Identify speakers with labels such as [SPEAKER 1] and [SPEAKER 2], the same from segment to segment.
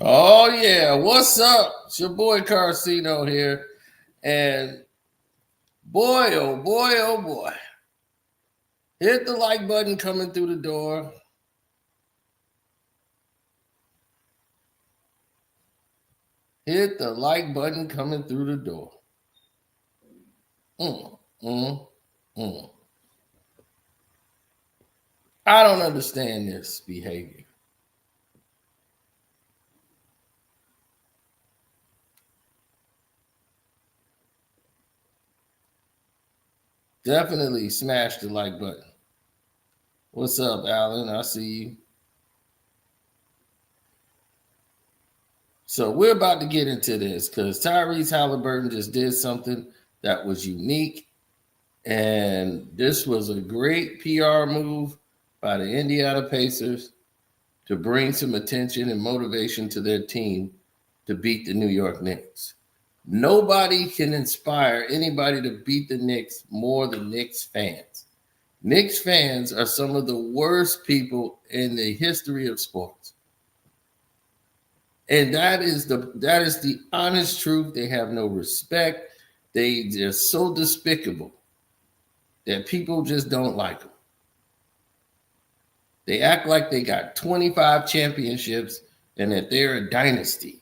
[SPEAKER 1] Oh yeah, what's up? It's your boy Carcino here, and boy, oh boy, oh boy, hit the like button coming through the door. Hit the like button coming through the door. Mm, mm, mm. I don't understand this behavior. Definitely smash the like button. What's up, Alan? I see you. So we're about to get into this because Tyrese Halliburton just did something that was unique. And this was a great PR move by the Indiana Pacers to bring some attention and motivation to their team to beat the New York Knicks. Nobody can inspire anybody to beat the Knicks more than Knicks fans. Knicks fans are some of the worst people in the history of sports. And that is the honest truth. They have no respect. They're so despicable that people just don't like them. They act like they got 25 championships and that they're a dynasty.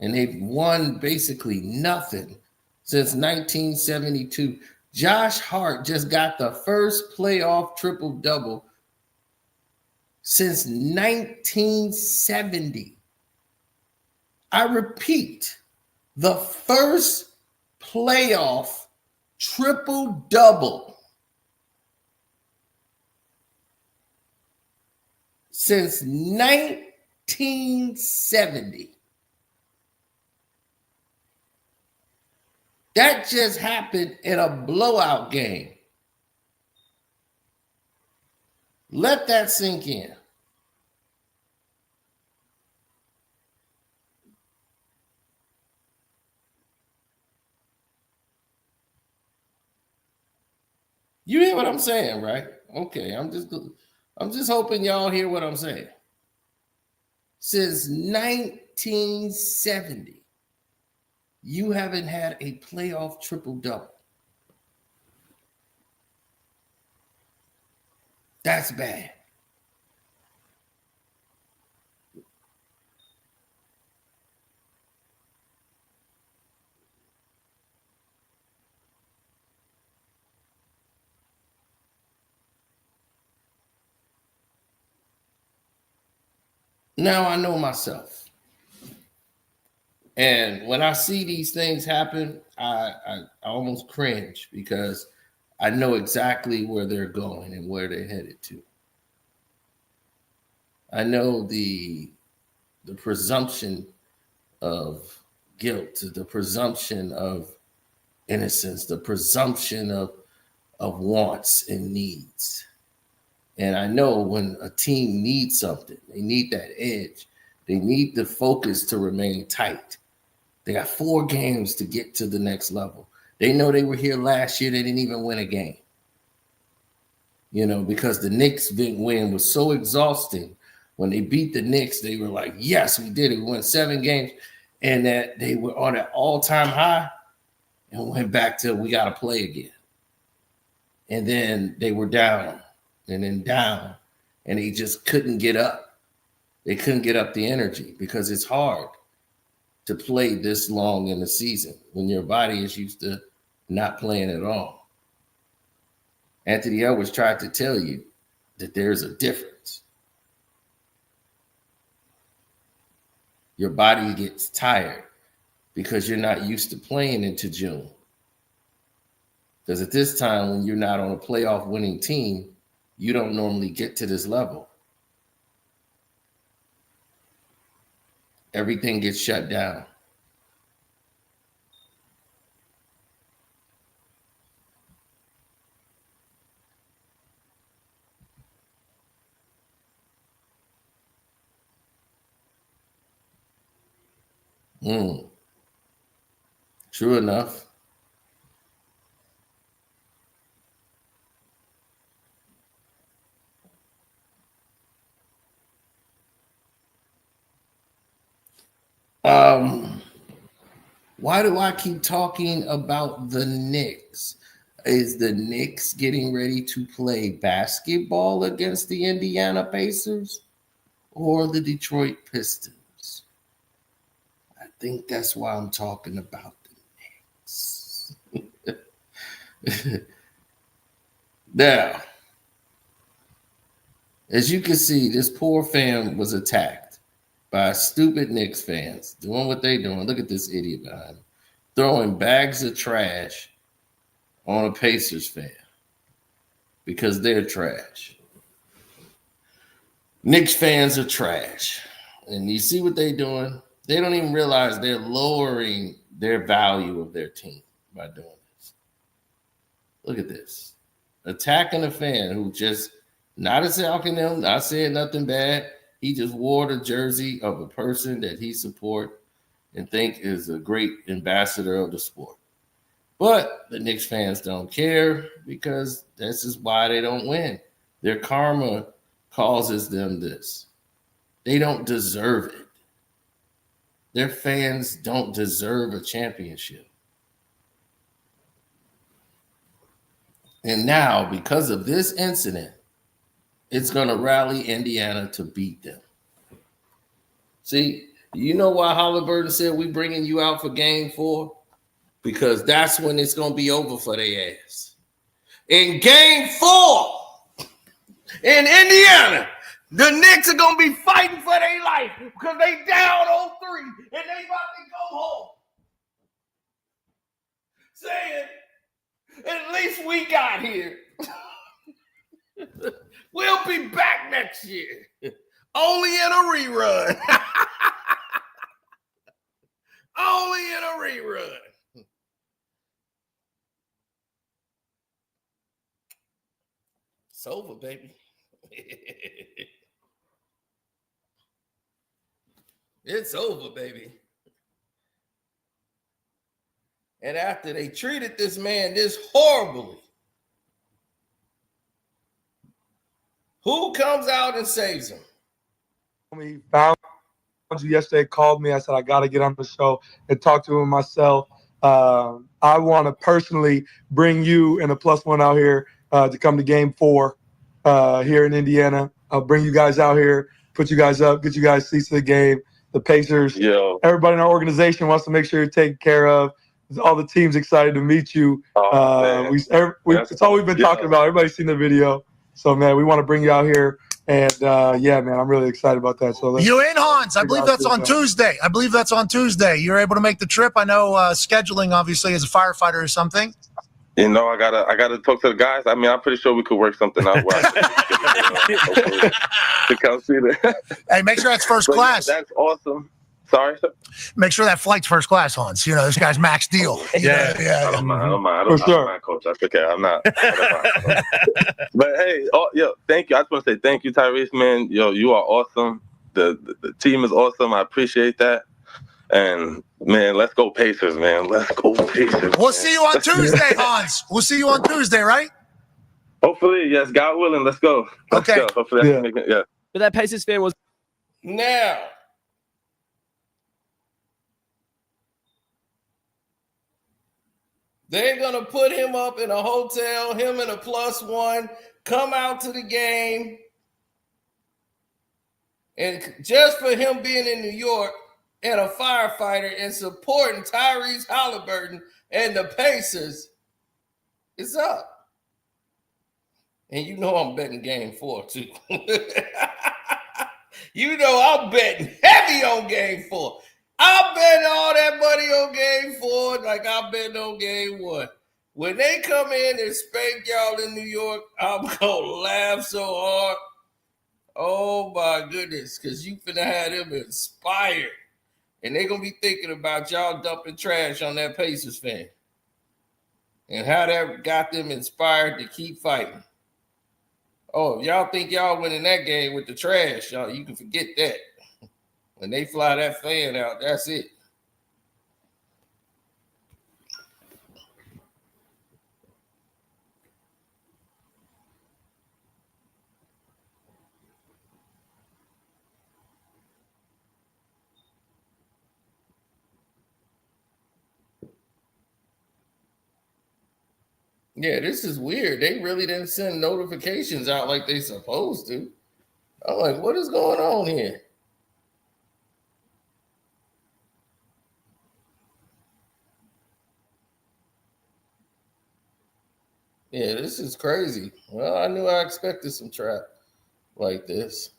[SPEAKER 1] And they've won basically nothing since 1972. Josh Hart just got the first playoff triple double since 1970. I repeat, the first playoff triple double since 1970. That just happened in a blowout game. Let that sink in. You hear what I'm saying, right? Okay, I'm just hoping y'all hear what I'm saying. Since 1970, you haven't had a playoff triple double. That's bad. Now I know myself. And when I see these things happen, I almost cringe because I know exactly where they're going and where they're headed to. I know the presumption of guilt, the presumption of innocence, the presumption of wants and needs. And I know when a team needs something, they need that edge. They need the focus to remain tight. They got 4 games to get to the next level. They know they were here last year. They didn't even win a game. Because the Knicks win was so exhausting. When they beat the Knicks, they were like, yes, we did it. We won 7 games. And that they were on an all-time high and went back to we got to play again. And then they were down and then down. And they just couldn't get up. They couldn't get up the energy because it's hard to play this long in the season when your body is used to not playing at all. Anthony Edwards tried to tell you that there's a difference. Your body gets tired because you're not used to playing into June. Because at this time, when you're not on a playoff winning team, you don't normally get to this level. Everything gets shut down. True enough. Why do I keep talking about the Knicks? Is the Knicks getting ready to play basketball against the Indiana Pacers or the Detroit Pistons? I think that's why I'm talking about the Knicks. Now, as you can see, this poor fan was attacked by stupid Knicks fans doing what they doing. Look at this idiot behind him, throwing bags of trash on a Pacers fan because they're trash. Knicks fans are trash. And you see what they're doing? They don't even realize they're lowering their value of their team by doing this. Look at this. Attacking a fan who just not attacking them, not saying nothing bad. He just wore the jersey of a person that he support and think is a great ambassador of the sport. But the Knicks fans don't care because this is why they don't win. Their karma causes them this. They don't deserve it. Their fans don't deserve a championship. And now, because of this incident, it's going to rally Indiana to beat them. See, you know why Haliburton said we bringing you out for game 4? Because that's when it's going to be over for their ass. In game 4 in Indiana, the Knicks are going to be fighting for their life because they down 0-3 and they about to go home. Saying, at least we got here. We'll be back next year. Only in a rerun. Only in a rerun. It's over, baby. It's over, baby. And after they treated this man this horribly, who comes out and saves him?
[SPEAKER 2] He found you yesterday, called me. I said, I got to get on the show and talk to him myself. I want to personally bring you and a +1 out here to come to game 4 here in Indiana. I'll bring you guys out here, put you guys up, get you guys seats to the game. The Pacers, everybody in our organization wants to make sure you're taken care of. All the team's excited to meet you. It's all we've been talking about. Everybody's seen the video. So, man, we want to bring you out here. And, yeah, man, I'm really excited about that. So
[SPEAKER 3] you in, Hans? I believe that's on Tuesday. You're able to make the trip. I know scheduling, obviously, as a firefighter or something.
[SPEAKER 4] You know, I gotta talk to the guys. I mean, I'm pretty sure we could work something out where I to come see that.
[SPEAKER 3] Hey, make sure that's first class.
[SPEAKER 4] That's awesome. Sorry, sir?
[SPEAKER 3] Make sure that flight's first class, Hans. You know, this guy's max deal.
[SPEAKER 4] Yeah. I don't mind, Coach. That's okay. I'm not. But hey, thank you. I just want to say thank you, Tyrese, man. Yo, you are awesome. The team is awesome. I appreciate that. And man, let's go Pacers, man. Let's go Pacers.
[SPEAKER 3] We'll see you on Tuesday, Hans. We'll see you on Tuesday, right?
[SPEAKER 4] Hopefully, yes. God willing, let's go. Let's go. Hopefully, I can make it. Yeah.
[SPEAKER 5] But that Pacers fan was
[SPEAKER 1] now. They're going to put him up in a hotel, him and a +1, come out to the game. And just for him being in New York and a firefighter and supporting Tyrese Halliburton and the Pacers, it's up. And you know I'm betting game 4, too. You know I'm betting heavy on game 4. I'm betting all that money on game 4 like I'm betting on game 1. When they come in and spank y'all in New York, I'm going to laugh so hard. Oh, my goodness, because you finna have them inspired. And they're going to be thinking about y'all dumping trash on that Pacers fan and how that got them inspired to keep fighting. Oh, if y'all think y'all winning that game with the trash, y'all, you can forget that. When they fly that fan out, that's it. Yeah, this is weird. They really didn't send notifications out like they supposed to. I'm like, what is going on here? Yeah, this is crazy. Well, I knew I expected some trap like this.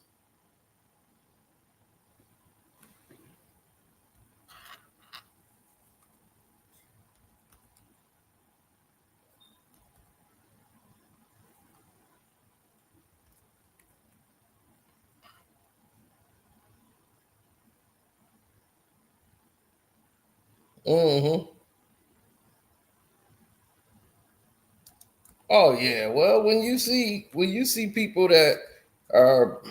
[SPEAKER 1] Mm-hmm. Oh yeah. Well, when you see people that are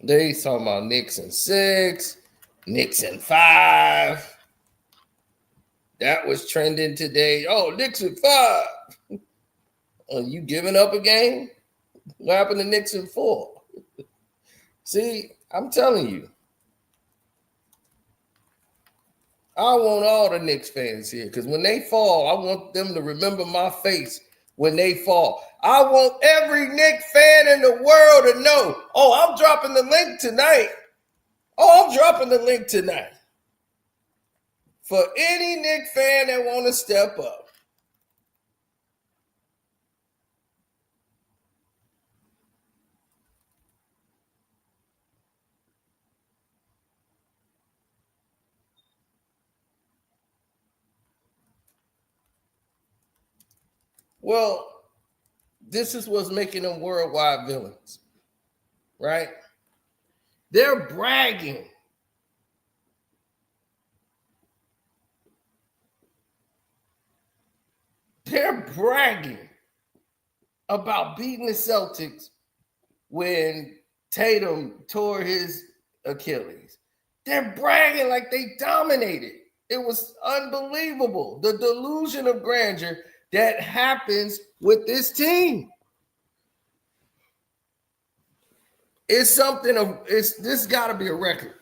[SPEAKER 1] they talking about Knicks in 6, Knicks in 5. That was trending today. Oh, Knicks in 5. Are you giving up a game? What happened to Knicks in 4? See, I'm telling you, I want all the Knicks fans here because when they fall, I want them to remember my face when they fall. I want every Knicks fan in the world to know, oh, I'm dropping the link tonight. Oh, I'm dropping the link tonight. For any Knicks fan that want to step up. Well, this is what's making them worldwide villains, right? They're bragging. They're bragging about beating the Celtics when Tatum tore his Achilles. They're bragging like they dominated. It was unbelievable. The delusion of grandeur that happens with this team. It's something of this got to be a record.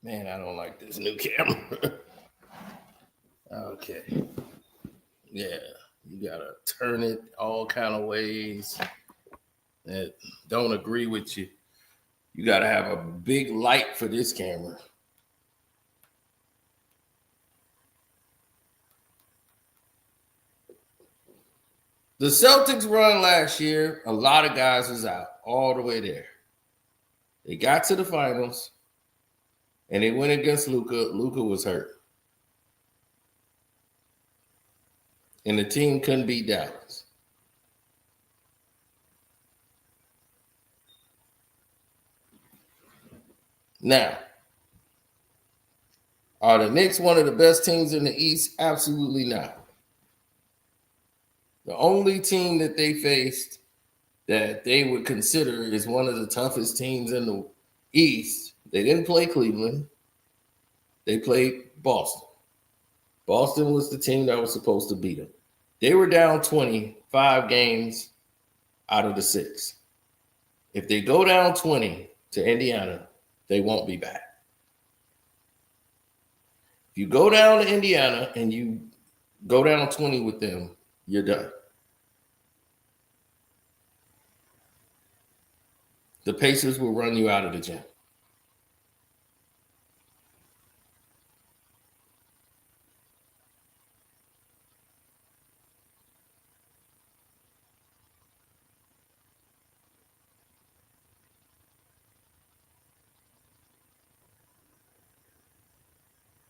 [SPEAKER 1] Man, I don't like this new camera. Okay. Yeah, you gotta turn it all kind of ways that don't agree with you. You gotta have a big light for this camera. The Celtics run last year, a lot of guys was out all the way there. They got to the finals, and they went against Luka. Luka was hurt. And the team couldn't beat Dallas. Now, are the Knicks one of the best teams in the East? Absolutely not. The only team that they faced that they would consider is one of the toughest teams in the East, they didn't play Cleveland. They played Boston. Boston was the team that was supposed to beat them. They were down 25 games out of the 6. If they go down 20 to Indiana, they won't be back. If you go down to Indiana and you go down 20 with them, you're done. The Pacers will run you out of the gym.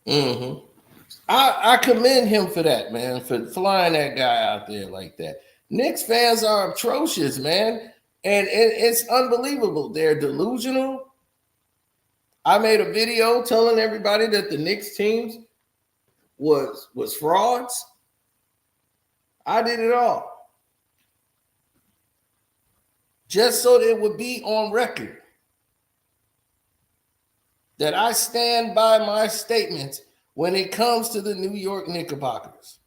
[SPEAKER 1] Mm-hmm. I commend him for that, man, for flying that guy out there like that. Knicks fans are atrocious, man. And it's unbelievable. They're delusional. I made a video telling everybody that the Knicks teams was frauds. I did it all. just so that it would be on record that I stand by my statements when it comes to the New York Knickerbockers.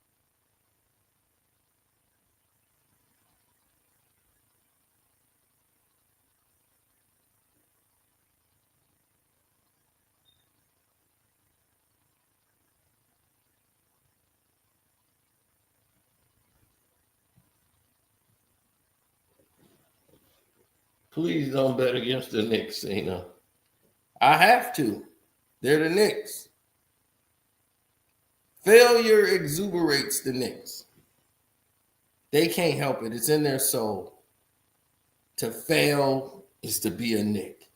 [SPEAKER 1] Please don't bet against the Knicks, Cena. I have to. They're the Knicks. Failure exuberates the Knicks. They can't help it. It's in their soul. To fail is to be a Knick.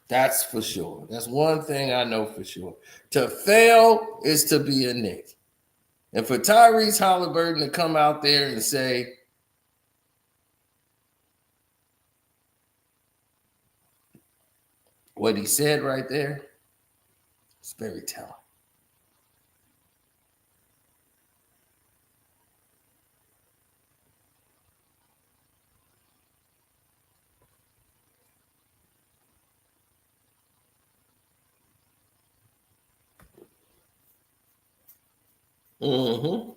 [SPEAKER 1] That's for sure. That's one thing I know for sure. To fail is to be a Knick. And for Tyrese Halliburton to come out there and say, what he said right there, it's very telling. Mm-hmm.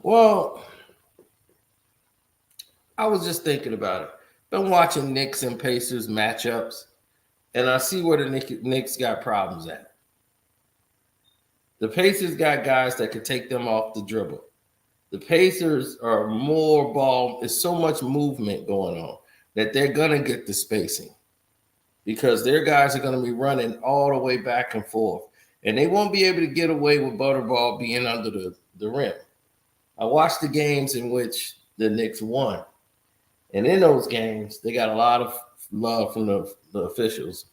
[SPEAKER 1] Well, I was just thinking about it. Been watching Knicks and Pacers matchups, and I see where the Knicks got problems at. The Pacers got guys that could take them off the dribble. The Pacers are more ball. There's so much movement going on that they're going to get the spacing because their guys are going to be running all the way back and forth, and they won't be able to get away with Butterball being under the rim. I watched the games in which the Knicks won. And in those games, they got a lot of love from the officials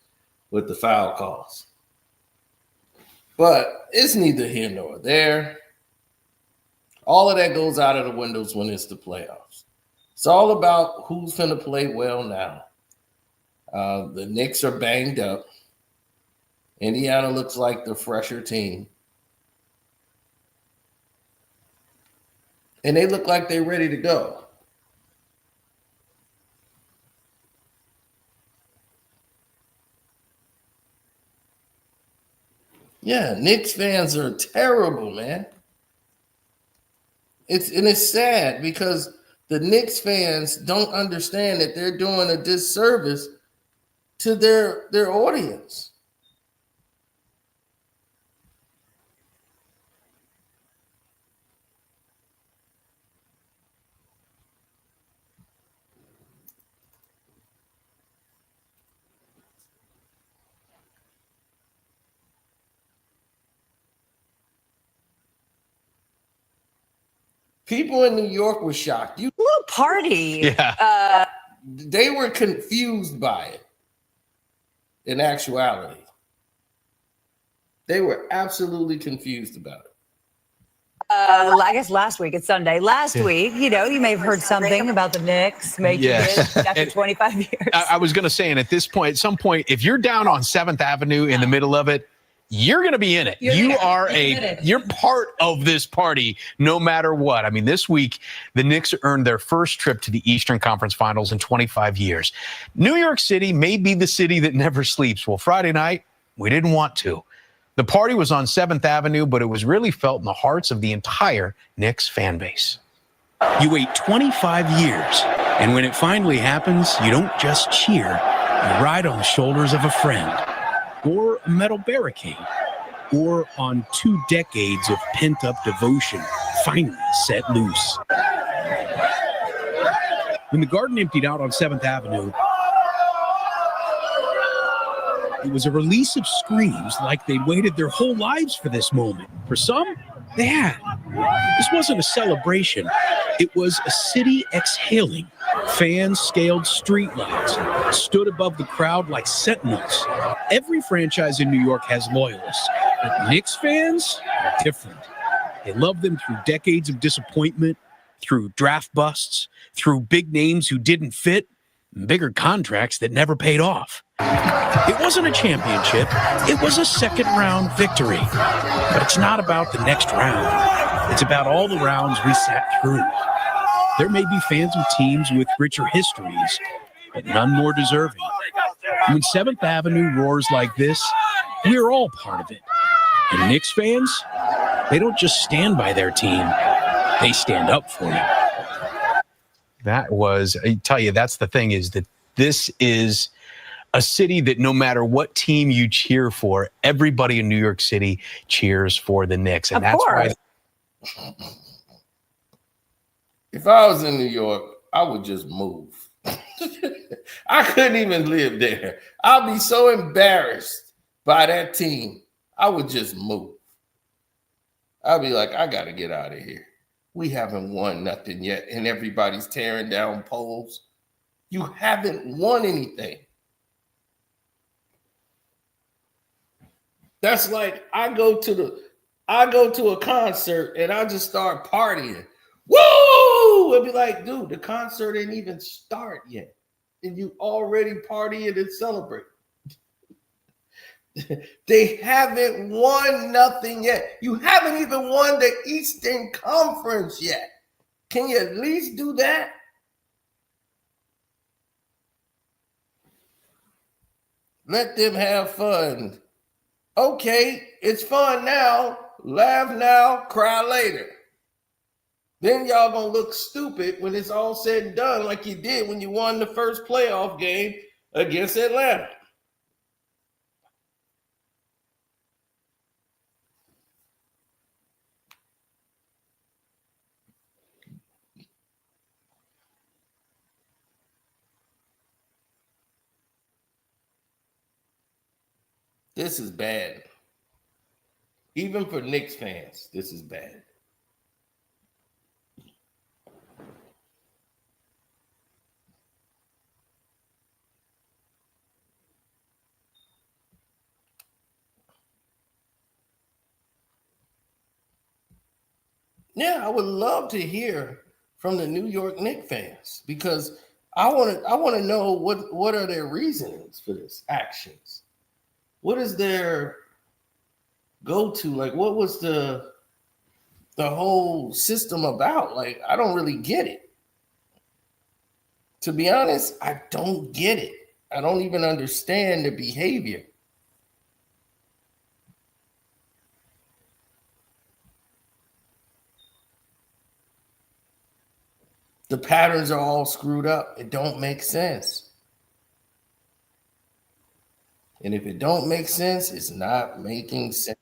[SPEAKER 1] with the foul calls. But it's neither here nor there. All of that goes out of the windows when it's the playoffs. It's all about who's going to play well now. The Knicks are banged up. Indiana looks like the fresher team. And they look like they're ready to go. Yeah, Knicks fans are terrible, man. It's sad because the Knicks fans don't understand that they're doing a disservice to their audience. People in New York were shocked.
[SPEAKER 5] What party?
[SPEAKER 6] Yeah.
[SPEAKER 1] They were confused by it. In actuality, they were absolutely confused about it.
[SPEAKER 5] I guess last week, it's Sunday. Last week, you may have heard something about the Knicks making it after 25 years.
[SPEAKER 6] I was going to say, and at some point, if you're down on 7th Avenue in the middle of it, you're going to be in it. You're part of this party no matter what. I mean, this week, the Knicks earned their first trip to the Eastern Conference Finals in 25 years. New York City may be the city that never sleeps. Well, Friday night, we didn't want to. The party was on 7th Avenue, but it was really felt in the hearts of the entire Knicks fan base.
[SPEAKER 7] You wait 25 years, and when it finally happens, you don't just cheer. You ride on the shoulders of a friend, or a metal barricade, or on 2 decades of pent-up devotion finally set loose. When the Garden emptied out on 7th Avenue, it was a release of screams like they'd waited their whole lives for this moment. For some, they had. This wasn't a celebration. It was a city exhaling. Fans scaled streetlights, stood above the crowd like sentinels. Every franchise in New York has loyalists, but Knicks fans are different. They love them through decades of disappointment, through draft busts, through big names who didn't fit, and bigger contracts that never paid off. It wasn't a championship. It was a second-round victory. But it's not about the next round. It's about all the rounds we sat through. There may be fans of teams with richer histories, but none more deserving. When 7th Avenue roars like this, we're all part of it. And Knicks fans, they don't just stand by their team, they stand up for it.
[SPEAKER 6] That was, I tell you, that's the thing, is that this is a city that no matter what team you cheer for, everybody in New York City cheers for the Knicks. And that's why.
[SPEAKER 1] If I was in New York, I would just move. I couldn't even live there. I'll be so embarrassed by that team. I would just move. I'll be like, I got to get out of here. We haven't won nothing yet, and everybody's tearing down poles. You haven't won anything. That's like I go to a concert and I just start partying. Woo! It'd be like, dude, the concert ain't even start yet, and you already partying and celebrate. They haven't won nothing yet. You haven't even won the Eastern Conference yet. Can you at least do that? Let them have fun. Okay, it's fun now. Laugh now, cry later. Then y'all gonna look stupid when it's all said and done, like you did when you won the first playoff game against Atlanta. This is bad. Even for Knicks fans, this is bad. Yeah, I would love to hear from the New York Knicks fans, because I want to know what are their reasons for this actions. What is their go-to? Like, what was the whole system about? Like, I don't really get it. To be honest, I don't get it. I don't even understand the behavior. The patterns are all screwed up. It don't make sense. And if it don't make sense, it's not making sense.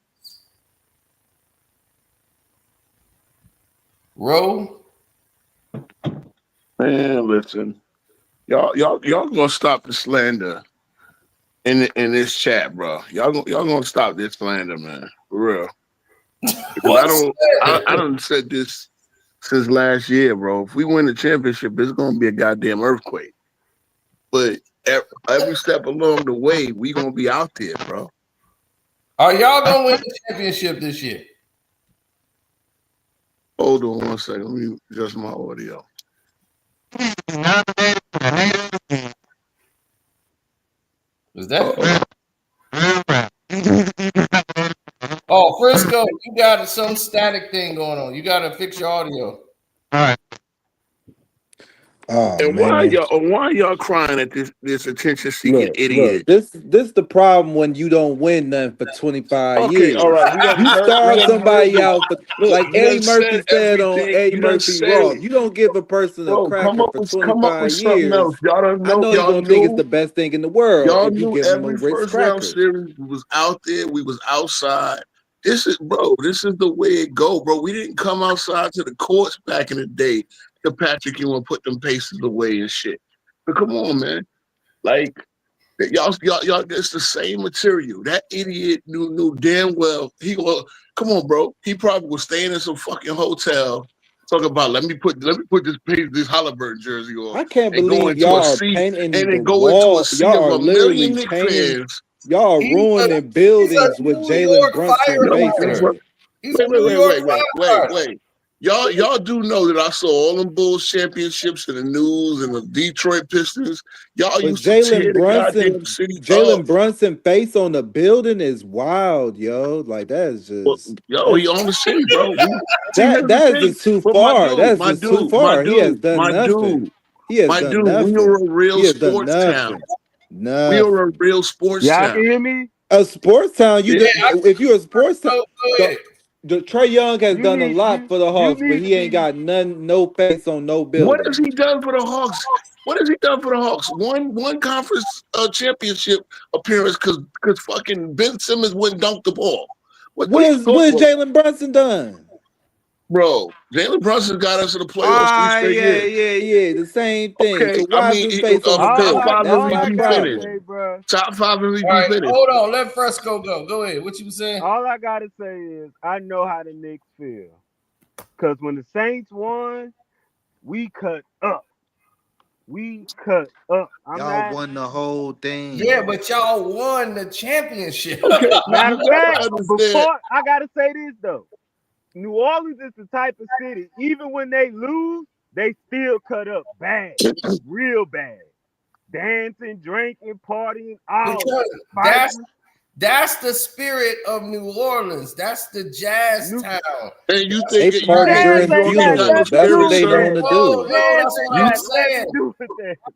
[SPEAKER 1] Ro?
[SPEAKER 8] Man, listen. Y'all gonna stop the slander in this chat, bro. Y'all gonna stop this slander, man. For real. Because I don't said this since last year, bro. If we win the championship, it's gonna be a goddamn earthquake. But every step along the way, we gonna be out there, bro.
[SPEAKER 1] Are y'all gonna win the championship this year?
[SPEAKER 8] Hold on 1 second. Let me adjust my audio.
[SPEAKER 1] Is that? Oh, Frisco, you got some static thing going on. You got to fix your audio.
[SPEAKER 8] All right. Oh, and why are y'all crying at this attention-seeking idiot?
[SPEAKER 9] Look, this the problem when you don't win nothing for 25 years.
[SPEAKER 8] All right.
[SPEAKER 9] You start somebody out, but like Eddie Murphy said on Eddie Murphy Raw, you don't give a person a cracker for 25 years.
[SPEAKER 8] Else. Y'all don't know.
[SPEAKER 9] I know you're gonna think it's the best thing in the world.
[SPEAKER 8] Y'all
[SPEAKER 9] if you
[SPEAKER 8] knew
[SPEAKER 9] give them a
[SPEAKER 8] every
[SPEAKER 9] Ritz
[SPEAKER 8] first round
[SPEAKER 9] cracker.
[SPEAKER 8] series was out there. We was outside. This is the way it go, bro. We didn't come outside to the courts back in the day. Patrick, you want to put them paces away and shit. But come on, man. Like, Y'all, it's the same material. That idiot knew damn well come on, bro. He probably was staying in some fucking hotel. Talking about let me put this Haliburton jersey on.
[SPEAKER 9] I can't believe y'all are painting the
[SPEAKER 8] go into
[SPEAKER 9] wall.
[SPEAKER 8] a sea
[SPEAKER 9] Y'all are
[SPEAKER 8] of a
[SPEAKER 9] literally
[SPEAKER 8] million Knicks
[SPEAKER 9] painting.
[SPEAKER 8] fans.
[SPEAKER 9] Y'all are ruining buildings with Jalen Brunson face on it.
[SPEAKER 8] Wait. Y'all do know that I saw all them Bulls championships in the news and the Detroit Pistons. Y'all
[SPEAKER 9] But
[SPEAKER 8] used to tear
[SPEAKER 9] Jalen
[SPEAKER 8] the goddamn city
[SPEAKER 9] Jalen
[SPEAKER 8] up.
[SPEAKER 9] Brunson face on the building is wild, yo. Like that is just
[SPEAKER 8] he on the city, bro.
[SPEAKER 9] that is just too far. That's just too far. He has done nothing. He has done nothing.
[SPEAKER 8] We are a real sports town. We are a real sports town.
[SPEAKER 2] Y'all can hear me?
[SPEAKER 9] A sports town. If you're a sports town, the Trae Young has done a lot for the Hawks, but he ain't got no face on no building.
[SPEAKER 8] What has he done for the Hawks? One conference championship appearance because fucking Ben Simmons wouldn't dunk the ball. What has
[SPEAKER 9] Jalen Brunson done?
[SPEAKER 8] Bro, Jalen Brunson got us to the playoffs 3 straight years.
[SPEAKER 9] Yeah, the same thing.
[SPEAKER 8] Okay,
[SPEAKER 9] so why is his face on the building?
[SPEAKER 8] Top 5 MVP finish. Top 5 MVP finish.
[SPEAKER 1] Hold on, let Fresco go. Go ahead. What you saying?
[SPEAKER 2] All I gotta say is I know how the Knicks feel. Because when the Saints won, we cut up.
[SPEAKER 9] Y'all won the whole thing.
[SPEAKER 1] Yeah, but y'all won the championship.
[SPEAKER 2] Okay, matter of fact, before I gotta say this though. New Orleans is the type of city, even when they lose, they still cut up bad, real bad. Dancing, drinking, partying, all
[SPEAKER 1] that's the spirit of New Orleans. That's the jazz town.
[SPEAKER 8] And you think
[SPEAKER 9] they party during funerals? That's what they want to do.
[SPEAKER 1] That's what I'm saying.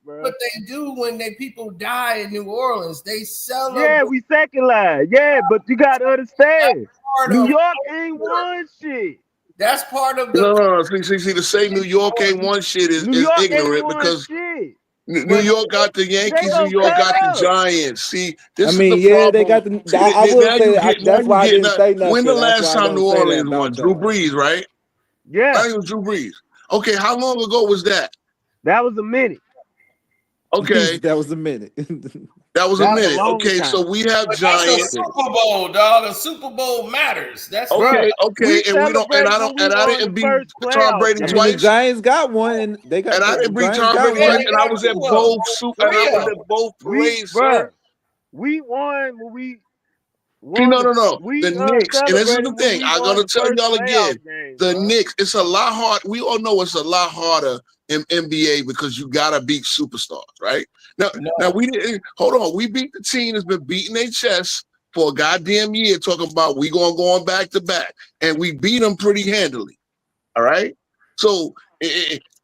[SPEAKER 1] But they do when people die in New Orleans. They celebrate.
[SPEAKER 2] Yeah, we second line. Yeah, but you got to understand, New York ain't won shit.
[SPEAKER 1] That's part of the.
[SPEAKER 8] No. See, to say New York ain't won shit is ignorant because. New York got the Yankees. New York got the Giants. See, this is the problem.
[SPEAKER 9] They got the. I will say that's why I didn't say nothing.
[SPEAKER 8] When the last time New Orleans won? Drew Brees, right?
[SPEAKER 2] Yeah,
[SPEAKER 8] I think it was Drew Brees. Okay, how long ago was that?
[SPEAKER 2] That was a minute.
[SPEAKER 8] Okay,
[SPEAKER 9] that was a minute.
[SPEAKER 8] That was a minute. Okay, so we have Giants.
[SPEAKER 1] That's a Super Bowl, dog. The Super Bowl matters. That's
[SPEAKER 8] okay. And we don't. And I didn't beat Tom Brady twice.
[SPEAKER 9] The Giants got one. They got.
[SPEAKER 8] And I didn't beat Tom Brady twice. And I was at both Super. And I was at both parades.
[SPEAKER 2] We won when we.
[SPEAKER 8] See, no. The Knicks, and this is the thing. I'm gonna tell y'all again. The Knicks. It's a lot hard. We all know it's a lot harder in NBA because you gotta beat superstars, right? Now we didn't. Hold on. We beat the team that's been beating their chests for a goddamn year, talking about we going back to back, and we beat them pretty handily. All right. So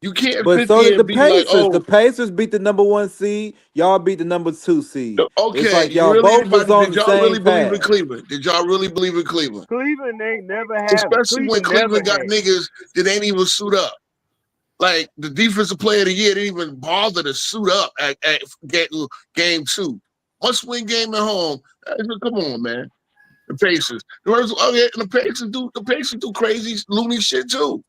[SPEAKER 8] you can't.
[SPEAKER 9] But so did the Pacers. Like, the Pacers beat the number 1 seed. Y'all beat the number 2 seed.
[SPEAKER 8] Okay,
[SPEAKER 9] it's like y'all both was on the same
[SPEAKER 8] really believe in Cleveland? Did y'all really believe in Cleveland?
[SPEAKER 2] Cleveland ain't never had.
[SPEAKER 8] Especially when Cleveland got niggas that ain't even suit up. Like the defensive player of the year didn't even bother to suit up at game 2. Must-win game at home. Come on, man. The Pacers. And the Pacers do crazy, loony shit too.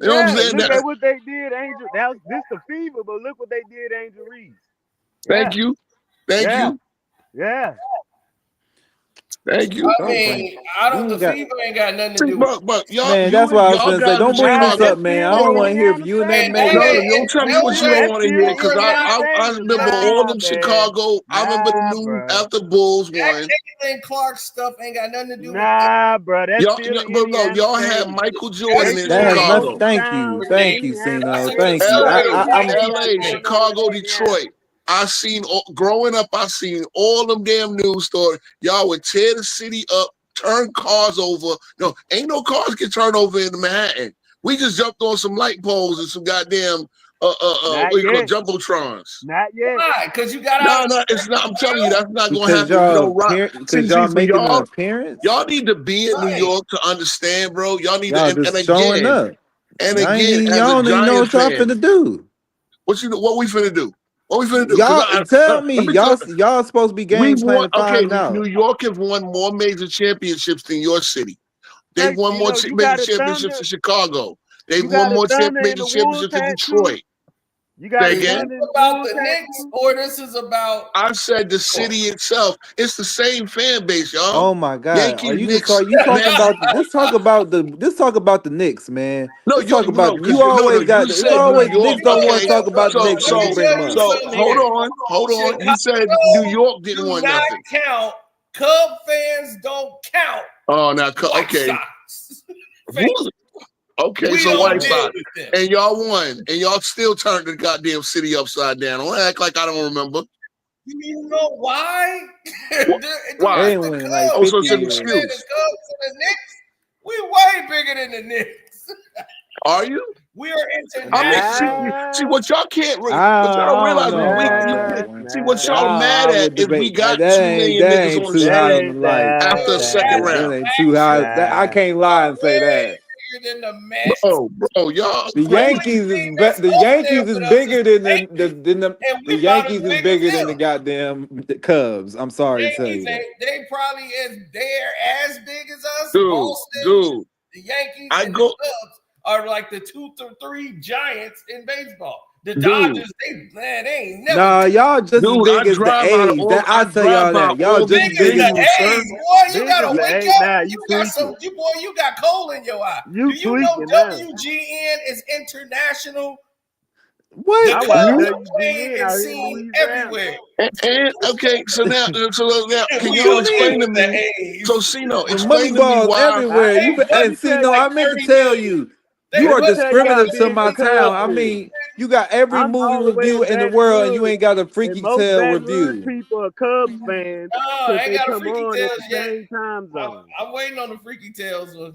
[SPEAKER 8] You know what I'm saying?
[SPEAKER 2] Look at what they did, Angel. This the fever, but look what they did, Angel Reese.
[SPEAKER 8] Thank you.
[SPEAKER 2] Yeah.
[SPEAKER 8] Thank you.
[SPEAKER 1] I mean, the fever ain't got nothing to do with
[SPEAKER 8] but y'all,
[SPEAKER 9] man, that's why I was going to say, don't bring this up, man. I don't want to hear if you and that man.
[SPEAKER 8] No, don't tell me what you don't want to hear, because I remember all them Chicago. I remember the news after Bulls won.
[SPEAKER 1] Anything Clark stuff ain't got nothing to do with
[SPEAKER 2] bro.
[SPEAKER 8] Y'all had Michael Jordan in Chicago.
[SPEAKER 9] Thank you, Cino. Thank you.
[SPEAKER 8] LA, Chicago, Detroit. Growing up, I seen all them damn news stories. Y'all would tear the city up, turn cars over. No, ain't no cars get turned over in Manhattan. We just jumped on some light poles and some goddamn jumbotrons.
[SPEAKER 2] Not yet.
[SPEAKER 1] Why? Because you got
[SPEAKER 8] No, it's not. I'm telling you, that's not going to happen.
[SPEAKER 9] Because y'all making an appearance.
[SPEAKER 8] Y'all need to be in New York to understand, bro. Y'all need
[SPEAKER 9] to showing up.
[SPEAKER 8] And again,
[SPEAKER 9] y'all don't even know what y'all finna do.
[SPEAKER 8] What we finna do? What we finna do?
[SPEAKER 9] Y'all tell me. Y'all supposed to be game plan to find out.
[SPEAKER 8] New York have won more major championships than your city. They've won more major championships than Chicago. They've won more major championships than Detroit.
[SPEAKER 10] You got
[SPEAKER 8] Say
[SPEAKER 1] Is
[SPEAKER 8] again?
[SPEAKER 1] this about the Knicks or this is about?
[SPEAKER 8] I said the city itself. It's the same fan base, y'all.
[SPEAKER 9] Oh my God!
[SPEAKER 8] Yankees,
[SPEAKER 9] Are you
[SPEAKER 8] Knicks,
[SPEAKER 9] just you talking
[SPEAKER 8] man.
[SPEAKER 9] about? Let's talk about the Knicks, man.
[SPEAKER 8] No,
[SPEAKER 9] Let's talk about
[SPEAKER 8] because
[SPEAKER 9] you always
[SPEAKER 8] you
[SPEAKER 9] got. It's
[SPEAKER 8] said New
[SPEAKER 9] always the
[SPEAKER 8] York.
[SPEAKER 9] Knicks don't want
[SPEAKER 8] Okay,
[SPEAKER 9] to talk about the
[SPEAKER 8] so
[SPEAKER 9] Knicks when you bring them up.
[SPEAKER 8] hold on. You said New York didn't want
[SPEAKER 1] not
[SPEAKER 8] nothing.
[SPEAKER 1] Count. Cub fans don't count.
[SPEAKER 8] Oh, now
[SPEAKER 1] White
[SPEAKER 8] okay.
[SPEAKER 1] Sox.
[SPEAKER 8] Okay,
[SPEAKER 1] We
[SPEAKER 8] so
[SPEAKER 1] don't
[SPEAKER 8] White
[SPEAKER 1] deal
[SPEAKER 8] Sox,
[SPEAKER 1] with them.
[SPEAKER 8] and y'all won, and y'all still turned the goddamn city upside down. Don't act like I don't remember.
[SPEAKER 1] You know why?
[SPEAKER 8] Why?
[SPEAKER 9] They ain't winning like
[SPEAKER 8] Oh, so
[SPEAKER 9] 50
[SPEAKER 8] it's an
[SPEAKER 9] years.
[SPEAKER 1] The Cubs and the Knicks, we way bigger than the Knicks.
[SPEAKER 8] Are you?
[SPEAKER 1] We are international.
[SPEAKER 8] See what y'all can't what
[SPEAKER 9] I
[SPEAKER 8] y'all don't
[SPEAKER 9] don't
[SPEAKER 8] realize
[SPEAKER 9] know about
[SPEAKER 8] is
[SPEAKER 9] that one.
[SPEAKER 8] see what y'all
[SPEAKER 9] I
[SPEAKER 8] mad at
[SPEAKER 9] would
[SPEAKER 8] is we
[SPEAKER 9] debate
[SPEAKER 8] got
[SPEAKER 9] that
[SPEAKER 8] 2
[SPEAKER 9] ain't
[SPEAKER 8] million niggas on
[SPEAKER 9] too high on
[SPEAKER 8] TV
[SPEAKER 9] the light.
[SPEAKER 8] after the second
[SPEAKER 9] That
[SPEAKER 8] round.
[SPEAKER 9] ain't too high. I can't lie and say that.
[SPEAKER 1] Bigger than the Mets.
[SPEAKER 8] Bro, y'all.
[SPEAKER 9] The Yankees is bigger than the
[SPEAKER 1] we about as
[SPEAKER 9] Yankees is
[SPEAKER 1] big as
[SPEAKER 9] bigger than
[SPEAKER 1] them.
[SPEAKER 9] the goddamn Cubs. I'm sorry to tell you that.
[SPEAKER 1] They probably they're as big as us.
[SPEAKER 8] Dude,
[SPEAKER 1] Boston, the Yankees and the Cubs are like the 2 to 3 giants in baseball. The Dodgers, they ain't never.
[SPEAKER 9] Nah, y'all just as
[SPEAKER 8] Dude,
[SPEAKER 9] big as the A's. That I tell y'all that. Y'all just as big as
[SPEAKER 1] the A's. Boy, you gotta wake up.
[SPEAKER 10] Nah,
[SPEAKER 1] You got coal in your eye.
[SPEAKER 10] You
[SPEAKER 1] Do you know
[SPEAKER 10] tweaking now.
[SPEAKER 1] WGN is international?
[SPEAKER 9] What?
[SPEAKER 1] The
[SPEAKER 10] I watch
[SPEAKER 1] Cubs are
[SPEAKER 10] WGN
[SPEAKER 1] played and
[SPEAKER 10] out here in
[SPEAKER 1] seen
[SPEAKER 10] Louisiana.
[SPEAKER 1] everywhere.
[SPEAKER 8] And okay, so now can
[SPEAKER 1] We
[SPEAKER 8] y'all
[SPEAKER 1] don't
[SPEAKER 8] explain
[SPEAKER 1] need
[SPEAKER 8] to
[SPEAKER 1] the
[SPEAKER 8] me?
[SPEAKER 1] A's.
[SPEAKER 8] So Cino,
[SPEAKER 9] The
[SPEAKER 8] explain to me
[SPEAKER 9] Moneyball's
[SPEAKER 8] why
[SPEAKER 9] everywhere.
[SPEAKER 10] Let me tell you,
[SPEAKER 9] I meant to
[SPEAKER 1] 30
[SPEAKER 9] tell
[SPEAKER 1] million.
[SPEAKER 9] you.
[SPEAKER 1] They
[SPEAKER 9] You are
[SPEAKER 10] let me tell you how
[SPEAKER 9] discriminative to
[SPEAKER 10] big
[SPEAKER 9] my
[SPEAKER 10] the Cubs
[SPEAKER 9] town. I
[SPEAKER 10] is.
[SPEAKER 9] mean, you got every
[SPEAKER 10] I'm
[SPEAKER 9] movie
[SPEAKER 10] all the way
[SPEAKER 9] review
[SPEAKER 10] in
[SPEAKER 9] in the
[SPEAKER 10] Baton
[SPEAKER 9] world, and you
[SPEAKER 10] Rouge,
[SPEAKER 9] ain't got a
[SPEAKER 10] and
[SPEAKER 9] freaky
[SPEAKER 10] most
[SPEAKER 9] tale
[SPEAKER 10] Baton Rouge
[SPEAKER 9] review.
[SPEAKER 10] people are Cubs fans
[SPEAKER 1] I
[SPEAKER 10] because
[SPEAKER 1] ain't
[SPEAKER 10] they
[SPEAKER 1] got a
[SPEAKER 10] come
[SPEAKER 1] freaky
[SPEAKER 10] on at
[SPEAKER 1] tales
[SPEAKER 10] the
[SPEAKER 1] yet.
[SPEAKER 10] same time zone.
[SPEAKER 1] I'm waiting on the freaky tales one.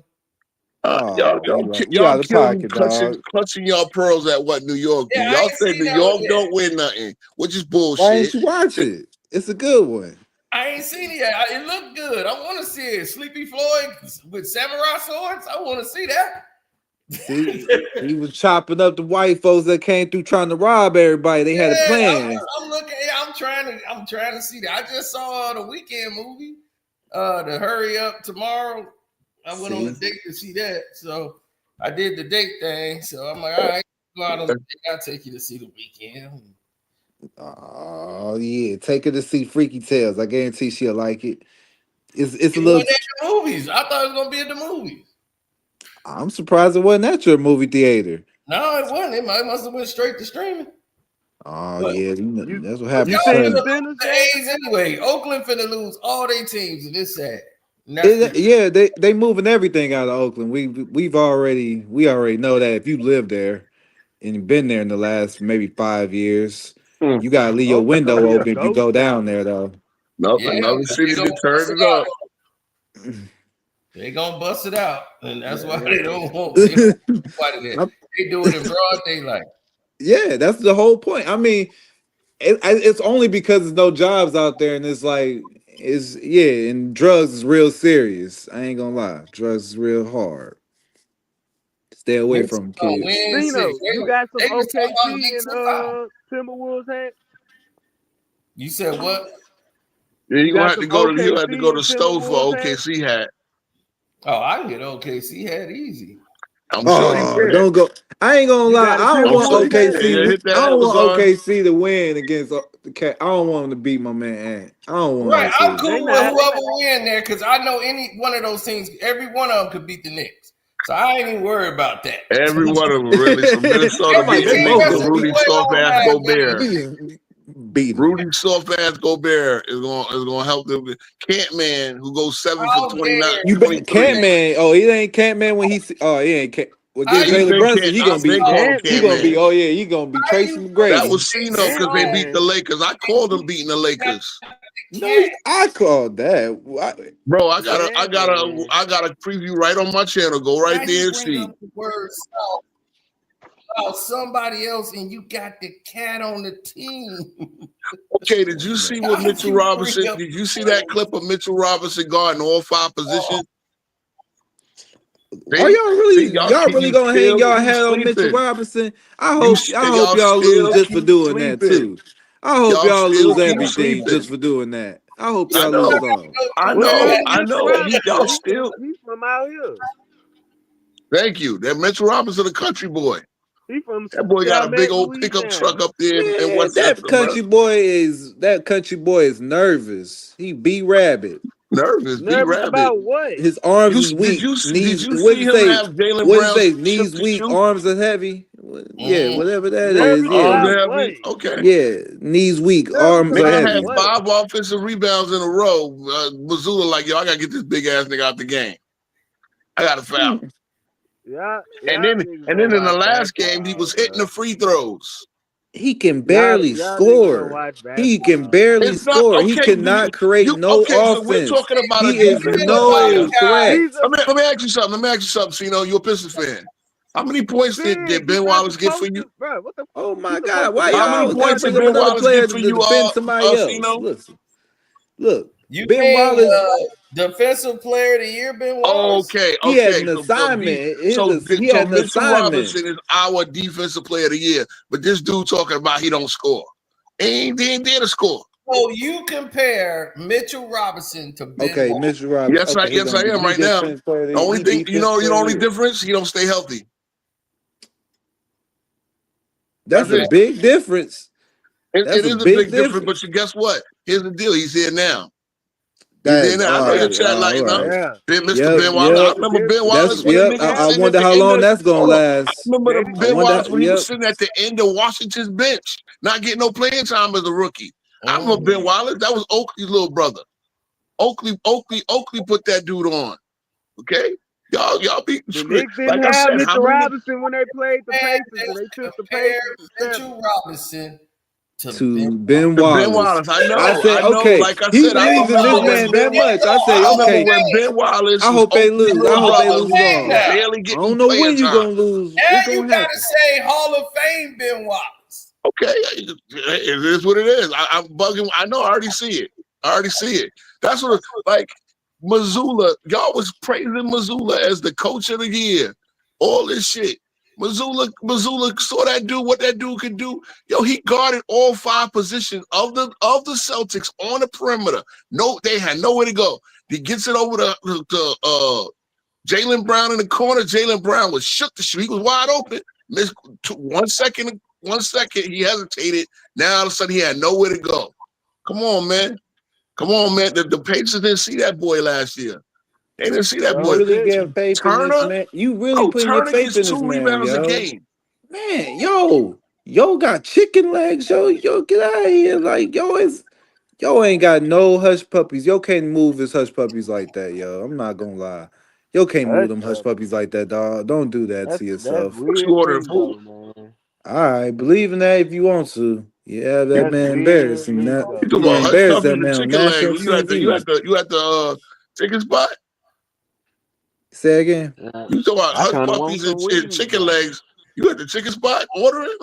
[SPEAKER 9] You out of
[SPEAKER 8] kill me
[SPEAKER 9] pocket, dog.
[SPEAKER 8] clutching y'all pearls at what New York do.
[SPEAKER 1] Yeah, I
[SPEAKER 8] Y'all
[SPEAKER 1] ain't
[SPEAKER 8] said
[SPEAKER 1] seen
[SPEAKER 8] New
[SPEAKER 1] that one
[SPEAKER 8] York
[SPEAKER 1] yet.
[SPEAKER 8] don't win nothing, which is
[SPEAKER 9] Why ain't
[SPEAKER 8] bullshit.
[SPEAKER 9] you watch it? It's a good one.
[SPEAKER 1] I ain't seen it yet. It looked good. I want to see it. Sleepy Floyd with samurai swords. I want to see that.
[SPEAKER 9] See, he was chopping up the white folks that came through trying to rob everybody. They had a plan.
[SPEAKER 1] I'm looking. I'm trying to see that. I just saw the weekend movie, the Hurry Up Tomorrow. I went on a date to see that, so I did the date thing. So I'm like, all right, go out on the date. I'll take you to see the weekend.
[SPEAKER 9] Oh yeah, take her to see Freaky Tales. I guarantee she'll like it. It's a
[SPEAKER 1] It
[SPEAKER 9] little.
[SPEAKER 1] wasn't at the movies. I thought it was gonna be at the movies.
[SPEAKER 9] I'm surprised it wasn't at your movie theater.
[SPEAKER 1] No, it wasn't. It must have went straight to streaming.
[SPEAKER 9] Oh
[SPEAKER 1] But
[SPEAKER 9] yeah, that's what happens.
[SPEAKER 10] You
[SPEAKER 1] Y'all
[SPEAKER 10] seen
[SPEAKER 1] finna
[SPEAKER 10] Sinners
[SPEAKER 1] lose the
[SPEAKER 10] yet?
[SPEAKER 1] A's anyway. Oakland finna lose all their teams, and it's sad.
[SPEAKER 9] Yeah, they moving everything out of Oakland. We already know that if you live there and you've been there in the last maybe 5 years, you gotta leave your
[SPEAKER 10] Oakland
[SPEAKER 9] window
[SPEAKER 10] gonna be a
[SPEAKER 9] open if you
[SPEAKER 10] ghost
[SPEAKER 9] go down
[SPEAKER 10] town.
[SPEAKER 9] there though.
[SPEAKER 8] Another city to turn it up.
[SPEAKER 1] They gonna bust it out, and that's why they don't want they do it in broad daylight.
[SPEAKER 9] Yeah, that's the whole point. I mean, it's only because there's no jobs out there, and it's like and drugs is real serious. I ain't gonna lie, drugs is real hard. Stay away from them, kids.
[SPEAKER 10] Cino, you got some
[SPEAKER 1] was talking about
[SPEAKER 10] OKC
[SPEAKER 1] Knicks
[SPEAKER 10] and Timberwolves hat?
[SPEAKER 1] You said what?
[SPEAKER 8] Yeah, you gonna have to go to
[SPEAKER 10] OKC
[SPEAKER 8] Stove for
[SPEAKER 10] Timberwolves hat?
[SPEAKER 8] OKC hat.
[SPEAKER 1] Oh, I can get OKC hat easy.
[SPEAKER 8] I'm sure you can.
[SPEAKER 9] Don't go. I ain't gonna
[SPEAKER 10] You
[SPEAKER 9] lie.
[SPEAKER 10] got a
[SPEAKER 9] I don't want
[SPEAKER 10] Timberwolves hat?
[SPEAKER 9] OKC.
[SPEAKER 8] Yeah, hit that
[SPEAKER 9] I don't want
[SPEAKER 8] Amazon.
[SPEAKER 9] OKC to win against the Cat. I don't want them to beat my man Ant. I don't want
[SPEAKER 1] Right, I'm
[SPEAKER 9] to.
[SPEAKER 1] cool with whoever win there because I know any one of those teams, every one of them could beat the Knicks. So I ain't even worried about that.
[SPEAKER 8] Every one of them really. So Minnesota beat the Knicks with Rudy soft ass Gobert. Rudy soft ass Gobert is gonna help them. Cantman, who goes 7 for 29.
[SPEAKER 9] You bet Cantman. Oh, he ain't Cantman when he ain't. Against Jalen Brunson, he gonna be. He gonna be. Oh yeah, he gonna be Tracy McGrady.
[SPEAKER 8] That was Cino because they beat the Lakers. I called them beating the Lakers.
[SPEAKER 9] No, I called that.
[SPEAKER 8] Bro, I got a preview right on my channel. Go right there and see.
[SPEAKER 1] The word about somebody else, and you got the cat on the team.
[SPEAKER 8] Okay, did you see what Mitchell Robinson? Did you see that clip of Mitchell Robinson guarding all 5 positions?
[SPEAKER 9] Are y'all really gonna hang y'all head on Mitchell Robinson? I hope y'all lose just for doing that too. I hope y'all lose everything just for doing that. I hope y'all lose all.
[SPEAKER 8] I know. Y'all still.
[SPEAKER 10] He's from out here.
[SPEAKER 8] Thank you. That Mitchell Robinson, a country boy.
[SPEAKER 10] He from
[SPEAKER 8] That boy got a big
[SPEAKER 10] Chalmette,
[SPEAKER 8] old pickup
[SPEAKER 10] Louisiana.
[SPEAKER 8] truck up there in
[SPEAKER 9] Man,
[SPEAKER 8] Westchester,
[SPEAKER 9] that country boy is nervous. He be rabbit.
[SPEAKER 8] Nervous, B
[SPEAKER 10] Nervous
[SPEAKER 8] Rabbit.
[SPEAKER 10] about what?
[SPEAKER 9] His arms is
[SPEAKER 8] Did
[SPEAKER 9] weak.
[SPEAKER 8] you
[SPEAKER 9] Knees.
[SPEAKER 8] see him have Jalen
[SPEAKER 9] What do you say?
[SPEAKER 8] Brown's
[SPEAKER 9] Knees
[SPEAKER 8] shifty
[SPEAKER 9] weak,
[SPEAKER 8] shoe?
[SPEAKER 9] arms are heavy. Yeah, whatever that is.
[SPEAKER 10] Nervous
[SPEAKER 9] Yeah,
[SPEAKER 10] about
[SPEAKER 8] Arms
[SPEAKER 10] what?
[SPEAKER 8] heavy. Okay.
[SPEAKER 9] yeah. Knees weak, arms are
[SPEAKER 10] about
[SPEAKER 8] Man
[SPEAKER 9] heavy.
[SPEAKER 8] had 5 offensive rebounds in a row. Missoula like, yo, I gotta get this big ass nigga out the game. I got to foul.
[SPEAKER 10] Yeah.
[SPEAKER 8] And then in the last game, he was hitting the free throws.
[SPEAKER 9] He can barely score. He can barely score. He cannot create no offense.
[SPEAKER 8] So we're talking about
[SPEAKER 9] he is no threat.
[SPEAKER 8] Let me ask you something. Cino, you're a Pistons fan. How many points did Ben Wallace get for you?
[SPEAKER 10] Bro, what the
[SPEAKER 9] Oh my God! Why
[SPEAKER 8] How
[SPEAKER 9] y'all
[SPEAKER 8] many points did
[SPEAKER 9] bring
[SPEAKER 8] Ben
[SPEAKER 9] another
[SPEAKER 8] Wallace
[SPEAKER 9] player
[SPEAKER 8] get for
[SPEAKER 9] to
[SPEAKER 8] you?
[SPEAKER 9] defend somebody else?
[SPEAKER 8] Cino?
[SPEAKER 9] Listen, look.
[SPEAKER 1] You
[SPEAKER 9] Ben
[SPEAKER 1] mean,
[SPEAKER 9] Wallace,
[SPEAKER 1] defensive player of the year, Ben Wallace?
[SPEAKER 8] Okay.
[SPEAKER 9] he had an assignment. He had an
[SPEAKER 8] Mitchell
[SPEAKER 9] assignment.
[SPEAKER 8] Robinson is our defensive player of the year, but this dude talking about he don't score. He ain't there to score.
[SPEAKER 1] So you compare Mitchell Robinson to Ben Wallace.
[SPEAKER 9] Mitchell Robinson.
[SPEAKER 8] Yes, I am right now. The only thing, the only difference, he don't stay healthy.
[SPEAKER 9] That's a big difference.
[SPEAKER 8] It is a big difference, but guess what? Here's the deal. He's here now. He's here now. I know your chat like, Mr. Ben Wallace. I remember Ben Wallace.
[SPEAKER 9] I wonder how long that's going to last.
[SPEAKER 8] I remember Ben Wallace when he was sitting at the end of Washington's bench, not getting no playing time as a rookie. I remember Ben Wallace. That was Oakley's little brother. Oakley put that dude on. Okay? Y'all be
[SPEAKER 10] the Knicks didn't have Mr. Robinson when they played the Pacers, and they took the Pacers.
[SPEAKER 1] Mitchell Robinson
[SPEAKER 9] to Ben Wallace.
[SPEAKER 8] I know.
[SPEAKER 9] I said, okay, like I said, I believes in this man that much. I say, okay,
[SPEAKER 8] when Ben Wallace.
[SPEAKER 9] I hope they lose. I hope they lose wrong.
[SPEAKER 8] I
[SPEAKER 9] don't know when you're gonna lose.
[SPEAKER 1] And you gotta say Hall of Fame Ben Wallace.
[SPEAKER 8] Okay, it is what it is. I'm bugging. I know. I already see it. That's what like. Missoula, y'all was praising Missoula as the coach of the year. All this shit. Missoula saw that dude, what that dude could do. Yo, he guarded all 5 positions of the Celtics on the perimeter. No, they had nowhere to go. He gets it over to Jaylen Brown in the corner. Jaylen Brown was shook to shoot. He was wide open. Missed 1 second, he hesitated. Now all of a sudden he had nowhere to go. Come on, man. The Pacers didn't see that boy last year. They didn't see that boy.
[SPEAKER 9] Really give faith in this man. You really put your faith in this man,
[SPEAKER 8] 2 rebounds
[SPEAKER 9] yo.
[SPEAKER 8] a game.
[SPEAKER 9] Man, yo got chicken legs, yo, get out of here. Like, yo ain't got no hush puppies. Yo can't move his hush puppies like that, yo. I'm not gonna lie. Yo can't move them hush puppies like that, dog. Don't do that to yourself.
[SPEAKER 8] What you ordering food?
[SPEAKER 9] All right, believe in that if you want to. Yeah, that man embarrassing. You
[SPEAKER 8] embarrass that man on national TV. You at the chicken spot?
[SPEAKER 9] Say again.
[SPEAKER 8] You talking about hush puppies and chicken legs? You at the chicken spot ordering?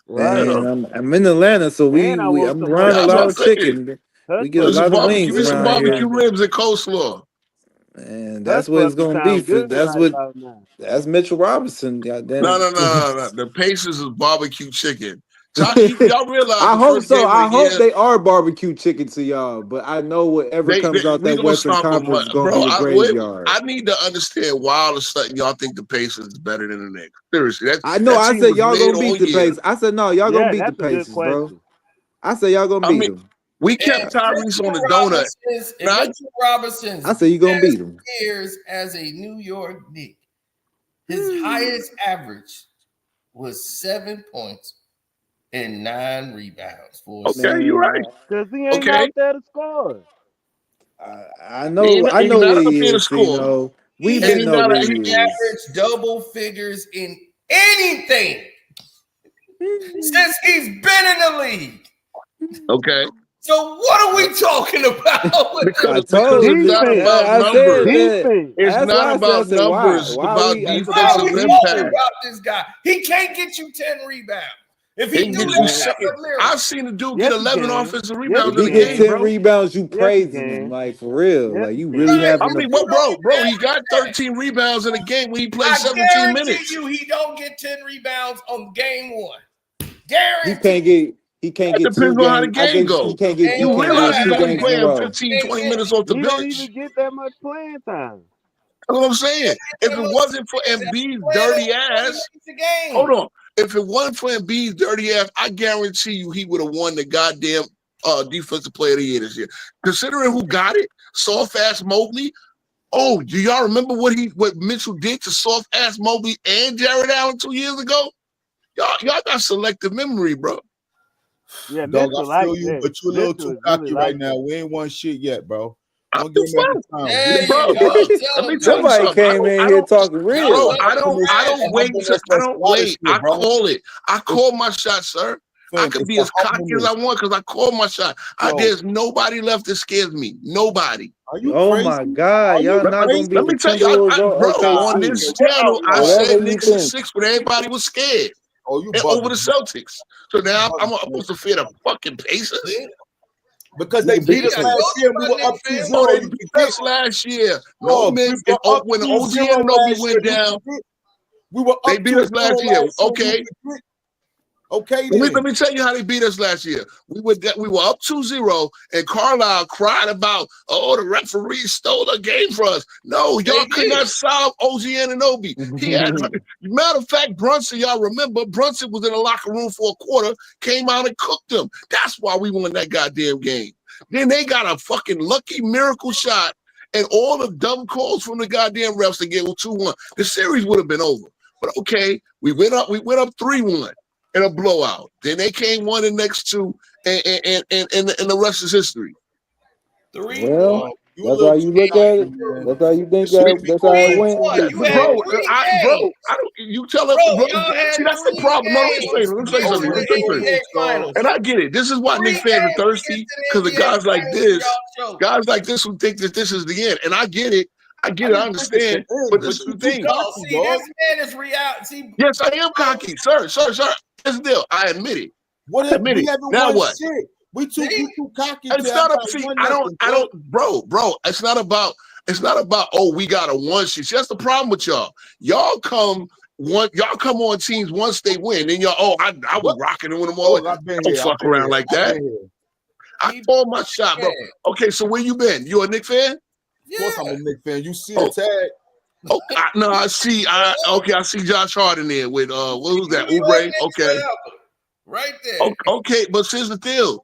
[SPEAKER 9] Man, I'm in Atlanta, so I'm around a lot of chicken. We get a lot of wings.
[SPEAKER 8] Give me some barbecue ribs and coleslaw.
[SPEAKER 9] And that's what it's gonna be. That's Mitchell Robinson. Goddamn.
[SPEAKER 8] No. The Pacers is barbecue chicken. Y'all realize?
[SPEAKER 9] I hope so. I hope they are barbecue chicken to y'all. But I know whatever comes out that Western Conference is gonna be a graveyard.
[SPEAKER 8] I need to understand why all of a sudden y'all think the Pacers is better than the Knicks. Seriously,
[SPEAKER 9] I know. I said y'all gonna beat the Pacers. I said no, y'all gonna beat the Pacers, bro. I said y'all gonna beat them.
[SPEAKER 8] We kept Tyrese on the donut.
[SPEAKER 1] Mitchell Robinson's
[SPEAKER 9] I said you gonna beat him.
[SPEAKER 1] Years as a New York Knick, his highest average was 7 points and 9 rebounds.
[SPEAKER 8] Okay, you're right.
[SPEAKER 10] Because he ain't out there to score.
[SPEAKER 9] I know where he is. We've been know where he is.
[SPEAKER 1] Average double figures in anything since he's been in the league.
[SPEAKER 8] Okay.
[SPEAKER 1] So what are we talking about?
[SPEAKER 8] Because it's not about numbers. It's not about numbers. It's about defensive impact.
[SPEAKER 1] About this guy, he can't get you 10 rebounds. If he do that,
[SPEAKER 8] I've seen a dude get 11 offensive rebounds in
[SPEAKER 9] a
[SPEAKER 8] the game.
[SPEAKER 9] If he get 10 rebounds, you praising him, like for real. Like you really have.
[SPEAKER 8] I mean, bro, he got 13 rebounds in a game when he played 17 minutes.
[SPEAKER 1] He don't get 10 rebounds on game 1.
[SPEAKER 9] He can't get
[SPEAKER 8] Depends on how the game goes.
[SPEAKER 9] He can't get.
[SPEAKER 8] You realize he's only playing 15, 20 minutes off the bench.
[SPEAKER 10] He don't even get that much playing time.
[SPEAKER 8] That's what I'm saying. If it wasn't for Embiid's dirty ass, hold on. If it wasn't for Embiid's dirty ass, I guarantee you he would have won the goddamn defensive player of the year this year. Considering who got it, soft ass Mobley. Oh, do y'all remember what Mitchell did to soft ass Mobley and Jared Allen 2 years ago? Y'all got selective memory, bro.
[SPEAKER 10] Yeah,
[SPEAKER 11] Dog,
[SPEAKER 10] Mitchell
[SPEAKER 11] I feel
[SPEAKER 10] like
[SPEAKER 11] you,
[SPEAKER 10] that.
[SPEAKER 11] but you a little
[SPEAKER 10] Mitchell
[SPEAKER 11] too
[SPEAKER 10] is
[SPEAKER 11] cocky
[SPEAKER 10] really
[SPEAKER 11] right
[SPEAKER 10] like
[SPEAKER 11] now.
[SPEAKER 10] that.
[SPEAKER 11] We ain't won shit yet, bro.
[SPEAKER 8] I'm
[SPEAKER 11] Don't give me
[SPEAKER 8] just
[SPEAKER 11] time.
[SPEAKER 1] There you
[SPEAKER 8] bro,
[SPEAKER 1] go.
[SPEAKER 8] let me
[SPEAKER 1] Tell him,
[SPEAKER 8] tell you
[SPEAKER 9] Somebody
[SPEAKER 8] something.
[SPEAKER 9] came in here talking real.
[SPEAKER 8] Bro, I don't wait.
[SPEAKER 11] Humbleness,
[SPEAKER 8] I
[SPEAKER 11] that's
[SPEAKER 8] don't
[SPEAKER 11] a lot of
[SPEAKER 8] wait.
[SPEAKER 11] shit,
[SPEAKER 8] I
[SPEAKER 11] bro.
[SPEAKER 8] call it. I call my shot, sir. I
[SPEAKER 11] Fam,
[SPEAKER 8] could
[SPEAKER 11] it's
[SPEAKER 8] be
[SPEAKER 11] the
[SPEAKER 8] as cocky as I
[SPEAKER 11] humbleness.
[SPEAKER 8] want because I call my shot.
[SPEAKER 11] Yo.
[SPEAKER 8] There's nobody left that scares me. Nobody.
[SPEAKER 11] Are you
[SPEAKER 9] Oh
[SPEAKER 11] crazy?
[SPEAKER 9] my God,
[SPEAKER 11] Are
[SPEAKER 9] y'all
[SPEAKER 11] you
[SPEAKER 9] not
[SPEAKER 11] crazy?
[SPEAKER 9] gonna be
[SPEAKER 8] Let
[SPEAKER 9] the
[SPEAKER 8] me tell you,
[SPEAKER 9] Timberwolves.
[SPEAKER 8] bro,
[SPEAKER 9] Okay,
[SPEAKER 8] on
[SPEAKER 9] cool.
[SPEAKER 8] this channel, I
[SPEAKER 9] Whatever
[SPEAKER 8] said
[SPEAKER 9] you
[SPEAKER 8] Knicks in
[SPEAKER 9] think.
[SPEAKER 8] 6 when everybody was scared.
[SPEAKER 11] Oh, you
[SPEAKER 8] Over the
[SPEAKER 11] bugging.
[SPEAKER 8] Celtics. So now I'm
[SPEAKER 11] Bugging.
[SPEAKER 8] supposed to fear the fucking Pacers?
[SPEAKER 11] Because they beat us
[SPEAKER 1] Yeah,
[SPEAKER 11] last
[SPEAKER 1] go
[SPEAKER 11] year and
[SPEAKER 1] to
[SPEAKER 11] we
[SPEAKER 1] my
[SPEAKER 11] were up
[SPEAKER 1] Knicks fan.
[SPEAKER 11] 2-0.
[SPEAKER 8] Oh, they
[SPEAKER 11] You
[SPEAKER 8] beat
[SPEAKER 11] forget.
[SPEAKER 8] us last year. No,
[SPEAKER 11] Dog, we
[SPEAKER 8] man.
[SPEAKER 11] were up
[SPEAKER 8] When
[SPEAKER 11] 2-0
[SPEAKER 8] OG and Nobi
[SPEAKER 11] last year.
[SPEAKER 8] went
[SPEAKER 11] You
[SPEAKER 8] down,
[SPEAKER 11] forget? We were
[SPEAKER 8] they
[SPEAKER 11] up
[SPEAKER 8] beat
[SPEAKER 11] 2-0
[SPEAKER 8] us last year. Okay.
[SPEAKER 11] You forget? Okay,
[SPEAKER 8] Let
[SPEAKER 11] then.
[SPEAKER 8] me tell you how they beat us last year. We were up 2-0, and Carlisle cried about, the referee stole a game for us. No, y'all could not solve OG Anunoby. He had, matter of fact, Brunson, y'all remember, Brunson was in the locker room for a quarter, came out and cooked them. That's why we won that goddamn game. Then they got a fucking lucky miracle shot, and all the dumb calls from the goddamn refs to get 2-1. The series would have been over. But okay, we went up 3-1. In a blowout. Then they came won the next two, and the rest is history.
[SPEAKER 1] 3-1.
[SPEAKER 9] Well, that's how you look at it. That's how you think that. That's how it went.
[SPEAKER 1] 3-1. You had
[SPEAKER 8] Bro,
[SPEAKER 1] 3 games.
[SPEAKER 8] you tell us,
[SPEAKER 1] Bro,
[SPEAKER 8] bro.
[SPEAKER 1] y'all had
[SPEAKER 8] See, that's the
[SPEAKER 1] 3
[SPEAKER 8] problem. No, let me
[SPEAKER 1] games
[SPEAKER 8] say
[SPEAKER 1] to get
[SPEAKER 8] something.
[SPEAKER 1] to the NBA Finals.
[SPEAKER 8] And I get it. This is why
[SPEAKER 1] 3
[SPEAKER 8] Knicks fans are
[SPEAKER 1] games to
[SPEAKER 8] thirsty,
[SPEAKER 1] get to
[SPEAKER 8] because
[SPEAKER 1] the
[SPEAKER 8] of
[SPEAKER 1] NBA
[SPEAKER 8] guys like
[SPEAKER 1] Finals for
[SPEAKER 8] this,
[SPEAKER 1] y'all show.
[SPEAKER 8] guys like this who think that this is the end. And I get it. I understand. But this is the thing.
[SPEAKER 1] No, see, this man is reality. See,
[SPEAKER 8] Yes, I am cocky, sir. Here's the deal. I admit it.
[SPEAKER 11] What if we haven't
[SPEAKER 8] Now
[SPEAKER 11] won
[SPEAKER 8] what?
[SPEAKER 11] shit? We too cocky
[SPEAKER 8] It's
[SPEAKER 11] to
[SPEAKER 8] not
[SPEAKER 11] have
[SPEAKER 8] see,
[SPEAKER 11] won
[SPEAKER 8] I
[SPEAKER 11] nothing,
[SPEAKER 8] don't, bro. It's not about, we got a one shit. See, that's the problem with y'all. Y'all come on teams once they win, then y'all, I was rocking and winning them all. Don't fuck around like that. I called my shot, bro. Okay, so where you been? You a Knicks fan?
[SPEAKER 11] Of course I'm a Knicks fan. You see the tag.
[SPEAKER 8] Oh, I see Josh Harden there with what was that? Oubre. Okay.
[SPEAKER 1] Right there.
[SPEAKER 8] Okay, but here's the deal.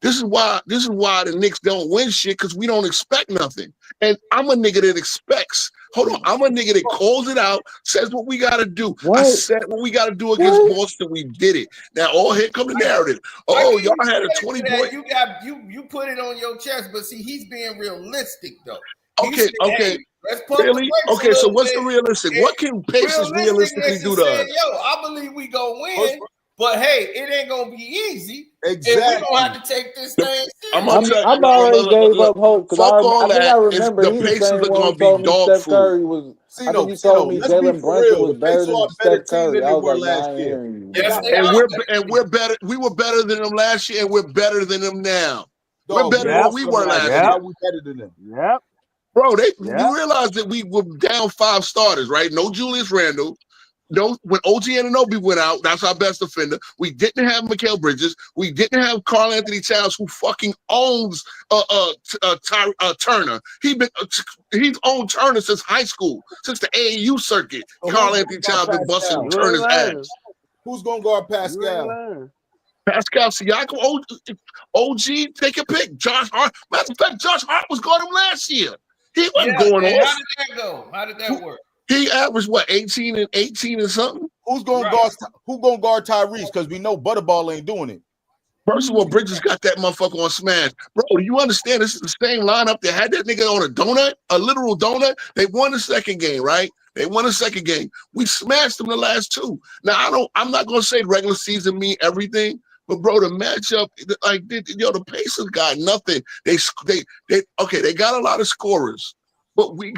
[SPEAKER 8] This is why the Knicks don't win shit, because we don't expect nothing. And I'm a nigga that expects. Hold on, I'm a nigga that calls it out, says what we gotta do.
[SPEAKER 9] What?
[SPEAKER 8] I said what we gotta do against Boston. We did it. Now, here come the narrative. Oh, y'all had a 20-point.
[SPEAKER 1] You put it on your chest, but see, he's being realistic though.
[SPEAKER 8] Okay.
[SPEAKER 1] Let's pump the brakes
[SPEAKER 8] Okay,
[SPEAKER 1] a
[SPEAKER 8] so
[SPEAKER 1] little
[SPEAKER 8] what's
[SPEAKER 1] bit.
[SPEAKER 8] the realistic? What can Pacers realistically do to us?
[SPEAKER 1] Yo, I believe we gonna win, but hey, it ain't gonna be easy.
[SPEAKER 11] Exactly.
[SPEAKER 1] And we gonna have to take this thing serious.
[SPEAKER 9] I'm already gave up hope, because I think I remember
[SPEAKER 8] the
[SPEAKER 9] he the
[SPEAKER 8] Pacers
[SPEAKER 9] same
[SPEAKER 8] are
[SPEAKER 9] one
[SPEAKER 8] gonna
[SPEAKER 9] who told
[SPEAKER 8] be
[SPEAKER 9] me
[SPEAKER 8] dog
[SPEAKER 9] Steph
[SPEAKER 8] food.
[SPEAKER 9] Curry was. I think he told me Jalen Brunson was better than Steph Curry. I was like, nah, I ain't hearing you.
[SPEAKER 8] And we're better. We were better than them last year, and we're better than them now. We're better than we were last year.
[SPEAKER 11] We're better than them.
[SPEAKER 10] Yep.
[SPEAKER 8] Bro, you realize that we were down 5 starters, right? No Julius Randle. No, when OG Anunoby went out, that's our best defender. We didn't have Mikal Bridges. We didn't have Karl Anthony Towns, who fucking owns Turner. He's owned Turner since high school, since the AAU circuit. Karl Anthony Towns been busting Turner's ass.
[SPEAKER 11] Who's gonna guard Pascal?
[SPEAKER 8] Pascal Siakam, OG, take a pick. Josh Hart. Matter of fact, Josh Hart was guarding him last year. He wasn't going off.
[SPEAKER 1] How did that go? How did that work?
[SPEAKER 8] He averaged 18 and something.
[SPEAKER 11] Who's gonna guard Tyrese? Because we know Butterball ain't doing it.
[SPEAKER 8] First of all, Bridges got that motherfucker on smash. Bro, do you understand this is the same lineup that had that nigga on a donut, a literal donut? They won the second game, right? They won the second game. We smashed them the last 2. Now, I'm not gonna say regular season mean everything, but bro, the matchup, the Pacers got nothing. They got a lot of scorers. But we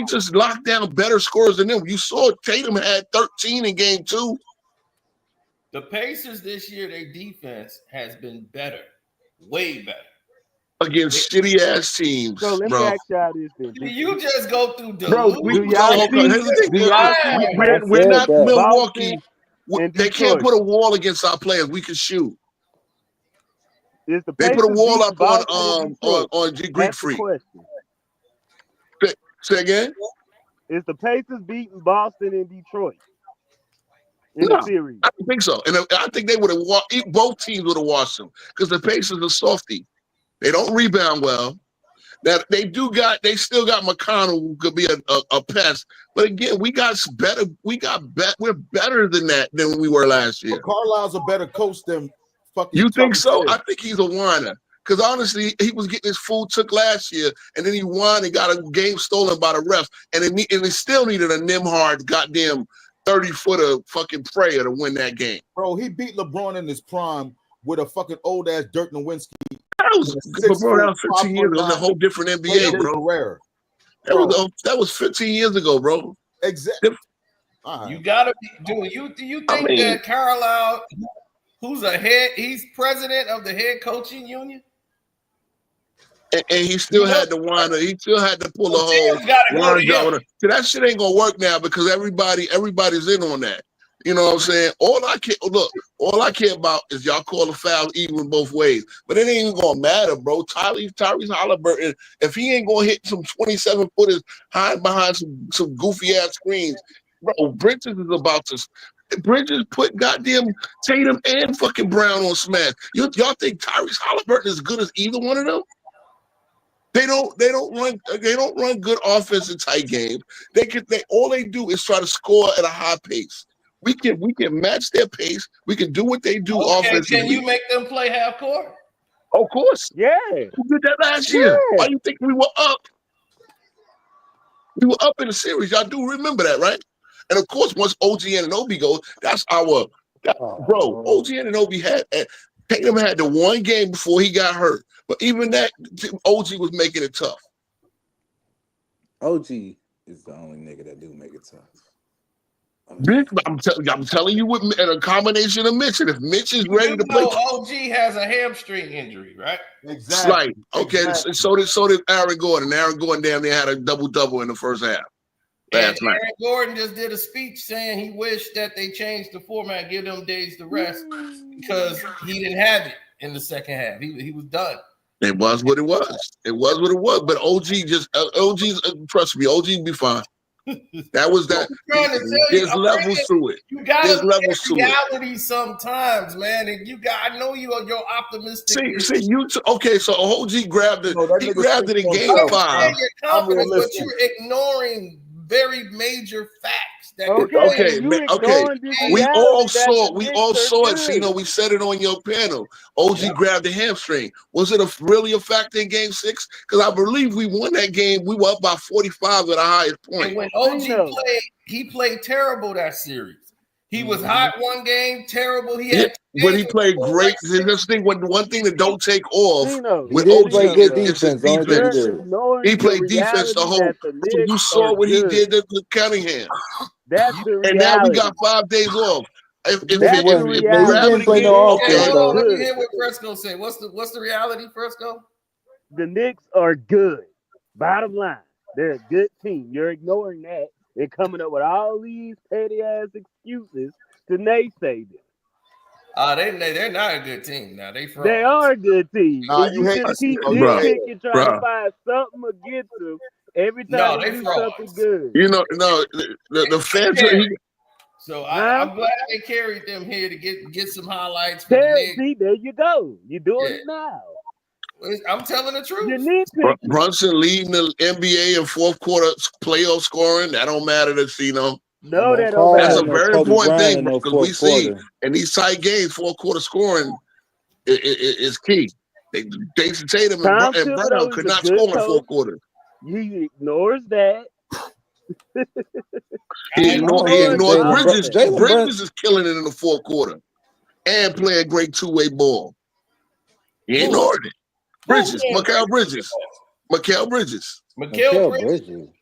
[SPEAKER 8] just locked down better scorers than them. You saw Tatum had 13 in game 2.
[SPEAKER 1] The Pacers this year, their defense has been better, way better.
[SPEAKER 8] Against shitty ass teams.
[SPEAKER 10] So let me ask y'all this then.
[SPEAKER 1] You just go through
[SPEAKER 8] bro, we're not Milwaukee. They can't put a wall against our players. We can shoot.
[SPEAKER 10] They
[SPEAKER 8] put a wall up on Greek Freak. Say again?
[SPEAKER 10] Is the Pacers beating Boston and Detroit? in the series.
[SPEAKER 8] I don't think so. And I think they would have both teams would have washed them because the Pacers are softy. They don't rebound well. That they still got McConnell who could be a pest. But again, we're better than that than we were last year.
[SPEAKER 11] But Carlisle's a better coach than fucking.
[SPEAKER 8] You think so? I think he's a whiner. Because honestly, he was getting his food took last year, and then he won and got a game stolen by the refs, and he still needed a Nimhard goddamn 30-footer fucking prayer to win that game.
[SPEAKER 11] Bro, he beat LeBron in his prime with a fucking old ass Dirk Nowitzki.
[SPEAKER 8] That was 15 years ago. It was a whole different NBA, bro. That was 15 years ago, bro.
[SPEAKER 11] Exactly.
[SPEAKER 1] You gotta be doing. Do you think that Carlisle, who's he's president of the head coaching union?
[SPEAKER 8] And he still had to wind up. He still had to pull a whole wind down. So that shit ain't gonna work now because everybody's in on that. You know what I'm saying? All I care about is y'all call the foul even both ways. But it ain't even gonna matter, bro. Tyrese Halliburton, if he ain't gonna hit some 27-footers hide behind some goofy ass screens, bro, Bridges is about to. Bridges put goddamn Tatum and fucking Brown on smash. Y'all think Tyrese Halliburton is as good as either one of them? They don't run good offense in tight games. All they do is try to score at a high pace. We can match their pace. We can do what they do offensively.
[SPEAKER 1] Can you make them play half court?
[SPEAKER 8] Of course.
[SPEAKER 10] Yeah.
[SPEAKER 8] Who did that last year? Why do you think we were up? We were up in the series. Y'all do remember that, right? And of course, once OG Anunoby goes, that's bro. OG Anunoby Tatum had the one game before he got hurt. But even that, OG was making it tough.
[SPEAKER 9] OG is the only nigga that do make it tough.
[SPEAKER 8] I'm telling you, and a combination of Mitch. And if Mitch is ready to play,
[SPEAKER 1] OG has a hamstring injury, right?
[SPEAKER 11] Exactly.
[SPEAKER 8] Right. Okay. Exactly. So did Aaron Gordon. Aaron Gordon damn near had a double in the first half. Last night.
[SPEAKER 1] Aaron Gordon just did a speech saying he wished that they changed the format, give them days to rest because he didn't have it in the second half. He was done.
[SPEAKER 8] It was what it was. It was what it was. But trust me, OG will be fine. That was that. There's levels to it.
[SPEAKER 1] You got reality sometimes, man. And I know you're optimistic.
[SPEAKER 8] Okay, so OG grabbed it. He grabbed it in game 5.
[SPEAKER 1] But you're ignoring very major facts.
[SPEAKER 8] Okay. We all saw it. So, we said it on your panel. OG grabbed the hamstring. Was it really a factor in game 6? Because I believe we won that game. We were up by 45 at the highest point.
[SPEAKER 1] And when OG played, he played terrible that series. He was hot one game, terrible.
[SPEAKER 8] But he played great. This thing, one thing that don't take off with
[SPEAKER 9] he
[SPEAKER 8] OG
[SPEAKER 9] play good
[SPEAKER 8] is his
[SPEAKER 9] defense.
[SPEAKER 8] defense. He played defense the whole. You saw what he did to Cunningham.
[SPEAKER 10] That's the reality.
[SPEAKER 8] And now we got 5 days off. If
[SPEAKER 1] let me hear what Fresco said. What's the reality, Fresco?
[SPEAKER 10] The Knicks are good. Bottom line, they're a good team. You're ignoring that. They're coming up with all these petty ass excuses to naysay them.
[SPEAKER 1] They're not a good team. Now they
[SPEAKER 10] are a good team.
[SPEAKER 11] You
[SPEAKER 10] just keep nitpicking, trying to find something against them. Every time they do something good.
[SPEAKER 8] The fans.
[SPEAKER 1] So I'm glad they carried them here to get some highlights.
[SPEAKER 10] See, there you go. You're doing it now.
[SPEAKER 1] I'm telling the truth.
[SPEAKER 8] Brunson leading the NBA in fourth quarter playoff scoring. That don't matter to
[SPEAKER 10] No, that don't matter.
[SPEAKER 8] That's a very important thing because we see in these tight games, fourth quarter scoring is key. Jason Tatum and Brown could not score in fourth quarter.
[SPEAKER 10] He ignores that.
[SPEAKER 8] He ignores Bridges. Bridges is killing it in the fourth quarter and playing great two-way ball. He ignored it. Mikal Bridges.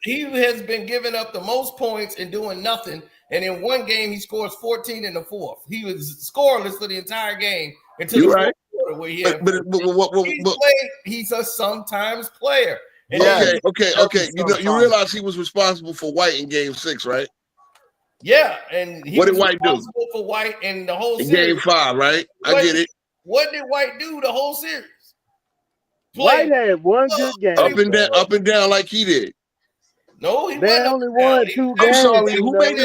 [SPEAKER 1] He has been giving up the most points and doing nothing. And in one game, he scores 14 in the fourth. He was scoreless for the entire game until the fourth quarter where he had. He's a sometimes player. And
[SPEAKER 8] okay. You realize he was responsible for White in game 6, right?
[SPEAKER 1] Yeah, and he
[SPEAKER 8] what
[SPEAKER 1] was
[SPEAKER 8] did White do?
[SPEAKER 1] Responsible for White in the whole series.
[SPEAKER 8] Game 5, right? I get it.
[SPEAKER 1] What did White do the whole series?
[SPEAKER 10] White had one good game.
[SPEAKER 8] Up and down like he did.
[SPEAKER 1] No, he
[SPEAKER 10] They
[SPEAKER 1] wasn't
[SPEAKER 10] only
[SPEAKER 1] up and
[SPEAKER 10] won
[SPEAKER 1] down.
[SPEAKER 10] 2
[SPEAKER 8] I'm
[SPEAKER 10] games.
[SPEAKER 8] sorry.
[SPEAKER 10] You
[SPEAKER 8] Who
[SPEAKER 10] know?
[SPEAKER 8] made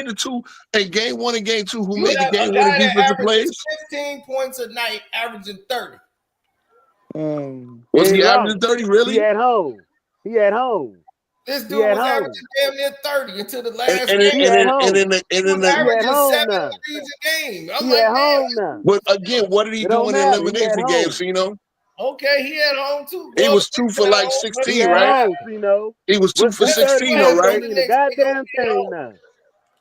[SPEAKER 8] the two in game 1 and game 2? Who
[SPEAKER 1] You
[SPEAKER 8] made the
[SPEAKER 1] got a
[SPEAKER 8] game
[SPEAKER 1] guy
[SPEAKER 8] winning
[SPEAKER 1] that
[SPEAKER 8] defensive
[SPEAKER 1] averages
[SPEAKER 8] plays?
[SPEAKER 1] 15 points a night, averaging 30.
[SPEAKER 8] Was
[SPEAKER 10] He
[SPEAKER 8] he
[SPEAKER 10] lost.
[SPEAKER 8] averaging 30
[SPEAKER 10] He
[SPEAKER 8] really?
[SPEAKER 10] at home. He at home.
[SPEAKER 1] This
[SPEAKER 10] He
[SPEAKER 1] dude
[SPEAKER 10] at
[SPEAKER 1] was
[SPEAKER 10] home.
[SPEAKER 1] averaging damn near 30 until the
[SPEAKER 8] And
[SPEAKER 1] last
[SPEAKER 8] and
[SPEAKER 1] game.
[SPEAKER 10] He at home.
[SPEAKER 8] in
[SPEAKER 1] He was
[SPEAKER 8] the
[SPEAKER 10] He at
[SPEAKER 1] averaging
[SPEAKER 10] home
[SPEAKER 1] 7
[SPEAKER 10] now.
[SPEAKER 1] threes a game. I'm
[SPEAKER 10] He
[SPEAKER 1] like,
[SPEAKER 10] at
[SPEAKER 1] damn.
[SPEAKER 10] home now.
[SPEAKER 8] but again, what did he
[SPEAKER 10] It
[SPEAKER 8] do
[SPEAKER 10] don't
[SPEAKER 8] in the
[SPEAKER 10] matter. He at
[SPEAKER 8] elimination game,
[SPEAKER 10] home.
[SPEAKER 8] Cino?
[SPEAKER 1] Okay, he at home too.
[SPEAKER 8] He
[SPEAKER 1] Well,
[SPEAKER 8] was
[SPEAKER 1] the
[SPEAKER 8] 2
[SPEAKER 1] Knicks
[SPEAKER 8] for
[SPEAKER 1] at
[SPEAKER 8] like
[SPEAKER 1] home, but it
[SPEAKER 10] He
[SPEAKER 8] 16,
[SPEAKER 10] at
[SPEAKER 1] don't
[SPEAKER 8] right?
[SPEAKER 1] matter.
[SPEAKER 10] home, Cino.
[SPEAKER 8] He was 2 for
[SPEAKER 10] What
[SPEAKER 1] What
[SPEAKER 8] 16 though,
[SPEAKER 10] doesn't
[SPEAKER 8] right?
[SPEAKER 10] mean a
[SPEAKER 1] Knicks, he gonna
[SPEAKER 10] goddamn
[SPEAKER 1] be at
[SPEAKER 10] thing
[SPEAKER 1] home.
[SPEAKER 10] now.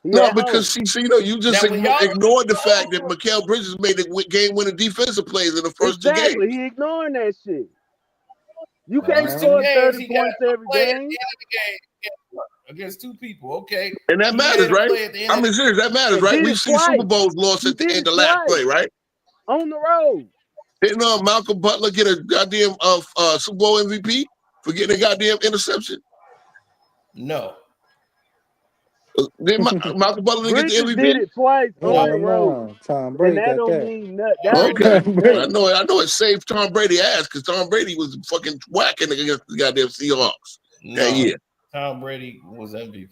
[SPEAKER 10] He
[SPEAKER 8] No,
[SPEAKER 10] at
[SPEAKER 8] because
[SPEAKER 10] home.
[SPEAKER 8] Cino, you just
[SPEAKER 1] Now, when y'all
[SPEAKER 8] ignored the fact that Mikal Bridges made the game-winning defensive plays in the first 2 games.
[SPEAKER 10] Exactly. He ignoring that shit. You
[SPEAKER 1] the
[SPEAKER 10] can't
[SPEAKER 1] first 2
[SPEAKER 10] score
[SPEAKER 1] games,
[SPEAKER 10] 30
[SPEAKER 1] he got
[SPEAKER 10] points
[SPEAKER 1] to
[SPEAKER 10] every
[SPEAKER 1] play at the
[SPEAKER 10] game.
[SPEAKER 1] end of the game against 2 people. Okay,
[SPEAKER 8] And that
[SPEAKER 1] he
[SPEAKER 8] matters,
[SPEAKER 1] had to
[SPEAKER 8] right?
[SPEAKER 1] play at the end
[SPEAKER 8] I
[SPEAKER 1] of
[SPEAKER 8] mean,
[SPEAKER 1] the
[SPEAKER 8] serious, that matters,
[SPEAKER 10] And
[SPEAKER 8] right?
[SPEAKER 10] did
[SPEAKER 8] We've
[SPEAKER 10] it
[SPEAKER 8] seen Super
[SPEAKER 10] twice.
[SPEAKER 8] Bowls lost
[SPEAKER 10] He
[SPEAKER 8] at the
[SPEAKER 10] did
[SPEAKER 8] end
[SPEAKER 10] it
[SPEAKER 8] of last
[SPEAKER 10] twice
[SPEAKER 8] play, right?
[SPEAKER 10] on the road.
[SPEAKER 8] Didn't Malcolm Butler get a goddamn Super Bowl MVP for getting a goddamn interception?
[SPEAKER 1] No.
[SPEAKER 8] Did Malcolm Butler get the
[SPEAKER 10] Bridges
[SPEAKER 8] MVP?
[SPEAKER 10] did it twice on the road.
[SPEAKER 9] no. Tom
[SPEAKER 10] And
[SPEAKER 9] Brady
[SPEAKER 10] that
[SPEAKER 9] got
[SPEAKER 10] don't
[SPEAKER 9] that.
[SPEAKER 10] mean nothing. That don't
[SPEAKER 8] Okay,
[SPEAKER 10] mean
[SPEAKER 8] I
[SPEAKER 10] nothing.
[SPEAKER 8] know it saved Tom Brady ass because Tom Brady was fucking whacking against the goddamn Seahawks that
[SPEAKER 1] No.
[SPEAKER 8] year.
[SPEAKER 1] Tom Brady was MVP.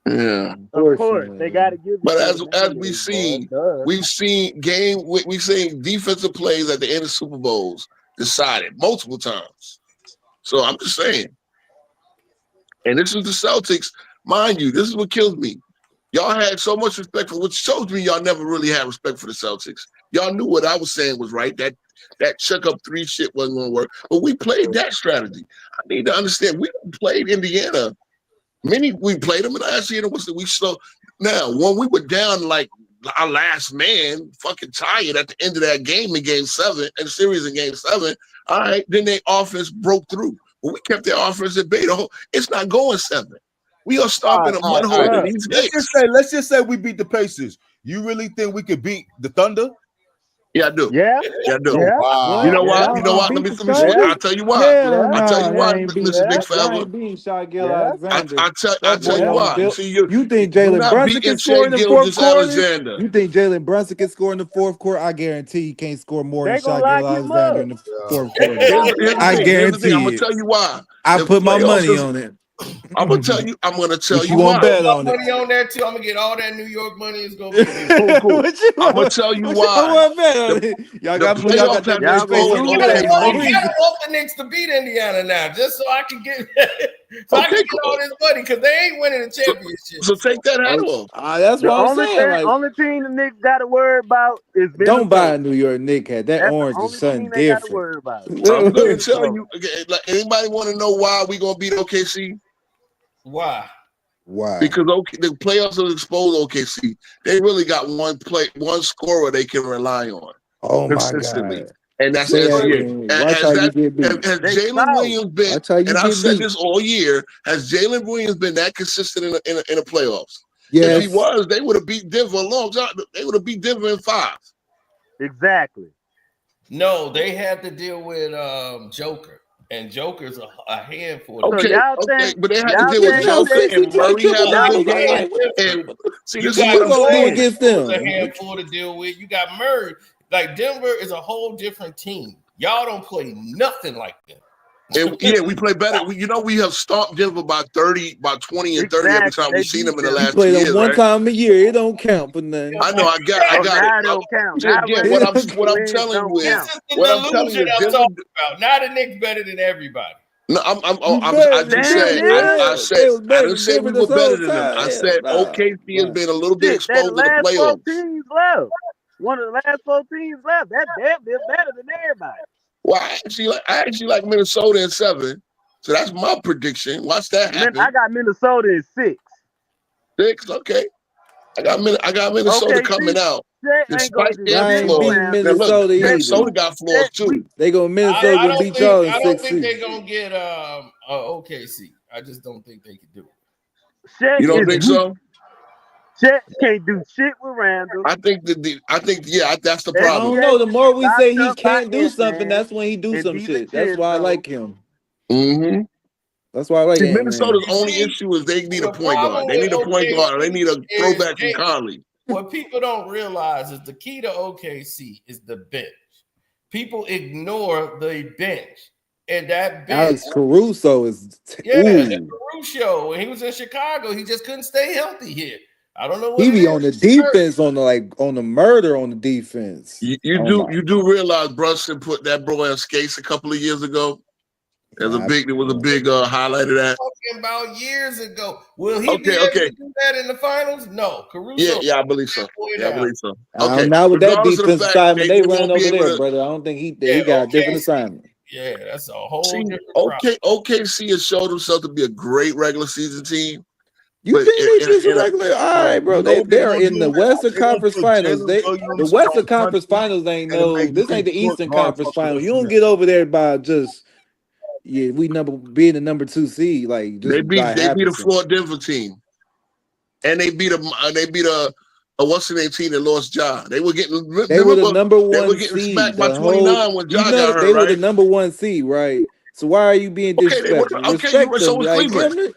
[SPEAKER 8] Yeah,
[SPEAKER 10] Of course, they got to give it
[SPEAKER 8] but
[SPEAKER 10] to
[SPEAKER 8] as
[SPEAKER 10] him
[SPEAKER 8] we've
[SPEAKER 10] nowadays, boy.
[SPEAKER 8] seen we've seen defensive plays at the end of Super Bowls decided multiple times. So I'm just saying, and this is the Celtics, mind you. This is what kills me. Y'all had so much respect for, which shows me y'all never really had respect for the Celtics. Y'all knew what I was saying was right. That check up 3 shit wasn't going to work, but we played that strategy. I need to understand. We played Indiana. We played them last year. We slow. Now, when we were down like our last man, fucking tired at the end of that game in Game 7, and series in Game 7. All right, then their offense broke through. But we kept their offense at bay. It's not going 7. We are stopping a mud hole in these games.
[SPEAKER 11] Let's just say we beat the Pacers. You really think we could beat the Thunder?
[SPEAKER 8] Yeah, I do.
[SPEAKER 10] Yeah.
[SPEAKER 8] Yeah, I do.
[SPEAKER 10] Yeah.
[SPEAKER 11] Wow.
[SPEAKER 8] You know why?
[SPEAKER 9] Y'all
[SPEAKER 8] You know why?
[SPEAKER 9] beat
[SPEAKER 8] Let me
[SPEAKER 9] the
[SPEAKER 8] see.
[SPEAKER 9] Suns?
[SPEAKER 8] I'll tell you why.
[SPEAKER 9] Hell
[SPEAKER 8] I'll tell you
[SPEAKER 9] nah,
[SPEAKER 8] why,
[SPEAKER 9] y'all ain't beat
[SPEAKER 8] Mr. Big
[SPEAKER 9] y'all
[SPEAKER 8] Fella.
[SPEAKER 9] ain't beating Shai Gil
[SPEAKER 8] I
[SPEAKER 9] Alexander.
[SPEAKER 8] tell
[SPEAKER 9] That boy
[SPEAKER 8] you
[SPEAKER 9] on
[SPEAKER 8] why.
[SPEAKER 9] built.
[SPEAKER 8] See,
[SPEAKER 9] You think
[SPEAKER 8] you're
[SPEAKER 9] Jalen
[SPEAKER 8] not
[SPEAKER 9] Brunson
[SPEAKER 8] beating
[SPEAKER 9] can score in the
[SPEAKER 8] Shai
[SPEAKER 9] fourth quarter?
[SPEAKER 8] Gilgeous-Alexander.
[SPEAKER 9] You think Jalen Brunson can score in the fourth quarter? I guarantee he can't score more than
[SPEAKER 10] They
[SPEAKER 9] Shai
[SPEAKER 10] gonna
[SPEAKER 9] Gil
[SPEAKER 10] lock him
[SPEAKER 9] Alexander
[SPEAKER 10] up.
[SPEAKER 9] in the fourth
[SPEAKER 10] They
[SPEAKER 9] quarter.
[SPEAKER 10] gonna lock
[SPEAKER 8] Here's
[SPEAKER 10] him
[SPEAKER 8] the
[SPEAKER 9] I
[SPEAKER 8] thing.
[SPEAKER 10] up.
[SPEAKER 8] Here's the thing. I'm
[SPEAKER 9] guarantee
[SPEAKER 8] gonna
[SPEAKER 9] it.
[SPEAKER 8] tell you why.
[SPEAKER 9] I
[SPEAKER 8] The
[SPEAKER 9] put my
[SPEAKER 8] playoffs
[SPEAKER 9] money
[SPEAKER 8] is.
[SPEAKER 9] on it.
[SPEAKER 8] I'm gonna tell you. I'm gonna tell
[SPEAKER 9] What
[SPEAKER 8] you
[SPEAKER 9] you want
[SPEAKER 8] why.
[SPEAKER 9] to bet on
[SPEAKER 1] Money
[SPEAKER 9] it?
[SPEAKER 1] on there too. I'm gonna get all that New York money. It's gonna be
[SPEAKER 8] Cool.
[SPEAKER 9] What you
[SPEAKER 8] I'm gonna
[SPEAKER 9] want?
[SPEAKER 8] tell you
[SPEAKER 9] What
[SPEAKER 8] why.
[SPEAKER 9] y'all want to bet on
[SPEAKER 8] The,
[SPEAKER 9] it? Y'all
[SPEAKER 8] the
[SPEAKER 9] got
[SPEAKER 8] playoffs
[SPEAKER 9] that
[SPEAKER 8] have
[SPEAKER 9] much space
[SPEAKER 8] exposed
[SPEAKER 9] on
[SPEAKER 1] You
[SPEAKER 9] the
[SPEAKER 1] gotta
[SPEAKER 9] bet for a
[SPEAKER 1] want
[SPEAKER 9] reason.
[SPEAKER 1] the Knicks to beat Indiana now, just so I can get I
[SPEAKER 8] Okay,
[SPEAKER 1] can get all
[SPEAKER 8] cool.
[SPEAKER 1] this money because they ain't winning the championship.
[SPEAKER 8] So take that hat off.
[SPEAKER 9] That's
[SPEAKER 10] The
[SPEAKER 9] what I'm
[SPEAKER 10] only
[SPEAKER 9] saying. Like,
[SPEAKER 10] team the Knicks got to worry about is
[SPEAKER 9] don't buy a
[SPEAKER 10] Minnesota.
[SPEAKER 9] New York Knicks hat. That
[SPEAKER 10] That's the
[SPEAKER 9] orange is
[SPEAKER 10] only
[SPEAKER 9] something
[SPEAKER 10] team they got to
[SPEAKER 9] different.
[SPEAKER 10] worry about.
[SPEAKER 8] I'm gonna tell
[SPEAKER 10] Minnesota.
[SPEAKER 8] you. Okay, like, anybody want to know why we gonna beat OKC?
[SPEAKER 1] Why?
[SPEAKER 9] Why?
[SPEAKER 8] Because the playoffs have exposed OKC. They really got one scorer they can rely on
[SPEAKER 9] Oh my
[SPEAKER 8] consistently,
[SPEAKER 9] God.
[SPEAKER 8] and that's
[SPEAKER 9] Say that
[SPEAKER 8] SGA.
[SPEAKER 9] again. Watch how you get beat.
[SPEAKER 8] Has
[SPEAKER 10] They
[SPEAKER 8] Jalen
[SPEAKER 10] solid.
[SPEAKER 8] Williams been?
[SPEAKER 9] Watch how you
[SPEAKER 8] And I've
[SPEAKER 9] get
[SPEAKER 8] said
[SPEAKER 9] beat.
[SPEAKER 8] this all year. Has Jalen Williams been that consistent in the playoffs?
[SPEAKER 9] Yes.
[SPEAKER 8] If he was, they would have beat Denver a long time. They would have beat Denver in 5.
[SPEAKER 10] Exactly.
[SPEAKER 1] No, they had to deal with Joker, and Joker's a handful.
[SPEAKER 8] Okay,
[SPEAKER 10] y'all
[SPEAKER 8] okay,
[SPEAKER 10] think-
[SPEAKER 8] but they had to
[SPEAKER 10] y'all
[SPEAKER 8] deal with
[SPEAKER 10] think
[SPEAKER 8] Joker
[SPEAKER 10] that-
[SPEAKER 8] and Murray having a good game.
[SPEAKER 9] Like,
[SPEAKER 8] And see,
[SPEAKER 1] You
[SPEAKER 8] this is
[SPEAKER 1] got
[SPEAKER 8] what I'm
[SPEAKER 9] gonna do
[SPEAKER 8] saying.
[SPEAKER 9] against
[SPEAKER 1] Denver's
[SPEAKER 9] them?
[SPEAKER 1] a handful to deal with. You got Murray. Like Denver is a whole different team. Y'all don't play nothing like them.
[SPEAKER 8] And, yeah, we play better. We have stopped Denver by 20 and 30 every time
[SPEAKER 10] They
[SPEAKER 8] we've seen them in the
[SPEAKER 10] beat
[SPEAKER 9] You
[SPEAKER 8] last 2
[SPEAKER 9] play them
[SPEAKER 8] years,
[SPEAKER 9] one
[SPEAKER 8] right?
[SPEAKER 9] time a year. It don't count for nothing.
[SPEAKER 8] I know. I got
[SPEAKER 10] now
[SPEAKER 8] it.
[SPEAKER 10] it don't count.
[SPEAKER 8] Yeah,
[SPEAKER 10] Now
[SPEAKER 8] yeah,
[SPEAKER 10] regular
[SPEAKER 8] what I'm
[SPEAKER 10] wins
[SPEAKER 8] telling
[SPEAKER 10] don't
[SPEAKER 8] you is,
[SPEAKER 10] count.
[SPEAKER 1] This is
[SPEAKER 8] what
[SPEAKER 1] the
[SPEAKER 8] I'm telling you
[SPEAKER 1] illusion
[SPEAKER 8] is,
[SPEAKER 1] I'm
[SPEAKER 8] Denver.
[SPEAKER 1] talking about. Now the Knicks better than everybody.
[SPEAKER 8] No, I
[SPEAKER 10] better
[SPEAKER 8] just
[SPEAKER 10] than
[SPEAKER 8] said.
[SPEAKER 10] them,
[SPEAKER 9] They was
[SPEAKER 8] I
[SPEAKER 9] better
[SPEAKER 8] didn't
[SPEAKER 9] than
[SPEAKER 8] say
[SPEAKER 9] Denver
[SPEAKER 8] we
[SPEAKER 9] this
[SPEAKER 8] were better
[SPEAKER 9] whole
[SPEAKER 8] than them.
[SPEAKER 9] time.
[SPEAKER 8] I
[SPEAKER 9] Hell
[SPEAKER 8] said
[SPEAKER 9] nah.
[SPEAKER 8] OKC has been a little bit
[SPEAKER 10] Shit, they the
[SPEAKER 8] exposed in the
[SPEAKER 10] last 4
[SPEAKER 8] playoffs.
[SPEAKER 10] teams left. One of the last 4 teams left. That's damn near better than everybody.
[SPEAKER 8] Well, I actually like Minnesota in 7. So that's my prediction. Watch that happen.
[SPEAKER 10] I got Minnesota in 6.
[SPEAKER 8] 6, okay. I got Minnesota
[SPEAKER 10] Okay,
[SPEAKER 8] coming out.
[SPEAKER 10] Shaq ain't gonna
[SPEAKER 8] Despite
[SPEAKER 10] do
[SPEAKER 8] their
[SPEAKER 9] Y'all ain't
[SPEAKER 10] shit
[SPEAKER 8] flaws.
[SPEAKER 9] beating
[SPEAKER 10] around.
[SPEAKER 8] Now look,
[SPEAKER 9] Minnesota either.
[SPEAKER 8] Minnesota got flaws too.
[SPEAKER 9] They go Minnesota
[SPEAKER 1] I
[SPEAKER 9] gonna
[SPEAKER 1] don't
[SPEAKER 9] beat y'all in
[SPEAKER 1] think, I don't
[SPEAKER 9] 6
[SPEAKER 1] think they're
[SPEAKER 9] seasons.
[SPEAKER 1] gonna get OKC. I just don't think they can do it.
[SPEAKER 10] Shaq
[SPEAKER 8] You don't
[SPEAKER 10] is
[SPEAKER 8] think
[SPEAKER 10] weak.
[SPEAKER 8] so?
[SPEAKER 10] Shaq can't do shit with Randall.
[SPEAKER 8] I think that's the
[SPEAKER 9] I
[SPEAKER 8] problem.
[SPEAKER 9] don't know. The more we say he
[SPEAKER 10] Locked up by
[SPEAKER 9] can't do something,
[SPEAKER 10] Ant-Man
[SPEAKER 9] that's when he do
[SPEAKER 10] and
[SPEAKER 9] some shit. That's why I
[SPEAKER 10] DiVincenzo.
[SPEAKER 9] like him.
[SPEAKER 8] Mm-hmm.
[SPEAKER 9] That's why I like
[SPEAKER 8] See,
[SPEAKER 9] Ant-Man.
[SPEAKER 8] Minnesota's
[SPEAKER 1] You
[SPEAKER 8] only
[SPEAKER 1] see,
[SPEAKER 8] issue is they need a
[SPEAKER 1] the
[SPEAKER 8] point guard.
[SPEAKER 1] problem
[SPEAKER 8] They need a
[SPEAKER 1] with
[SPEAKER 8] point guard, or they need a
[SPEAKER 1] OKC
[SPEAKER 8] throwback from
[SPEAKER 1] is
[SPEAKER 8] Conley.
[SPEAKER 1] what people don't realize is the key to OKC is the bench. People ignore the bench. And that
[SPEAKER 9] Alex
[SPEAKER 1] bitch,
[SPEAKER 9] Caruso is
[SPEAKER 1] and Caruso, when he was in Chicago, he just couldn't stay healthy here. I don't know what
[SPEAKER 9] he
[SPEAKER 1] it
[SPEAKER 9] be
[SPEAKER 1] is.
[SPEAKER 9] on the defense, on the murder on the defense.
[SPEAKER 8] You do realize Brunson put that bro on skates a couple of years ago? There was a big highlight of that.
[SPEAKER 1] Talking about years ago. Will he be
[SPEAKER 8] Okay,
[SPEAKER 1] able
[SPEAKER 8] okay.
[SPEAKER 1] to do that in the finals? No. Caruso.
[SPEAKER 8] Yeah, I believe so. Yeah, I believe so. Okay.
[SPEAKER 9] Not with that
[SPEAKER 8] Regardless of the
[SPEAKER 9] defense
[SPEAKER 8] fact
[SPEAKER 9] assignment they running
[SPEAKER 8] won't be
[SPEAKER 9] over
[SPEAKER 8] able
[SPEAKER 9] there,
[SPEAKER 8] to-
[SPEAKER 9] brother. I don't think he got a different assignment.
[SPEAKER 1] Yeah, that's a whole
[SPEAKER 8] See,
[SPEAKER 1] different problem.
[SPEAKER 8] OKC has showed himself to be a great regular season team.
[SPEAKER 9] You think they just a regular? All right, bro. They're in the Western Conference Finals. The Western Conference Finals ain't this ain't the Eastern Conference Finals. You don't get over there by just being the number 2 seed. Like just
[SPEAKER 8] They beat a Florida Denver team, and they beat a what's the name team that lost Ja. They were getting
[SPEAKER 9] They were the number 1
[SPEAKER 8] They were getting
[SPEAKER 9] seed.
[SPEAKER 8] smacked by 29 when Ja got hurt.
[SPEAKER 9] They were the
[SPEAKER 8] right?
[SPEAKER 9] number 1 seed, right? So why are you being disrespectful? Respect
[SPEAKER 8] So
[SPEAKER 9] them.
[SPEAKER 8] was
[SPEAKER 9] Like,
[SPEAKER 8] Cleveland.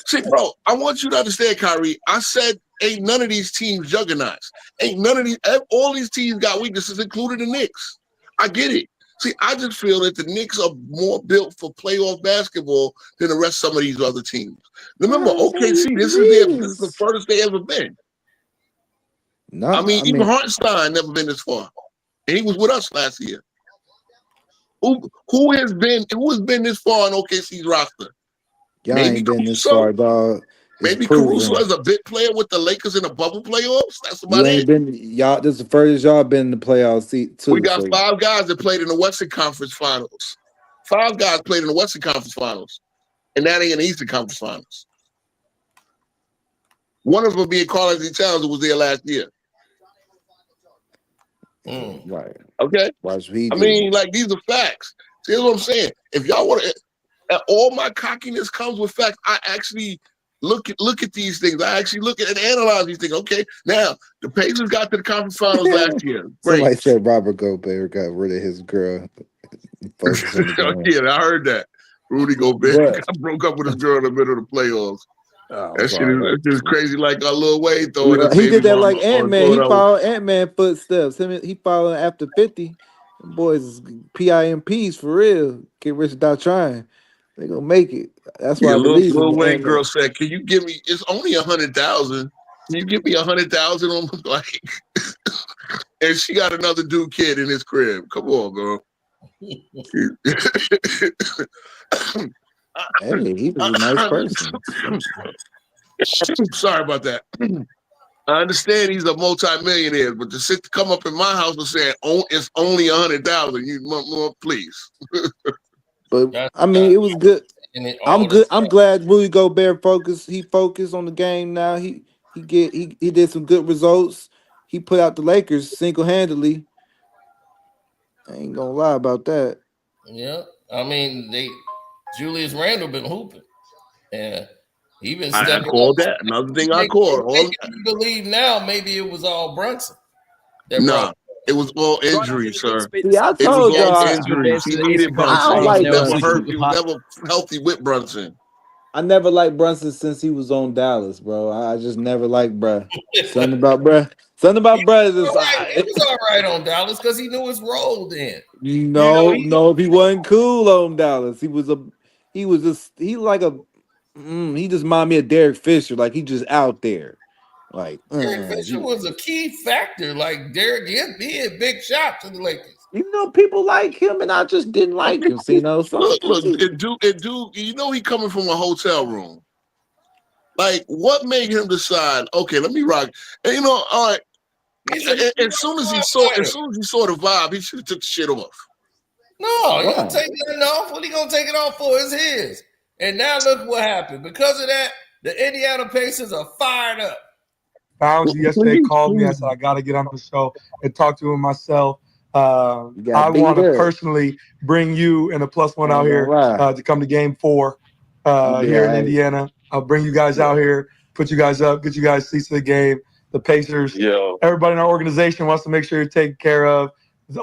[SPEAKER 8] See, bro, I want you to understand, Kyrie. I said ain't none of these teams juggernauts. Ain't none of these. All these teams got weaknesses, including the Knicks. I get it. See, I just feel that the Knicks are more built for playoff basketball than the rest of some of these other teams. Remember, OKC, this is the furthest they ever been. Even Hartenstein never been this far, and he was with us last year. Who has been this far on OKC's roster?
[SPEAKER 9] Y'all ain't been this far, dog.
[SPEAKER 8] Maybe Caruso as a big player with the Lakers in the bubble playoffs. That's about it.
[SPEAKER 9] Y'all. This is the furthest y'all been in the playoffs too.
[SPEAKER 8] We got 5 guys that played in the Western Conference Finals. 5 guys played in the Western Conference Finals, and that ain't in the Eastern Conference Finals. One of them being Karl-Anthony Towns, who was there last year.
[SPEAKER 9] Right.
[SPEAKER 8] Okay. These are facts. See, that's what I'm saying. If y'all want to, all my cockiness comes with facts. I actually look at these things. I actually look at and analyze these things. Okay. Now, the Pacers got to the conference finals last year. Great.
[SPEAKER 9] Somebody said Robert Gobert got rid of his girl.
[SPEAKER 8] Yeah, I heard that. Rudy Gobert broke up with his girl in the middle of the playoffs. That shit is crazy. Like a Lil Wayne throwing his
[SPEAKER 9] He did that like
[SPEAKER 8] Ant-Man.
[SPEAKER 9] He followed Ant-Man footsteps. He followed after 50. Them boys is PIMPs for real. Get rich without trying. They gonna make it. That's why I believe
[SPEAKER 8] Lil Wayne
[SPEAKER 9] Ant-Man.
[SPEAKER 8] girl said, "Can you give me? It's only 100,000. Can you give me 100,000 on like?" And she got another dude kid in his crib. Come on, girl.
[SPEAKER 9] Hey, he was a nice person.
[SPEAKER 8] Sorry about that. I understand he's a multi-millionaire, but to come up in my house and say, "Oh, it's only 100,000," you please.
[SPEAKER 9] But it was good. I'm good. I'm glad Rudy Gobert focused. He focused on the game now. He did some good results. He put out the Lakers single-handedly. I ain't gonna lie about that.
[SPEAKER 1] Yeah, Julius Randle been hooping, and he been
[SPEAKER 8] I
[SPEAKER 1] stepping
[SPEAKER 8] called
[SPEAKER 1] up.
[SPEAKER 8] that. Another thing I called.
[SPEAKER 1] I believe now maybe it was all Brunson.
[SPEAKER 8] Nah, it was all injury, sir.
[SPEAKER 9] See, I told y'all
[SPEAKER 8] injuries. He needed Brunson.
[SPEAKER 9] I don't like
[SPEAKER 8] He was never healthy with Brunson.
[SPEAKER 9] I never liked Brunson since he was on Dallas, bro. I just never liked bruh. Something about bruh. Something about bruh is
[SPEAKER 1] He was all right on Dallas because he knew his role then.
[SPEAKER 9] No, he wasn't cool on Dallas. He just reminded me of Derek Fisher. Like he just out there. Like
[SPEAKER 1] Derek Fisher was a key factor. Like Derek, he had big shots to the Lakers.
[SPEAKER 9] People like him, and I just didn't like him. So,
[SPEAKER 8] look, dude, he coming from a hotel room. Like, what made him decide? Okay, let me rock. And all right. As soon as he saw the vibe, he should have took the shit off.
[SPEAKER 1] No, he don't take nothing off. What he gonna take it off for? Is his. And now look what happened. Because of that, the Indiana Pacers are fired up.
[SPEAKER 2] Bouncy yesterday called me. I said I got to get on the show and talk to him myself. I want to personally bring you and a +1 out here to come to Game 4 here in Indiana. I'll bring you guys out here, put you guys up, get you guys seats to the game. The Pacers, everybody in our organization wants to make sure you're taken care of.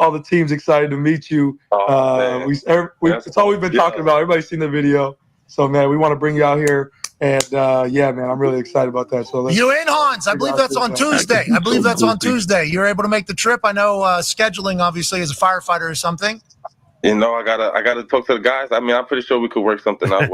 [SPEAKER 2] All the teams excited to meet you. It's all we've been talking about. Everybody's seen the video. So, man, we want to bring you out here. And, man, I'm really excited about that. So
[SPEAKER 3] you in, Hans? I believe that's on Tuesday. You're able to make the trip. I know scheduling, obviously, as a firefighter or something.
[SPEAKER 4] You know, I gotta talk to the guys. I mean, I'm pretty sure we could work something out.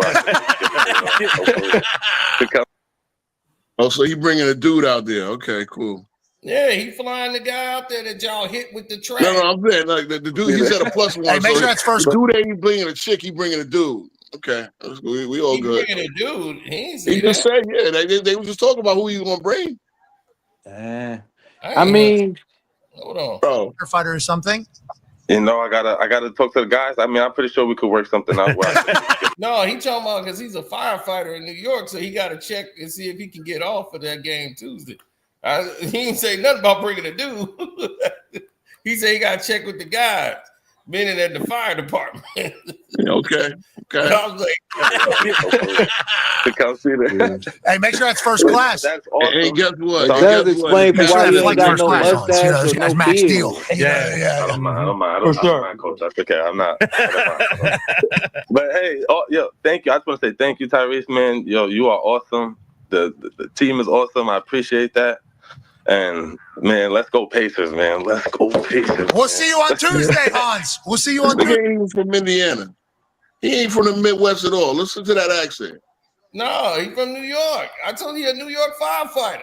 [SPEAKER 8] Oh, so he bringing a dude out there? Okay, cool.
[SPEAKER 1] Yeah, he flying the guy out there that y'all hit with the trash.
[SPEAKER 8] No, I'm saying like the dude. He said a +1.
[SPEAKER 3] Hey, make sure that's first.
[SPEAKER 8] The dude ain't bringing a chick. He bringing a dude. Okay, we all good.
[SPEAKER 1] He bringing a dude. He
[SPEAKER 8] just said, yeah. They were just talking about who he was gonna bring.
[SPEAKER 9] I mean,
[SPEAKER 1] hold on,
[SPEAKER 8] bro.
[SPEAKER 3] Firefighter or something.
[SPEAKER 4] You know, I gotta talk to the guys. I mean, I'm pretty sure we could work something out.
[SPEAKER 1] No, he talking about because he's a firefighter in New York, so he got to check and see if he can get off for that game Tuesday. He ain't say nothing about bringing a dude. He said he got to check with the guys, meaning at the fire department.
[SPEAKER 8] Okay.
[SPEAKER 1] I was like,
[SPEAKER 4] to come see that.
[SPEAKER 3] Hey, make sure that's first class.
[SPEAKER 4] That's awesome.
[SPEAKER 8] Hey, guess what?
[SPEAKER 9] It does explain for why he ain't got no mustache.
[SPEAKER 3] You know, this guy's max deal.
[SPEAKER 4] I don't mind, coach. That's okay. I'm not. But hey, thank you. I just want to say thank you, Tyrese, man. Yo, you are awesome. The team is awesome. I appreciate that. And man, let's go Pacers, man. Let's go Pacers.
[SPEAKER 3] We'll see you on Tuesday, Hans. We'll see you on
[SPEAKER 8] Tuesday. He
[SPEAKER 3] Tuesday.
[SPEAKER 8] ain't even from Indiana. He ain't from the Midwest at all. Listen to that accent.
[SPEAKER 1] no, he from New York. I told you, a New York firefighter.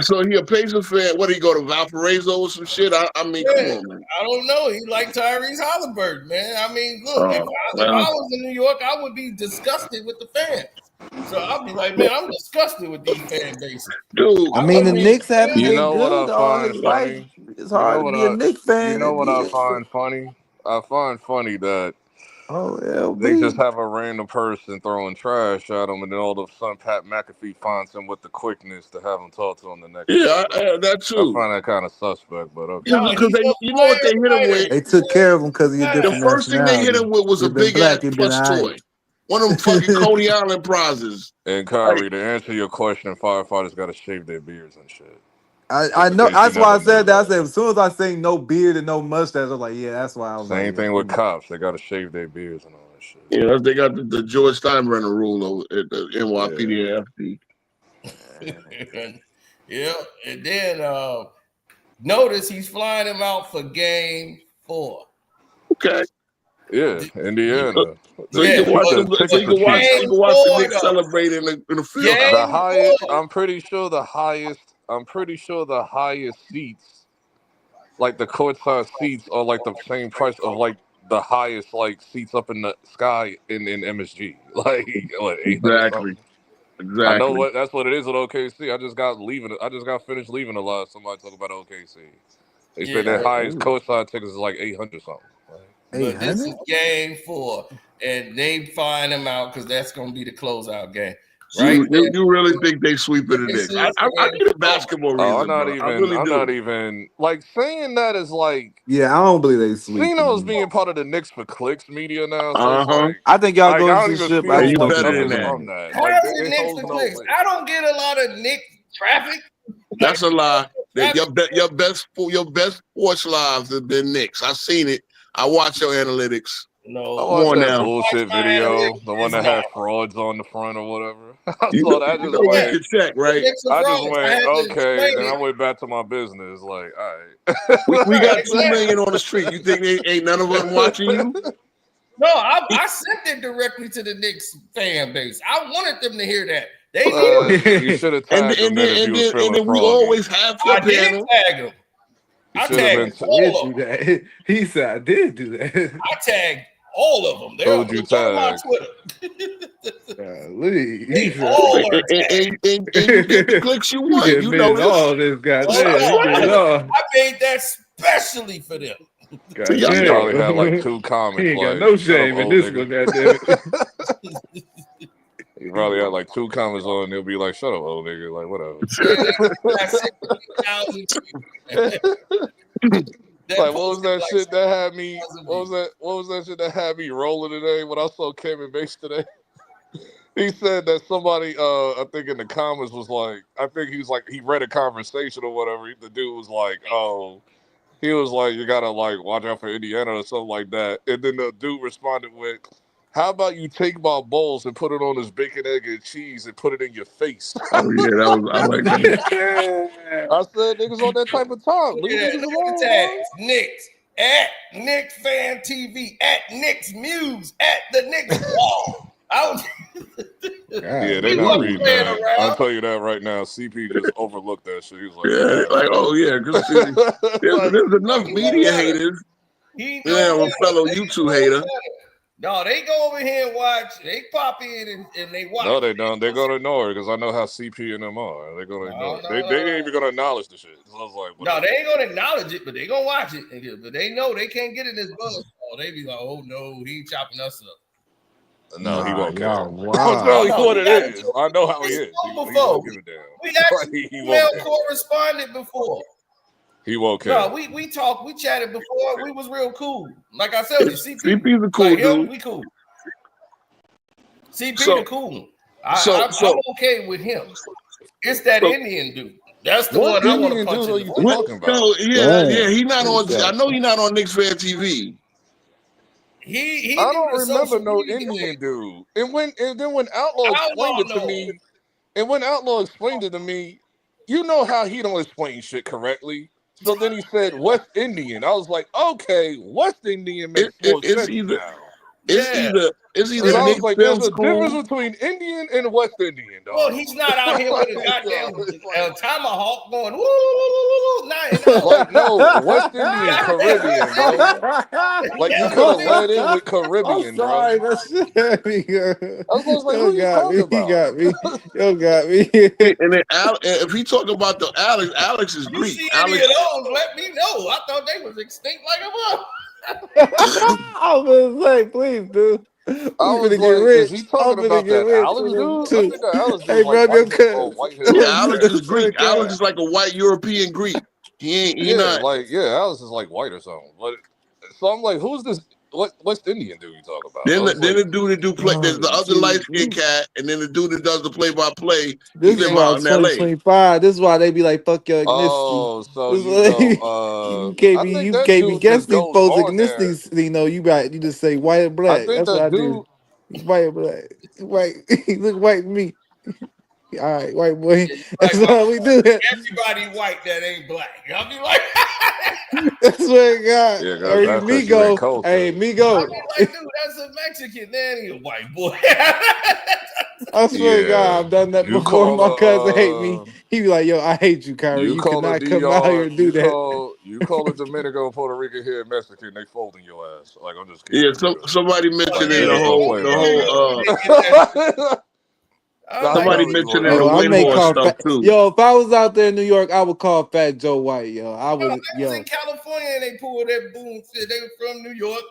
[SPEAKER 8] So he a Pacers fan. What, he go to Valparaiso or some shit? I mean, come on, man.
[SPEAKER 1] I don't know. He like Tyrese Halliburton, man. I mean, look, if I was in New York, I would be disgusted with the fans. So I'll be like, man, I'm disgusted with these fan bases.
[SPEAKER 9] Dude, I mean, the Knicks have been
[SPEAKER 11] You know
[SPEAKER 9] good
[SPEAKER 11] what I
[SPEAKER 9] all
[SPEAKER 11] find
[SPEAKER 9] his
[SPEAKER 11] funny?
[SPEAKER 9] life. It's hard to be a Knicks fan.
[SPEAKER 11] You know what I find funny? I find funny that they just have a random person throwing trash at him, and then all of a sudden Pat McAfee finds him with the quickness to have him talk to him the next day.
[SPEAKER 8] Yeah, that too.
[SPEAKER 11] I find that kind of suspect, but okay.
[SPEAKER 8] Yeah, because you know what they hit him with?
[SPEAKER 9] They took care of him because he's a different
[SPEAKER 8] The first thing they hit him with was a big ass plush toy. One of them fucking Coney Island prizes.
[SPEAKER 11] And Kyrie, to answer your question, firefighters got to shave their beards and shit.
[SPEAKER 9] I know. That's why I said that. I said as soon as I say no beard and no mustache, I was like, yeah, that's why I was
[SPEAKER 11] Same thing with cops. They got to shave their beards and all that shit.
[SPEAKER 8] Yeah, they got the George Steinbrenner rule over at the NYPD and FD.
[SPEAKER 1] Yeah, and then notice he's flying him out for game 4.
[SPEAKER 8] Okay.
[SPEAKER 11] Yeah, Indiana.
[SPEAKER 8] So you can watch the Knicks celebrate in the field.
[SPEAKER 11] The highest. I'm pretty sure the highest seats, like the courtside seats, are like the same price of like the highest like seats up in the sky in MSG. Like what,
[SPEAKER 8] Exactly.
[SPEAKER 11] I know that's what it is with OKC. I just got finished leaving the last somebody talk about OKC. They said that highest courtside tickets is like 800 something.
[SPEAKER 1] But this is game 4, and they find him out because that's going to be the closeout game. Right?
[SPEAKER 8] You really think they sweeping the Knicks? I need a basketball reason.
[SPEAKER 11] I'm not even like saying that is like.
[SPEAKER 9] Yeah, I don't believe they sweep.
[SPEAKER 11] Zeno's being part of the Knicks for clicks media now. So
[SPEAKER 9] I think y'all go to the ship.
[SPEAKER 8] You better than that.
[SPEAKER 1] How is it Knicks for clicks? I don't get a lot of Knicks traffic.
[SPEAKER 8] That's a lie. Your best sports lives have been Knicks. I seen it. I watch your analytics.
[SPEAKER 1] No,
[SPEAKER 11] I watched that bullshit video, the one that had frauds on the front or whatever. I saw that. I just
[SPEAKER 8] check, right?
[SPEAKER 11] I just went, okay. Then I went back to my business. Like, all right.
[SPEAKER 8] we got 2 million on the street. You think ain't none of them watching you?
[SPEAKER 1] No, I sent it directly to the Knicks fan base. I wanted them to hear that. They knew.
[SPEAKER 11] You should have tagged them.
[SPEAKER 8] And then we always have your panel.
[SPEAKER 1] I did tag them. I tagged all of them.
[SPEAKER 9] He said I did do that.
[SPEAKER 1] I tagged all of them. They're on my Twitter.
[SPEAKER 8] And you get the clicks you want. You know
[SPEAKER 9] all this guy.
[SPEAKER 1] I made that specially for them.
[SPEAKER 11] You probably had like 2 comments.
[SPEAKER 9] He ain't got no shame in this one. Goddamn.
[SPEAKER 11] You probably had like 2 comments on, and they'll be like, "Shut up, old nigga." Like, whatever. Like, what was that shit that had me? What was that shit that had me rolling today when I saw Kevin Bates today? He said that somebody, I think in the comments was like, I think he was like, he read a conversation or whatever. The dude was like, oh, he was like, you gotta like watch out for Indiana or something like that. And then the dude responded with, how about you take my balls and put it on this bacon, egg, and cheese and put it in your face?
[SPEAKER 8] Oh yeah, I like that.
[SPEAKER 11] I said niggas on that type of time.
[SPEAKER 1] Yeah, tags, Knicks, at Knicks Fan TV, at Knicks Muse, at the Knicks Wall.
[SPEAKER 11] Yeah, they're not reading that. I'll tell you that right now. CP just overlooked that shit. He was like,
[SPEAKER 8] yeah, like, oh yeah, because there's enough media haters. Yeah, a fellow YouTube hater.
[SPEAKER 1] No, they go over here and watch. They pop in and they watch.
[SPEAKER 11] No, they don't. They're gonna ignore it because I know how CP and them are. They're gonna ignore it. They ain't even gonna acknowledge the shit. So I was like,
[SPEAKER 1] no, they ain't gonna acknowledge it, but they gonna watch it. But they know they can't get in this buzz. They be like, oh no, he ain't chopping us up.
[SPEAKER 11] No, he won't care.
[SPEAKER 1] Wow.
[SPEAKER 11] I'll tell you what it is. I know how he is. He won't give a damn.
[SPEAKER 1] We actually email corresponded before.
[SPEAKER 11] He won't care.
[SPEAKER 1] No, we talked, we chatted before. We was real cool. Like I said,
[SPEAKER 8] CP's a cool dude.
[SPEAKER 1] We cool. CP the cool. I'm okay with him. It's that Indian dude. That's the one I want to punch in.
[SPEAKER 8] Yeah, he's not on. I know he's not on Knicks Fan TV.
[SPEAKER 1] I
[SPEAKER 11] don't remember no Indian dude. And then when Outlaw explained it to me, you know how he don't explain shit correctly. So then he said West Indian. I was like, okay, West Indian makes more sense now.
[SPEAKER 8] It's either
[SPEAKER 11] I was like, there's a difference between Indian and West Indian, dog.
[SPEAKER 1] Well, he's not out here with a goddamn tomahawk going, woo,
[SPEAKER 11] like, no, West Indian, Caribbean, bro. Like, you could have led in with Caribbean, bro. I was like, who you talking about?
[SPEAKER 9] He got me. You got me.
[SPEAKER 8] And then if he talking about the Alex is Greek.
[SPEAKER 1] You see any of those, let me know. I thought they was extinct like a mother.
[SPEAKER 9] I was like, please, dude. I'm gonna get rich.
[SPEAKER 11] He talking about that Alex dude? I think Alex
[SPEAKER 9] hey, bro,
[SPEAKER 8] Alex is Greek. Alex is like a white European Greek. He not
[SPEAKER 11] like Alex is like white or something. But so I'm like, who's this? What Indian dude you talk about?
[SPEAKER 8] Then the dude that do play. There's the other light skinned cat, and then the dude that does the play by play.
[SPEAKER 9] This is why 2025. This is why they be like, fuck your ethnicity.
[SPEAKER 11] Oh, so
[SPEAKER 9] you can't be guessing these folks' ethnicities. You know, you just say white and black. That's what I do. White and black. White. He look white to me. All right, white boy. That's all we do.
[SPEAKER 1] Everybody white that ain't black. I'll be like,
[SPEAKER 9] that's what God.
[SPEAKER 11] Yeah,
[SPEAKER 9] Migo. Hey, Migo.
[SPEAKER 1] I mean, like, dude, that's a Mexican. That ain't a white boy.
[SPEAKER 9] I swear to God, I've done that before. My cousin hate me. He be like, yo, I hate you, Kyrie. You cannot come out here and do that.
[SPEAKER 11] You call a Dominican, Puerto Rican here, Mexican, they folding your ass. Like, I'm just kidding.
[SPEAKER 8] Yeah, somebody mentioned in the whole somebody mentioned in the Winmore stuff too.
[SPEAKER 9] Yo, if I was out there in New York, I would call Fat Joe White. Yo, I would.
[SPEAKER 1] I was in California and they pulled that boom shit. They were from New York.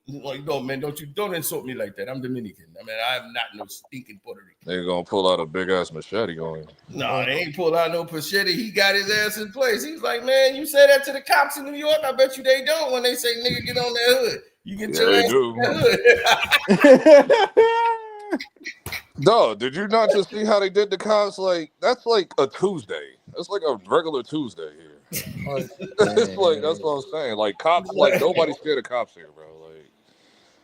[SPEAKER 1] Like, no, man, don't insult me like that. I'm Dominican. I mean, I'm not no stinking Puerto Rican.
[SPEAKER 11] They're gonna pull out a big ass machete on you.
[SPEAKER 1] No, they ain't pull out no machete. He got his ass in place. He's like, man, you say that to the cops in New York? I bet you they don't when they say nigga get on that hood. You get your ass on that hood.
[SPEAKER 11] No, did you not just see how they did the cops? Like, that's like a Tuesday. That's like a regular Tuesday here. Like, it's like, that's what I'm saying. Like, cops, like, nobody's scared of cops here, bro. Like,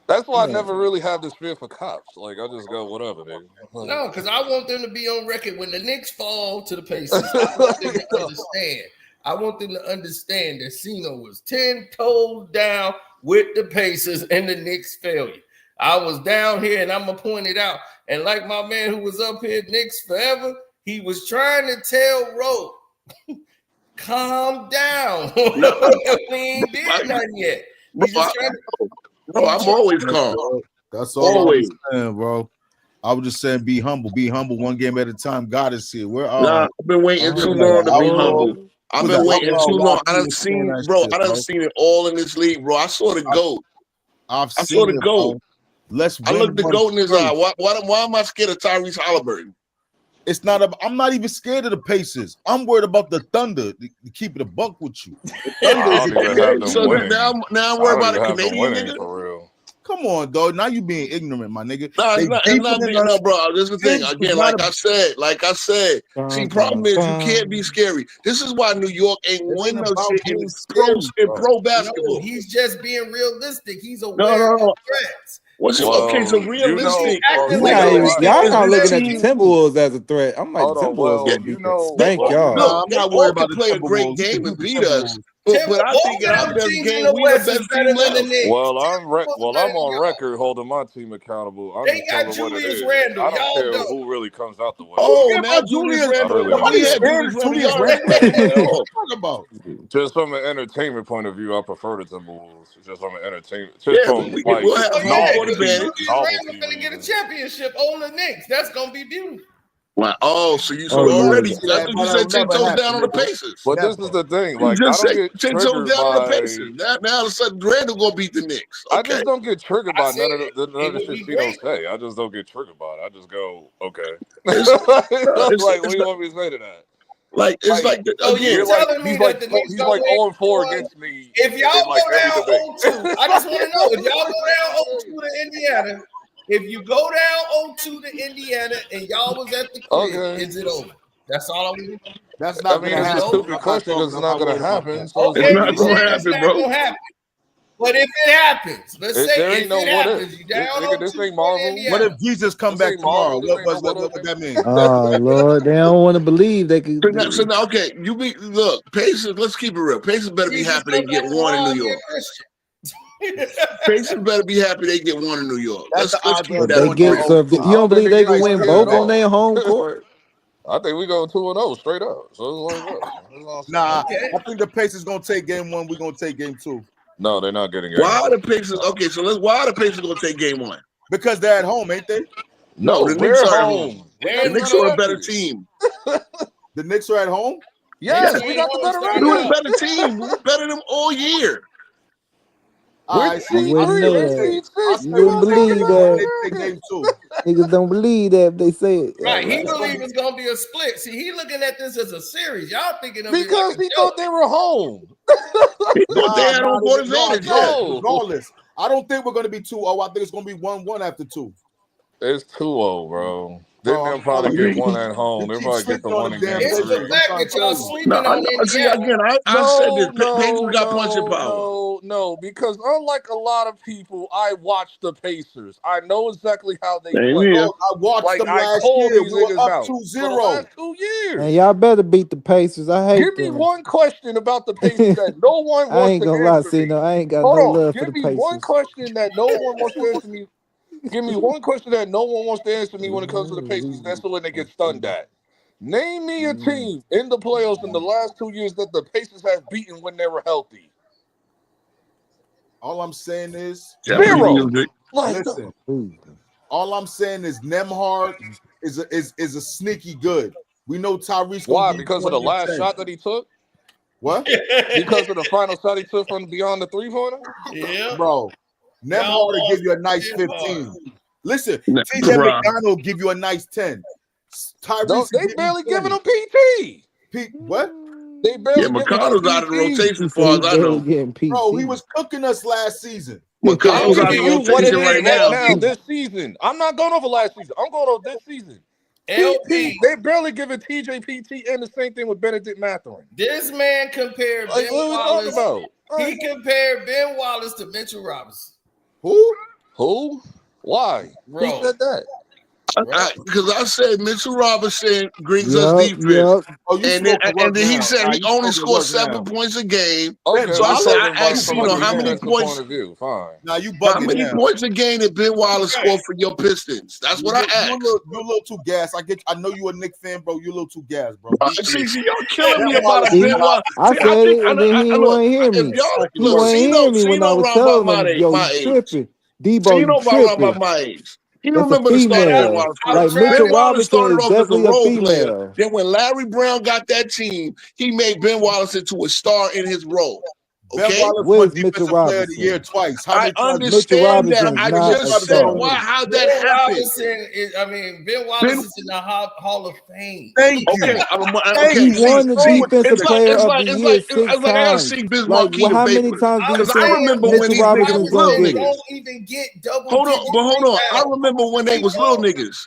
[SPEAKER 11] that's why I never really have this fear for cops. Like, I just go, whatever, nigga. Like,
[SPEAKER 1] no, because I want them to be on record when the Knicks fall to the Pacers. I want them to understand. I want them to understand that Cino was 10 toes down with the Pacers and the Knicks failure. I was down here, and I'm going to point it out. And like my man who was up here, Knicks Forever, he was trying to tell Roe, calm down. We ain't did nothing yet.
[SPEAKER 8] Bro, I'm always calm.
[SPEAKER 12] That's all always. I'm saying, bro. I was just saying, be humble. Be humble one game at a time. God is here.
[SPEAKER 8] I've been waiting too long to be humble. I've been waiting too long. I done seen it all in this league, bro. I saw the GOAT. I saw the GOAT. I looked the GOAT in his eye. Why am I scared of Tyrese Halliburton?
[SPEAKER 12] It's not. I'm not even scared of the Pacers. I'm worried about the Thunder. To keep it a buck with you.
[SPEAKER 8] So now I'm worried about a Canadian nigga.
[SPEAKER 11] For real.
[SPEAKER 12] Come on, dog. Now you being ignorant, my nigga.
[SPEAKER 8] It's not being bro. This is the thing. Again, like I said. See, problem is you can't be scary. This is why New York ain't win no shit in pro basketball.
[SPEAKER 1] No, he's just being realistic. He's aware of threats.
[SPEAKER 8] Okay, so realistic.
[SPEAKER 9] Y'all not looking at the Timberwolves as a threat. I'm like, Timberwolves gonna be thank y'all.
[SPEAKER 8] No, I'm not worried about play a great game and beat us. But I think in our best game, we the best team left.
[SPEAKER 11] Well, I'm on record holding my team accountable. I'm
[SPEAKER 1] They
[SPEAKER 11] just
[SPEAKER 1] got
[SPEAKER 11] telling what it
[SPEAKER 1] Julius
[SPEAKER 11] is.
[SPEAKER 1] Randle.
[SPEAKER 11] I don't
[SPEAKER 1] Y'all
[SPEAKER 11] care
[SPEAKER 1] don't.
[SPEAKER 11] who really comes out the way.
[SPEAKER 12] Oh, now Julius Randle.
[SPEAKER 11] Nobody
[SPEAKER 12] We had Julius Randle. What are you talking about?
[SPEAKER 11] Just from an entertainment point of view, I prefer the Timberwolves. Just from an entertainment,
[SPEAKER 8] we'll have home advantage.
[SPEAKER 1] Randle gonna get a championship on the Knicks. That's gonna be beautiful.
[SPEAKER 8] Wow. Oh, so already that's what you said 10 toes down on the Pacers.
[SPEAKER 11] But this is the thing. Like,
[SPEAKER 8] you just
[SPEAKER 11] I don't
[SPEAKER 8] say
[SPEAKER 11] get
[SPEAKER 8] 10 toes
[SPEAKER 11] triggered
[SPEAKER 8] down on the
[SPEAKER 11] by.
[SPEAKER 8] Pacers. Now all of a sudden Randle gonna beat the Knicks. Okay.
[SPEAKER 11] I just don't get triggered by none of
[SPEAKER 1] it
[SPEAKER 11] the
[SPEAKER 1] would
[SPEAKER 11] shit
[SPEAKER 1] be
[SPEAKER 11] Cito
[SPEAKER 1] great.
[SPEAKER 11] say. I just don't get triggered by it. I just go, okay. Like, what do you want me to say to that?
[SPEAKER 8] Like it's like
[SPEAKER 1] you're telling me that the Knicks
[SPEAKER 11] he's like 0-4 against me.
[SPEAKER 1] If y'all
[SPEAKER 11] in, like,
[SPEAKER 1] go
[SPEAKER 11] every
[SPEAKER 1] down
[SPEAKER 11] debate.
[SPEAKER 1] 0-2, I just want to know if y'all go down 0-2 to Indiana. If you go down 0-2 to Indiana and y'all was at the crib, is it over? That's all I'm doing.
[SPEAKER 12] That's not going to happen.
[SPEAKER 11] It's a stupid question because it's not going to happen. So
[SPEAKER 1] Okay,
[SPEAKER 8] it's not going to happen, bro.
[SPEAKER 1] But if it happens, let's say
[SPEAKER 11] there
[SPEAKER 1] if
[SPEAKER 11] ain't no
[SPEAKER 1] it
[SPEAKER 11] what
[SPEAKER 1] happens,
[SPEAKER 11] if.
[SPEAKER 1] you down
[SPEAKER 11] Nigga, this ain't
[SPEAKER 1] 0-2
[SPEAKER 11] Marvel.
[SPEAKER 1] Indiana.
[SPEAKER 12] What if Jesus come back tomorrow? What that mean?
[SPEAKER 9] Oh Lord, they don't want to believe they could.
[SPEAKER 8] So now, okay, look, Pacers. Let's keep it real. Pacers better be happy they get one in New York. Pacers better be happy they get one in New York. Let's keep
[SPEAKER 9] But
[SPEAKER 8] that.
[SPEAKER 9] they get so. If you don't believe they can win both on their home court?
[SPEAKER 11] I think we go 2-0 straight up. So it's like,
[SPEAKER 12] nah, I think the Pacers gonna take game one. We're gonna take game two.
[SPEAKER 11] No, they're not getting game
[SPEAKER 8] Why
[SPEAKER 11] one.
[SPEAKER 8] are the Pacers? Okay, so why are the Pacers gonna take game one?
[SPEAKER 12] Because they're at home, ain't they?
[SPEAKER 8] No, the Knicks are at
[SPEAKER 11] home.
[SPEAKER 8] The Knicks are a better team.
[SPEAKER 12] The Knicks are at home?
[SPEAKER 11] Yes, we got the better record.
[SPEAKER 8] We're a better team. We're better than them all year.
[SPEAKER 9] You wouldn't know that. You wouldn't believe that. Niggas don't believe that if they say it.
[SPEAKER 1] Right, he believe it's gonna be a split. See, he looking at this as a series. Y'all thinking of
[SPEAKER 11] because he thought they were home.
[SPEAKER 8] He thought they had on board advantage.
[SPEAKER 12] Regardless, I don't think we're gonna be 2-0. I think it's gonna be 1-1 after 2.
[SPEAKER 11] It's 2-0, bro. They'll probably get one at home. They'll probably get the one in game
[SPEAKER 1] It's the
[SPEAKER 11] three.
[SPEAKER 1] fact that y'all sleeping on Indiana.
[SPEAKER 8] See, again, I said this. Pacers got punching power.
[SPEAKER 11] No, because unlike a lot of people, I watch the Pacers. I know exactly how they play.
[SPEAKER 12] I watched them last year. We were up 2-0.
[SPEAKER 11] 2 years.
[SPEAKER 9] And y'all better beat the Pacers. I hate
[SPEAKER 11] Give me
[SPEAKER 9] them.
[SPEAKER 11] one question about the Pacers that no one
[SPEAKER 9] I
[SPEAKER 11] wants
[SPEAKER 9] ain't
[SPEAKER 11] to
[SPEAKER 9] gonna lie,
[SPEAKER 11] answer me.
[SPEAKER 9] I ain't got
[SPEAKER 11] Hold
[SPEAKER 9] no
[SPEAKER 11] on.
[SPEAKER 9] love for
[SPEAKER 11] Give
[SPEAKER 9] the
[SPEAKER 11] me
[SPEAKER 9] Pacers.
[SPEAKER 11] one question that no one wants to answer me. Give me one question that no one wants to answer me when it comes to the Pacers. That's the one they get stunned at. Name me a team in the playoffs in the last 2 years that the Pacers have beaten when they were healthy.
[SPEAKER 12] All I'm saying is
[SPEAKER 11] 0.
[SPEAKER 12] Listen, all I'm saying is Nembhard is a sneaky good. We know Tyrese.
[SPEAKER 11] Why? Because of the last shot that he took?
[SPEAKER 12] What?
[SPEAKER 11] Because of the final shot he took from beyond the three-pointer?
[SPEAKER 1] Yeah.
[SPEAKER 12] Bro, Nembhard will give you a nice 15. Listen, TJ McDonald will give you a nice 10. Tyrese,
[SPEAKER 11] they barely giving him PT.
[SPEAKER 12] What?
[SPEAKER 11] They barely
[SPEAKER 8] McConnell's out of the rotation for as I know.
[SPEAKER 12] Bro, he was cooking us last season.
[SPEAKER 8] McConnell's out of the rotation right now.
[SPEAKER 11] This season. I'm not going over last season. I'm going over this season. PT, they barely giving TJ PT, and the same thing with Benedict Mathurin.
[SPEAKER 1] This man compared Ben Wallace. He compared Ben Wallace to Mitchell Robinson.
[SPEAKER 11] Who? Why?
[SPEAKER 1] Bro.
[SPEAKER 11] Who said that?
[SPEAKER 8] Because I said Mitchell Robinson brings us defense, and then he said he only scored 7 points a game.
[SPEAKER 11] Okay,
[SPEAKER 8] so I said I asked how many points.
[SPEAKER 11] Fine.
[SPEAKER 12] Now you
[SPEAKER 8] how many points a game did Ben Wallace score for your Pistons? That's what I asked.
[SPEAKER 12] You're a little too gassed. I know you're a Knicks fan, bro. You're a little too gassed, bro.
[SPEAKER 8] See, y'all killing me about Ben Wallace.
[SPEAKER 9] I said it, and then he wouldn't hear me. He wouldn't hear me when I was telling him, yo, you tripping. Debo, you tripping.
[SPEAKER 8] My age. He
[SPEAKER 9] That's
[SPEAKER 8] remember
[SPEAKER 9] a
[SPEAKER 8] the start of Ben
[SPEAKER 9] female.
[SPEAKER 8] Wallace.
[SPEAKER 9] Like
[SPEAKER 8] Ben
[SPEAKER 9] Mitchell
[SPEAKER 8] Wallace started
[SPEAKER 9] Robinson is
[SPEAKER 8] off as a
[SPEAKER 9] definitely a
[SPEAKER 8] role player.
[SPEAKER 9] female.
[SPEAKER 8] Then when Larry Brown got that team, he made Ben Wallace into a star in his role. Okay?
[SPEAKER 12] Ben Wallace won Defensive Player of the Year twice.
[SPEAKER 8] I understand that. I just said how that happened.
[SPEAKER 1] Ben Wallace is in the Hall of Fame.
[SPEAKER 8] Thank you.
[SPEAKER 9] He won the Defensive Player of the Year 6 times. Like, how many times do you think Mitchell Robinson's gonna get it?
[SPEAKER 1] Don't even get double.
[SPEAKER 8] Hold on. I remember when they was little niggas.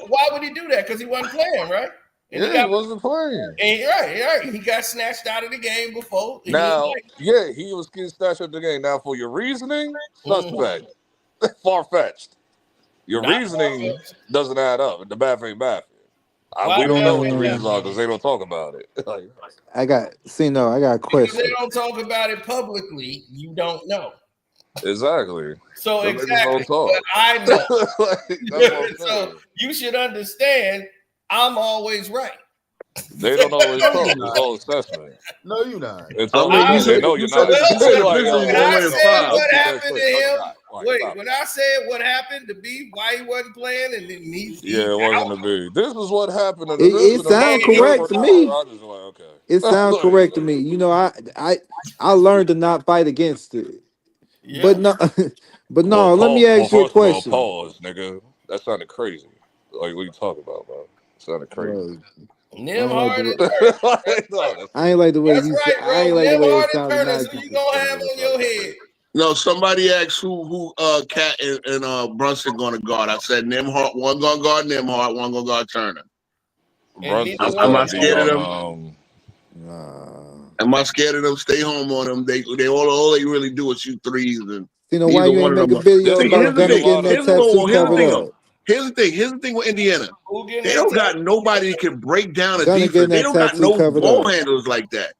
[SPEAKER 1] why would he do that? Because he wasn't playing, right? And
[SPEAKER 11] he wasn't playing.
[SPEAKER 1] And right. He got snatched out of the game before.
[SPEAKER 11] Now, he was getting snatched out of the game. Now, for your reasoning, suspect, far-fetched. Your reasoning doesn't add up. The math ain't math. We don't know what the reasons are because they don't talk about it.
[SPEAKER 9] I got a question.
[SPEAKER 1] If they don't talk about it publicly, you don't know.
[SPEAKER 11] Exactly.
[SPEAKER 1] So exactly. But I know. So you should understand I'm always right.
[SPEAKER 11] They don't know it's all. It's all assessment.
[SPEAKER 12] No, you're not.
[SPEAKER 11] It's
[SPEAKER 8] I
[SPEAKER 11] all
[SPEAKER 8] mean,
[SPEAKER 11] they know you're not.
[SPEAKER 8] you said the
[SPEAKER 11] Like,
[SPEAKER 8] Pistons
[SPEAKER 1] When
[SPEAKER 8] gonna
[SPEAKER 1] I
[SPEAKER 8] win
[SPEAKER 1] said
[SPEAKER 8] 5.
[SPEAKER 1] what happened to him,
[SPEAKER 11] Stop.
[SPEAKER 1] when I said what happened to B, why he wasn't playing, and then he's
[SPEAKER 11] Yeah, it wasn't a big. This is what happened.
[SPEAKER 3] It sounds correct to me.
[SPEAKER 11] I just like, okay.
[SPEAKER 3] It sounds correct to me. You know, I learned to not fight against it.
[SPEAKER 1] Yeah.
[SPEAKER 3] But no, but no. Let me ask you a
[SPEAKER 11] first of all,
[SPEAKER 3] question.
[SPEAKER 11] pause, nigga. That sounded crazy. Like, what you talking about, bro? Sounded crazy.
[SPEAKER 1] Nembhard and Turner.
[SPEAKER 3] I ain't like the way
[SPEAKER 1] That's
[SPEAKER 3] you
[SPEAKER 1] right,
[SPEAKER 3] said.
[SPEAKER 1] bro.
[SPEAKER 3] I ain't like the way it
[SPEAKER 1] Nembhard and
[SPEAKER 3] sounded.
[SPEAKER 1] Turner.
[SPEAKER 3] Nice.
[SPEAKER 1] So you gonna have on your head.
[SPEAKER 8] No, somebody asked who Cat and Brunson gonna guard. I said Nembhard, one gonna guard Nembhard, one gonna guard Turner. Am I scared of them? Am I scared of them? Stay home on them. They all they really do is shoot threes, and
[SPEAKER 3] You know why
[SPEAKER 8] either
[SPEAKER 3] you
[SPEAKER 8] one
[SPEAKER 3] ain't
[SPEAKER 8] of
[SPEAKER 3] make a
[SPEAKER 8] them.
[SPEAKER 3] video
[SPEAKER 8] See,
[SPEAKER 3] about Gunna getting that tattoo covered up?
[SPEAKER 8] Here's the thing with Indiana. They don't got nobody that can break down a
[SPEAKER 3] Gunna getting
[SPEAKER 8] defense. They
[SPEAKER 3] that
[SPEAKER 8] don't got
[SPEAKER 3] tattoo
[SPEAKER 8] no
[SPEAKER 3] covered
[SPEAKER 8] ball
[SPEAKER 3] up.
[SPEAKER 8] handlers like that.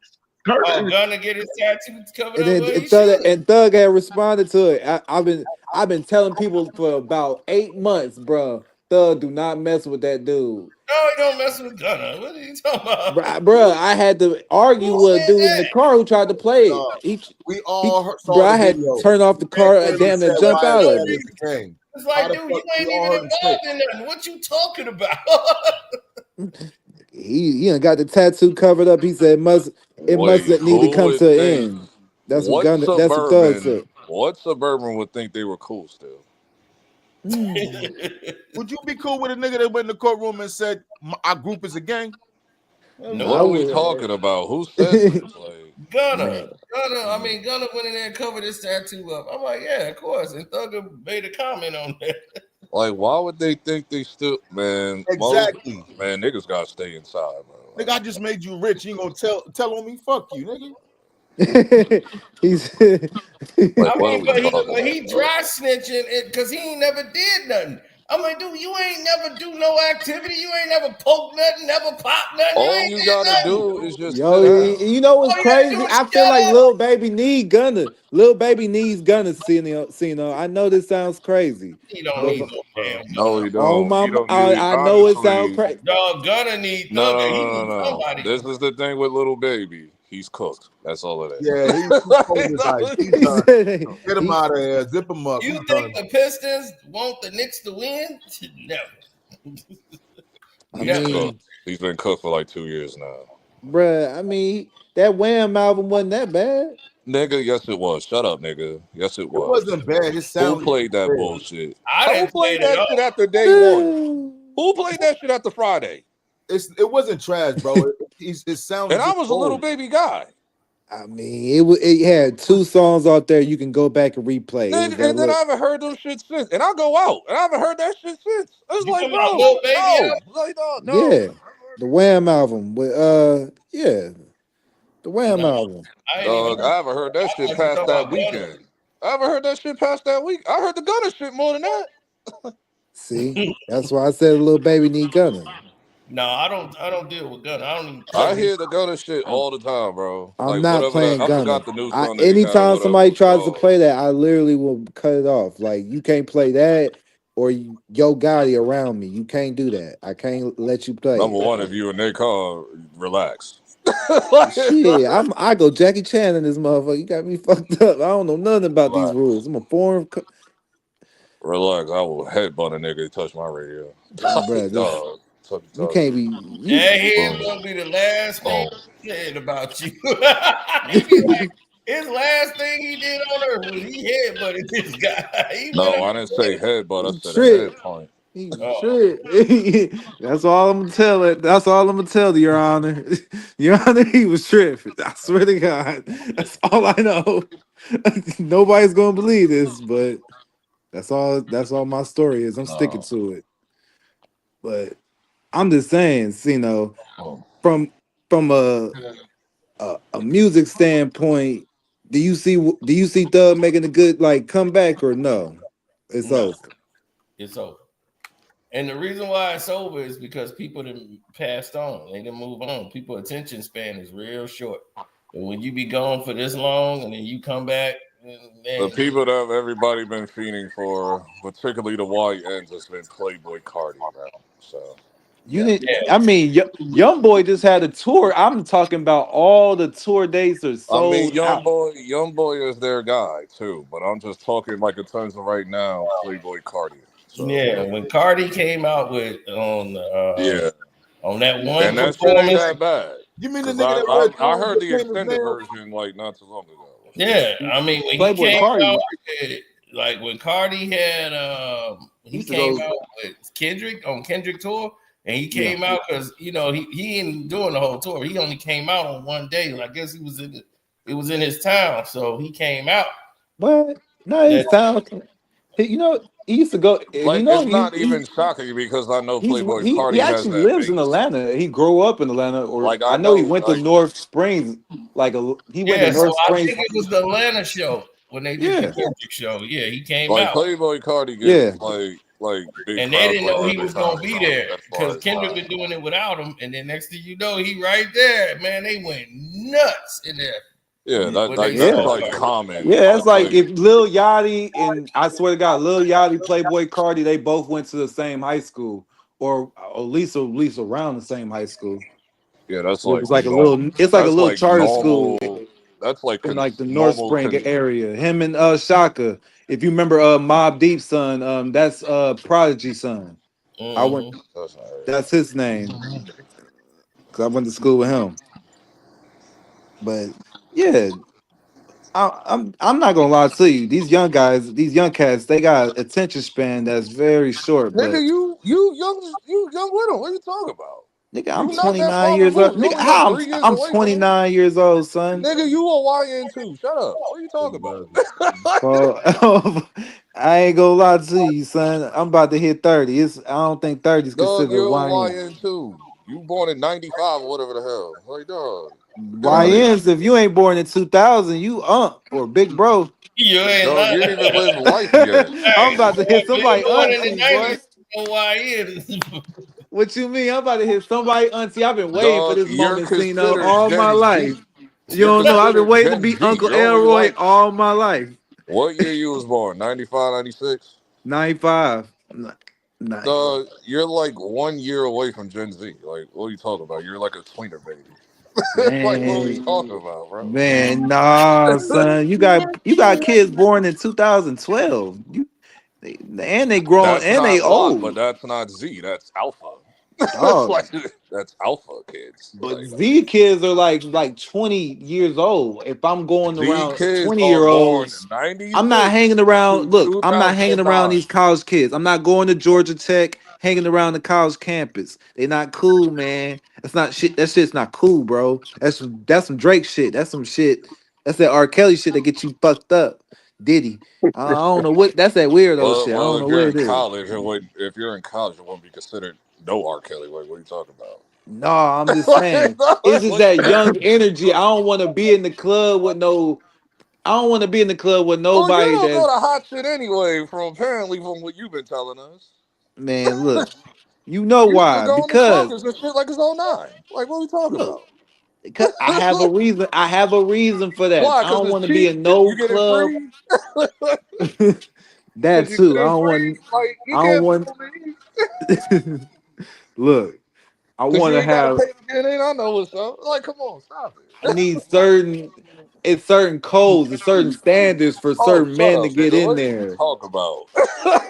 [SPEAKER 1] Oh, Gunna get his tattoos covered
[SPEAKER 3] And
[SPEAKER 1] up.
[SPEAKER 3] then
[SPEAKER 1] Well, he should.
[SPEAKER 3] Thug had responded to it. I've been telling people for about 8 months, bro. Thug, do not mess with that dude.
[SPEAKER 1] No, he don't mess with Gunna. What are you talking about?
[SPEAKER 3] Bruh, I had to argue with a dude in the car who tried to play it.
[SPEAKER 12] We all saw
[SPEAKER 3] Bro,
[SPEAKER 12] the
[SPEAKER 3] I had
[SPEAKER 12] video.
[SPEAKER 3] to turn off the car and damn near jump out of it.
[SPEAKER 1] It's like, dude, you ain't even involved in nothing. What you talking about?
[SPEAKER 3] He done got the tattoo covered up. He said it must need to come to an end. That's what Thug said.
[SPEAKER 11] What suburban would think they were cool still?
[SPEAKER 12] Would you be cool with a nigga that went in the courtroom and said our group is a gang?
[SPEAKER 11] No, what are we talking about? Who said this? Like,
[SPEAKER 1] Gunna. Gunna went in there and covered his tattoo up. I'm like, yeah, of course. And Thugger made a comment on that.
[SPEAKER 11] Like, why would they think they still, man?
[SPEAKER 12] Exactly.
[SPEAKER 11] Man, niggas gotta stay inside, man.
[SPEAKER 12] Nigga, I just made you rich. You ain't gonna tell on me? Fuck you, nigga.
[SPEAKER 1] But he dry snitching it because he ain't never did nothing. I'm like, dude, you ain't never do no activity. You ain't never poke nothing, never pop nothing.
[SPEAKER 11] All you gotta do is just
[SPEAKER 3] you know what's crazy? I feel like Lil Baby need Gunna. Lil Baby needs Gunna. Cino. I know this sounds crazy.
[SPEAKER 1] He don't need no damn.
[SPEAKER 11] No, he don't.
[SPEAKER 3] Oh my! I know it sounds crazy.
[SPEAKER 1] Dog, Gunna need Thugger. He needs somebody.
[SPEAKER 11] This is the thing with Little Baby. He's cooked. That's all it is.
[SPEAKER 12] Yeah, he's done. Get him out of here. Zip him up.
[SPEAKER 1] You think the Pistons want the Knicks to win? Never.
[SPEAKER 11] He's been cooked for like 2 years now.
[SPEAKER 3] Bruh, I mean, that Wham album wasn't that bad.
[SPEAKER 11] Nigga, yes it was. Shut up, nigga. Yes it was.
[SPEAKER 12] It wasn't bad. It sounded
[SPEAKER 11] Who played that bullshit?
[SPEAKER 1] Who
[SPEAKER 11] played that shit after day one? Who played that shit after Friday?
[SPEAKER 12] It wasn't trash, bro. It sounded.
[SPEAKER 11] And I was a Little Baby guy.
[SPEAKER 3] I mean, it had 2 songs out there you can go back and replay.
[SPEAKER 11] And then I haven't heard them shit since. And I'll go out and I haven't heard that shit since. I was like, no.
[SPEAKER 3] Yeah, the Wham album with the Wham album.
[SPEAKER 11] I haven't heard that shit past that weekend. I haven't heard that shit past that week. I heard the Gunna shit more than that.
[SPEAKER 3] See, that's why I said Lil Baby need Gunna.
[SPEAKER 1] No, I don't deal with Gunna. I don't even.
[SPEAKER 11] I hear the Gunna shit all the time, bro.
[SPEAKER 3] I'm not playing Gunna.
[SPEAKER 11] I forgot the new song.
[SPEAKER 3] Anytime somebody tries to play that, I literally will cut it off. Like, you can't play that or Yo Gotti around me. You can't do that. I can't let you play.
[SPEAKER 11] Number one, if you and Nick Khan, relax.
[SPEAKER 3] Shit, I go Jackie Chan in this motherfucker. You got me fucked up. I don't know nothing about these rules. I'm a foreign.
[SPEAKER 11] Relax. I will headbutt a nigga to touch my radio.
[SPEAKER 3] Bro, you can't be.
[SPEAKER 1] He's gonna be the last thing said about you. His last thing he did on earth was he headbutted this guy.
[SPEAKER 11] No, I didn't say headbutt. I said head point.
[SPEAKER 3] That's all I'm gonna tell it. That's all I'm gonna tell Your Honor. Your Honor, he was tripping. I swear to God. That's all I know. Nobody's gonna believe this, but that's all my story is. I'm sticking to it. But I'm just saying, from a music standpoint, do you see Thug making a good comeback or no? It's over.
[SPEAKER 1] It's over. And the reason why it's over is because people didn't passed on. They didn't move on. People's attention span is real short. And when you be gone for this long and then you come back,
[SPEAKER 11] the people that everybody been fiending for, particularly the white ends, has been Playboy Cardi now. So
[SPEAKER 9] You didn't. I mean, Young Boy just had a tour. I'm talking about all the tour dates are
[SPEAKER 11] I mean,
[SPEAKER 9] sold out.
[SPEAKER 11] Young Boy is their guy too, but I'm just talking like in terms of right now, Playboy Cardi. So,
[SPEAKER 1] Yeah, when Cardi came out with on that one
[SPEAKER 11] and that shit ain't
[SPEAKER 1] performance.
[SPEAKER 11] that bad.
[SPEAKER 12] You mean the nigga that
[SPEAKER 11] I heard the
[SPEAKER 12] became his
[SPEAKER 11] extended
[SPEAKER 12] nail?
[SPEAKER 11] version like not too long ago.
[SPEAKER 1] Yeah, I mean when he
[SPEAKER 9] Playboy
[SPEAKER 1] came
[SPEAKER 9] Cardi.
[SPEAKER 1] out, like when Cardi had he came out with Kendrick on Kendrick tour, and he came out because he ain't doing the whole tour. He only came out on one day. I guess it was in his town, so he came out.
[SPEAKER 9] What? No, his town. He used to go.
[SPEAKER 11] Like it's not even shocking because I know Playboy Cardi
[SPEAKER 9] he
[SPEAKER 11] has
[SPEAKER 9] actually
[SPEAKER 11] that
[SPEAKER 9] lives in
[SPEAKER 11] base.
[SPEAKER 9] Atlanta. He grew up in Atlanta, or
[SPEAKER 11] Like
[SPEAKER 9] I know he went to North Springs. He went to
[SPEAKER 1] So
[SPEAKER 9] North
[SPEAKER 1] I
[SPEAKER 9] Springs.
[SPEAKER 1] think it was the Atlanta show when they did the Kendrick show. Yeah, he came
[SPEAKER 11] Like
[SPEAKER 1] out.
[SPEAKER 11] Playboy Cardi gets like big
[SPEAKER 1] And they
[SPEAKER 11] crowds
[SPEAKER 1] didn't
[SPEAKER 11] like
[SPEAKER 1] know
[SPEAKER 11] that
[SPEAKER 1] he was
[SPEAKER 11] every time
[SPEAKER 1] gonna be
[SPEAKER 11] he
[SPEAKER 1] there
[SPEAKER 11] comes, as far
[SPEAKER 1] because
[SPEAKER 11] as
[SPEAKER 1] Kendrick
[SPEAKER 11] live.
[SPEAKER 1] been doing it without him. And then next thing you know, he right there. Man, they went nuts in there.
[SPEAKER 11] Yeah, that's like common.
[SPEAKER 9] Yeah, it's like if Lil Yachty and I swear to God, Lil Yachty, Playboy Cardi, they both went to the same high school, or at least around the same high school.
[SPEAKER 11] Yeah, that's
[SPEAKER 9] So it
[SPEAKER 11] like
[SPEAKER 9] was like a little charter school
[SPEAKER 11] That's like
[SPEAKER 9] in like the North
[SPEAKER 11] normal.
[SPEAKER 9] Spring area. Him and Shaka. If you remember Mobb Deep's son, that's Prodigy son. That's his name. Cause I went to school with him. But yeah, I'm not gonna lie to you. These young guys, these young cats, they got attention span that's very short. But
[SPEAKER 11] Nigga, you young with him. What are you talking about?
[SPEAKER 9] nigga, I'm
[SPEAKER 11] You not that
[SPEAKER 9] 29
[SPEAKER 11] far
[SPEAKER 9] years old.
[SPEAKER 11] removed. You
[SPEAKER 9] Nigga,
[SPEAKER 11] only like
[SPEAKER 9] how
[SPEAKER 11] 3 years
[SPEAKER 9] I'm
[SPEAKER 11] away from him.
[SPEAKER 9] 29 years old, son.
[SPEAKER 11] Nigga, you a YN too. Shut up. What are you talking about?
[SPEAKER 9] Well, I ain't gonna lie to you, son. I'm about to hit 30. I don't think 30 is
[SPEAKER 11] Dog,
[SPEAKER 9] considered
[SPEAKER 11] you're a
[SPEAKER 9] YN.
[SPEAKER 11] YN too. You born in 95 or whatever the hell. Like, dog.
[SPEAKER 9] YNs, if you ain't born in 2000, you or big bro.
[SPEAKER 1] You ain't
[SPEAKER 11] Dog,
[SPEAKER 1] lying.
[SPEAKER 11] you ain't even lived life yet.
[SPEAKER 9] I'm about to hit somebody
[SPEAKER 1] born in the
[SPEAKER 9] auntie, boy.
[SPEAKER 1] 90s. Why
[SPEAKER 9] What you mean? I'm about to hit somebody auntie. I've been waiting for
[SPEAKER 11] Dog,
[SPEAKER 9] this
[SPEAKER 11] you're
[SPEAKER 9] moment, Cino,
[SPEAKER 11] considered
[SPEAKER 9] all my
[SPEAKER 11] Gen
[SPEAKER 9] life.
[SPEAKER 11] Z.
[SPEAKER 9] You don't know. I've been waiting to be Uncle
[SPEAKER 11] You're only
[SPEAKER 9] Elroy
[SPEAKER 11] like,
[SPEAKER 9] all my life.
[SPEAKER 11] what year you was born? 95, 96?
[SPEAKER 9] 95.
[SPEAKER 11] Dog, you're like 1 year away from Gen Z. Like, what are you talking about? You're like a tweener baby. Like, what are we talking about, bro?
[SPEAKER 9] Man, nah, son. You got kids born in 2012. They grown
[SPEAKER 11] That's
[SPEAKER 9] and they
[SPEAKER 11] not Y, but
[SPEAKER 9] old.
[SPEAKER 11] that's not Z. That's Alpha.
[SPEAKER 9] Oh,
[SPEAKER 11] That's Alpha kids.
[SPEAKER 9] but
[SPEAKER 11] Like,
[SPEAKER 9] Z kids are like 20 years old. If I'm going
[SPEAKER 11] Z
[SPEAKER 9] around
[SPEAKER 11] kids are
[SPEAKER 9] 20-year-olds,
[SPEAKER 11] born in 96
[SPEAKER 9] I'm not hanging around.
[SPEAKER 11] to
[SPEAKER 9] Look, I'm not hanging around
[SPEAKER 11] 2009.
[SPEAKER 9] these college kids. I'm not going to Georgia Tech, hanging around the college campus. They're not cool, man. That's not shit. That shit's not cool, bro. That's some Drake shit. That's some shit. That's that R. Kelly shit that get you fucked up. Diddy. I don't know what. That's that weirdo shit. I
[SPEAKER 11] Well,
[SPEAKER 9] don't know
[SPEAKER 11] if you're
[SPEAKER 9] what
[SPEAKER 11] in
[SPEAKER 9] it is.
[SPEAKER 11] college, it wouldn't be considered no R. Kelly. Like, what are you talking about?
[SPEAKER 9] No, I'm just saying. It's just that young energy. I don't want to be in the club with no. I don't want to be in the club with
[SPEAKER 11] Well, you
[SPEAKER 9] nobody
[SPEAKER 11] don't
[SPEAKER 9] that's.
[SPEAKER 11] know the hot shit anyway. From what you've been telling us.
[SPEAKER 9] Man, look. You know
[SPEAKER 11] You still
[SPEAKER 9] why?
[SPEAKER 11] going to
[SPEAKER 9] Because
[SPEAKER 11] smokers and shit like it's 09. Like, what are we talking
[SPEAKER 9] look.
[SPEAKER 11] about?
[SPEAKER 9] Because I have a reason. I have a reason for that.
[SPEAKER 11] Why?
[SPEAKER 9] I
[SPEAKER 11] Because
[SPEAKER 9] don't
[SPEAKER 11] it's
[SPEAKER 9] want to be
[SPEAKER 11] cheap?
[SPEAKER 9] in
[SPEAKER 11] You
[SPEAKER 9] no
[SPEAKER 11] get it
[SPEAKER 9] club.
[SPEAKER 11] free?
[SPEAKER 9] That
[SPEAKER 11] You
[SPEAKER 9] too.
[SPEAKER 11] get
[SPEAKER 9] I
[SPEAKER 11] it
[SPEAKER 9] don't
[SPEAKER 11] free?
[SPEAKER 9] want.
[SPEAKER 11] Like, you
[SPEAKER 9] I don't
[SPEAKER 11] can't
[SPEAKER 9] want.
[SPEAKER 11] fool me.
[SPEAKER 9] Look, I
[SPEAKER 11] Because
[SPEAKER 9] want
[SPEAKER 11] you
[SPEAKER 9] to
[SPEAKER 11] ain't got to
[SPEAKER 9] have.
[SPEAKER 11] pay to get in. I know what's up. Like, come on, stop
[SPEAKER 9] I
[SPEAKER 11] it.
[SPEAKER 9] need certain. It's certain codes. It's certain standards for
[SPEAKER 11] Oh,
[SPEAKER 9] certain
[SPEAKER 11] shut
[SPEAKER 9] men to
[SPEAKER 11] up,
[SPEAKER 9] get
[SPEAKER 11] nigga.
[SPEAKER 9] in
[SPEAKER 11] What are you
[SPEAKER 9] there.
[SPEAKER 11] talking about?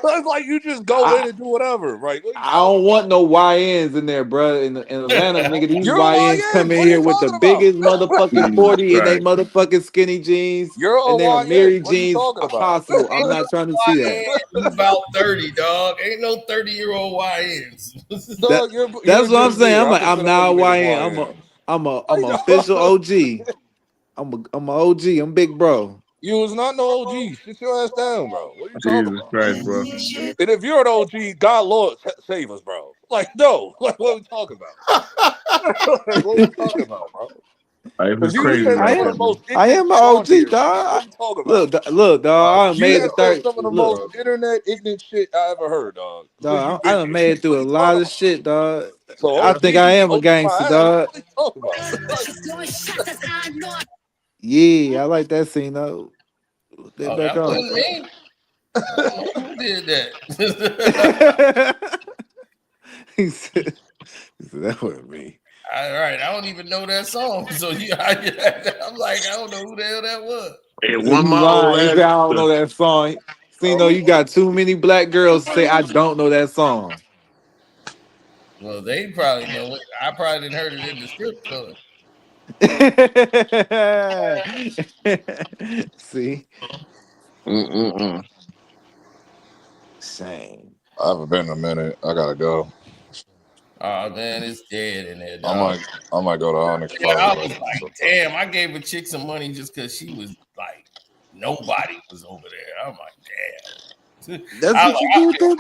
[SPEAKER 11] It's like you just go in
[SPEAKER 9] I
[SPEAKER 11] and do whatever, right? What are you
[SPEAKER 9] I
[SPEAKER 11] talking
[SPEAKER 9] don't want no YNs in there, bro. In Atlanta, nigga, these
[SPEAKER 11] You're a
[SPEAKER 9] YNs come
[SPEAKER 11] YN.
[SPEAKER 9] in
[SPEAKER 11] What are you
[SPEAKER 9] here with the
[SPEAKER 11] talking about?
[SPEAKER 9] biggest motherfucking
[SPEAKER 8] Jesus
[SPEAKER 9] 40 and they
[SPEAKER 8] Christ.
[SPEAKER 9] motherfucking skinny jeans
[SPEAKER 11] You're a
[SPEAKER 9] and they
[SPEAKER 11] YN.
[SPEAKER 9] Mary
[SPEAKER 11] What are you
[SPEAKER 9] jeans
[SPEAKER 11] talking about?
[SPEAKER 9] possible. I'm not trying to see that.
[SPEAKER 1] you about 30, dog. Ain't no 30-year-old YNs.
[SPEAKER 9] That
[SPEAKER 11] Dog, you're
[SPEAKER 9] that's
[SPEAKER 11] a
[SPEAKER 9] what I'm
[SPEAKER 11] Gen
[SPEAKER 9] saying.
[SPEAKER 11] Zer. I
[SPEAKER 9] I'm
[SPEAKER 11] consider all
[SPEAKER 9] not
[SPEAKER 11] you niggas
[SPEAKER 9] YN.
[SPEAKER 11] YNs.
[SPEAKER 9] I'm a official OG. I'm a OG. I'm big bro.
[SPEAKER 11] You was not no OG. Sit your ass down, bro. What are you talking
[SPEAKER 8] Jesus
[SPEAKER 11] about?
[SPEAKER 8] Christ, bro.
[SPEAKER 11] And if you're an OG, God Lord save us, bro. Like, no. Like, what are we talking about? Like, what are we talking about, bro?
[SPEAKER 8] This
[SPEAKER 11] Because
[SPEAKER 8] is
[SPEAKER 11] you
[SPEAKER 8] crazy
[SPEAKER 11] said
[SPEAKER 8] right
[SPEAKER 9] I
[SPEAKER 11] some of
[SPEAKER 8] there,
[SPEAKER 11] the
[SPEAKER 9] am
[SPEAKER 8] bro.
[SPEAKER 11] most
[SPEAKER 9] I
[SPEAKER 11] ignorant
[SPEAKER 9] am an
[SPEAKER 11] shit on
[SPEAKER 9] OG,
[SPEAKER 11] here. Like, what are
[SPEAKER 9] dog.
[SPEAKER 11] you talking about?
[SPEAKER 9] Look, dog. I done
[SPEAKER 11] You
[SPEAKER 9] made it
[SPEAKER 11] just said
[SPEAKER 9] 30.
[SPEAKER 11] some of the most
[SPEAKER 9] Look,
[SPEAKER 11] internet ignorant shit I ever heard, dog. Because you
[SPEAKER 9] dog. I done
[SPEAKER 11] ignorant.
[SPEAKER 9] made it
[SPEAKER 11] What
[SPEAKER 9] through
[SPEAKER 11] are
[SPEAKER 9] a
[SPEAKER 11] you
[SPEAKER 9] lot
[SPEAKER 11] talking
[SPEAKER 9] of
[SPEAKER 11] about?
[SPEAKER 9] shit, dog.
[SPEAKER 11] So
[SPEAKER 9] I
[SPEAKER 11] OG,
[SPEAKER 9] think I am a
[SPEAKER 11] OG my
[SPEAKER 9] gangster,
[SPEAKER 11] ass.
[SPEAKER 9] dog.
[SPEAKER 11] What are you talking about?
[SPEAKER 9] Yeah, I like that scene though. Get
[SPEAKER 1] Oh,
[SPEAKER 9] back
[SPEAKER 1] that
[SPEAKER 9] on.
[SPEAKER 1] wasn't me. I don't know who did that.
[SPEAKER 9] He said,
[SPEAKER 3] That wasn't me.
[SPEAKER 1] All right, I don't even know that song. So I'm like, I don't know who the hell that was.
[SPEAKER 8] Hey,
[SPEAKER 3] You
[SPEAKER 8] one my old
[SPEAKER 3] lying. You say I don't know
[SPEAKER 8] ass.
[SPEAKER 3] that song. See, you got too many black girls say I don't know that song.
[SPEAKER 1] Well, they probably know it. I probably didn't heard it in the strip club.
[SPEAKER 3] See?
[SPEAKER 8] Mm-mm-mm.
[SPEAKER 3] Shame.
[SPEAKER 11] I haven't been in a minute. I gotta go.
[SPEAKER 1] Oh man, it's dead in there,
[SPEAKER 11] I
[SPEAKER 1] dog.
[SPEAKER 11] might go to Onyx
[SPEAKER 1] Yeah, I
[SPEAKER 11] probably.
[SPEAKER 1] was like, damn, I gave a chick some money just because she was like, nobody was over there. I'm like, damn.
[SPEAKER 3] That's what you do, though?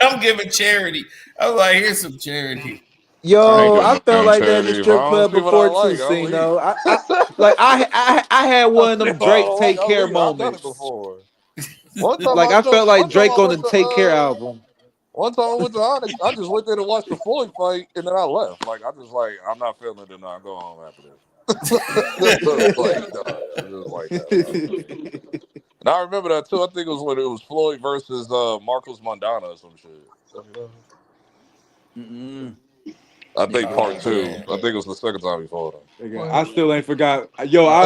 [SPEAKER 1] I'm giving charity. I'm like, here's some charity.
[SPEAKER 11] I ain't
[SPEAKER 3] Yo,
[SPEAKER 11] doing
[SPEAKER 3] I
[SPEAKER 11] no
[SPEAKER 3] felt
[SPEAKER 11] damn
[SPEAKER 3] like that in the
[SPEAKER 11] charity. If I
[SPEAKER 3] strip
[SPEAKER 11] don't
[SPEAKER 3] club
[SPEAKER 11] see what I
[SPEAKER 3] before too,
[SPEAKER 11] like, I'll
[SPEAKER 3] see,
[SPEAKER 11] leave.
[SPEAKER 3] I had one of them Drake
[SPEAKER 11] Like,
[SPEAKER 3] take
[SPEAKER 11] I'll
[SPEAKER 3] care
[SPEAKER 11] leave. I've done it
[SPEAKER 3] moments.
[SPEAKER 11] before. One time
[SPEAKER 3] Like I felt like Drake on the Take Care album.
[SPEAKER 11] One time I went to Onyx, I just went there to watch the Floyd fight, and then I left. Like I'm not feeling it, and I go home after this. Like, nah, it's just like that. And I remember that too. I think it was when it was Floyd versus Marcos Mondana or some shit.
[SPEAKER 3] Mm-mm.
[SPEAKER 11] I think
[SPEAKER 3] Yeah,
[SPEAKER 11] part two. I think it was the second time he fought him.
[SPEAKER 3] I still ain't forgot. Yo, I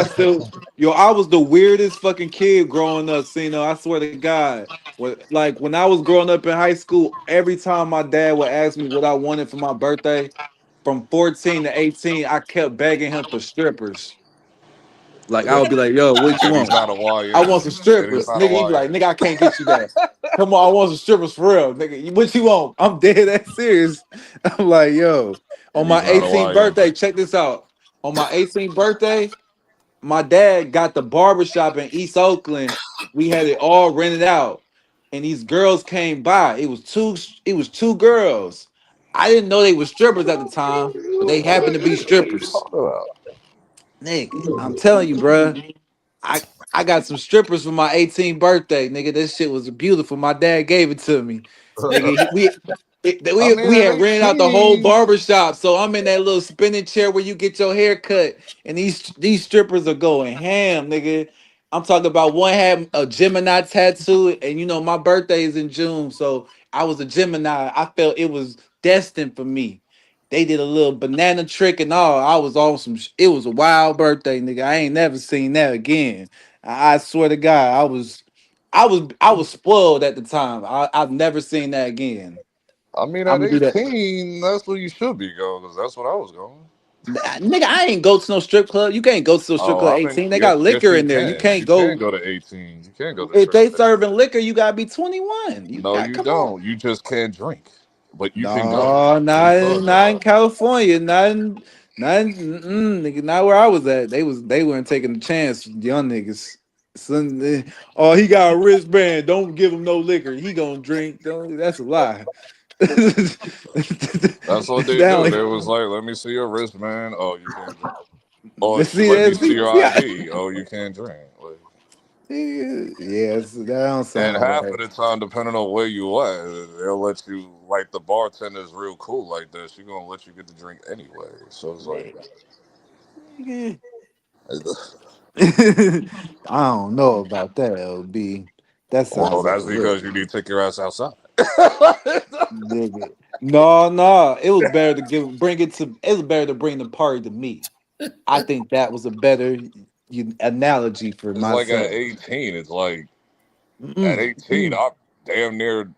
[SPEAKER 3] was the weirdest fucking kid growing up. I swear to God. When I was growing up in high school, every time my dad would ask me what I wanted for my birthday, from 14 to 18, I kept begging him for strippers. Like I would be like, "Yo, what you
[SPEAKER 11] And he's
[SPEAKER 3] want?
[SPEAKER 11] not a
[SPEAKER 3] I
[SPEAKER 11] YN.
[SPEAKER 3] want some
[SPEAKER 11] And he's
[SPEAKER 3] strippers,
[SPEAKER 11] not a
[SPEAKER 3] nigga." He'd be
[SPEAKER 11] YN.
[SPEAKER 3] like, "Nigga, I can't get you that. Come on, I want some strippers for real, nigga. What you want?" I'm dead that serious. I'm like, "Yo, on
[SPEAKER 11] And he's
[SPEAKER 3] my
[SPEAKER 11] not a
[SPEAKER 3] 18th
[SPEAKER 11] YN.
[SPEAKER 3] birthday, check this out. On my 18th birthday, my dad got the barbershop in East Oakland. We had it all rented out, and these girls came by. It was two girls. I didn't know they were strippers at the time, but they happened to be strippers. Nigga, I'm telling you, bruh. I I got some strippers for my 18th birthday, nigga. This shit was beautiful. My dad gave it to me, nigga.
[SPEAKER 11] I mean,
[SPEAKER 3] We
[SPEAKER 11] at
[SPEAKER 3] had rented out the whole
[SPEAKER 11] 18,
[SPEAKER 3] barbershop, so I'm in that little spinning chair where you get your hair cut, and these strippers are going ham, nigga. I'm talking about one had a Gemini tattoo, and my birthday is in June, so I was a Gemini. I felt it was destined for me. They did a little banana trick and all. I was on some. It was a wild birthday, nigga. I ain't never seen that again. I swear to God, I was spoiled at the time. I've never seen that again.
[SPEAKER 11] I mean,
[SPEAKER 3] I'm
[SPEAKER 11] at
[SPEAKER 3] gonna do that,
[SPEAKER 11] 18, that's where you should be going, because that's what I was going.
[SPEAKER 3] nigga. I ain't go to no strip club. You can't go to no strip
[SPEAKER 11] Oh,
[SPEAKER 3] club at
[SPEAKER 11] I mean,
[SPEAKER 3] 18. They got
[SPEAKER 11] yes,
[SPEAKER 3] liquor
[SPEAKER 11] you
[SPEAKER 3] in there. You
[SPEAKER 11] can.
[SPEAKER 3] can't
[SPEAKER 11] You can
[SPEAKER 3] go
[SPEAKER 11] go to 18. You can go to
[SPEAKER 3] if
[SPEAKER 11] strip
[SPEAKER 3] they
[SPEAKER 11] club.
[SPEAKER 3] serving liquor. You gotta be 21. You
[SPEAKER 11] No,
[SPEAKER 3] got
[SPEAKER 11] you
[SPEAKER 3] come on.
[SPEAKER 11] don't. You just can't drink, but you can go.
[SPEAKER 3] No,
[SPEAKER 11] What are you talking
[SPEAKER 3] not in
[SPEAKER 11] about?
[SPEAKER 3] California. Nigga, not where I was at. They weren't taking a chance, young niggas. Oh, he got a wristband. Don't give him no liquor. He gonna drink. That's a lie.
[SPEAKER 11] That's what they do. They was like, let me see your wristband. Oh, you can't drink. Or
[SPEAKER 3] See
[SPEAKER 11] let me
[SPEAKER 3] that?
[SPEAKER 11] see your
[SPEAKER 3] See,
[SPEAKER 11] ID. Oh, you can't drink. Like,
[SPEAKER 3] yes, that don't
[SPEAKER 11] and
[SPEAKER 3] sound
[SPEAKER 11] half
[SPEAKER 3] right.
[SPEAKER 11] of the time, depending on where you at, they'll let you, like the bartender's real cool like that. She gonna let you get the drink anyway. So it's like,
[SPEAKER 3] I don't know about that, LB. That
[SPEAKER 11] well,
[SPEAKER 3] sounds like a
[SPEAKER 11] that's
[SPEAKER 3] little
[SPEAKER 11] because you need to take your ass outside.
[SPEAKER 3] nigga. No. It was better to it was better to bring the party to me. I think that was a better analogy for
[SPEAKER 11] It's like at
[SPEAKER 3] myself.
[SPEAKER 11] 18, it's like at
[SPEAKER 3] Mm,
[SPEAKER 11] 18,
[SPEAKER 3] mm.
[SPEAKER 11] I damn near,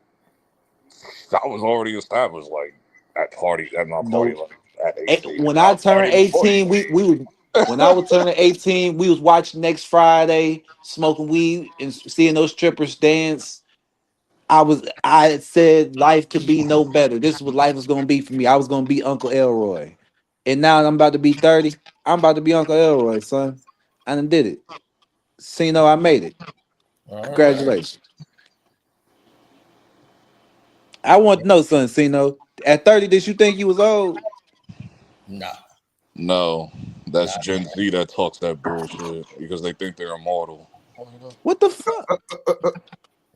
[SPEAKER 11] I was already established like at my party,
[SPEAKER 3] No.
[SPEAKER 11] like at 18.
[SPEAKER 3] When
[SPEAKER 11] I
[SPEAKER 3] I
[SPEAKER 11] was
[SPEAKER 3] turned
[SPEAKER 11] partying before
[SPEAKER 3] 18, we would when I was turning 18, we was watching Next Friday, smoking weed and seeing those strippers dance. I said life could be no better. This is what life was gonna be for me. I was gonna be Uncle Elroy. And now I'm about to be 30. I'm about to be Uncle Elroy, son. I done did it. I made it.
[SPEAKER 1] All right.
[SPEAKER 3] Congratulations. I want to know, son, at 30, did you think you was old?
[SPEAKER 1] Nah.
[SPEAKER 11] No, that's
[SPEAKER 1] Nah.
[SPEAKER 11] Gen Z that talks that bullshit because they think they're immortal.
[SPEAKER 3] What the fuck?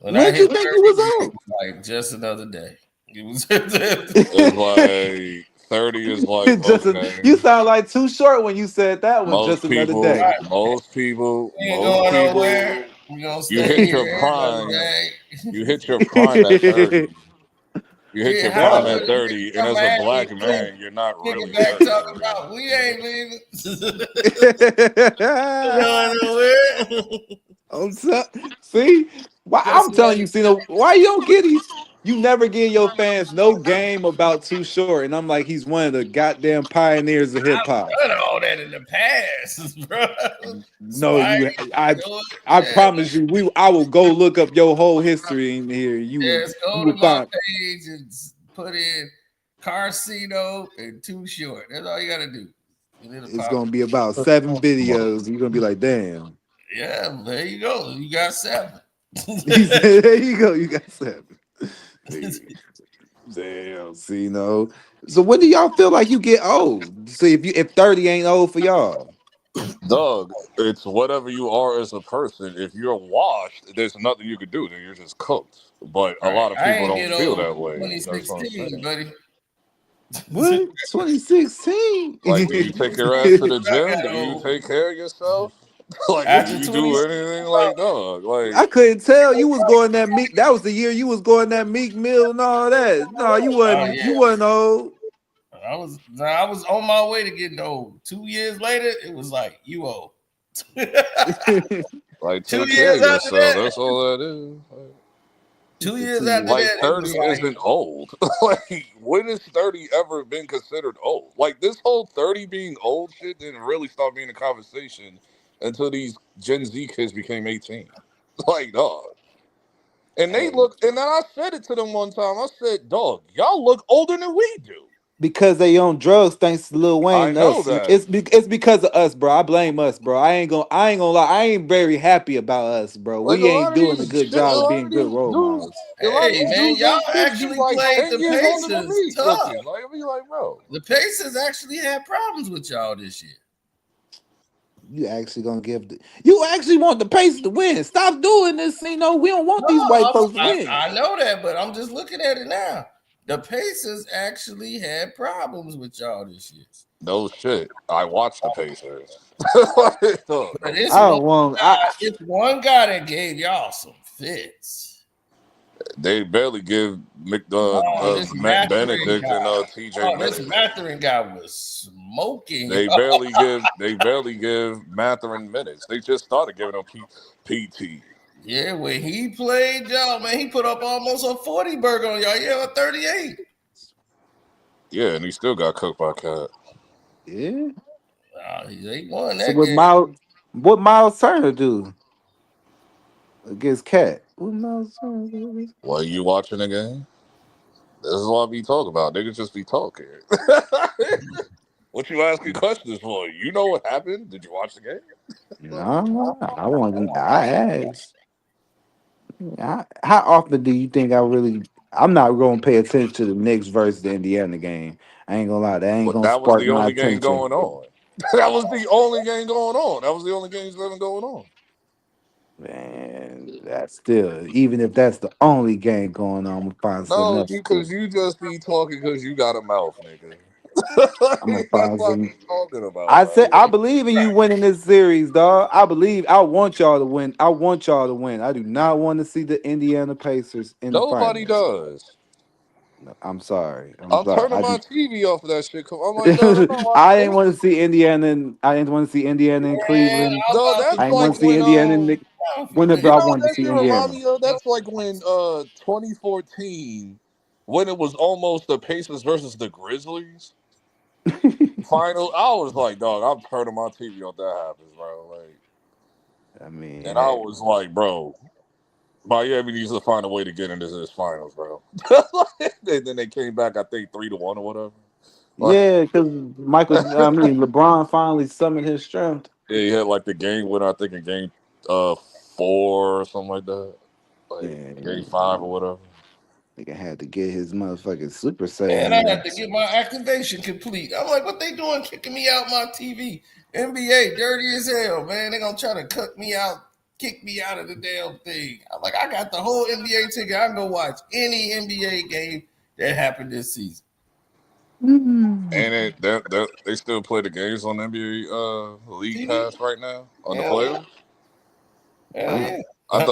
[SPEAKER 1] When
[SPEAKER 3] When
[SPEAKER 1] I
[SPEAKER 3] did you
[SPEAKER 1] hit
[SPEAKER 3] think
[SPEAKER 1] 30,
[SPEAKER 3] you was
[SPEAKER 1] it
[SPEAKER 3] old?
[SPEAKER 1] was like just another day. It was
[SPEAKER 11] It's like 30 is like, okay.
[SPEAKER 3] You sound like too short when you said that one. Just
[SPEAKER 11] Most
[SPEAKER 3] another
[SPEAKER 11] people,
[SPEAKER 3] day.
[SPEAKER 11] most people,
[SPEAKER 1] we ain't
[SPEAKER 11] most
[SPEAKER 1] going
[SPEAKER 11] people,
[SPEAKER 1] nowhere. We gonna
[SPEAKER 11] you
[SPEAKER 1] stay
[SPEAKER 11] hit
[SPEAKER 1] here
[SPEAKER 11] your
[SPEAKER 1] another
[SPEAKER 11] prime.
[SPEAKER 1] day.
[SPEAKER 11] You hit your prime at 30. You hit your
[SPEAKER 1] how
[SPEAKER 11] prime
[SPEAKER 1] would
[SPEAKER 11] at 30, and as a black man, you're not
[SPEAKER 1] nigga
[SPEAKER 11] really
[SPEAKER 1] back
[SPEAKER 11] 30.
[SPEAKER 1] talking about we ain't leaving.
[SPEAKER 9] See, why
[SPEAKER 1] That's
[SPEAKER 9] I'm
[SPEAKER 1] what
[SPEAKER 9] telling you, why you don't get these? You never give your fans no game about Too Short, and I'm like, he's one of the goddamn pioneers of hip hop.
[SPEAKER 1] I've done all that in the past, bro.
[SPEAKER 9] No,
[SPEAKER 1] Spidey,
[SPEAKER 9] I promise you, I will go look up your whole history in here.
[SPEAKER 1] just
[SPEAKER 9] You
[SPEAKER 1] go to
[SPEAKER 9] will
[SPEAKER 1] my
[SPEAKER 9] find
[SPEAKER 1] page and put in Carcino and Too Short. That's all you gotta do. And it'll
[SPEAKER 9] it's
[SPEAKER 1] pop.
[SPEAKER 9] gonna be about 7 videos. You're gonna be like, damn.
[SPEAKER 1] Yeah, there you go. You got 7.
[SPEAKER 9] He said, there you go. You got 7. Damn. See, So when do y'all feel like you get old? See, if 30 ain't old for y'all.
[SPEAKER 11] Doug, it's whatever you are as a person. If you're washed, there's nothing you could do. Then you're just cooked. But a lot of
[SPEAKER 1] I
[SPEAKER 11] people
[SPEAKER 1] ain't
[SPEAKER 11] don't
[SPEAKER 1] get
[SPEAKER 11] feel
[SPEAKER 1] old
[SPEAKER 11] that way. That's what I'm
[SPEAKER 1] 2016,
[SPEAKER 11] saying.
[SPEAKER 1] buddy.
[SPEAKER 9] What? 2016?
[SPEAKER 11] Like, do you take your ass to the
[SPEAKER 1] I
[SPEAKER 11] gym?
[SPEAKER 1] got
[SPEAKER 11] Do you
[SPEAKER 1] old.
[SPEAKER 11] take care of yourself? Like, do
[SPEAKER 1] After
[SPEAKER 11] you do
[SPEAKER 1] 2016,
[SPEAKER 11] anything like dog?
[SPEAKER 9] I
[SPEAKER 11] Like,
[SPEAKER 9] couldn't tell you was going that Meek. That was the year you was going that Meek Mill and all that. No, you
[SPEAKER 1] oh
[SPEAKER 9] wasn't.
[SPEAKER 1] yeah.
[SPEAKER 9] You wasn't old.
[SPEAKER 1] I was on my way to getting old. 2 years later, it was like you old.
[SPEAKER 11] like
[SPEAKER 1] 2
[SPEAKER 11] take care
[SPEAKER 1] years
[SPEAKER 11] of
[SPEAKER 1] after
[SPEAKER 11] yourself.
[SPEAKER 1] that.
[SPEAKER 11] That's all that is.
[SPEAKER 1] 2 years after
[SPEAKER 11] Like
[SPEAKER 1] that, it
[SPEAKER 11] 30
[SPEAKER 1] was like
[SPEAKER 11] isn't old. Like, when has 30 ever been considered old? Like, this whole 30 being old shit didn't really start being a conversation until these Gen Z kids became 18. Like, dog. And they look, and then I said it to them one time. I said, dog, y'all look older than we do.
[SPEAKER 9] Because they on drugs, thanks to Lil Wayne
[SPEAKER 11] I
[SPEAKER 9] and
[SPEAKER 11] know
[SPEAKER 9] us.
[SPEAKER 11] that.
[SPEAKER 9] It's because of us, bro. I blame us, bro. I ain't gonna lie. I ain't very happy about us, bro.
[SPEAKER 11] Like,
[SPEAKER 9] We ain't doing a good job of being good role
[SPEAKER 11] dudes,
[SPEAKER 9] models.
[SPEAKER 11] a lot of
[SPEAKER 1] hey
[SPEAKER 11] these
[SPEAKER 1] man,
[SPEAKER 11] dudes
[SPEAKER 1] y'all
[SPEAKER 11] and chicks be
[SPEAKER 1] actually
[SPEAKER 11] like
[SPEAKER 1] played
[SPEAKER 11] 10
[SPEAKER 1] the
[SPEAKER 11] years older than
[SPEAKER 1] Pacers
[SPEAKER 11] me
[SPEAKER 1] tough.
[SPEAKER 11] looking. Like, I be like, bro.
[SPEAKER 1] The Pacers actually had problems with y'all this year.
[SPEAKER 9] You actually gonna you actually want the Pacers to win. Stop doing this. We don't want these white folks to win.
[SPEAKER 1] I know that, but I'm just looking at it now. The Pacers actually had problems with y'all this year.
[SPEAKER 11] No shit. I watched the Pacers.
[SPEAKER 1] But it's one guy that gave y'all some fits.
[SPEAKER 11] They barely give
[SPEAKER 1] This
[SPEAKER 11] Matt
[SPEAKER 1] Mathurin
[SPEAKER 11] Benedict
[SPEAKER 1] guy.
[SPEAKER 11] and TJ
[SPEAKER 1] This
[SPEAKER 11] minutes.
[SPEAKER 1] Mathurin guy was smoking.
[SPEAKER 11] They barely give Mathurin minutes. They just started giving him PT.
[SPEAKER 1] Yeah, when he played y'all, man, he put up almost a 40 burger on y'all. Yeah, a 38.
[SPEAKER 11] Yeah, and he still got cooked by Cat.
[SPEAKER 9] Yeah.
[SPEAKER 1] They won
[SPEAKER 9] So
[SPEAKER 1] that game.
[SPEAKER 9] what Miles Turner do against Cat? What Miles Turner do?
[SPEAKER 11] Well, you watching the game? This is what I be talking about. Niggas just be talking. What you asking questions for? You know what happened? Did you watch the game?
[SPEAKER 9] No, I wasn't. I asked. How often do you think I'm not going to pay attention to the Knicks versus the Indiana game. I ain't gonna lie, that ain't
[SPEAKER 11] But
[SPEAKER 9] gonna
[SPEAKER 11] that was
[SPEAKER 9] spark
[SPEAKER 11] the
[SPEAKER 9] my
[SPEAKER 11] only game
[SPEAKER 9] attention.
[SPEAKER 11] going on. That was the only game going on. That was the only games that been going on.
[SPEAKER 9] Man, that's still, even if that's the only game going on, I'm gonna find something
[SPEAKER 11] No,
[SPEAKER 9] else to
[SPEAKER 11] because
[SPEAKER 9] do.
[SPEAKER 11] you just be talking because you got a mouth, nigga.
[SPEAKER 9] I'm gonna
[SPEAKER 11] That's
[SPEAKER 9] find
[SPEAKER 11] what I
[SPEAKER 9] some.
[SPEAKER 11] be talking about,
[SPEAKER 9] I said
[SPEAKER 11] man.
[SPEAKER 9] I believe in you winning this series, dog. I want y'all to win. I want y'all to win. I do not want to see the Indiana Pacers in the
[SPEAKER 11] Nobody
[SPEAKER 9] finals.
[SPEAKER 11] does.
[SPEAKER 9] No, I'm sorry.
[SPEAKER 11] I'm turning my TV off of that shit. I'm like, no, I'm not watching
[SPEAKER 9] I didn't
[SPEAKER 11] this.
[SPEAKER 9] want to see Indiana. I didn't want to see Indiana in Cleveland.
[SPEAKER 11] No, that's
[SPEAKER 9] I didn't want
[SPEAKER 11] like
[SPEAKER 9] to see
[SPEAKER 11] when
[SPEAKER 9] Indiana in whenever
[SPEAKER 11] you
[SPEAKER 9] I
[SPEAKER 11] know what
[SPEAKER 9] wanted to
[SPEAKER 11] that
[SPEAKER 9] see
[SPEAKER 11] shit remind
[SPEAKER 9] Indiana.
[SPEAKER 11] me of? That's like when 2014 when it was almost the Pacers versus the Grizzlies final. I was like, dog, I'm turning my TV off. That happens, bro. Like,
[SPEAKER 9] I mean,
[SPEAKER 11] and I
[SPEAKER 9] hey.
[SPEAKER 11] was like, bro, Miami needs to find a way to get into this finals, bro. And then they came back, I think 3-1 or whatever. Like,
[SPEAKER 9] Yeah, because LeBron finally summoned his strength.
[SPEAKER 11] yeah, he had like the game winner, I think in game 4 or something like that. Like game 5 or whatever.
[SPEAKER 9] Nigga had to get his motherfucking Super
[SPEAKER 1] Man, I
[SPEAKER 9] Saiyan.
[SPEAKER 1] had to get my activation complete. I'm like, what they doing kicking me out my TV? NBA dirty as hell, man. They gonna try to cut me out, kick me out of the damn thing. I'm like, I got the whole NBA ticket. I can go watch any NBA game that happened this season.
[SPEAKER 11] And they still play the games on NBA League Pass right now on the players.
[SPEAKER 1] Hell yeah.
[SPEAKER 11] I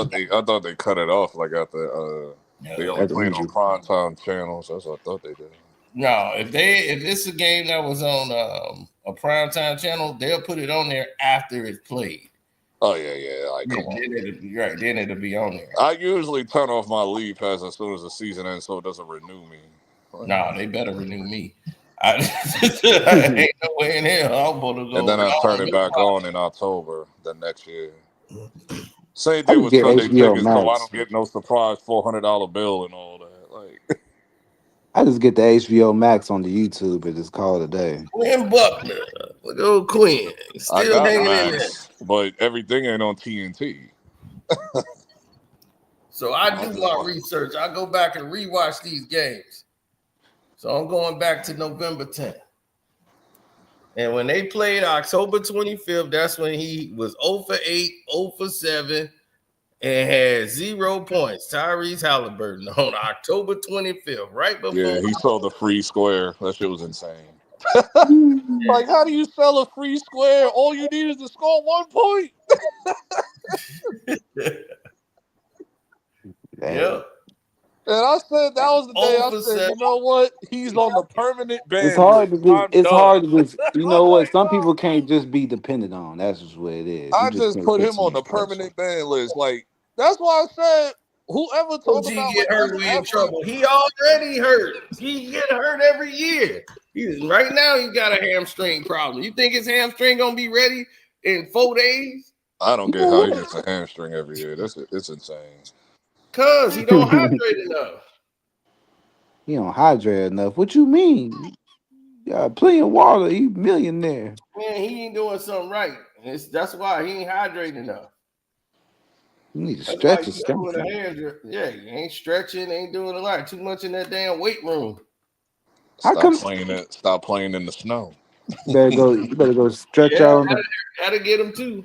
[SPEAKER 11] thought they cut it off like after They only
[SPEAKER 9] That's
[SPEAKER 11] played on
[SPEAKER 9] injury.
[SPEAKER 11] primetime channels. That's what I thought they did.
[SPEAKER 1] No, if it's a game that was on a primetime channel, they'll put it on there after it's played.
[SPEAKER 11] Oh yeah. Like, come on.
[SPEAKER 1] Then it'll be right. Then it'll be on there.
[SPEAKER 11] I usually turn off my league pass as soon as the season ends, so it doesn't renew me.
[SPEAKER 1] No, they better renew me. Ain't no way in hell I'm gonna go.
[SPEAKER 11] And then I turn it back on in October the next year. Same
[SPEAKER 9] I
[SPEAKER 11] thing
[SPEAKER 9] just
[SPEAKER 11] with
[SPEAKER 9] get
[SPEAKER 11] Sunday
[SPEAKER 9] HBO
[SPEAKER 11] tickets, so I
[SPEAKER 9] Max.
[SPEAKER 11] don't get no surprise $400 bill and all that. Like,
[SPEAKER 9] I just get the HBO Max on the YouTube and just call it a day.
[SPEAKER 1] Quinn Buckner, look at old Quinn,
[SPEAKER 11] I
[SPEAKER 1] still
[SPEAKER 11] got
[SPEAKER 1] hanging in there.
[SPEAKER 11] Max, but everything ain't on TNT.
[SPEAKER 1] So I do my research. I go back and rewatch these games. So I'm going back to November 10th. And when they played October 25th, that's when he was 0 for 8, 0 for 7, and had 0 points. Tyrese Halliburton on October 25th, right before.
[SPEAKER 11] Yeah, he sold the free square. That shit was insane. Like, how do you sell a free square? All you need is to score 1 point.
[SPEAKER 1] Yep.
[SPEAKER 11] And I said that was the day I said, you know what? He's on the permanent ban.
[SPEAKER 9] It's hard to
[SPEAKER 11] list.
[SPEAKER 9] be. It's
[SPEAKER 11] done.
[SPEAKER 9] hard to be. You know what? Some
[SPEAKER 11] done.
[SPEAKER 9] people can't just be dependent on. That's just what it is.
[SPEAKER 11] I
[SPEAKER 9] You
[SPEAKER 11] just
[SPEAKER 9] can't
[SPEAKER 11] put
[SPEAKER 9] put
[SPEAKER 11] him
[SPEAKER 9] too
[SPEAKER 11] on
[SPEAKER 9] much
[SPEAKER 11] the
[SPEAKER 9] pressure.
[SPEAKER 11] permanent ban list. Like, that's why I said whoever talk
[SPEAKER 1] OG
[SPEAKER 11] about
[SPEAKER 1] get hurt, we in trouble. He already hurt. He get hurt every year. Right now he got a hamstring problem. You think his hamstring gonna be ready in 4 days?
[SPEAKER 11] I don't get how he gets a hamstring every year. It's insane.
[SPEAKER 1] Cause he don't hydrate enough.
[SPEAKER 9] He don't hydrate enough. What you mean? You got plenty of water. You millionaire.
[SPEAKER 1] Man, he ain't doing something right. That's why he ain't hydrating enough.
[SPEAKER 9] You need to
[SPEAKER 1] That's
[SPEAKER 9] stretch
[SPEAKER 1] why
[SPEAKER 9] or
[SPEAKER 1] he's doing
[SPEAKER 9] something.
[SPEAKER 1] a hand. Yeah, he ain't stretching, ain't doing a lot. Too much in that damn weight room.
[SPEAKER 9] How come?
[SPEAKER 11] Stop playing in the snow.
[SPEAKER 9] You better go stretch
[SPEAKER 1] Yeah,
[SPEAKER 9] out.
[SPEAKER 1] that'll get him too.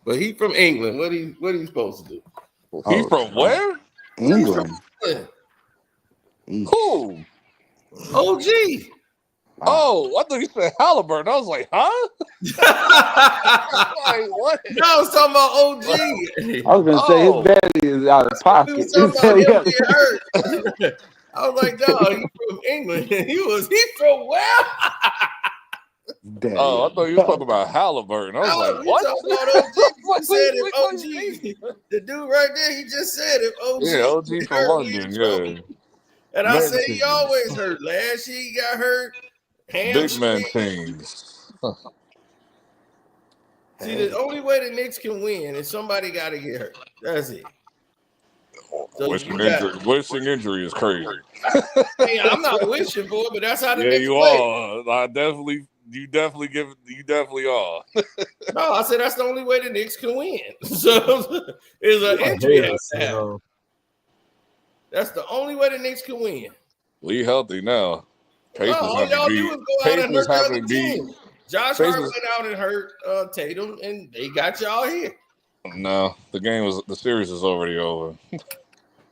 [SPEAKER 1] But he from England. What he supposed to do?
[SPEAKER 11] He from where?
[SPEAKER 9] England.
[SPEAKER 11] Who?
[SPEAKER 1] OG.
[SPEAKER 11] Oh, I thought you said Haliburton. I was like, huh? Like, what?
[SPEAKER 1] No, I was talking about OG.
[SPEAKER 9] I was gonna say his daddy is out of pocket.
[SPEAKER 1] He was talking about him getting hurt. I was like, no, he from England. He from where?
[SPEAKER 11] Oh, I thought you were talking about Haliburton. I was like, what?
[SPEAKER 1] Talking about OG. You said it, OG. The dude right there, he just said it. OG.
[SPEAKER 11] Yeah, OG from London, yeah.
[SPEAKER 1] And I say he always hurt. Last year he got hurt.
[SPEAKER 11] Big man teams.
[SPEAKER 1] See, the only way the Knicks can win is somebody got to get hurt. That's it. So
[SPEAKER 11] wishing injury is crazy.
[SPEAKER 1] I'm not wishing for it, but that's how the Knicks
[SPEAKER 11] you
[SPEAKER 1] play.
[SPEAKER 11] are. You definitely are.
[SPEAKER 1] No, I said that's the only way the Knicks can win. So is an injury has to happen. That's the only way the Knicks can win.
[SPEAKER 11] Lee healthy now. Pacers
[SPEAKER 1] all y'all do is go out and hurt the other team. Josh Hart went out and hurt Tatum, and they got y'all here.
[SPEAKER 11] No, the series is already over.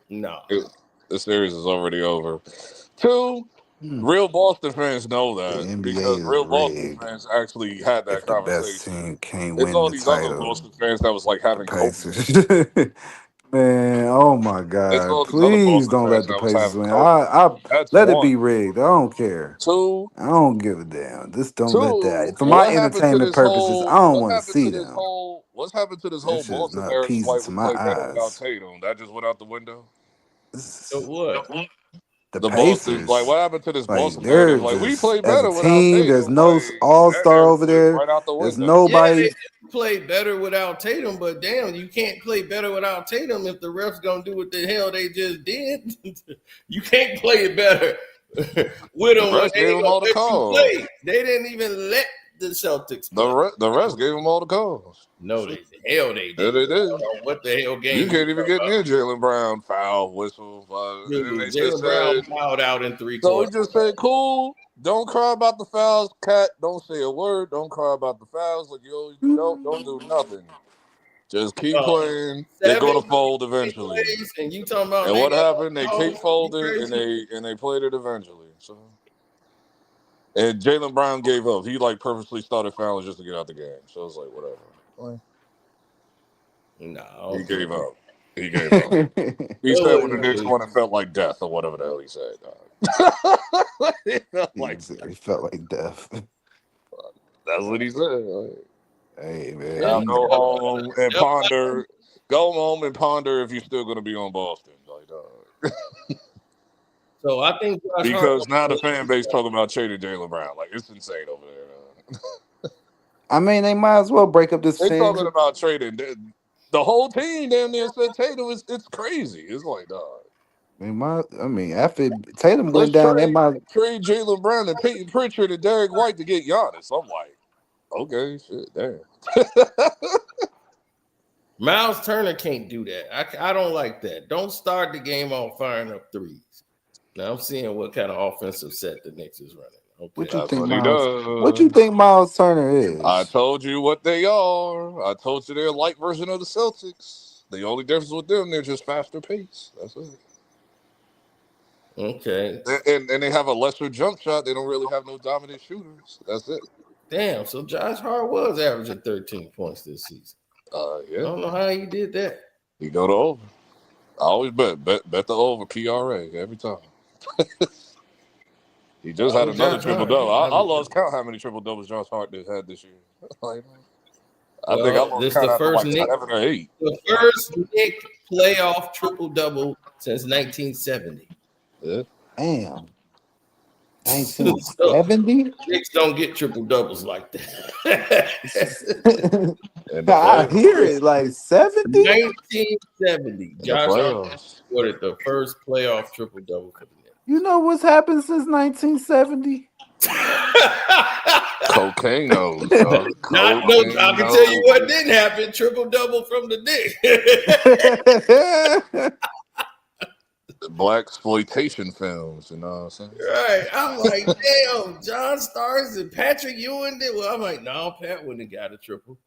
[SPEAKER 1] No.
[SPEAKER 11] The series is already over. Two, real Boston fans know that because real Boston fans actually had that conversation.
[SPEAKER 9] Best team can't
[SPEAKER 11] It's
[SPEAKER 9] win
[SPEAKER 11] all
[SPEAKER 9] the
[SPEAKER 11] these other
[SPEAKER 9] title.
[SPEAKER 11] Boston fans that was like having
[SPEAKER 9] Pacers. Man, oh my God! Please don't let the Pacers win. I let it be rigged. I don't care.
[SPEAKER 11] Two,
[SPEAKER 9] I don't give a damn. Just don't let that. For
[SPEAKER 11] what
[SPEAKER 9] my
[SPEAKER 11] happened to
[SPEAKER 9] entertainment
[SPEAKER 11] this
[SPEAKER 9] purposes, I don't want to see them.
[SPEAKER 11] What's happened to this whole
[SPEAKER 9] That shit is
[SPEAKER 11] Boston
[SPEAKER 9] not
[SPEAKER 11] narrative?
[SPEAKER 9] appeasing
[SPEAKER 11] Like
[SPEAKER 9] to
[SPEAKER 11] we
[SPEAKER 9] my
[SPEAKER 11] play better without
[SPEAKER 9] eyes.
[SPEAKER 11] Tatum. That just went out the window.
[SPEAKER 1] So what?
[SPEAKER 9] The
[SPEAKER 11] Boston,
[SPEAKER 9] Pacers,
[SPEAKER 11] like what happened to this
[SPEAKER 9] like
[SPEAKER 11] Boston
[SPEAKER 9] they're
[SPEAKER 11] narrative? Like we
[SPEAKER 9] just
[SPEAKER 11] play
[SPEAKER 9] as
[SPEAKER 11] better
[SPEAKER 9] a
[SPEAKER 11] without
[SPEAKER 9] team.
[SPEAKER 11] Tatum.
[SPEAKER 9] There's no
[SPEAKER 11] Like,
[SPEAKER 9] all-star over there.
[SPEAKER 11] right out the
[SPEAKER 9] There's
[SPEAKER 11] window.
[SPEAKER 9] nobody.
[SPEAKER 1] Yeah, they play better without Tatum, but damn, you can't play better without Tatum if the refs gonna do what the hell they just did. You can't play it better with them.
[SPEAKER 11] The refs gave them all the calls.
[SPEAKER 1] They didn't even let the Celtics play.
[SPEAKER 11] The refs gave them all the calls.
[SPEAKER 1] No, they did. They did.
[SPEAKER 11] Yeah, they did.
[SPEAKER 1] What the hell game?
[SPEAKER 11] You can't even get near Jaylen Brown. Foul, whistle.
[SPEAKER 1] Jaylen Brown fouled out in 3
[SPEAKER 11] So
[SPEAKER 1] quarters.
[SPEAKER 11] we just said, cool. Don't cry about the fouls, Cat. Don't say a word. Don't cry about the fouls. Like don't do nothing. Just keep playing. They're gonna fold eventually.
[SPEAKER 1] And you talking about?
[SPEAKER 11] And what happened? They keep folding, and they played it eventually. So, and Jaylen Brown gave up. He like purposely started fouling just to get out the game. So it's like whatever.
[SPEAKER 1] No,
[SPEAKER 11] he gave up. He gave up. He said when the Knicks won, it felt like death or whatever the hell he said. It
[SPEAKER 3] felt like death.
[SPEAKER 11] That's what he said. Like,
[SPEAKER 3] hey man,
[SPEAKER 11] now go home and ponder. Go home and ponder if you're still going to be on Boston. Like,
[SPEAKER 1] So I think
[SPEAKER 11] because now the fan base talking about trading Jaylen Brown. Like, it's insane over there.
[SPEAKER 3] I mean, they might as well break up this
[SPEAKER 11] They
[SPEAKER 3] series.
[SPEAKER 11] talking about trading. The whole team damn near said Tatum. It's crazy. It's like, dog.
[SPEAKER 3] I mean, after Tatum
[SPEAKER 11] Let's
[SPEAKER 3] went down, they might
[SPEAKER 11] trade Jaylen Brown and Peyton Pritchard and Derek White to get Giannis. I'm like, okay, shit, damn.
[SPEAKER 1] Miles Turner can't do that. I don't like that. Don't start the game off firing up threes. Now I'm seeing what kind of offensive set the Knicks is running. Okay.
[SPEAKER 3] What you think, Miles? What you think Miles Turner is?
[SPEAKER 11] I told you what they are. I told you they're a light version of the Celtics. The only difference with them, they're just faster pace. That's it.
[SPEAKER 1] Okay.
[SPEAKER 11] And they have a lesser jump shot. They don't really have no dominant shooters. That's it.
[SPEAKER 1] Damn. So Josh Hart was averaging 13 points this season.
[SPEAKER 11] Yeah.
[SPEAKER 1] I don't know how he did that.
[SPEAKER 11] You go to over. I always bet the over PRA every time. He just had another triple double. I lost count how many triple doubles Josh Hart had this year. Like, I think I lost count after like 7 or 8.
[SPEAKER 1] The first Knick playoff triple double since 1970.
[SPEAKER 11] Yeah.
[SPEAKER 3] Damn. 1970?
[SPEAKER 1] Knicks don't get triple doubles like that.
[SPEAKER 3] I hear it like 70.
[SPEAKER 1] 1970. Josh Hart scored the first playoff triple double for the Knicks.
[SPEAKER 3] You know what's happened since 1970?
[SPEAKER 11] Cocaine knows.
[SPEAKER 1] I can tell you what didn't happen. Triple double from the Knicks.
[SPEAKER 11] Black exploitation films, you know what I'm saying?
[SPEAKER 1] Right. I'm like, damn, John Starks and Patrick Ewing did. Well, I'm like, no, Pat wouldn't have got a triple.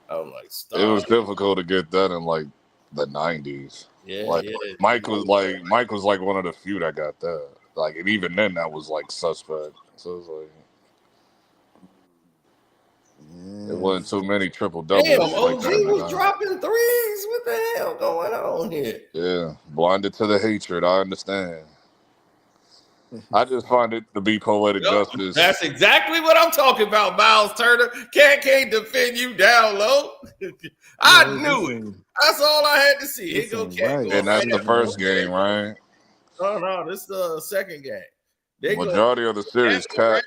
[SPEAKER 1] I'm like, stop.
[SPEAKER 11] It was difficult to get that in like the 90s.
[SPEAKER 1] Yeah,
[SPEAKER 11] like Mike was like one of the few that got that. Like, and even then, that was like suspect. So it's like it wasn't too many triple doubles.
[SPEAKER 1] Damn,
[SPEAKER 11] like
[SPEAKER 1] OG
[SPEAKER 11] that
[SPEAKER 1] was dropping threes. What the hell going on here?
[SPEAKER 11] Yeah, blinded to the hatred. I understand. I just find it to be poetic justice.
[SPEAKER 1] That's exactly what I'm talking about, Miles Turner. Can't defend you down low. I knew it. That's all I had to see. Here go Cat.
[SPEAKER 11] And that's the first game, right?
[SPEAKER 1] No, this is the second game.
[SPEAKER 11] Majority of the series, Cat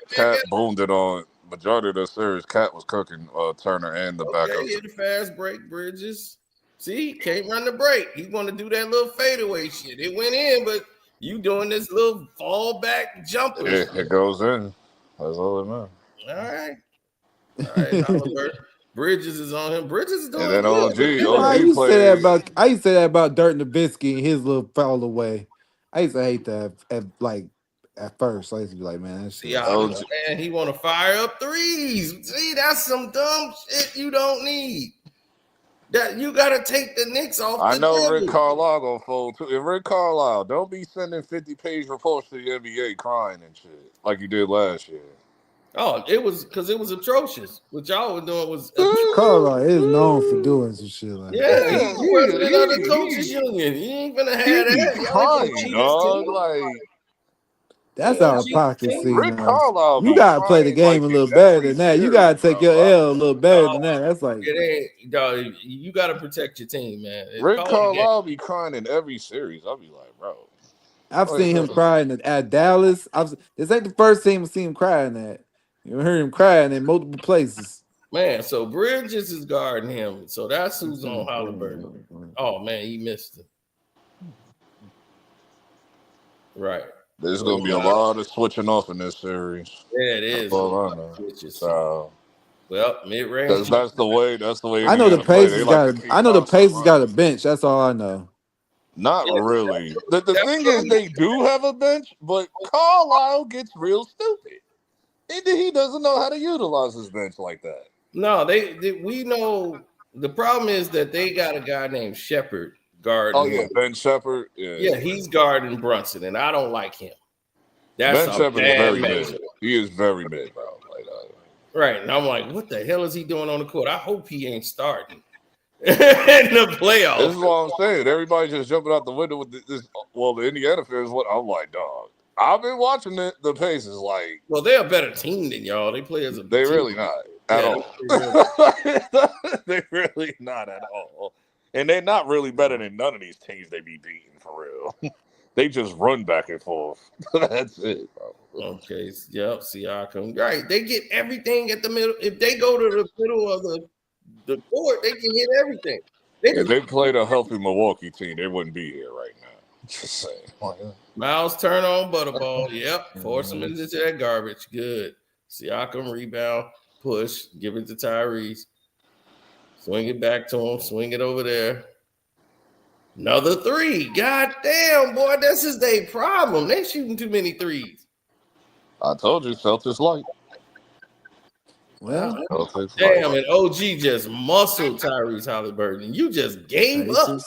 [SPEAKER 11] boomed it on. Majority of the series, Cat was cooking Turner and the backup.
[SPEAKER 1] Hit the fast break, Bridges. See, can't run the break. He want to do that little fadeaway shit. It went in, but you doing this little fall back jumper.
[SPEAKER 11] It goes in. That's all it matters.
[SPEAKER 1] All right, Haliburton. Bridges is on him. Bridges is doing
[SPEAKER 11] and then
[SPEAKER 1] good.
[SPEAKER 3] I used to say that about Dirk Nowitzki and his little foul away. I used to hate that at first. I used to be like, man, that shit.
[SPEAKER 1] Man, he want to fire up threes. See, that's some dumb shit you don't need. That you got to take the Knicks off.
[SPEAKER 11] I know Rick Carlisle gonna fold too. And Rick Carlisle, don't be sending 50-page reports to the NBA crying and shit like you did last year.
[SPEAKER 1] Oh, it was because it was atrocious. What y'all were doing was
[SPEAKER 3] Carlisle is known for doing some shit like that.
[SPEAKER 1] He's president of the coaches union. He ain't gonna have that.
[SPEAKER 11] Crying, dog. Like,
[SPEAKER 3] that's out of pocket.
[SPEAKER 11] Rick Carlisle,
[SPEAKER 3] you gotta play the game a little better than that. You gotta take your L a little better than that. That's like
[SPEAKER 1] dog, you gotta protect your team, man.
[SPEAKER 11] Rick Carlisle be crying in every series. I'll be like, bro.
[SPEAKER 3] I've seen him crying at Dallas. This ain't the first team I've seen him crying at. You heard him crying in multiple places.
[SPEAKER 1] Man, so Bridges is guarding him. So that's who's on Haliburton. Oh man, he missed it. Right.
[SPEAKER 11] There's gonna be a lot of switching off in this series.
[SPEAKER 1] Yeah, it is.
[SPEAKER 11] That's all I know. So,
[SPEAKER 1] well, mid-range.
[SPEAKER 11] That's the way.
[SPEAKER 3] I know the Pacers got a bench. That's all I know.
[SPEAKER 11] Not really. The thing is, they do have a bench, but Carlisle gets real stupid. He doesn't know how to utilize his bench like that.
[SPEAKER 1] No, we know the problem is that they got a guy named Shepard guarding.
[SPEAKER 11] Oh yeah, Ben Shepard.
[SPEAKER 1] Yeah, he's guarding Brunson, and I don't like him.
[SPEAKER 11] Ben Shepard is very mid. He is very mid, bro.
[SPEAKER 1] Right, and I'm like, what the hell is he doing on the court? I hope he ain't starting. in the
[SPEAKER 11] This
[SPEAKER 1] playoffs.
[SPEAKER 11] is what I'm saying. Everybody just jumping out the window with this. Well, the Indiana fans, what I'm like, dog. I've been watching the Pacers. Like,
[SPEAKER 1] Well, they're a better team than y'all. They play as a
[SPEAKER 11] they
[SPEAKER 1] team.
[SPEAKER 11] really not at
[SPEAKER 1] Yeah,
[SPEAKER 11] all. They're really not at all. And they're not really better than none of these teams they be beating for real. They just run back and forth. That's it, bro.
[SPEAKER 1] Okay. Yep. Siakam. Right. They get everything at the middle. If they go to the middle of the court, they can hit everything.
[SPEAKER 11] If they played a healthy Milwaukee team, they wouldn't be here right now. Just saying.
[SPEAKER 1] Miles turn on Butterball. Yep. Force him into that garbage. Good. Siakam rebound, push, give it to Tyrese. Swing it back to him. Swing it over there. Another three. God damn, boy. This is their problem. They shooting too many threes.
[SPEAKER 11] I told you, Celtics light.
[SPEAKER 9] Well,
[SPEAKER 1] damn, and OG just muscled Tyrese Halliburton. You just gave up.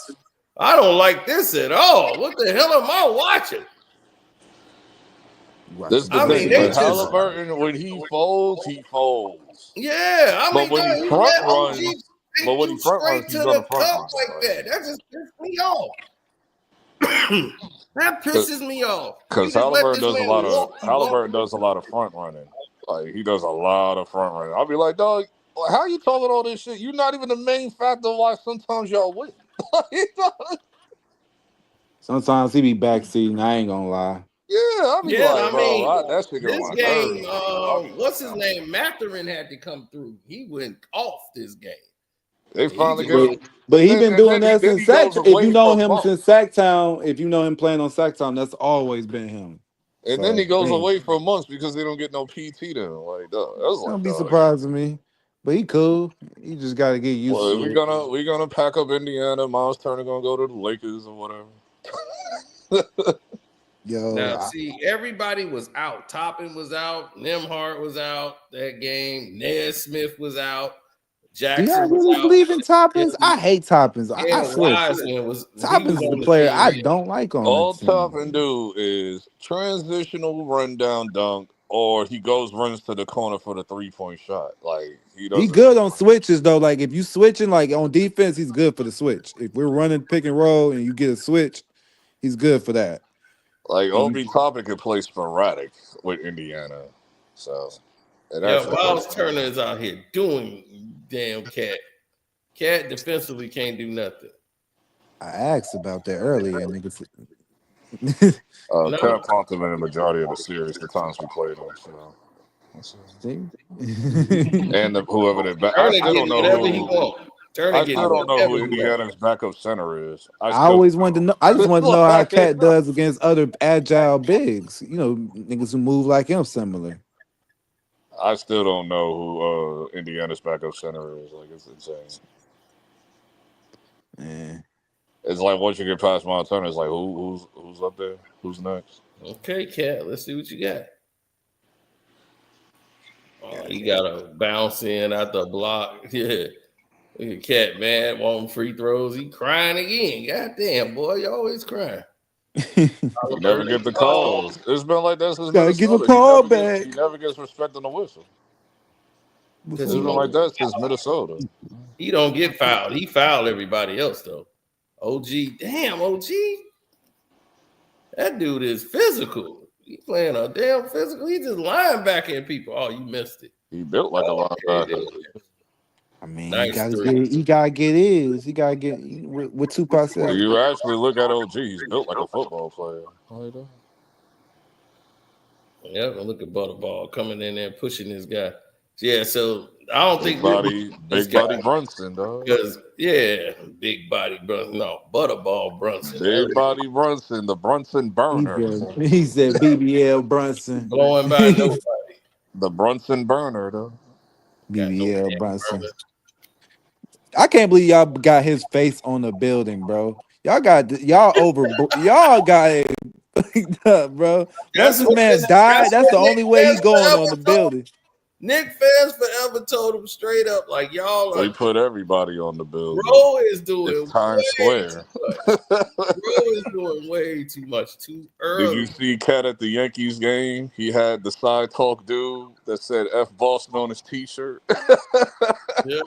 [SPEAKER 1] I don't like this at all. What the hell am I watching?
[SPEAKER 11] This I mean, Haliburton, when he folds, he folds.
[SPEAKER 1] Yeah, I mean,
[SPEAKER 11] but when he front runs, he's gonna front run
[SPEAKER 1] like that. That just pisses me off. That pisses me off.
[SPEAKER 11] Because Haliburton does a lot of front running. Like he does a lot of front running. I'll be like, dog, how you talking all this shit? You're not even the main factor why sometimes y'all win.
[SPEAKER 9] Sometimes he be backseating. I ain't gonna lie.
[SPEAKER 11] Yeah, I mean, that shit
[SPEAKER 1] this game, what's his name? Mathurin had to come through. He went off this game.
[SPEAKER 11] They finally
[SPEAKER 9] but he been doing that since Sacktown. If you know him since Sacktown, if you know him playing on Sacktown, that's always been him.
[SPEAKER 11] And then he goes away for months because they don't get no PT to him. Like,
[SPEAKER 9] don't be surprised with me. But he cool. He just got to get used to it.
[SPEAKER 11] We're gonna pack up Indiana. Miles Turner gonna go to the Lakers or whatever.
[SPEAKER 9] Yo,
[SPEAKER 1] now see, everybody was out. Toppin was out. Nembhard was out that game. Nesmith was out. Jackson.
[SPEAKER 9] Do y'all really believe in Toppins? I hate Toppins. I swear. Toppins is the player I don't like on
[SPEAKER 11] all
[SPEAKER 9] that team.
[SPEAKER 11] Toppin do is transitional rundown dunk, or he runs to the corner for the 3-point shot. Like
[SPEAKER 9] he good on switches though. Like if you switching like on defense, he's good for the switch. If we're running pick and roll and you get a switch, he's good for that.
[SPEAKER 11] Like Obi Toppin can play sporadic with Indiana. So
[SPEAKER 1] Miles Turner is out here doing damn Cat. Cat defensively can't do nothing.
[SPEAKER 9] I asked about that earlier, niggas.
[SPEAKER 11] Cat pumped him in the majority of the series, the times we played him. So. And whoever they back, I still don't know who Indiana's backup center is.
[SPEAKER 9] I always wanted to know. I just want to know how Cat does against other agile bigs. You know, niggas who move like him, similar.
[SPEAKER 11] I still don't know who Indiana's backup center is. Like it's insane.
[SPEAKER 9] Yeah.
[SPEAKER 11] It's like once you get past Miles Turner, it's like who's up there? Who's next?
[SPEAKER 1] Okay, Cat. Let's see what you got. Oh, he got a bounce in at the block. Yeah. Look at Cat, man. Wanting free throws. He crying again. God damn, boy. You always crying.
[SPEAKER 11] You never get the calls. It's been like that since
[SPEAKER 9] Gotta
[SPEAKER 11] Minnesota.
[SPEAKER 9] give a call back.
[SPEAKER 11] He never gets respect on the whistle. It's been like that since Minnesota.
[SPEAKER 1] He don't get fouled. He fouled everybody else, though. OG. Damn, OG. That dude is physical. He playing a damn physical. He just linebacking people. Oh, you missed it.
[SPEAKER 11] He built like a linebacker.
[SPEAKER 9] I mean,
[SPEAKER 1] nice
[SPEAKER 9] he gotta get his. He gotta get with Tupac said.
[SPEAKER 11] You actually look at OG. He's built like a football player.
[SPEAKER 1] Yeah, look at Butterball coming in there pushing this guy. Yeah, so I don't think
[SPEAKER 11] big body Brunson, dog.
[SPEAKER 1] Because big body Brunson. No, Butterball Brunson.
[SPEAKER 11] Big body Brunson, the Brunson burner.
[SPEAKER 9] He said BBL Brunson.
[SPEAKER 1] Blowing by nobody.
[SPEAKER 11] The Brunson burner, though.
[SPEAKER 9] BBL Brunson. I can't believe y'all got his face on the building, bro. Y'all got it up, bro. Once this man died, that's the only way he's going on the building.
[SPEAKER 1] Nick fans forever told him straight up, like, y'all
[SPEAKER 11] They put everybody on the building.
[SPEAKER 1] Bro is doing
[SPEAKER 11] Times Square.
[SPEAKER 1] Bro is doing way too much too early.
[SPEAKER 11] Did you see Cat at the Yankees game? He had the side talk dude that said F Boston on his t-shirt.
[SPEAKER 1] Yeah.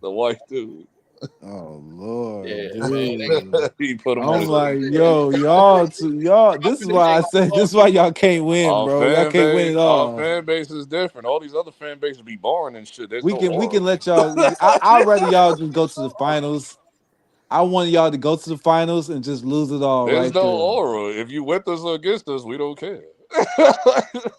[SPEAKER 11] The white dude.
[SPEAKER 9] Oh Lord,
[SPEAKER 1] Yeah,
[SPEAKER 9] dude.
[SPEAKER 11] He put him
[SPEAKER 9] I'm
[SPEAKER 11] on.
[SPEAKER 9] like, yo, y'all. This is why I say this is why y'all can't win, bro. Y'all can't win at
[SPEAKER 11] Our
[SPEAKER 9] all.
[SPEAKER 11] fan base is different. All these other fan bases be boring and shit. There's
[SPEAKER 9] We
[SPEAKER 11] no aura.
[SPEAKER 9] can let y'all. I'd rather y'all just go to the finals. I want y'all to go to the finals and just lose it all
[SPEAKER 11] There's
[SPEAKER 9] right
[SPEAKER 11] no
[SPEAKER 9] there.
[SPEAKER 11] aura. If you with us or against us, we don't care.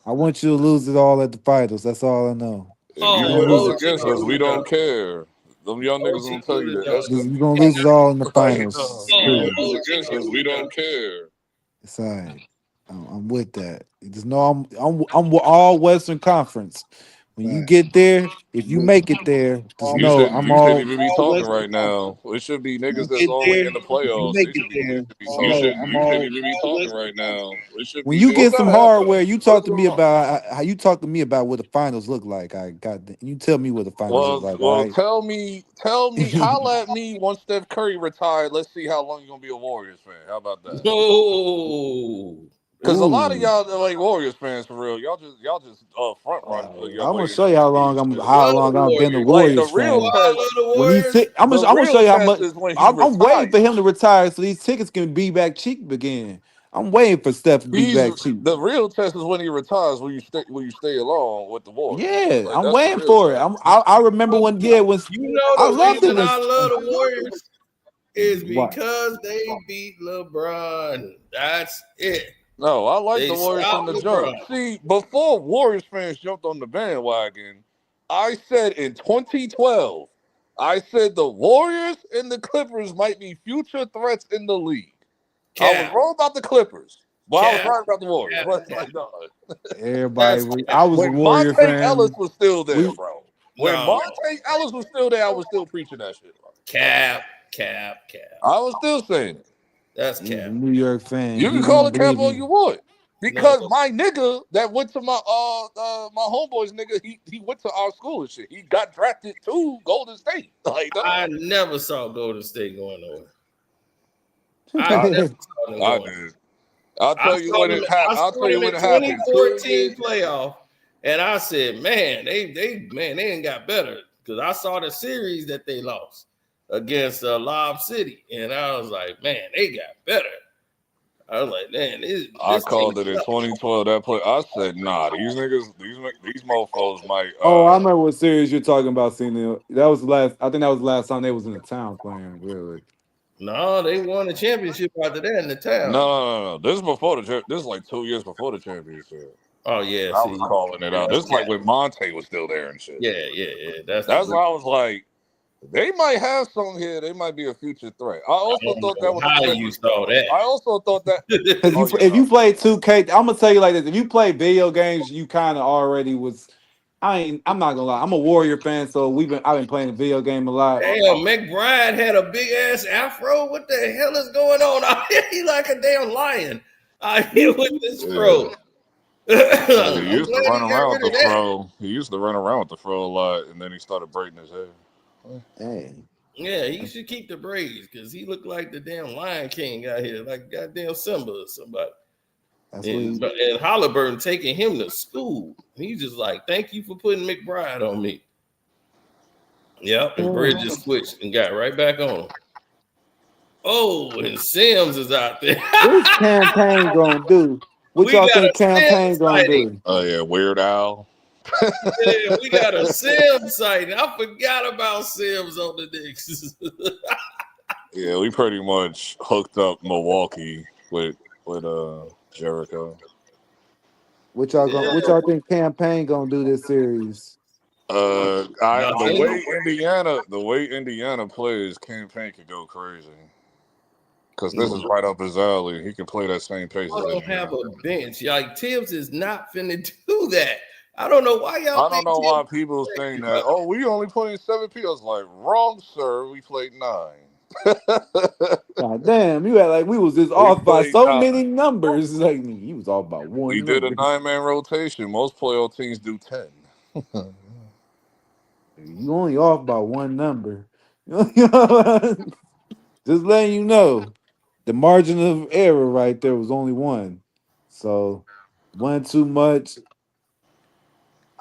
[SPEAKER 9] I want you to lose it all at the finals. That's all I know.
[SPEAKER 11] If you
[SPEAKER 1] Oh,
[SPEAKER 11] with us
[SPEAKER 1] OG
[SPEAKER 11] against us, we
[SPEAKER 1] Buddha.
[SPEAKER 11] don't care. Them young niggas
[SPEAKER 1] OG
[SPEAKER 11] gonna tell you that.
[SPEAKER 1] Buddha.
[SPEAKER 11] That's gonna
[SPEAKER 9] You're
[SPEAKER 11] be
[SPEAKER 9] gonna lose it all in the
[SPEAKER 11] like,
[SPEAKER 9] finals.
[SPEAKER 11] if you
[SPEAKER 1] Oh,
[SPEAKER 11] with us
[SPEAKER 9] Period.
[SPEAKER 1] OG
[SPEAKER 11] against us, we
[SPEAKER 1] Buddha.
[SPEAKER 11] don't care.
[SPEAKER 9] It's all right. I'm with that. You just know I'm with all Western Conference. When you get there, if you make it there, just know I'm
[SPEAKER 11] You shouldn't
[SPEAKER 9] all.
[SPEAKER 11] even be talking right now. It should be niggas that's only in the playoffs. They should be talking. You shouldn't even be talking right now. It should
[SPEAKER 9] When
[SPEAKER 11] be
[SPEAKER 9] you
[SPEAKER 11] niggas.
[SPEAKER 9] get some hardware, you talk to me about how you talk to me about what the finals look like. You tell me what the finals look like. All
[SPEAKER 11] Well,
[SPEAKER 9] right.
[SPEAKER 11] tell me, holla at me once Steph Curry retired. Let's see how long you're gonna be a Warriors fan. How about that?
[SPEAKER 1] Oh.
[SPEAKER 11] Because a lot of
[SPEAKER 9] Ooh.
[SPEAKER 11] y'all are like Warriors fans for real. Y'all just front run your
[SPEAKER 9] I'm gonna
[SPEAKER 11] way
[SPEAKER 9] show
[SPEAKER 11] into
[SPEAKER 9] you
[SPEAKER 11] the
[SPEAKER 9] how
[SPEAKER 11] league.
[SPEAKER 1] Love the
[SPEAKER 9] long I've been a
[SPEAKER 1] Warriors.
[SPEAKER 11] Like the
[SPEAKER 9] Warriors
[SPEAKER 11] real
[SPEAKER 9] fan.
[SPEAKER 1] I
[SPEAKER 11] test,
[SPEAKER 1] love the
[SPEAKER 9] When
[SPEAKER 1] Warriors.
[SPEAKER 9] I'm gonna show
[SPEAKER 11] real
[SPEAKER 9] you how
[SPEAKER 11] test
[SPEAKER 9] much
[SPEAKER 11] is when he
[SPEAKER 9] I'm waiting for
[SPEAKER 11] retired.
[SPEAKER 9] him to retire so these tickets can be back cheap again. I'm waiting for Steph to be back cheap.
[SPEAKER 11] The real test is when he retires. When you stay along with the Warriors.
[SPEAKER 9] Yeah,
[SPEAKER 11] Like
[SPEAKER 9] I'm
[SPEAKER 11] that's the
[SPEAKER 9] waiting
[SPEAKER 11] real
[SPEAKER 9] for it.
[SPEAKER 11] test.
[SPEAKER 9] I remember when when
[SPEAKER 1] You know
[SPEAKER 9] I
[SPEAKER 1] the
[SPEAKER 9] loved it
[SPEAKER 1] reason
[SPEAKER 9] when
[SPEAKER 1] I love the Warriors is
[SPEAKER 9] what?
[SPEAKER 1] because they beat LeBron. That's it.
[SPEAKER 11] No, I like
[SPEAKER 1] They
[SPEAKER 11] the Warriors from
[SPEAKER 1] stopped
[SPEAKER 11] the
[SPEAKER 1] LeBron.
[SPEAKER 11] jump. See, before Warriors fans jumped on the bandwagon, I said in 2012, I said the Warriors and the Clippers might be future threats in the league. I was
[SPEAKER 1] Cap.
[SPEAKER 11] wrong about the Clippers, but I was
[SPEAKER 1] Cap.
[SPEAKER 11] right about the Warriors.
[SPEAKER 1] Cap.
[SPEAKER 11] But,
[SPEAKER 1] Cap.
[SPEAKER 11] like, no.
[SPEAKER 1] That's cap.
[SPEAKER 9] I was a
[SPEAKER 11] When
[SPEAKER 9] Warrior
[SPEAKER 11] Monte Ellis
[SPEAKER 9] fan.
[SPEAKER 11] was still there, bro. When
[SPEAKER 1] No.
[SPEAKER 11] Monte Ellis was still there, I was still preaching that shit, bro.
[SPEAKER 1] Cap. Cap.
[SPEAKER 11] I was still saying it.
[SPEAKER 1] That's
[SPEAKER 9] He was a
[SPEAKER 1] cap.
[SPEAKER 9] New York fan.
[SPEAKER 11] You
[SPEAKER 9] He
[SPEAKER 11] can call
[SPEAKER 9] don't
[SPEAKER 11] it cap
[SPEAKER 9] believe
[SPEAKER 11] all
[SPEAKER 9] me.
[SPEAKER 11] you want.
[SPEAKER 1] No.
[SPEAKER 11] Because my nigga that went to my my homeboys nigga, he went to our school and shit. He got drafted to Golden State. Like
[SPEAKER 1] I never saw Golden State going nowhere. I
[SPEAKER 11] I,
[SPEAKER 1] never saw them
[SPEAKER 11] I
[SPEAKER 1] going.
[SPEAKER 11] did. I'll
[SPEAKER 1] I
[SPEAKER 11] tell you
[SPEAKER 1] saw
[SPEAKER 11] when
[SPEAKER 1] them.
[SPEAKER 11] it
[SPEAKER 1] I
[SPEAKER 11] happened. I'll
[SPEAKER 1] saw
[SPEAKER 11] tell you
[SPEAKER 1] them
[SPEAKER 11] when
[SPEAKER 1] in
[SPEAKER 11] it happened.
[SPEAKER 1] 2014 playoff, and I said, "Man, they ain't got better." Because I saw the series that they lost against Lob City, and I was like, "Man, they got better." I was like, "Man,
[SPEAKER 11] I
[SPEAKER 1] this team
[SPEAKER 11] called it in
[SPEAKER 1] sucks."
[SPEAKER 11] 2012. That play, I said, "Nah, these niggas, these mofos might."
[SPEAKER 9] Oh, I remember what series you're talking about, Cena. That was the last. I think that was the last time they was in the town playing. Really?
[SPEAKER 1] No, they won the championship after that in the town.
[SPEAKER 11] No. This is before this is like 2 years before the championship.
[SPEAKER 1] Oh yeah,
[SPEAKER 11] I
[SPEAKER 1] see,
[SPEAKER 11] was calling it out.
[SPEAKER 1] that's
[SPEAKER 11] This is like when Monte was still there and shit.
[SPEAKER 1] yeah. That's
[SPEAKER 11] That's
[SPEAKER 1] the.
[SPEAKER 11] why I was like, they might have something here. They might be a future threat. I
[SPEAKER 1] I
[SPEAKER 11] also
[SPEAKER 1] don't
[SPEAKER 11] thought that
[SPEAKER 1] know
[SPEAKER 11] with the
[SPEAKER 1] how you
[SPEAKER 11] Clippers,
[SPEAKER 1] saw
[SPEAKER 11] though.
[SPEAKER 1] that.
[SPEAKER 11] I also thought that.
[SPEAKER 9] Because
[SPEAKER 11] Oh, yeah,
[SPEAKER 9] if you
[SPEAKER 11] no.
[SPEAKER 9] play 2K, I'm gonna tell you like this: if you play video games, you kind of already was. I'm not gonna lie. I'm a Warrior fan, so I've been playing the video game a lot.
[SPEAKER 1] Damn, McBride had a big ass afro. What the hell is going on out here? He like a damn lion out here with this fro.
[SPEAKER 11] Yeah, he
[SPEAKER 1] I'm
[SPEAKER 11] used to
[SPEAKER 1] glad
[SPEAKER 11] run
[SPEAKER 1] he got
[SPEAKER 11] around with
[SPEAKER 1] rid of
[SPEAKER 11] the
[SPEAKER 1] that.
[SPEAKER 11] fro. He used to run around with the fro a lot, and then he started braiding his hair.
[SPEAKER 9] Hey,
[SPEAKER 1] Yeah, he should keep the braids because he looked like the damn Lion King out here, like goddamn Simba or somebody.
[SPEAKER 9] that's what.
[SPEAKER 1] And Haliburton taking him to school. He's just like, thank you for putting McBride on me. Yep, and Bridges switched and got right back on him. Oh, and Sims is out there.
[SPEAKER 9] What's campaign gonna do? What
[SPEAKER 1] We
[SPEAKER 9] y'all
[SPEAKER 1] got a
[SPEAKER 9] think campaign
[SPEAKER 1] Sims
[SPEAKER 9] gonna
[SPEAKER 1] sighting.
[SPEAKER 9] do?
[SPEAKER 11] Oh yeah, Weird Al.
[SPEAKER 1] Yeah, we got a Sims sighting. I forgot about Sims on the Knicks.
[SPEAKER 11] Yeah, we pretty much hooked up Milwaukee with Jericho.
[SPEAKER 9] What y'all think campaign gonna do this series?
[SPEAKER 11] The way Indiana plays, campaign could go crazy. Because this is right up his alley. He can play that same pace
[SPEAKER 1] I
[SPEAKER 11] as
[SPEAKER 1] don't
[SPEAKER 11] Indiana.
[SPEAKER 1] have a bench. Like Tibbs is not finna do that. I don't know why y'all
[SPEAKER 11] I don't
[SPEAKER 1] think
[SPEAKER 11] know why
[SPEAKER 1] Tibbs
[SPEAKER 11] people
[SPEAKER 1] is
[SPEAKER 11] saying
[SPEAKER 1] crazy,
[SPEAKER 11] that. Oh, we only playing 7 people. I was like, wrong, sir. We played 9.
[SPEAKER 9] God damn, you had like we was just
[SPEAKER 11] We
[SPEAKER 9] off by
[SPEAKER 11] played
[SPEAKER 9] so
[SPEAKER 11] 9.
[SPEAKER 9] many numbers. It's like you was off by
[SPEAKER 11] We
[SPEAKER 9] one
[SPEAKER 11] did a
[SPEAKER 9] number.
[SPEAKER 11] 9-man rotation. Most playoff teams do 10.
[SPEAKER 9] You only off by one number. Just letting you know, the margin of error right there was only one. So one too much.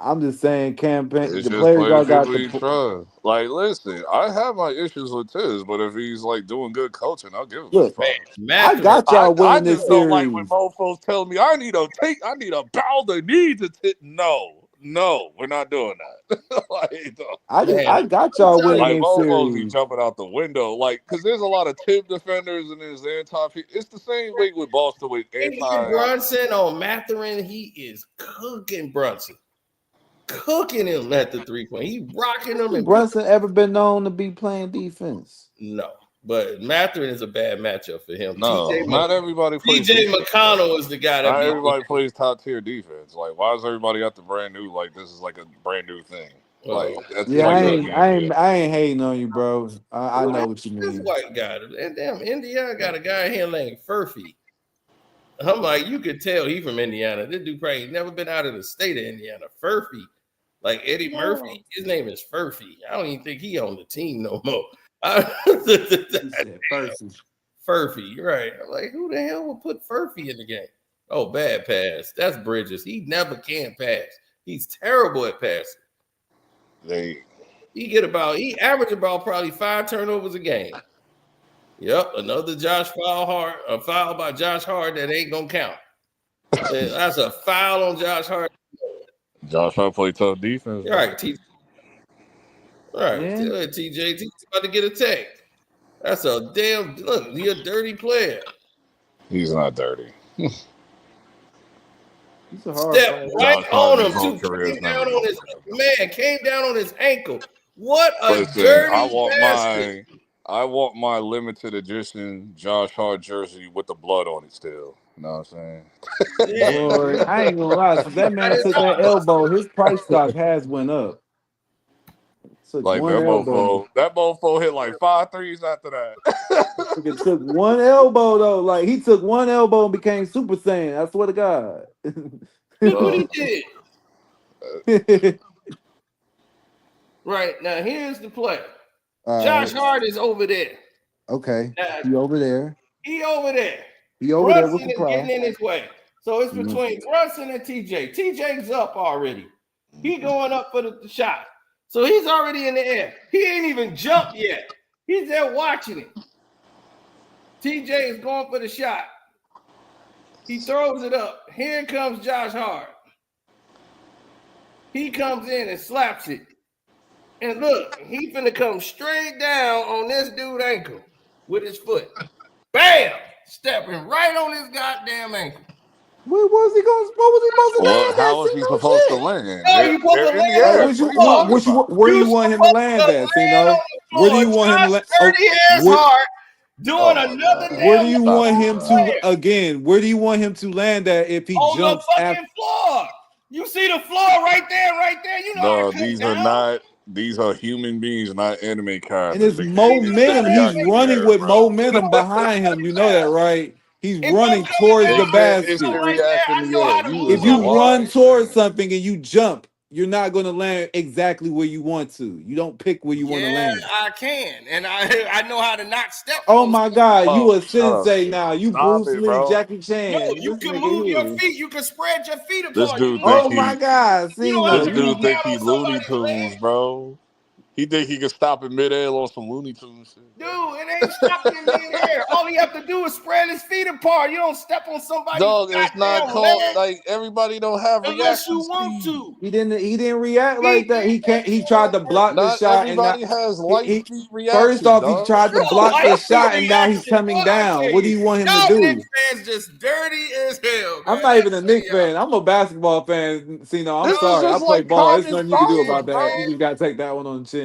[SPEAKER 9] I'm just saying, campaign.
[SPEAKER 11] It's
[SPEAKER 9] The
[SPEAKER 11] just
[SPEAKER 9] players
[SPEAKER 11] play the
[SPEAKER 9] all got
[SPEAKER 11] people he
[SPEAKER 9] the.
[SPEAKER 11] trusts. Like, listen, I have my issues with Tiz, but if he's like doing good coaching, I'll give him his
[SPEAKER 9] Look,
[SPEAKER 11] props.
[SPEAKER 9] I
[SPEAKER 1] Mathurin.
[SPEAKER 9] got y'all
[SPEAKER 11] I
[SPEAKER 9] winning this
[SPEAKER 11] just don't like when
[SPEAKER 9] series.
[SPEAKER 11] mofos tell me I need a bow the knee to tip. No, we're not doing that. Like,
[SPEAKER 9] I got y'all winning
[SPEAKER 11] like
[SPEAKER 9] this
[SPEAKER 11] mofos be
[SPEAKER 9] series.
[SPEAKER 11] jumping out the window, like, because there's a lot of tip defenders and there's anti. It's the same way with Boston with anti.
[SPEAKER 1] Brunson on Mathurin, he is cooking Brunson. Cooking him at the 3-point. He rocking him. And
[SPEAKER 9] Brunson ever been known to be playing defense?
[SPEAKER 1] No, but Mathurin is a bad matchup for him.
[SPEAKER 11] No, not everybody plays.
[SPEAKER 1] TJ McConnell is the guy that.
[SPEAKER 11] Not everybody plays top tier defense. Like, why is everybody got the brand new? Like, this is like a brand new thing. Like, that's
[SPEAKER 9] Yeah,
[SPEAKER 11] like
[SPEAKER 9] I ain't hating on you, bro. I know what you
[SPEAKER 1] This
[SPEAKER 9] mean.
[SPEAKER 1] white guy, and damn, Indiana got a guy here named Furphy. I'm like, you could tell he from Indiana. This dude probably never been out of the state of Indiana. Furphy, like Eddie Murphy. His name is Furphy. I don't even think he on the team no more. Furphy, right? I'm like, who the hell would put Furphy in the game? Oh, bad pass. That's Bridges. He never can pass. He's terrible at passing. He average about probably 5 turnovers a game. Yep, another a foul by Josh Hart that ain't gonna count. That's a foul on Josh Hart.
[SPEAKER 11] Josh Hart play tough defense.
[SPEAKER 1] All right, TJ. All right, TJ. TJ's about to get attacked. That's a damn look. You're a dirty player.
[SPEAKER 11] He's not dirty.
[SPEAKER 1] Step right on him too. Came down on his ankle. What a dirty bastard.
[SPEAKER 11] I want my limited edition Josh Hart jersey with the blood on it still. You know what I'm saying?
[SPEAKER 9] Boy, I ain't gonna lie. So that man took that elbow. His price stock has went up.
[SPEAKER 11] Like that mofo hit like 5 threes after that.
[SPEAKER 9] It took one elbow though. Like he took one elbow and became Super Saiyan. I swear to God.
[SPEAKER 1] Look what he did. Right now, here's the play. Josh Hart is over there.
[SPEAKER 9] Okay, he over there.
[SPEAKER 1] He over there.
[SPEAKER 9] With the
[SPEAKER 1] crowd. Getting in his way. So it's between Brunson and TJ. TJ's up already. He going up for the shot. So he's already in the air. He ain't even jumped yet. He's there watching it. TJ is going for the shot. He throws it up. Here comes Josh Hart. He comes in and slaps it. And look, he finna come straight down on this dude's ankle with his foot. Bam! Stepping right on his goddamn ankle.
[SPEAKER 9] What was he supposed to land?
[SPEAKER 11] How was he supposed to land?
[SPEAKER 1] No, you supposed to land.
[SPEAKER 9] Where you want him to land at, Cino? Where do you want him to land?
[SPEAKER 1] Dirty ass Hart doing another.
[SPEAKER 9] Where do you want him to again? Where do you want him to land at if he
[SPEAKER 1] on
[SPEAKER 9] jumps
[SPEAKER 1] the fucking floor? You see the floor right there. You know,
[SPEAKER 11] these are human beings, not anime characters.
[SPEAKER 9] And it's momentum. He's running with momentum behind him. You know that, right? He's running towards the basket. If you run towards something and you jump, you're not going to land exactly where you want to. You don't pick where you want to land.
[SPEAKER 1] I can, and I know how to not step.
[SPEAKER 9] Oh my God, you a sensei now. You Bruce Lee, Jackie Chan.
[SPEAKER 1] No, you can move your feet. You can spread your feet apart.
[SPEAKER 11] This dude
[SPEAKER 9] my God,
[SPEAKER 11] this dude think he Looney Tunes, bro. He think he can stop in midair on some Looney Tunes shit.
[SPEAKER 1] Dude, it ain't stopping in midair. All he have to do is spread his feet apart. You don't step on somebody.
[SPEAKER 11] Dog, it's not called like everybody don't have
[SPEAKER 1] unless
[SPEAKER 11] reaction
[SPEAKER 1] you want
[SPEAKER 11] speed.
[SPEAKER 1] to.
[SPEAKER 9] He didn't react like that. He tried to block the shot.
[SPEAKER 11] Everybody has light feet reaction.
[SPEAKER 9] First off, he tried to block the shot, and now he's coming down. What do you want him to do?
[SPEAKER 1] Knicks fans just dirty as hell.
[SPEAKER 9] I'm not even a Knicks fan. I'm a basketball fan. I'm sorry. I play ball. There's nothing you can do about that. You just gotta take that one on the chin.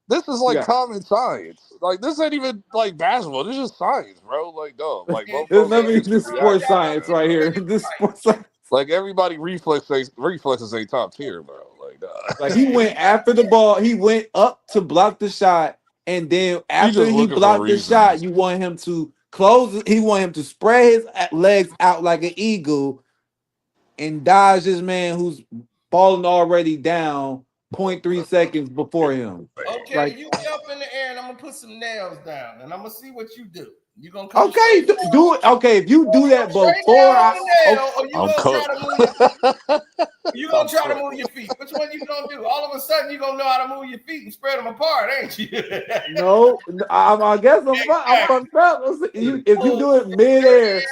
[SPEAKER 11] This is like common science. Like this ain't even like basketball. This is science, bro. Like dog. Like
[SPEAKER 9] there's nothing. This sports science right here. This sports science.
[SPEAKER 11] Like everybody reflexes ain't top tier, bro. Like dog.
[SPEAKER 9] Like he went after the ball. He went up to block the shot, and then after he blocked the shot, you want him to close. He want him to spread his legs out like an eagle, and dodge this man who's falling already down 0.3 seconds before him.
[SPEAKER 1] Okay, you jump in the air and I'm gonna put some nails down, and I'm gonna see what you do. You gonna come
[SPEAKER 9] Okay, do it. Okay, if you do that before
[SPEAKER 1] or you
[SPEAKER 4] I'm
[SPEAKER 1] gonna try
[SPEAKER 4] cooked.
[SPEAKER 1] to move your feet? You gonna try to move your feet? Which one you gonna do? All of a sudden, you gonna know how to move your feet and spread them apart, ain't you?
[SPEAKER 9] no, I guess I'm fucked up. If you do it midair,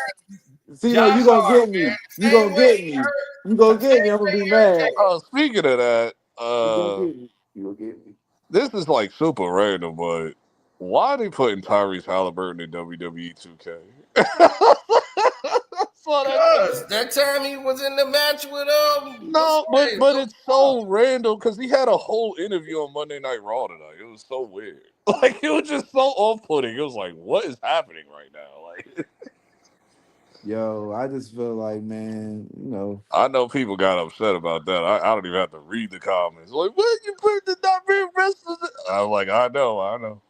[SPEAKER 9] see,
[SPEAKER 1] Josh
[SPEAKER 9] you gonna
[SPEAKER 1] Hart,
[SPEAKER 9] get me.
[SPEAKER 1] man.
[SPEAKER 9] You
[SPEAKER 1] Same
[SPEAKER 9] gonna
[SPEAKER 1] way
[SPEAKER 9] get
[SPEAKER 1] he
[SPEAKER 9] me.
[SPEAKER 1] hurt.
[SPEAKER 9] You gonna
[SPEAKER 1] Same
[SPEAKER 9] get me. I'm gonna
[SPEAKER 1] way
[SPEAKER 9] be
[SPEAKER 1] he hurt
[SPEAKER 9] mad.
[SPEAKER 11] Speaking of that,
[SPEAKER 9] You gonna get me. You gonna get me.
[SPEAKER 11] this is like super random, but why are they putting Tyrese Halliburton in WWE 2K?
[SPEAKER 1] Cause that time he was in the match with
[SPEAKER 11] No, but it's so random because he had a whole interview on Monday Night Raw tonight. It was so weird. Like it was just so off-putting. It was like, what is happening right now? Like,
[SPEAKER 9] Yo, I just feel like, man,
[SPEAKER 11] I know people got upset about that. I don't even have to read the comments. Like, what you put the not being wrestlers? I'm like, I know.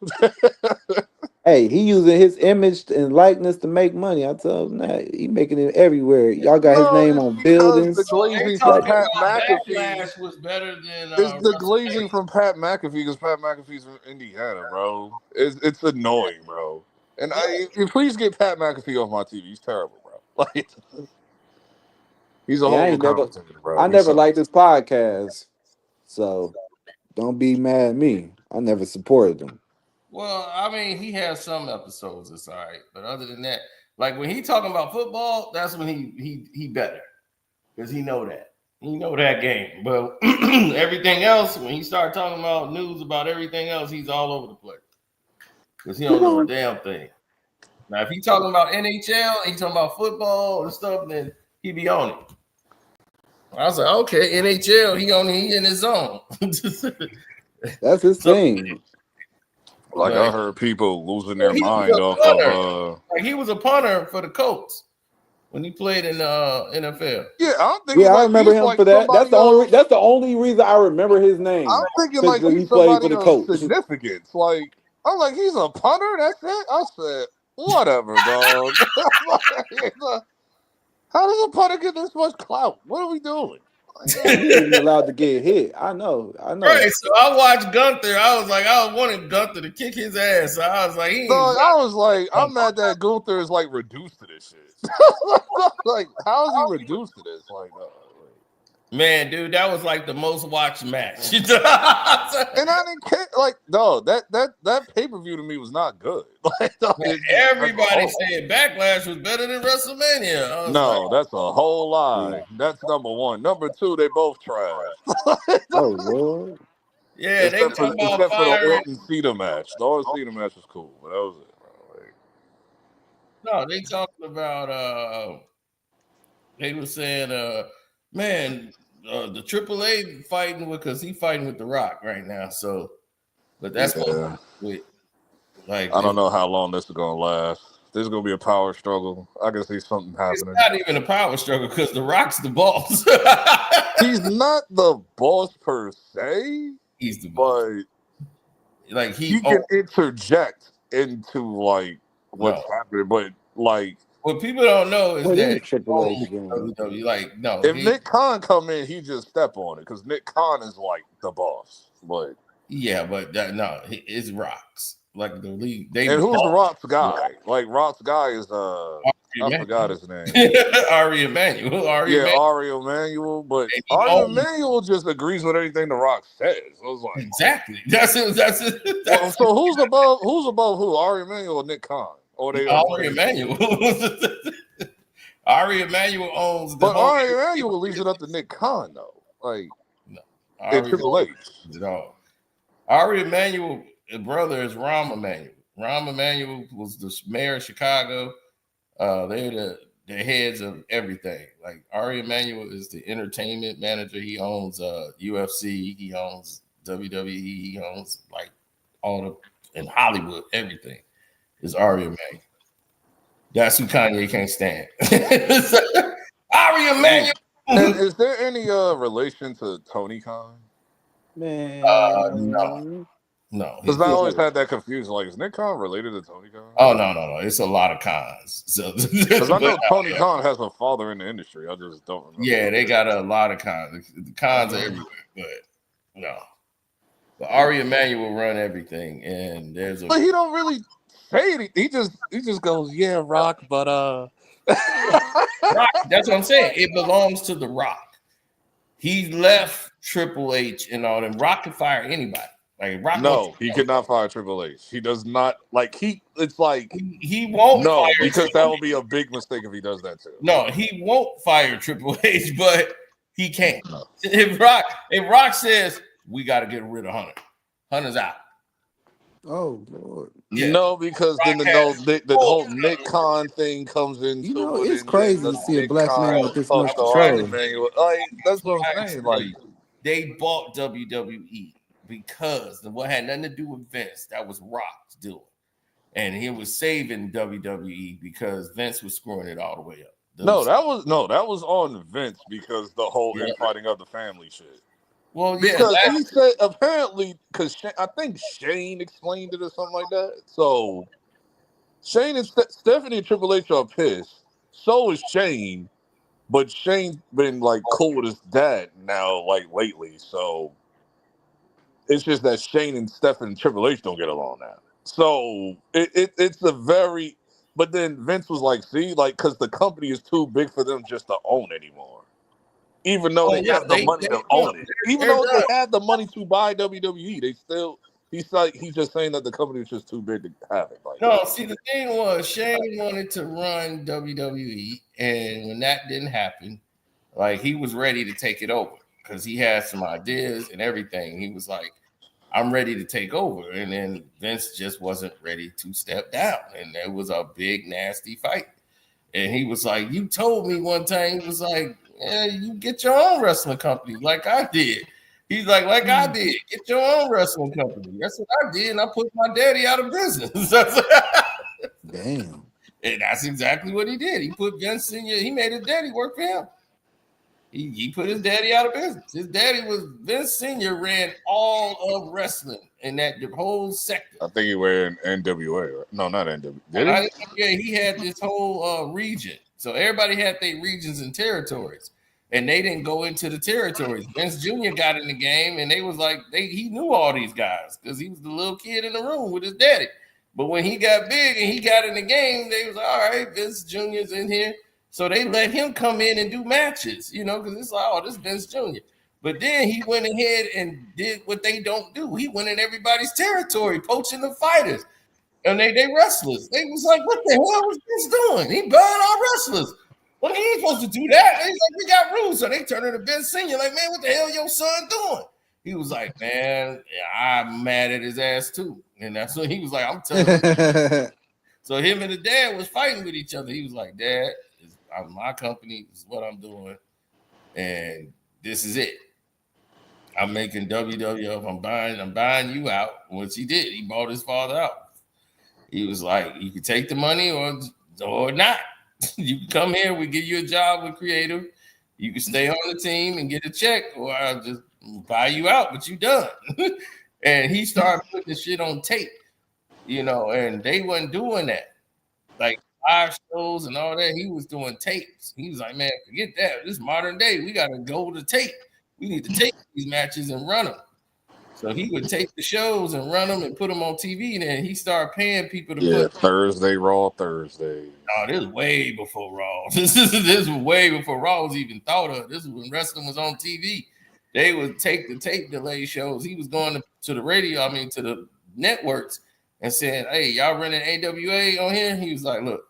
[SPEAKER 9] hey, he using his image and likeness to make money. I tell him that he making it everywhere. Y'all got his
[SPEAKER 11] No,
[SPEAKER 9] name
[SPEAKER 11] it's
[SPEAKER 9] on
[SPEAKER 11] because the
[SPEAKER 9] buildings.
[SPEAKER 11] glazing from
[SPEAKER 1] talking
[SPEAKER 11] Pat
[SPEAKER 1] about
[SPEAKER 11] McAfee.
[SPEAKER 1] Backlash was better than
[SPEAKER 11] It's the
[SPEAKER 1] WrestleMania.
[SPEAKER 11] glazing from Pat McAfee because Pat McAfee's from Indiana, bro. It's annoying, bro. And please get Pat McAfee off my TV. He's terrible, bro. Like he's a
[SPEAKER 9] Yeah,
[SPEAKER 11] horrible commentator, bro.
[SPEAKER 9] I
[SPEAKER 11] He
[SPEAKER 9] never liked
[SPEAKER 11] sucks.
[SPEAKER 9] this podcast. So don't be mad at me. I never supported them.
[SPEAKER 1] Well, I mean, he has some episodes that's all right, but other than that, like when he talking about football, that's when he better because he know that game. But everything else, when he start talking about news about everything else, he's all over the place because he don't know a damn thing. Now, if he talking about NHL, he talking about football and stuff, then he be on it. I was like, okay, NHL, he in his zone.
[SPEAKER 9] That's his thing.
[SPEAKER 11] Like I heard people losing their mind off of
[SPEAKER 1] like he was a punter for the Colts when he played in NFL.
[SPEAKER 11] Yeah, I'm thinking
[SPEAKER 9] Yeah, I
[SPEAKER 11] like
[SPEAKER 9] remember
[SPEAKER 11] he's
[SPEAKER 9] him
[SPEAKER 11] like
[SPEAKER 9] for that. That's
[SPEAKER 11] somebody
[SPEAKER 9] the only reason I remember his name.
[SPEAKER 11] I'm thinking
[SPEAKER 9] Because
[SPEAKER 11] like
[SPEAKER 9] he
[SPEAKER 11] he's
[SPEAKER 9] played for
[SPEAKER 11] somebody
[SPEAKER 9] the
[SPEAKER 11] of
[SPEAKER 9] Colts.
[SPEAKER 11] significance. Like I'm like he's a punter. That's it. I said whatever, dog. How does a punter get this much clout? What are we doing?
[SPEAKER 9] He isn't allowed to get hit. I know.
[SPEAKER 1] Right. So I watched Gunther. I was like, I wanted Gunther to kick his ass. So I was like,
[SPEAKER 11] I'm mad that Gunther is like reduced to this shit. Like, how is he reduced to this? Like,
[SPEAKER 1] man, dude, that was like the most watched match.
[SPEAKER 11] And I didn't care. Like, no, that pay-per-view to me was not good. Like,
[SPEAKER 1] everybody said Backlash was better than WrestleMania.
[SPEAKER 11] No, that's a whole lie. That's number one. Number two, they both trash.
[SPEAKER 9] Oh Lord.
[SPEAKER 1] Yeah, they talking about
[SPEAKER 11] except for the
[SPEAKER 1] firing.
[SPEAKER 11] Orton Cena match. The Orton Cena match was cool, but that was it, bro. Like,
[SPEAKER 1] no, they talking about they were saying man, the AAA fighting because he fighting with The Rock right now. So, but that's with like
[SPEAKER 11] I don't know how long this is gonna last. There's gonna be a power struggle. I can see something happening.
[SPEAKER 1] It's not even a power struggle because The Rock's the boss.
[SPEAKER 11] He's not the boss per se.
[SPEAKER 1] He's the boss.
[SPEAKER 11] But
[SPEAKER 1] like
[SPEAKER 11] he can interject into like what's happening. But like
[SPEAKER 1] what people don't know is that
[SPEAKER 9] WWE.
[SPEAKER 1] Like no,
[SPEAKER 11] if Nick Khan come in, he just step on it because Nick Khan is like the boss. But
[SPEAKER 1] yeah, but it's Rock's. Like the league,
[SPEAKER 11] and who's Rock's guy? Like Rock's guy is I forgot his name.
[SPEAKER 1] Ari Emanuel. Ari
[SPEAKER 11] Emanuel, but Ari Emanuel just agrees with anything The Rock says. I was like,
[SPEAKER 1] exactly. That's it.
[SPEAKER 11] Well, so who's above who? Ari Emanuel or Nick Khan? Or they
[SPEAKER 1] Ari Emanuel. Ari Emanuel owns the
[SPEAKER 11] But Ari Emanuel leaves it up to Nick Khan though. Like
[SPEAKER 1] no.
[SPEAKER 11] Triple H.
[SPEAKER 1] Ari Emanuel, his brother is Rahm Emanuel. Rahm Emanuel was the mayor of Chicago. They're the heads of everything. Like Ari Emanuel is the entertainment manager. He owns UFC. He owns WWE. He owns like all the in Hollywood. Everything is Ari Emanuel. That's who Kanye can't stand. Ari Emanuel.
[SPEAKER 11] And is there any relation to Tony Khan?
[SPEAKER 9] Man,
[SPEAKER 1] no.
[SPEAKER 11] Because I always had that confusion. Like, is Nick Khan related to Tony Khan?
[SPEAKER 1] Oh no. It's a lot of cons. So
[SPEAKER 11] because I know Tony Khan has a father in the industry. I just don't remember.
[SPEAKER 1] Yeah, they got a lot of cons. The cons are everywhere, but no. But Ari Emanuel run everything, and there's a.
[SPEAKER 11] But he don't really say anything. He just goes, yeah, Rock, but
[SPEAKER 1] Rock, that's what I'm saying. It belongs to the Rock. He left Triple H and all them. Rock can fire anybody. Like Rock.
[SPEAKER 11] No, he could not fire Triple H. He does not like It's like
[SPEAKER 1] he won't.
[SPEAKER 11] No,
[SPEAKER 1] fire
[SPEAKER 11] because that would be a big mistake if he does that too.
[SPEAKER 1] No, he won't fire Triple H, but he can't. If Rock says we got to get rid of Hunter, Hunter's out.
[SPEAKER 9] Oh Lord.
[SPEAKER 1] Yeah.
[SPEAKER 11] No, because then the whole Nick Khan thing comes into
[SPEAKER 9] You know,
[SPEAKER 11] it.
[SPEAKER 9] it's crazy to see a black man with this much control.
[SPEAKER 11] Like, that's what I'm saying. Like,
[SPEAKER 1] they bought WWE because what had nothing to do with Vince. That was Rock's doing. And he was saving WWE because Vince was screwing it all the way up.
[SPEAKER 11] That was on Vince because the whole infighting of the family shit.
[SPEAKER 1] Well, yeah,
[SPEAKER 11] because he said apparently because I think Shane explained it or something like that. So Shane and Stephanie and Triple H are pissed. So is Shane, but Shane's been like cool with his dad now, like lately. So it's just that Shane and Stephanie and Triple H don't get along now. So it's a very, but then Vince was like, see, like, because the company is too big for them just to own anymore. Even though they have the money to own it. Even though they had the money to buy WWE, they still, he's just saying that the company is just too big to have it. Like,
[SPEAKER 1] no, see, the thing was, Shane wanted to run WWE, and when that didn't happen, like, he was ready to take it over because he had some ideas and everything. He was like, I'm ready to take over. And then Vince just wasn't ready to step down. And there was a big, nasty fight. And he was like, you told me one time, he was like, yeah, you get your own wrestling company like I did. He's like I did. Get your own wrestling company. That's what I did. And I put my daddy out of business.
[SPEAKER 9] Damn.
[SPEAKER 1] And that's exactly what he did. He put Vince Sr., he made his daddy work for him. He put his daddy out of business. His daddy was Vince Sr. ran all of wrestling in that whole sector.
[SPEAKER 11] I think he ran NWA. Right? No, not NWA. Did he?
[SPEAKER 1] Yeah, he had this whole region. So everybody had their regions and territories, and they didn't go into the territories. Vince Jr. got in the game, and they was like, he knew all these guys because he was the little kid in the room with his daddy. But when he got big and he got in the game, they was like, all right, Vince Jr.'s in here. So they let him come in and do matches, because it's like, oh, this is Vince Jr. But then he went ahead and did what they don't do. He went in everybody's territory, poaching the fighters. And they wrestlers. They was like, what the hell was Vince doing? He buying our wrestlers. Well, he ain't supposed to do that. He's like, we got rules. So they turned to Vince Sr. like, man, what the hell your son doing? He was like, man, I'm mad at his ass too. And that's what he was like, I'm telling you. So him and the dad was fighting with each other. He was like, Dad, my company is what I'm doing, and this is it. I'm making WWF. I'm buying you out. Which he did. He bought his father out. He was like, you can take the money or not. You can come here. We give you a job with creative. You can stay on the team and get a check, or I'll just buy you out. But you done. And he started putting the shit on tape, and they wasn't doing that. Like, live shows and all that, he was doing tapes. He was like, man, forget that. This modern day, we got to go to tape. We need to tape these matches and run them. So he would tape the shows and run them and put them on TV. And then he started paying people to put
[SPEAKER 11] Thursday, Raw Thursday.
[SPEAKER 1] Oh, this is way before Raw. This was way before Raw was even thought of. This is when wrestling was on TV. They would take the tape delay shows. He was going to the radio, to the networks and saying, hey, y'all running AWA on here? He was like, look,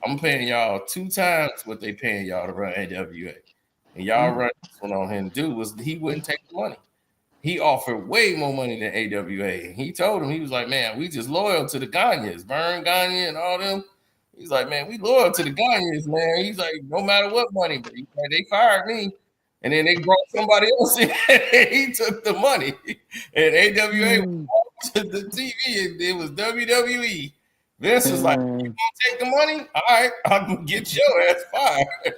[SPEAKER 1] I'm paying y'all 2 times what they paying y'all to run AWA. And y'all run this one on him. Dude was he wouldn't take the money. He offered way more money than AWA. He told him, he was like, man, we just loyal to the Gagnes, Vern Gagne and all them. He's like, man, we loyal to the Gagnes, man. He's like, no matter what money, but they fired me. And then they brought somebody else in. He took the money. And AWA went to the TV, and it was WWE. Vince was like, you gonna take the money? All right, I'm gonna get your ass fired.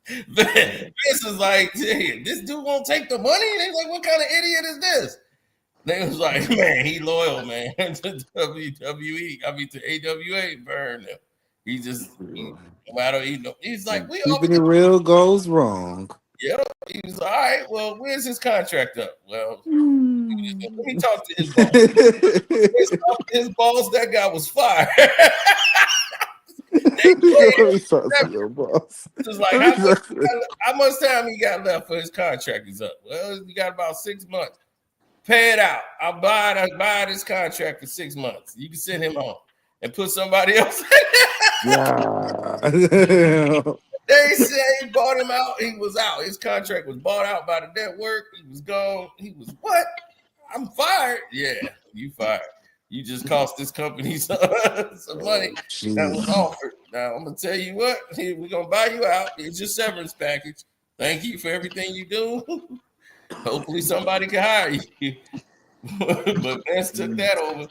[SPEAKER 1] Vince was like, hey, this dude won't take the money? They was like, what kind of idiot is this? They was like, man, he loyal, man, to WWE. To AWA, burn him. He just, no matter, he's like,
[SPEAKER 9] keeping it real goes wrong.
[SPEAKER 1] Yep. He was all right. Well, where's his contract up? Well, let me talk to his boss. His boss, that guy was fired.
[SPEAKER 3] Your boss.
[SPEAKER 1] Just like how much time he got left for his contract is up? Well, he got about 6 months. Pay it out. I'll buy this contract for 6 months. You can send him home and put somebody else. They say he bought him out. He was out. His contract was bought out by the network. He was gone. He was what? I'm fired. Yeah, you fired. You just cost this company some money that was offered. Now I'm gonna tell you what. We're gonna buy you out. It's your severance package. Thank you for everything you do. Hopefully somebody can hire you. But Vince took that over,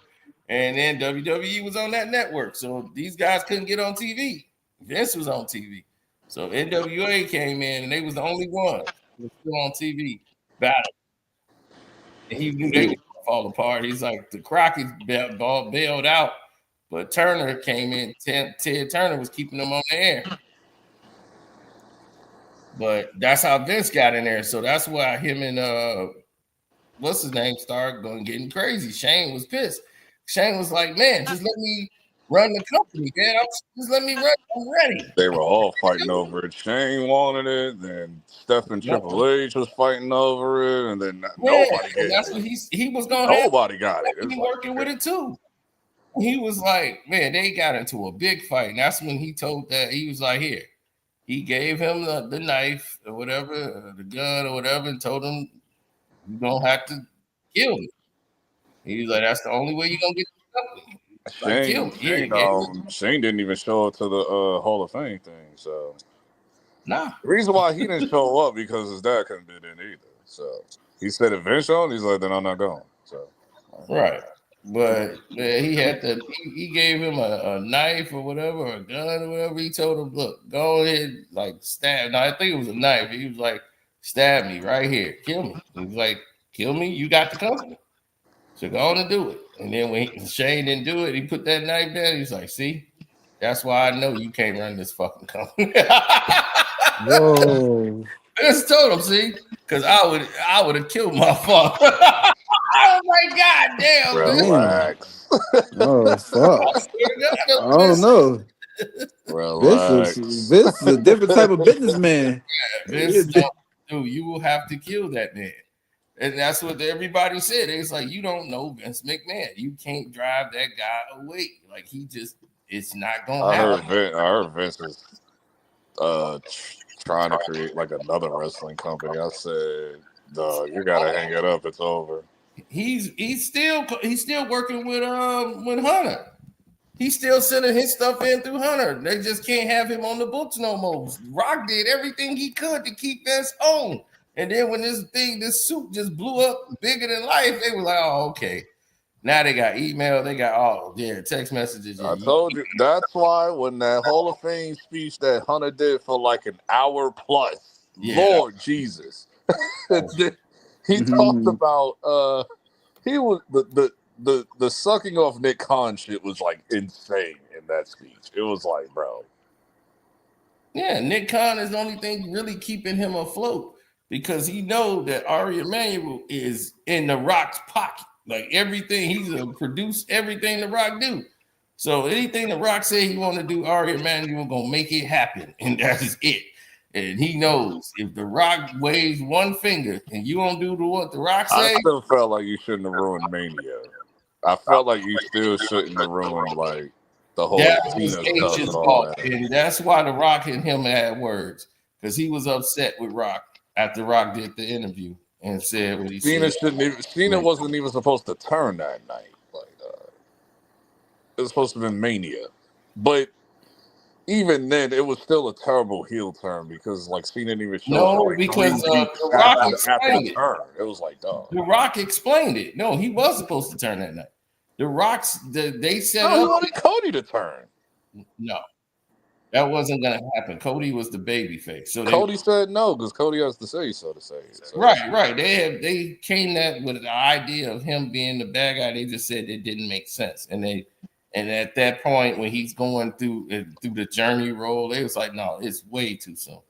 [SPEAKER 1] and then WWE was on that network, so these guys couldn't get on TV. Vince was on TV, so NWA came in, and they was the only one who was still on TV battle. And he knew they would fall apart. He's like the Crockett's bailed out, but Turner came in. Ted Turner was keeping them on the air. But that's how Vince got in there. So that's why him and what's his name started getting crazy. Shane was pissed. Shane was like, man, just let me run the company, man. Just let me run. I'm ready.
[SPEAKER 11] They were all fighting over it. Shane wanted it, then Steph and Triple H was fighting over it, and then nobody got it.
[SPEAKER 1] That's what he was going to
[SPEAKER 11] Nobody got it.
[SPEAKER 1] He working with it too. He was like, man, they got into a big fight. And that's when he told that he was like, here. He gave him the knife or whatever, the gun or whatever, and told him, you're going to have to kill me. He was like, that's the only way you're going to get the company. Like,
[SPEAKER 11] Shane didn't even show up to the Hall of Fame thing. So,
[SPEAKER 1] nah.
[SPEAKER 11] The reason why he didn't show up because his dad couldn't be in either. So, he said if Vince showed, he's like, then I'm not going. So,
[SPEAKER 1] right. But he had he gave him a knife or whatever, or a gun or whatever. He told him, look, go ahead, like stab. No, I think it was a knife. He was like, stab me right here, kill me. He was like, kill me, you got the company. So go on and do it. And then when Shane didn't do it, he put that knife down. He's like, see, that's why I know you can't run this fucking company.
[SPEAKER 3] Whoa.
[SPEAKER 1] I just told him, see, because I would have killed my father. I was like, God damn,
[SPEAKER 11] relax.
[SPEAKER 3] Oh, fuck. I don't know.
[SPEAKER 11] Relax.
[SPEAKER 3] This is a different type of businessman.
[SPEAKER 1] Dude, you will have to kill that man. And that's what everybody said. It's like, you don't know Vince McMahon. You can't drive that guy away. Like, it's not going to happen.
[SPEAKER 11] I heard Vince is trying to create like another wrestling company. I said, dog, you got to hang it up. It's over.
[SPEAKER 1] He's still working with Hunter. He's still sending his stuff in through Hunter. They just can't have him on the books no more. Rock did everything he could to keep Vince on. And then when this suit just blew up bigger than life, they were like, oh, okay. Now they got email, they got text messages.
[SPEAKER 11] I told you, that's why when that Hall of Fame speech that Hunter did for like an hour plus, Lord Jesus. He talked about he was the sucking off Nick Khan shit was like insane in that speech. It was like, bro.
[SPEAKER 1] Yeah, Nick Khan is the only thing really keeping him afloat because he know that Ari Emanuel is in the Rock's pocket. Like everything, he's gonna produce everything the Rock do. So anything the Rock say he want to do, Ari Emanuel gonna make it happen, and that is it. And he knows if the Rock waves one finger and you don't do what the Rock say.
[SPEAKER 11] I still felt like you shouldn't have ruined Mania. I felt like you still shouldn't have ruined like the whole Tina stuff and all that.
[SPEAKER 1] And that's why the Rock and him had words because he was upset with Rock after Rock did the interview and said what he said.
[SPEAKER 11] Cena wasn't even supposed to turn that night. Like it was supposed to have been Mania, but even then, it was still a terrible heel turn because like Cena didn't even show.
[SPEAKER 1] No, because the Rock explained it.
[SPEAKER 11] It was like, dog.
[SPEAKER 1] The Rock explained it. No, he was supposed to turn that night. The Rocks, they set up.
[SPEAKER 11] He wanted Cody to turn.
[SPEAKER 1] No, that wasn't going to happen. Cody was the baby face. So
[SPEAKER 11] Cody said no because Cody has to say so to say. So.
[SPEAKER 1] Right. They came that with the idea of him being the bad guy. They just said it didn't make sense, and at that point when he's going through the journey role, they was like, no, it's way too soon.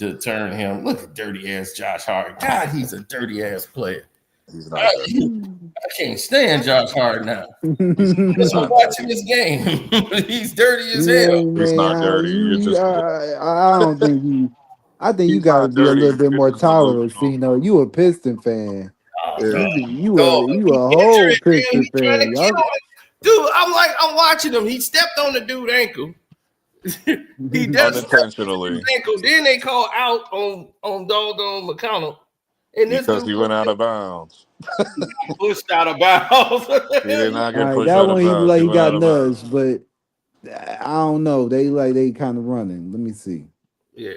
[SPEAKER 1] to turn him. Look at dirty ass Josh Hart. God, he's a dirty ass player.
[SPEAKER 11] He's not.
[SPEAKER 1] I can't stand Josh Hart now. Just watching this game. He's dirty as hell.
[SPEAKER 11] He's not dirty.
[SPEAKER 3] I don't think you. I think you
[SPEAKER 11] He's
[SPEAKER 3] got to
[SPEAKER 11] not
[SPEAKER 3] be a
[SPEAKER 11] dirty.
[SPEAKER 3] little bit more
[SPEAKER 11] He's just
[SPEAKER 3] tolerant,
[SPEAKER 11] delusional.
[SPEAKER 3] Fino. You a Piston fan.
[SPEAKER 11] Yeah.
[SPEAKER 3] You a whole Piston fan. Y'all.
[SPEAKER 1] Dude, I'm watching him. He stepped on the dude's ankle. He does
[SPEAKER 11] Unintentionally.
[SPEAKER 1] ankle. Then they call out on doggone McConnell. And this
[SPEAKER 11] Because
[SPEAKER 1] dude
[SPEAKER 11] he went out of bounds.
[SPEAKER 1] pushed out of bounds.
[SPEAKER 11] He did not get
[SPEAKER 3] All right,
[SPEAKER 11] pushed
[SPEAKER 3] that
[SPEAKER 11] out of
[SPEAKER 3] one he
[SPEAKER 11] bounds.
[SPEAKER 3] like he
[SPEAKER 11] went
[SPEAKER 3] got
[SPEAKER 11] out of bounds.
[SPEAKER 3] nudged, but I don't know. They kind of running. Let me see.
[SPEAKER 1] Yeah.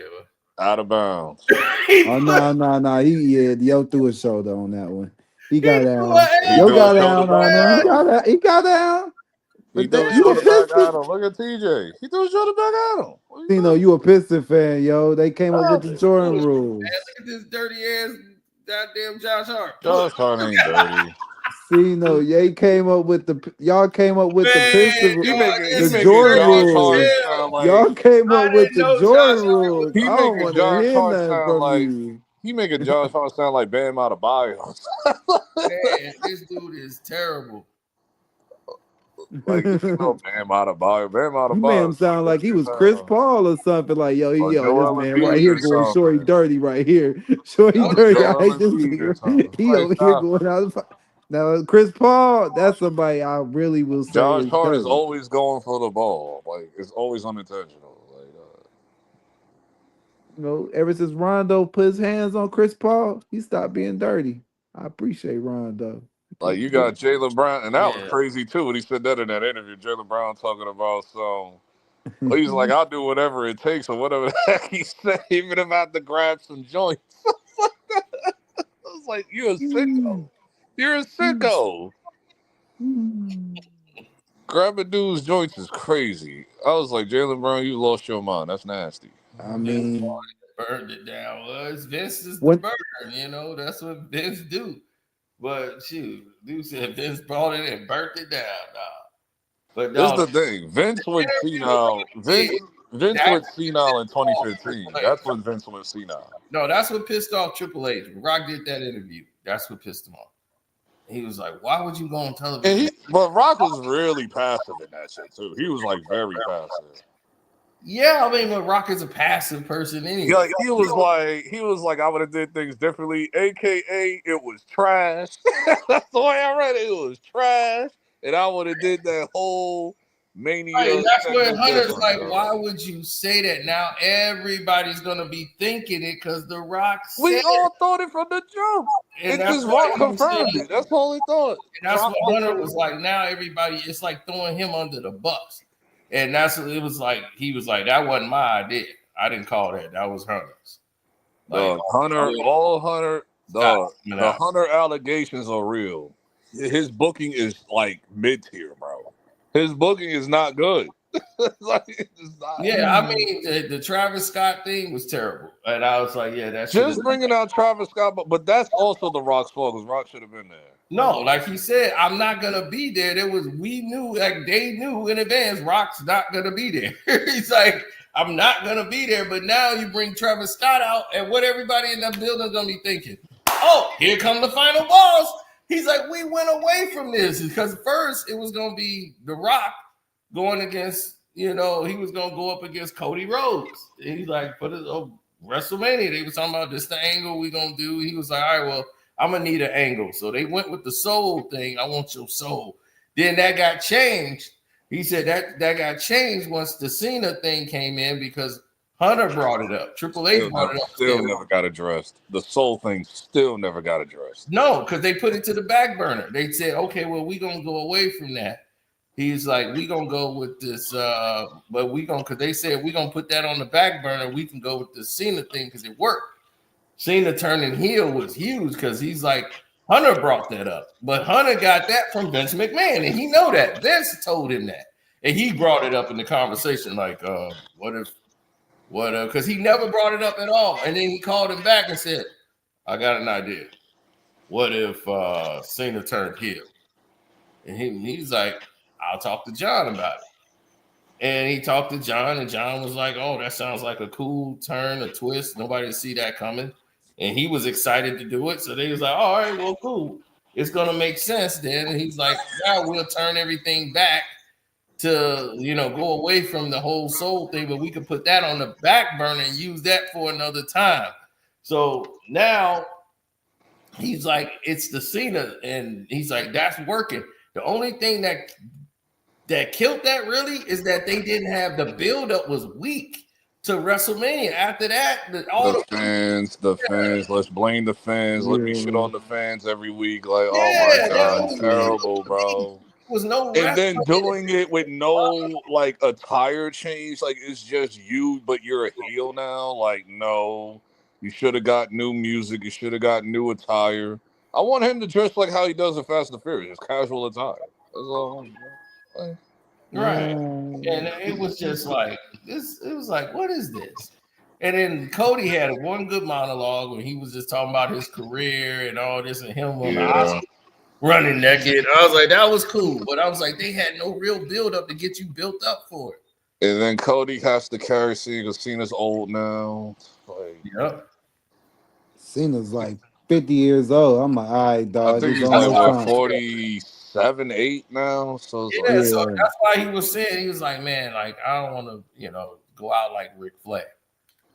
[SPEAKER 11] Out of bounds.
[SPEAKER 3] Oh no. Yo threw a shoulder on that one. He got down.
[SPEAKER 11] He
[SPEAKER 3] Yo
[SPEAKER 11] threw
[SPEAKER 3] got
[SPEAKER 11] a
[SPEAKER 3] down
[SPEAKER 11] shoulder
[SPEAKER 3] on
[SPEAKER 11] back
[SPEAKER 3] him.
[SPEAKER 11] at him.
[SPEAKER 3] He got down.
[SPEAKER 11] He
[SPEAKER 3] But
[SPEAKER 11] threw a
[SPEAKER 3] you a
[SPEAKER 11] shoulder back
[SPEAKER 3] Piston.
[SPEAKER 11] at him. Look at TJ. He threw a shoulder back at him.
[SPEAKER 3] Fino, you a Piston fan, yo. They came up with the Jordan rules.
[SPEAKER 1] Look at this dirty ass goddamn Josh Hart.
[SPEAKER 11] Josh Hart ain't dirty.
[SPEAKER 3] See, no, y'all came up with the Piston, the Jordan rules. Y'all came up with the Jordan rules.
[SPEAKER 11] He
[SPEAKER 3] I don't
[SPEAKER 11] making
[SPEAKER 3] want to
[SPEAKER 11] Josh
[SPEAKER 3] hear
[SPEAKER 11] Hart
[SPEAKER 3] nothing
[SPEAKER 11] sound
[SPEAKER 3] from
[SPEAKER 11] like
[SPEAKER 3] you.
[SPEAKER 11] he making Josh Hart sound like Bam Adebayo.
[SPEAKER 1] Man, this dude is terrible.
[SPEAKER 11] Like Bam Adebayo. Bam Adebayo.
[SPEAKER 3] You made him sound like he was Chris Paul or something. Like yo, this man right here going shorty dirty right here. Shorty dirty. Right? This nigga, he over here going out. Now Chris Paul, that's somebody I really will say.
[SPEAKER 11] Josh Hart is
[SPEAKER 3] dirty.
[SPEAKER 11] always going for the ball. Like it's always unintentional. Like
[SPEAKER 3] You know, ever since Rondo put his hands on Chris Paul, he stopped being dirty. I appreciate Rondo.
[SPEAKER 11] Like you got Jaylen Brown, and that was crazy too when he said that in that interview. Jaylen Brown talking about he's like, I'll do whatever it takes or whatever the heck he said, even if I have to grab some joints. I was like, you're a sicko. You're a sicko. Grabbing dudes' joints is crazy. I was like, Jaylen Brown, you lost your mind. That's nasty.
[SPEAKER 3] I mean,
[SPEAKER 1] burned it down was Vince is the burner, you know, that's what Vince do. But shoot, dude said Vince brought it and burnt it down, dog. But
[SPEAKER 11] That's the thing. Vince went senile. Vince went senile in 2015. That's when Vince went senile.
[SPEAKER 1] No, that's what pissed off Triple H. Rock did that interview. That's what pissed him off. He was like, "Why would you go on television?"
[SPEAKER 11] But Rock was really passive in that shit too. He was like very passive.
[SPEAKER 1] Yeah, I mean, but Rock is a passive person anyway.
[SPEAKER 11] Yeah, he was like, I would have did things differently. AKA, it was trash. That's the way I read it. It was trash, and I would have did that whole mania.
[SPEAKER 1] Right, that's where Hunter's like, why would you say that? Now everybody's gonna be thinking it because the Rock.
[SPEAKER 11] We all thought it from the jump.
[SPEAKER 1] And
[SPEAKER 11] It just Rock confirmed it. That's all he thought.
[SPEAKER 1] And that's what Hunter was like. Now everybody, it's like throwing him under the bus. And that's what it was like. He was like, that wasn't my idea. I didn't call that. That was Hunter's. Like,
[SPEAKER 11] The Hunter allegations are real. His booking is like mid-tier, bro. His booking is not good.
[SPEAKER 1] Yeah, I mean, the Travis Scott thing was terrible. And I was like, yeah, that's
[SPEAKER 11] just bringing out Travis Scott, but that's also the Rock's fault because Rock should have been there.
[SPEAKER 1] No, like he said, I'm not gonna be there. We knew, like they knew in advance, Rock's not gonna be there. He's like, I'm not gonna be there. But now you bring Travis Scott out, and what everybody in that building gonna be thinking? Oh, here come the final boss. He's like, we went away from this because first it was gonna be The Rock going against, you know, he was gonna go up against Cody Rhodes. And he's like, for the WrestleMania, they were talking about this the angle we gonna do. He was like, all right, well, I'm gonna need an angle. So they went with the soul thing. I want your soul. Then that got changed. He said that got changed once the Cena thing came in because Hunter brought it up. Triple H brought it up.
[SPEAKER 11] Still never got addressed. The soul thing still never got addressed.
[SPEAKER 1] No, because they put it to the back burner. They said, okay, well, we're gonna go away from that. He's like, we gonna go with this, but we gonna, because they said we're gonna put that on the back burner. We can go with the Cena thing because it worked. Cena turning heel was huge because he's like, Hunter brought that up, but Hunter got that from Vince McMahon, and he know that. Vince told him that, and he brought it up in the conversation, like, what if, because he never brought it up at all, and then he called him back and said, I got an idea. What if Cena turned heel? And he's like, I'll talk to John about it. And he talked to John, and John was like, "Oh, that sounds like a cool turn, a twist. Nobody see that coming." And he was excited to do it. So they was like, "All right, well, cool. It's gonna make sense then." And he's like, "Now we'll turn everything back to, go away from the whole soul thing, but we can put that on the back burner and use that for another time." So now he's like, it's the Cena, and he's like, that's working. The only thing that killed that really is that they didn't have the buildup was weak to WrestleMania. After that,
[SPEAKER 11] the fans, let's blame the fans. Let me shit on the fans every week. Like, oh my God, terrible, bro.
[SPEAKER 1] Was no
[SPEAKER 11] and then doing it with no like attire change, like it's just you, but you're a heel now. Like, no, you should have got new music. You should have got new attire. I want him to dress like how he does in Fast and Furious, casual attire. That's all I want.
[SPEAKER 1] Right. And it was just like this. It was like, what is this? And then Cody had one good monologue when he was just talking about his career and all this, and him on the Oscar running naked. I was like, that was cool. But I was like, they had no real build up to get you built up for it.
[SPEAKER 11] And then Cody has to carry Cena because Cena's old now. Like,
[SPEAKER 1] yep.
[SPEAKER 9] Cena's like 50 years old. I'm like, all right, dog.
[SPEAKER 11] I think he's like 47, 8 now. So it's
[SPEAKER 1] yeah, so that's why he was saying, he was like, man, like, I don't want to, go out like Ric Flair.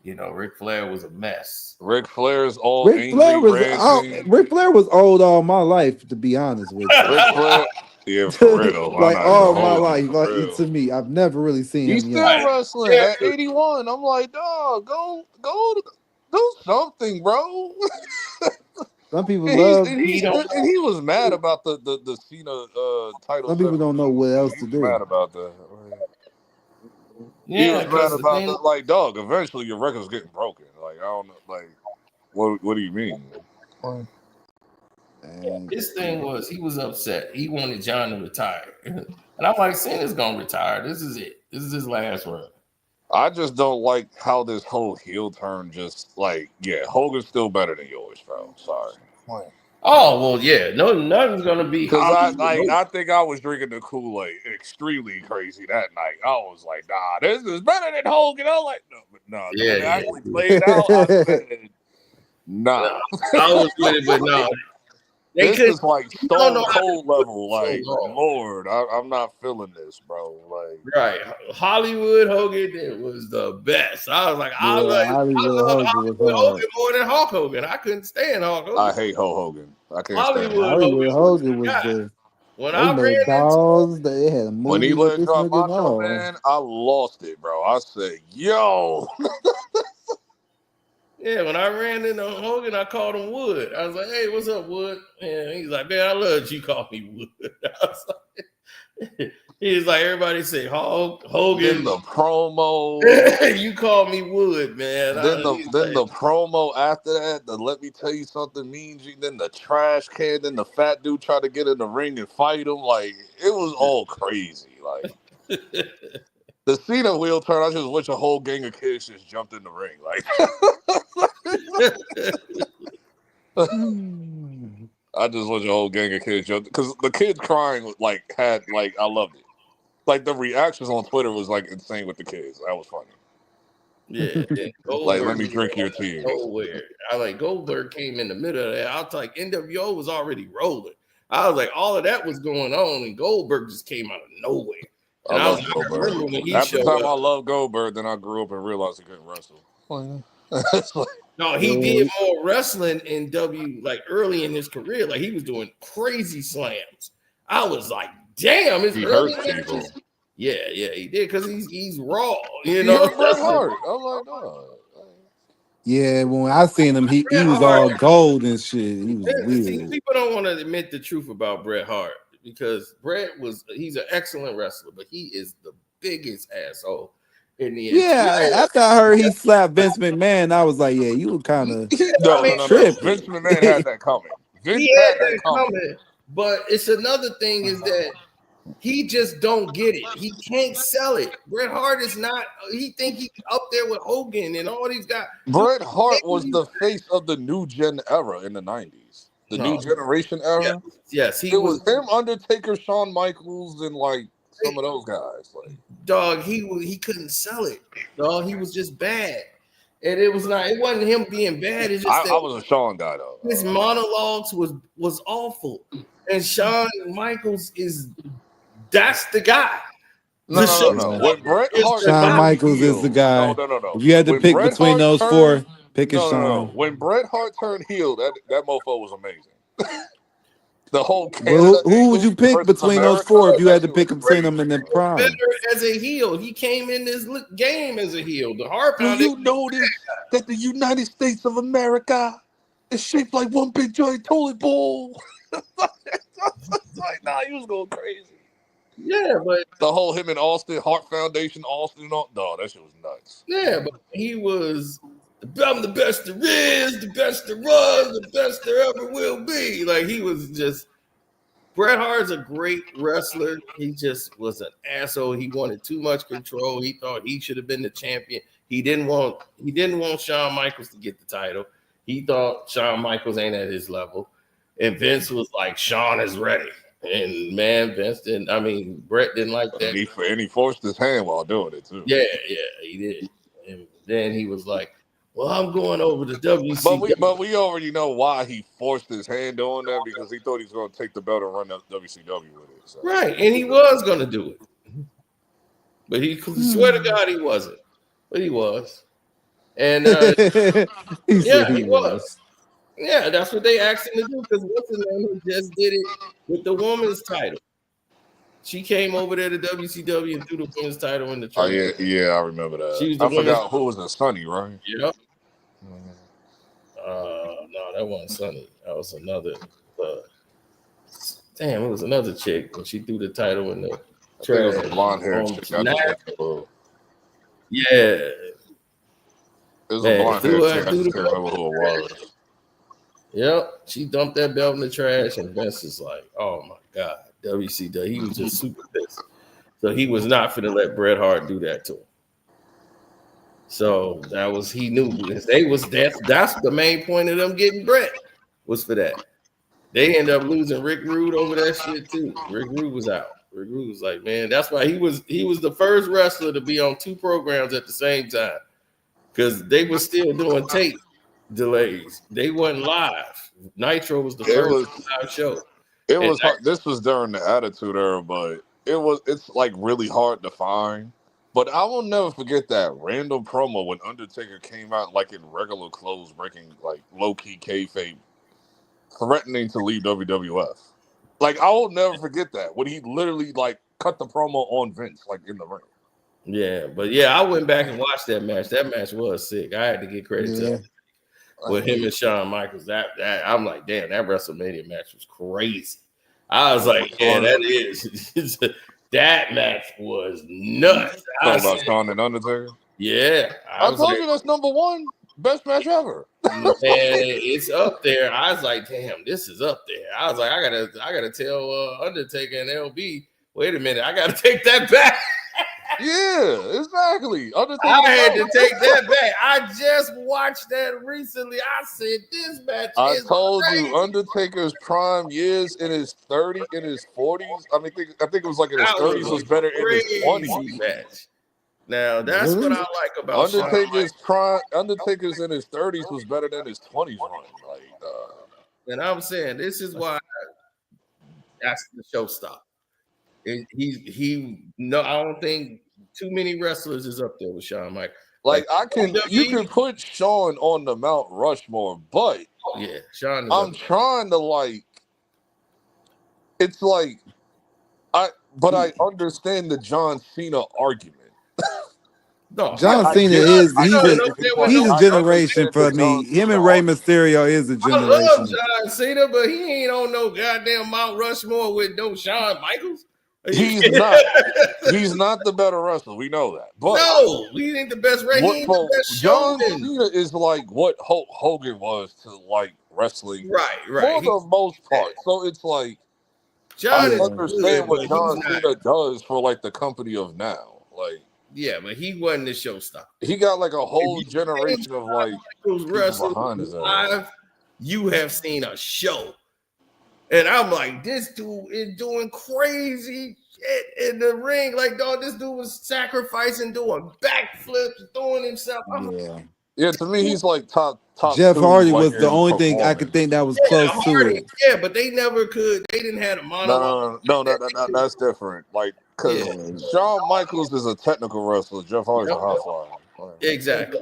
[SPEAKER 1] Ric Flair was a mess.
[SPEAKER 11] Ric Flair's old.
[SPEAKER 9] Ric Flair was old all my life, to be honest with you.
[SPEAKER 11] Ric Flair, yeah, for real.
[SPEAKER 9] Like all my life, like to me, I've never really seen
[SPEAKER 11] He's
[SPEAKER 9] him.
[SPEAKER 11] Still wrestling at 81. I'm like, dog, go, do something, bro.
[SPEAKER 9] Some people love.
[SPEAKER 11] And he was mad about the Cena title.
[SPEAKER 9] Some people don't know what else to do.
[SPEAKER 11] Mad about that.
[SPEAKER 1] Yeah,
[SPEAKER 11] he was mad about that. Like, dog, eventually your record's getting broken. Like, I don't know. Like, what do you mean?
[SPEAKER 1] His thing was he was upset. He wanted John to retire. And I'm like, Cena's going to retire. This is it. This is his last run.
[SPEAKER 11] I just don't like how this whole heel turn just, like, Hogan's still better than yours, bro. Sorry.
[SPEAKER 1] Oh, well, yeah. No, nothing's going to be.
[SPEAKER 11] Because I think I was drinking the Kool-Aid extremely crazy that night. I was like, nah, this is better than Hogan. I'm like, no. It actually played out. I said, nah.
[SPEAKER 1] I was with it, but no.
[SPEAKER 11] This is like Stone Cold level. Like, Lord, I'm not feeling this, bro. Like,
[SPEAKER 1] right. Hollywood Hogan was the best. I was like, I love Hollywood Hogan more than Hulk Hogan. I couldn't stand Hulk Hogan.
[SPEAKER 11] I hate Hulk Hogan. I can't stand
[SPEAKER 9] Hollywood Hogan was the.
[SPEAKER 1] When
[SPEAKER 9] they made dolls, they had a movie.
[SPEAKER 11] When he let drop Macho Man, I lost it, bro. I said, yo.
[SPEAKER 1] Yeah, when I ran into Hogan, I called him Wood. I was like, hey, what's up, Wood? And he's like, man, I love you call me Wood. I was like, he's like, everybody say Hogan.
[SPEAKER 11] Then the promo.
[SPEAKER 1] You call me Wood, man.
[SPEAKER 11] Then the promo after that, the let me tell you something mean. Then the trash can. Then the fat dude tried to get in the ring and fight him. Like, it was all crazy. Like, the Cena wheel turn, I just wish a whole gang of kids just jumped in the ring. Like, I just wish a whole gang of kids jumped, because the kids crying I loved it. Like, the reactions on Twitter was like insane with the kids. That was funny.
[SPEAKER 1] Yeah.
[SPEAKER 11] Like, let me drink your tears.
[SPEAKER 1] Goldberg came in the middle of that. I was like, NWO was already rolling. I was like, all of that was going on, and Goldberg just came out of nowhere. And
[SPEAKER 11] I love Goldberg. At the time, I loved Goldberg. Then I grew up and realized he couldn't wrestle.
[SPEAKER 1] No, he did more wrestling in like early in his career. Like, he was doing crazy slams. I was like, damn, it's early. Yeah, he did, because he's raw. You know,
[SPEAKER 11] Bret Hart. I'm like, no.
[SPEAKER 9] Yeah, when I seen him, he was all gold and shit. He was weird.
[SPEAKER 1] See, people don't want to admit the truth about Bret Hart, because he's an excellent wrestler, but he is the biggest asshole in the
[SPEAKER 9] Yeah, after I heard he slapped Vince McMahon, I was like, yeah, you were kind of
[SPEAKER 11] no. Vince McMahon had that coming.
[SPEAKER 1] He had that coming. But it's another thing is that he just don't get it. He can't sell it. Bret Hart is not. He think he's up there with Hogan and all these guys.
[SPEAKER 11] Bret Hart was the face of the new gen era in the 90s. The new generation era.
[SPEAKER 1] Yes,
[SPEAKER 11] it was him, Undertaker, Shawn Michaels, and like some of those guys. Like,
[SPEAKER 1] dog, he couldn't sell it. Dog, he was just bad. And it wasn't him being bad. It's just
[SPEAKER 11] I was a Shawn guy though.
[SPEAKER 1] His monologues was awful. And Shawn Michaels that's the guy.
[SPEAKER 11] No. When Bret Hart,
[SPEAKER 9] Shawn Michaels is the guy.
[SPEAKER 11] No.
[SPEAKER 9] If you had to
[SPEAKER 11] When
[SPEAKER 9] pick
[SPEAKER 11] Bret
[SPEAKER 9] between
[SPEAKER 11] Hart
[SPEAKER 9] those
[SPEAKER 11] turned-
[SPEAKER 9] four, pick a Shawn.
[SPEAKER 11] No. When Bret Hart turned heel, that mofo was amazing. The whole
[SPEAKER 9] Well, who would you pick
[SPEAKER 11] versus
[SPEAKER 9] between those
[SPEAKER 11] America,
[SPEAKER 9] four if you had to
[SPEAKER 11] that
[SPEAKER 9] pick
[SPEAKER 11] shit was
[SPEAKER 9] between them in the prime?
[SPEAKER 1] Better as a heel. He came in this game as a heel. The Hart
[SPEAKER 11] Do
[SPEAKER 1] Foundation.
[SPEAKER 11] you notice that the United States of America is shaped like one big giant toilet bowl? Like, nah, he was going crazy.
[SPEAKER 1] Yeah, but
[SPEAKER 11] the whole him and Austin, Hart Foundation, Austin, no, that shit was nuts.
[SPEAKER 1] Yeah, but he was, I'm the best there is, the best there was, the best there ever will be. Like, he was just, Bret Hart's a great wrestler. He just was an asshole. He wanted too much control. He thought he should have been the champion. He didn't want Shawn Michaels to get the title. He thought Shawn Michaels ain't at his level. And Vince was like, Shawn is ready. And man, Bret didn't like that.
[SPEAKER 11] And he forced his hand while doing it too.
[SPEAKER 1] Yeah, he did. And then he was like, well, I'm going over to WCW.
[SPEAKER 11] But we already know why he forced his hand doing that, because he thought he was going to take the belt and run the WCW with it. So.
[SPEAKER 1] Right, and he was going to do it. But he swear to God he wasn't. But he was. And he was. Yeah, that's what they asked him to do, because what's his name just did it with the woman's title. She came over there to WCW and threw the women's title in the trash.
[SPEAKER 11] Oh, yeah, I remember that.
[SPEAKER 1] She was
[SPEAKER 11] I forgot who was it, Sonny, right?
[SPEAKER 1] Yep. No, that wasn't Sonny. That was another. It was another chick when she threw the title in the trash.
[SPEAKER 11] It was a blonde hair chick.
[SPEAKER 1] Yeah.
[SPEAKER 11] It was a blonde hair chick. I just can't remember who it was.
[SPEAKER 1] Yep. She dumped that belt in the trash, and Vince is like, oh my God, WCW. He was just super pissed. So he was not going to let Bret Hart do that to him. So he knew that's the main point of them getting Bret was for that. They end up losing Rick Rude over that shit too. Rick Rude was out. Rick Rude was like, man, that's why he was the first wrestler to be on two programs at the same time, because they were still doing tape delays. They wasn't live. Nitro was the first live show.
[SPEAKER 11] It was hard. This was during the Attitude Era, but it's like really hard to find. But I will never forget that random promo when Undertaker came out like in regular clothes, breaking like low-key kayfabe, threatening to leave WWF. Like, I will never forget that, when he literally like cut the promo on Vince, like in the ring.
[SPEAKER 1] Yeah, but I went back and watched that match. That match was sick. I had to give credit to him. With him and Shawn Michaels. That I'm like, damn, that WrestleMania match was crazy. I was like, yeah, that is. That match was nuts.
[SPEAKER 11] Talking about Shawn and Undertaker?
[SPEAKER 1] Yeah.
[SPEAKER 11] I told you that's number one best match ever.
[SPEAKER 1] And it's up there. I was like, damn, this is up there. I was like, I gotta tell Undertaker and LB, wait a minute, I gotta take that back.
[SPEAKER 11] Yeah, exactly. Undertaker,
[SPEAKER 1] I had to take that back. I just watched that recently. I said this match.
[SPEAKER 11] I told you, Undertaker's prime years in his 40s. I think it was like in his 30s was better in his 20s.
[SPEAKER 1] Match. Now that's what I like about
[SPEAKER 11] Undertaker's prime. Undertaker's in his 30s was better than his 20s run. Like,
[SPEAKER 1] and I'm saying this is why that's the show stop. I don't think too many wrestlers is up there with Shawn Michaels.
[SPEAKER 11] Like you can put Shawn on the Mount Rushmore, but
[SPEAKER 1] Shawn.
[SPEAKER 11] I'm trying to like. It's like I understand the John Cena argument.
[SPEAKER 9] No, John Cena he's a generation for me. Him and Rey Mysterio is a generation.
[SPEAKER 1] I love John Cena, but he ain't on no goddamn Mount Rushmore with no Shawn Michaels.
[SPEAKER 11] He's not. He's not the better wrestler. We know that. But
[SPEAKER 1] no, he ain't the best wrestler. He ain't the best
[SPEAKER 11] John
[SPEAKER 1] showman.
[SPEAKER 11] Cena is like what Hulk Hogan was to like wrestling,
[SPEAKER 1] right?
[SPEAKER 11] For the most part. So it's like I understand what John Cena does for like the company of now. Like,
[SPEAKER 1] yeah, but he wasn't the showstopper.
[SPEAKER 11] He got like a whole generation of like
[SPEAKER 1] wrestlers
[SPEAKER 11] behind his
[SPEAKER 1] live. You have seen a show. And I'm like, this dude is doing crazy in the ring. Like, dog, this dude was sacrificing, doing backflips, throwing himself.
[SPEAKER 11] Yeah, to me, he's like top
[SPEAKER 3] Jeff
[SPEAKER 11] two,
[SPEAKER 3] Hardy
[SPEAKER 11] like
[SPEAKER 3] was the
[SPEAKER 11] in
[SPEAKER 3] only thing I could
[SPEAKER 11] performance.
[SPEAKER 3] think that was close to
[SPEAKER 1] Hardy,
[SPEAKER 3] it.
[SPEAKER 1] yeah, but they never could. They didn't have a monologue.
[SPEAKER 11] No, that's different. Like, because Shawn Michaels is a technical wrestler. Jeff Hardy's a high flyer.
[SPEAKER 1] Exactly.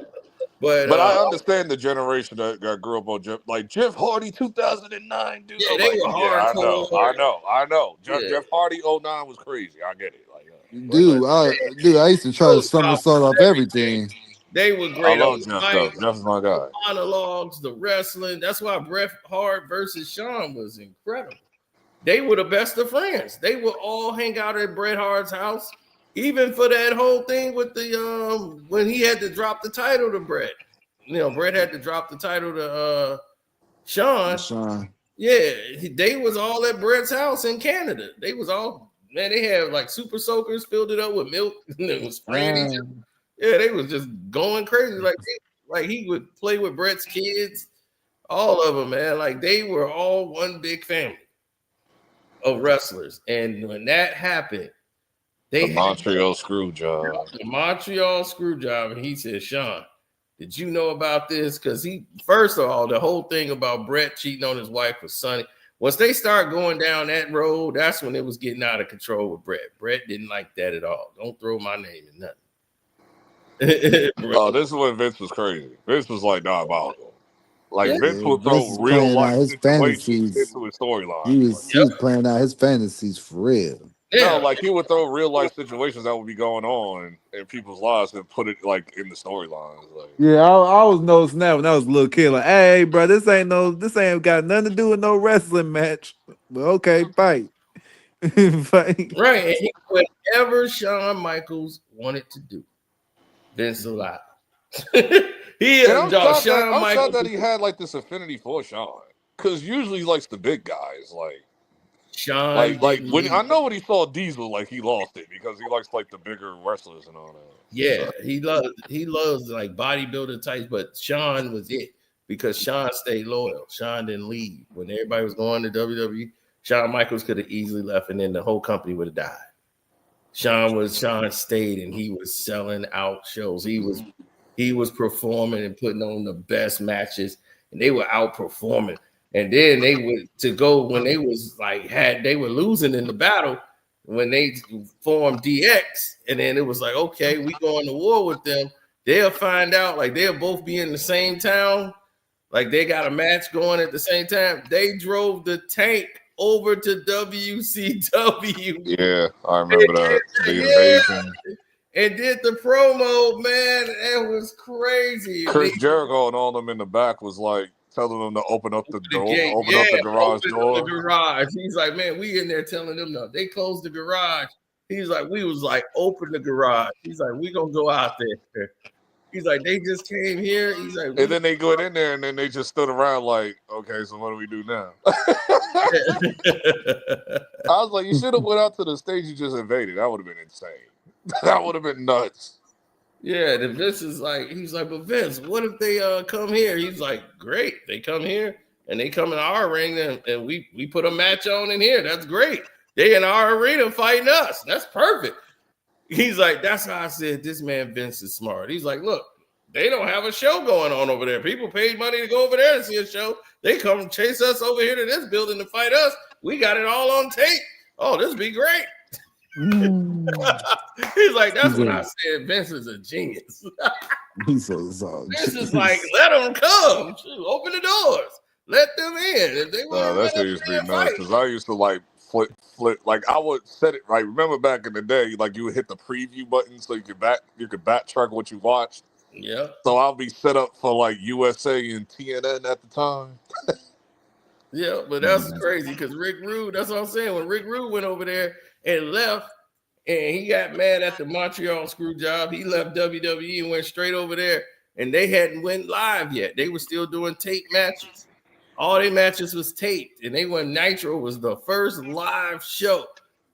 [SPEAKER 1] But
[SPEAKER 11] I understand the generation that grew up on Jeff Hardy 2009, dude.
[SPEAKER 1] Yeah,
[SPEAKER 11] I'm
[SPEAKER 1] they
[SPEAKER 11] like,
[SPEAKER 1] were
[SPEAKER 11] yeah,
[SPEAKER 1] hardcore.
[SPEAKER 11] I know.
[SPEAKER 1] Yeah.
[SPEAKER 11] Jeff Hardy 09 was crazy. I get it.
[SPEAKER 3] Dude, I used to try to somersault off everything.
[SPEAKER 1] They were great.
[SPEAKER 11] I love Jeff, though. Jeff's my guy.
[SPEAKER 1] Monologues, the wrestling. That's why Bret Hart versus Shawn was incredible. They were the best of friends. They would all hang out at Bret Hart's house, even for that whole thing with the when he had to drop the title to Bret. You know, Bret had to drop the title to Shawn. Yeah, they was all at Bret's house in Canada. They was all, man, they had like super soakers, filled it up with milk, and it was spraying each other. Yeah, they was just going crazy. Like he would play with Bret's kids, all of them, man. Like they were all one big family of wrestlers. And when that happened,
[SPEAKER 11] the Montreal Screwjob.
[SPEAKER 1] The Montreal Screwjob. And he said, Shawn, did you know about this? Because first of all, the whole thing about Bret cheating on his wife was Sonny. Once they start going down that road, that's when it was getting out of control with Bret. Bret didn't like that at all. Don't throw my name in nothing.
[SPEAKER 11] Oh, this is when Vince was crazy. Vince was like diabolical. Like Vince would throw real life situations into his storyline.
[SPEAKER 3] He was playing out his fantasies for real.
[SPEAKER 11] No, like he would throw real life situations that would be going on in people's lives and put it like in the storylines. Like,
[SPEAKER 3] yeah, I was noticing that when I was a little kid. Like, hey, bro, this ain't got nothing to do with no wrestling match. But okay, fight. Fight.
[SPEAKER 1] Right, and whatever Shawn Michaels wanted to do, Vince allowed.
[SPEAKER 11] I'm shocked that he had like this affinity for Shawn, because usually he likes the big guys. Like
[SPEAKER 1] Shawn,
[SPEAKER 11] like when I know when he saw Diesel, like he lost it because he likes like the bigger wrestlers and all that.
[SPEAKER 1] Yeah, he loves like bodybuilder types, but Shawn was it because Shawn stayed loyal. Shawn didn't leave when everybody was going to WWE. Shawn Michaels could have easily left, and then the whole company would have died. Shawn stayed, and he was selling out shows. He was performing and putting on the best matches, and they were outperforming. And then they would when they was like they were losing in the battle when they formed DX, and then it was like, okay, we going to war with them. They'll find out, like they'll both be in the same town, like they got a match going at the same time. They drove the tank over to WCW.
[SPEAKER 11] Yeah, I remember that. The invasion.
[SPEAKER 1] And did the promo, man. It was crazy.
[SPEAKER 11] Chris Jericho and all them in the back was like telling them to open up the door, open up the garage door.
[SPEAKER 1] The garage. He's like, man, we in there telling them no. They closed the garage. He's like, we was like, open the garage. He's like, we gonna go out there. He's like, they just came here. He's like,
[SPEAKER 11] and then they go in there and then they just stood around like, okay, so what do we do now? I was like, you should have went out to the stage you just invaded. That would have been insane. That would have been nuts.
[SPEAKER 1] Yeah, the Vince is like, he's like, but Vince, what if they come here? He's like, great, they come here and they come in our ring and we put a match on in here. That's great. They in our arena fighting us. That's perfect. He's like, that's how I said this man Vince is smart. He's like, look, they don't have a show going on over there. People paid money to go over there and see a show. They come chase us over here to this building to fight us. We got it all on tape. Oh, this be great. He's like, that's when I said Vince is a genius.
[SPEAKER 3] He says,
[SPEAKER 1] Vince is like, let them come. Open the doors. Let them in. If they want
[SPEAKER 11] that shit used to be nuts because I used to like flip. Like I would set it right. Remember back in the day, like you would hit the preview button so you could backtrack what you watched.
[SPEAKER 1] Yeah.
[SPEAKER 11] So I'll be set up for like USA and TNN at the time.
[SPEAKER 1] Yeah, but that's crazy because Rick Rude, that's what I'm saying. When Rick Rude went over there and left, and he got mad at the Montreal Screwjob, he left WWE and went straight over there, and they hadn't went live yet. They were still doing tape matches. All their matches was taped, and they went Nitro was the first live show.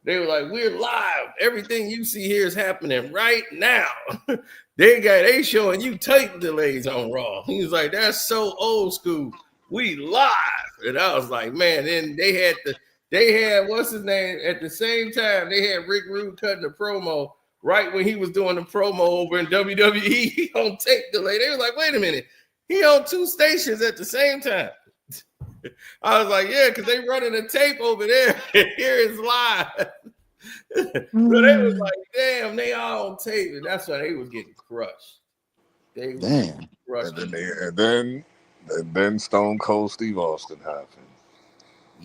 [SPEAKER 1] They were like, we're live. Everything you see here is happening right now. They showing you tape delays on Raw. He was like, that's so old school. We live. And I was like, man, then they They had what's his name at the same time. They had Rick Rude cutting the promo right when he was doing the promo over in WWE on tape delay. They was like, "Wait a minute, he on 2 stations at the same time." I was like, "Yeah, because they running a tape over there. Here is live." So they was like, "Damn, they all on tape," and that's why they was getting crushed. They was getting crushed.
[SPEAKER 11] And then Stone Cold Steve Austin happened.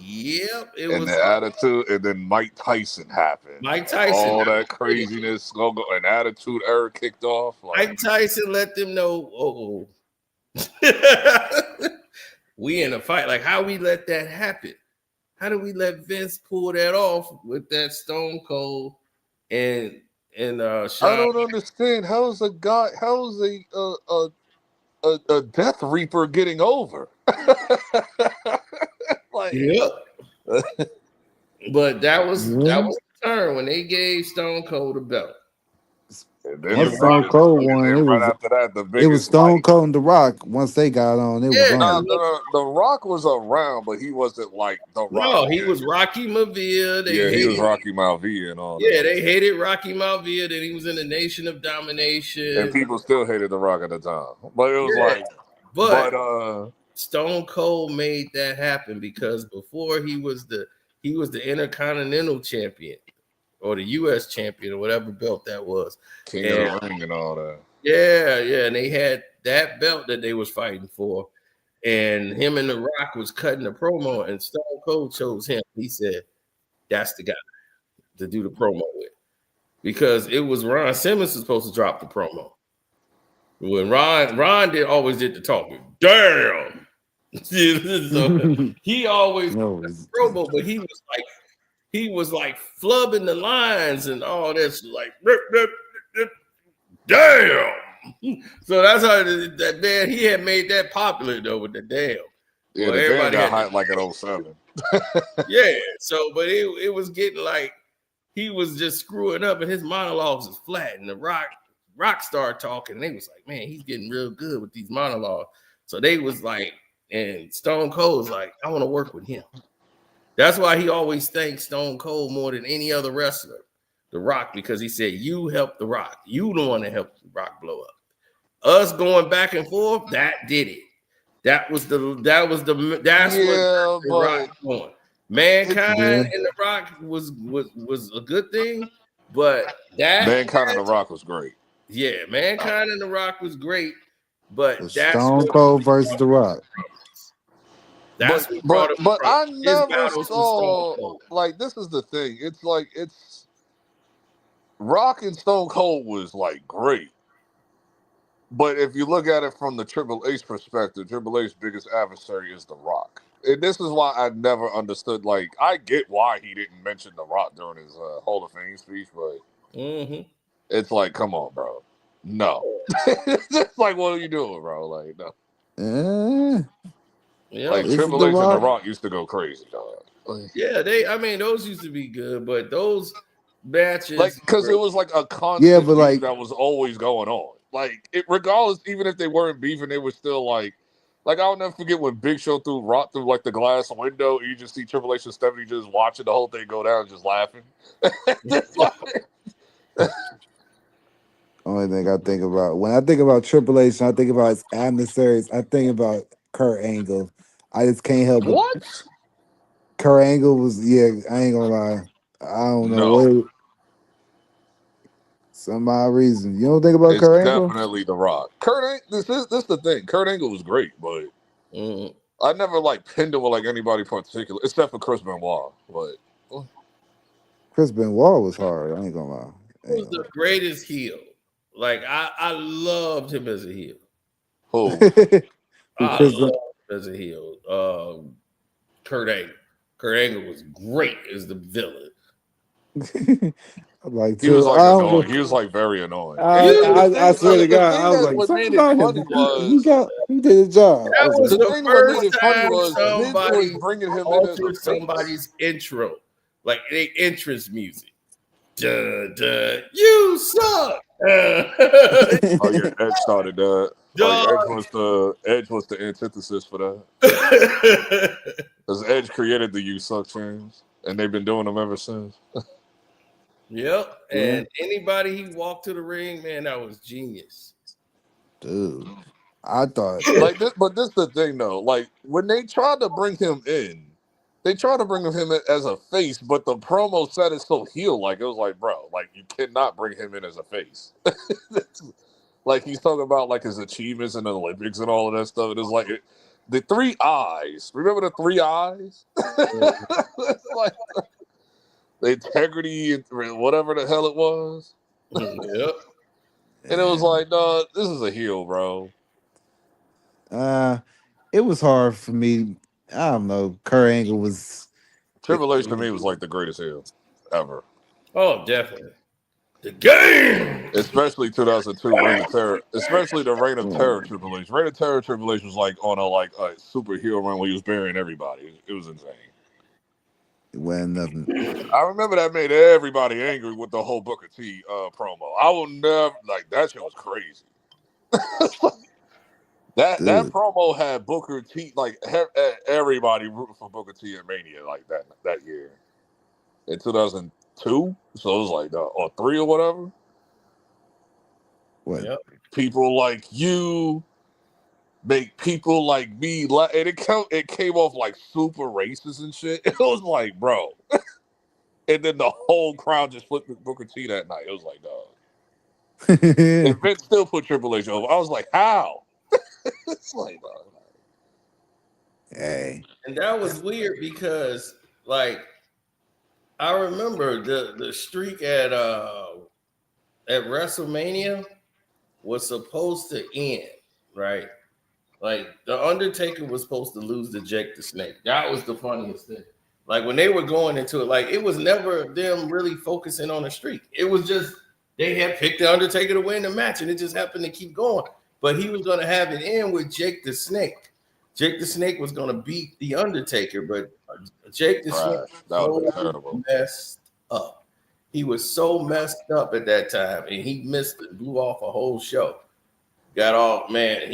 [SPEAKER 1] Yep, it
[SPEAKER 11] and
[SPEAKER 1] was
[SPEAKER 11] the attitude, and then Mike Tyson happened.
[SPEAKER 1] Mike Tyson,
[SPEAKER 11] all that craziness, and attitude era kicked off.
[SPEAKER 1] Mike Tyson let them know, we in a fight. Like, how we let that happen? How do we let Vince pull that off with that Stone Cold and Sean?
[SPEAKER 11] I don't understand. How is a Death Reaper getting over?
[SPEAKER 1] But that was the turn when they gave Stone Cold the belt.
[SPEAKER 3] Once Stone Cold won, it was Stone Cold and The Rock. Once they got on, it was on.
[SPEAKER 11] The Rock was around, but he wasn't like The Rock.
[SPEAKER 1] No, he was Rocky Maivia.
[SPEAKER 11] He was Rocky Maivia and all that.
[SPEAKER 1] Yeah, they hated Rocky Maivia. Then he was in the Nation of Domination.
[SPEAKER 11] And people still hated The Rock at the time. But it was
[SPEAKER 1] but Stone Cold made that happen because before he was the Intercontinental Champion or the U.S. champion or whatever belt that was.
[SPEAKER 11] King of the Ring and all that.
[SPEAKER 1] Yeah, and they had that belt that they was fighting for, and him and The Rock was cutting the promo, and Stone Cold chose him. He said, "That's the guy to do the promo with," because it was Ron Simmons was supposed to drop the promo. When Ron always did the talking. Damn. So he always the promo, but he was like flubbing the lines and all this, like rip, damn. So that's how that man he had made that popular though with the damn.
[SPEAKER 11] Yeah, well, everybody got hyped like an 07.
[SPEAKER 1] Yeah, so but it was getting like he was just screwing up and his monologues was flat, and the Rock started talking, and they was like, man, he's getting real good with these monologues. So they was like, and Stone Cold's like, I want to work with him. That's why he always thanks Stone Cold more than any other wrestler, The Rock, because he said, you helped The Rock. You the one that helped The Rock blow up. Us going back and forth, that did it. That's what The Rock going. Mankind and The Rock was a good thing, but that
[SPEAKER 11] Mankind and The Rock was great.
[SPEAKER 1] Yeah, Mankind and The Rock was great, but that's
[SPEAKER 3] Stone Cold versus The Rock.
[SPEAKER 1] That's
[SPEAKER 11] but I never saw like this is the thing. It's like Rock and Stone Cold was like great. But if you look at it from the Triple H perspective, Triple H's biggest adversary is The Rock. And this is why I never understood. Like, I get why he didn't mention The Rock during his Hall of Fame speech, but it's like, come on, bro. No. It's like, what are you doing, bro? Like, no.
[SPEAKER 1] Yeah,
[SPEAKER 11] like Triple H and The Rock used to go crazy, dog.
[SPEAKER 1] Yeah, those used to be good, but those matches,
[SPEAKER 11] like, because it was like a constant
[SPEAKER 3] but
[SPEAKER 11] that was always going on. Like, regardless, even if they weren't beefing, they were still like I'll never forget when Big Show threw Rock through like the glass window. And you just see Triple H and Stephanie just watching the whole thing go down, and just laughing.
[SPEAKER 3] Only thing I think about when I think about Triple H, and I think about his adversaries, I think about Kurt Angle. I just can't help it.
[SPEAKER 11] What?
[SPEAKER 3] Kurt Angle was, I ain't gonna lie. I don't know what. Some odd reason. You don't think about Kurt Angle?
[SPEAKER 11] Definitely The Rock. This is the thing. Kurt Angle was great, but I never like pinned him with like anybody particular, except for Chris Benoit. But
[SPEAKER 3] Chris Benoit was hard. I ain't gonna lie.
[SPEAKER 1] He was the greatest heel. Like I loved him as a heel.
[SPEAKER 11] Who?
[SPEAKER 1] I loved him as a heel. Kurt Angle. Kurt Angle was great as the villain.
[SPEAKER 11] He was like annoying. He was like very annoying.
[SPEAKER 3] I swear to God, I was like, he did his job.
[SPEAKER 1] That was the first time somebody bringing him into somebody's intro, like they entrance music. Duh, duh, you suck.
[SPEAKER 11] Oh yeah, Edge started that. Edge was the antithesis for that. Because Edge created the "You Suck" chants. and they've been doing them ever since.
[SPEAKER 1] Yep. And anybody he walked to the ring, man, that was genius.
[SPEAKER 3] Dude, I thought
[SPEAKER 11] like this, but this is the thing though. Like when they tried to bring him in, they tried to bring him in as a face, but the promo said it so heel. Like it was like, bro, like you cannot bring him in as a face. Like he's talking about like his achievements in the Olympics and all of that stuff. It is like the 3 eyes. Remember the 3 eyes? It's like the integrity, whatever the hell it was.
[SPEAKER 1] Yep.
[SPEAKER 11] And it was like, no, this is a heel, bro.
[SPEAKER 3] it was hard for me. I don't know. Kurt Angle was
[SPEAKER 11] Triple H to me was like the greatest heel ever.
[SPEAKER 1] Oh, definitely. The game,
[SPEAKER 11] especially 2002 Reign of Terror, especially the Reign of Terror Triple H. Reign of Terror Triple H was like on a superhero run where he was burying everybody. It was insane.
[SPEAKER 3] It wasn't nothing.
[SPEAKER 11] I remember that made everybody angry with the whole Booker T promo. I will never that shit was crazy. that promo had Booker T everybody rooting for Booker T at Mania like that year in 2002. So it was like or 3 or whatever.
[SPEAKER 3] What?
[SPEAKER 1] Yep.
[SPEAKER 11] People like you make people like me laugh. And it came off like super racist and shit. It was like, bro. And then the whole crowd just flipped with Booker T that night. It was like, dog. And Vince still put Triple H over. I was like, how? It's like, dog.
[SPEAKER 3] Hey.
[SPEAKER 1] And that was weird because, like, I remember the streak at WrestleMania was supposed to end, right? Like the Undertaker was supposed to lose to Jake the Snake. That was the funniest thing. Like when they were going into it, like it was never them really focusing on a streak. It was just they had picked the Undertaker to win the match, and it just happened to keep going. But he was going to have it end with Jake the Snake. Jake the Snake was going to beat the Undertaker, but Jake the Snake was so messed up. He was so messed up at that time, and he missed it, blew off a whole show. Got off, man.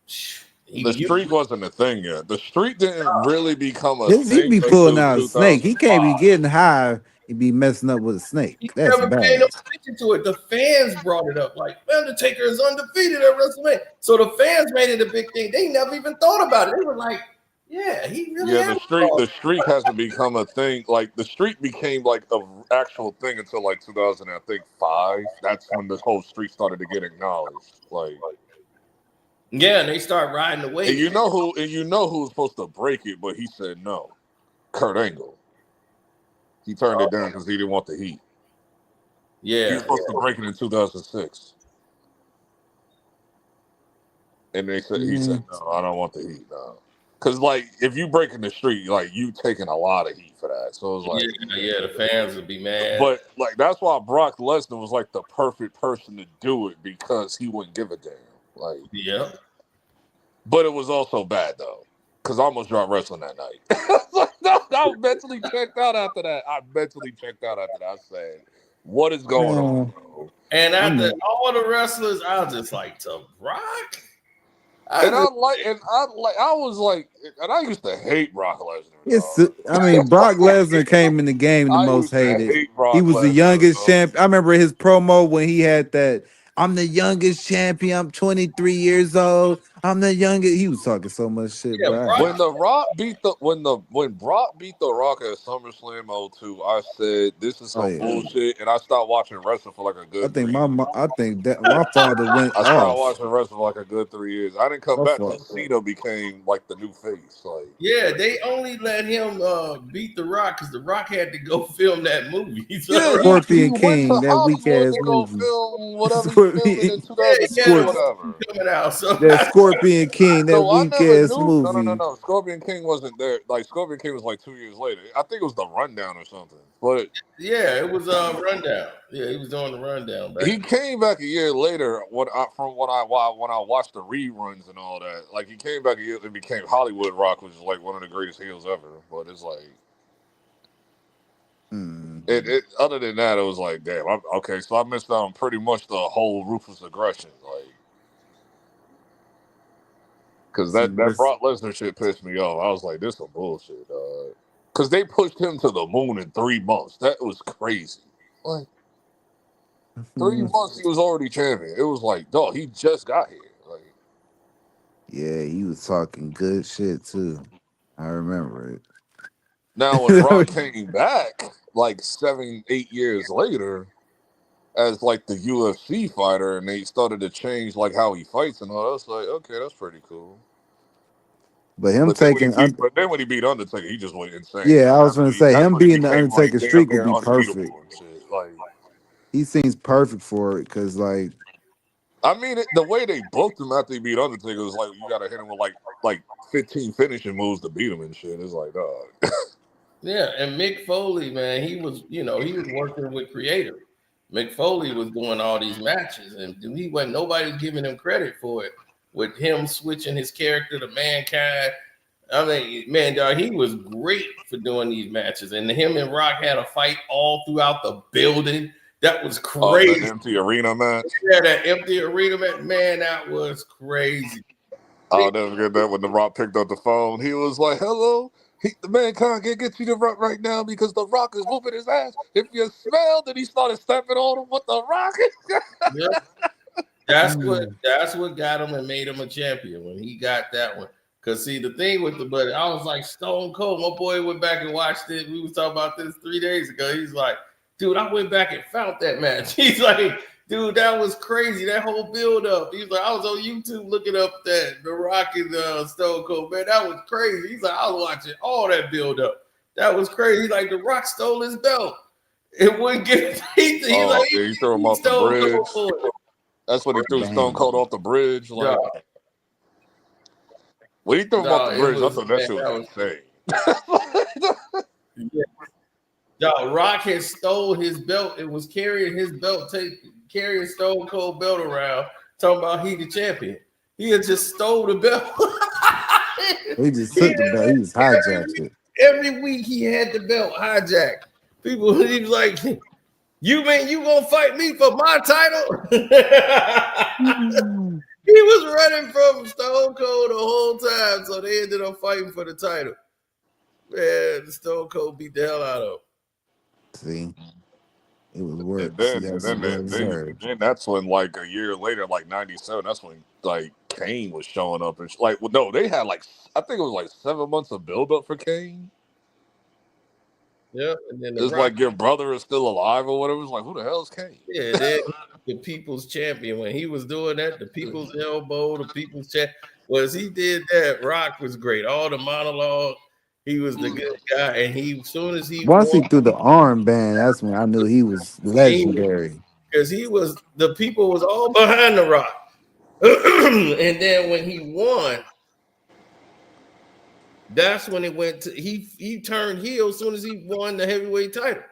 [SPEAKER 11] The streak wasn't a thing yet. The streak didn't really become a thing.
[SPEAKER 3] He be pulling out a snake. He can't be getting high. He be messing up with a snake. That's
[SPEAKER 1] never
[SPEAKER 3] bad.
[SPEAKER 1] paid no attention to it. The fans brought it up. Like, Undertaker is undefeated at WrestleMania. So the fans made it a big thing. They never even thought about it. They were like, yeah, he really
[SPEAKER 11] the streak hasn't become a thing. Like the streak became like an actual thing until like 2005. That's when the whole streak started to get acknowledged. Like
[SPEAKER 1] yeah, and they start riding the wave.
[SPEAKER 11] And you know who was supposed to break it, but he said no. Kurt Angle. He turned it down because he didn't want the heat.
[SPEAKER 1] Yeah.
[SPEAKER 11] He was supposed to break it in 2006. And he said, no, I don't want the heat, no. Because, like, if you break in the street, like, you taking a lot of heat for that. So it's like...
[SPEAKER 1] Yeah, the fans would be mad.
[SPEAKER 11] But, like, that's why Brock Lesnar was, like, the perfect person to do it because he wouldn't give a damn. Like...
[SPEAKER 1] Yeah.
[SPEAKER 11] But it was also bad, though. Because I almost dropped wrestling that night. Like, no, I mentally checked out after that. I said, what is going on, bro?
[SPEAKER 1] And after all the wrestlers, I was just like, to Brock?
[SPEAKER 11] I used to hate Brock
[SPEAKER 3] Brock
[SPEAKER 11] Lesnar.
[SPEAKER 3] Lesnar came in the game the most hated. He was the youngest champ. I remember his promo when he had that. I'm the youngest champion. I'm 23 years old. I'm the youngest. He was talking so much shit.
[SPEAKER 11] Yeah, when Brock beat the Rock at SummerSlam 02, I said this is some bullshit, and I stopped watching wrestling for like a good.
[SPEAKER 3] I think that my father went.
[SPEAKER 11] I started watching wrestling for like a good 3 years. I didn't come back until Cena became like the new face. Like
[SPEAKER 1] they only let him beat the Rock because the Rock had to go film that movie. So
[SPEAKER 3] Scorpion King, that weak ass movie.
[SPEAKER 1] Coming out, so
[SPEAKER 3] that Scorpion King, that weak ass movie.
[SPEAKER 11] No. Scorpion King wasn't there. Like Scorpion King was like 2 years later. I think it was the Rundown or something. But
[SPEAKER 1] yeah, it was Rundown. Yeah, he was doing the Rundown.
[SPEAKER 11] He came back a year later when I watched the reruns and all that. Like he came back a year and became Hollywood Rock, which is like one of the greatest heels ever. But it's like. Other than that, it was like, damn, okay, so I missed out on pretty much the whole ruthless aggression, like, because that Brock Lesnar shit pissed me off. I was like, this some bullshit, Because they pushed him to the moon in 3 months. That was crazy. Like 3 months, he was already champion. It was like, dog, he just got here. Like,
[SPEAKER 3] Yeah, he was talking good shit too. I remember it.
[SPEAKER 11] now when Rock came back, like 7, 8 years later, as like the UFC fighter, and they started to change like how he fights and all, that's like, okay, that's pretty cool.
[SPEAKER 3] But him
[SPEAKER 11] But then
[SPEAKER 3] taking,
[SPEAKER 11] when he beat Undertaker, he just went insane.
[SPEAKER 3] yeah, I was gonna say
[SPEAKER 11] That's
[SPEAKER 3] him
[SPEAKER 11] when he
[SPEAKER 3] being the
[SPEAKER 11] became like
[SPEAKER 3] Undertaker
[SPEAKER 11] damn
[SPEAKER 3] streak would
[SPEAKER 11] near
[SPEAKER 3] be
[SPEAKER 11] unbeatable
[SPEAKER 3] perfect.
[SPEAKER 11] and shit. Like,
[SPEAKER 3] He seems perfect for it because, like,
[SPEAKER 11] I mean, the way they booked him after he beat Undertaker was like, you got to hit him with like 15 finishing moves to beat him and shit. It's like, dog.
[SPEAKER 1] Yeah, and Mick Foley, man, he was working with creative. Mick Foley was doing all these matches, and he wasn't nobody was giving him credit for it. With him switching his character to Mankind, I mean, man, dog, he was great for doing these matches. And him and Rock had a fight all throughout the building. That was crazy.
[SPEAKER 11] That empty arena match.
[SPEAKER 1] Yeah, that empty arena match, man, that was crazy.
[SPEAKER 11] I'll never forget that when The Rock picked up the phone. He was like, hello. The Mankind can't get you to Rock right now because The Rock is whooping his ass. If you smell that he started stepping on him, what The Rock is.
[SPEAKER 1] Yep. That's what got him and made him a champion when he got that one. Because see, the thing with the buddy, I was like Stone Cold. My boy went back and watched it. We was talking about this 3 days ago. He's like, dude, I went back and found that match. He's like, dude, that was crazy. That whole build up. He's like, I was on YouTube looking up that The Rock and Stone Cold, man. That was crazy. He's like, I was watching all that build up. That was crazy. He's like, The Rock stole his belt. It wouldn't get. He
[SPEAKER 11] threw him off the bridge. That's when he threw Stone Cold off the bridge. Like, when he threw him off the bridge, I thought that shit was insane.
[SPEAKER 1] Yeah. Rock had stole his belt. It was carrying his belt, carrying Stone Cold belt around, talking about he the champion. He had just stole the belt.
[SPEAKER 3] he just took the belt. He just hijacked it.
[SPEAKER 1] Every week he had the belt hijacked. People, he was like, you mean you gonna fight me for my title? He was running from Stone Cold the whole time, so they ended up fighting for the title. Man, Stone Cold beat the hell out of him.
[SPEAKER 3] See, it was work.
[SPEAKER 11] Then that's when, like a year later, like '97, that's when like Kane was showing up and like, well, no, they had like I think it was like 7 months of build up for Kane.
[SPEAKER 1] Yeah, and then
[SPEAKER 11] it's like your brother is still alive or whatever. It's like, who the hell is Kane?
[SPEAKER 1] Yeah, then the People's Champion. When he was doing that, the People's Elbow, the People's Champion. Was he did that? Rock was great. All the monologue. He was the good guy, and as soon as he
[SPEAKER 3] threw the armband, that's when I knew he was legendary.
[SPEAKER 1] Because the people was all behind the Rock, and then when he won, that's when it went to he turned heel as soon as he won the heavyweight title.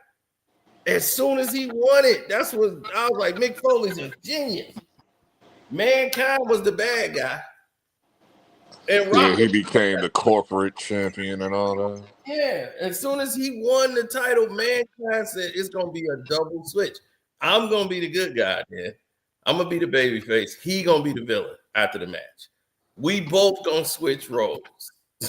[SPEAKER 1] As soon as he won it, that's what I was like. Mick Foley's a genius. Mankind was the bad guy. And Rock,
[SPEAKER 11] he became the corporate champion and all that.
[SPEAKER 1] Yeah, as soon as he won the title, Mankind said it's gonna be a double switch. I'm gonna be the good guy, man. I'm gonna be the baby face. He gonna be the villain after the match. We both gonna switch roles.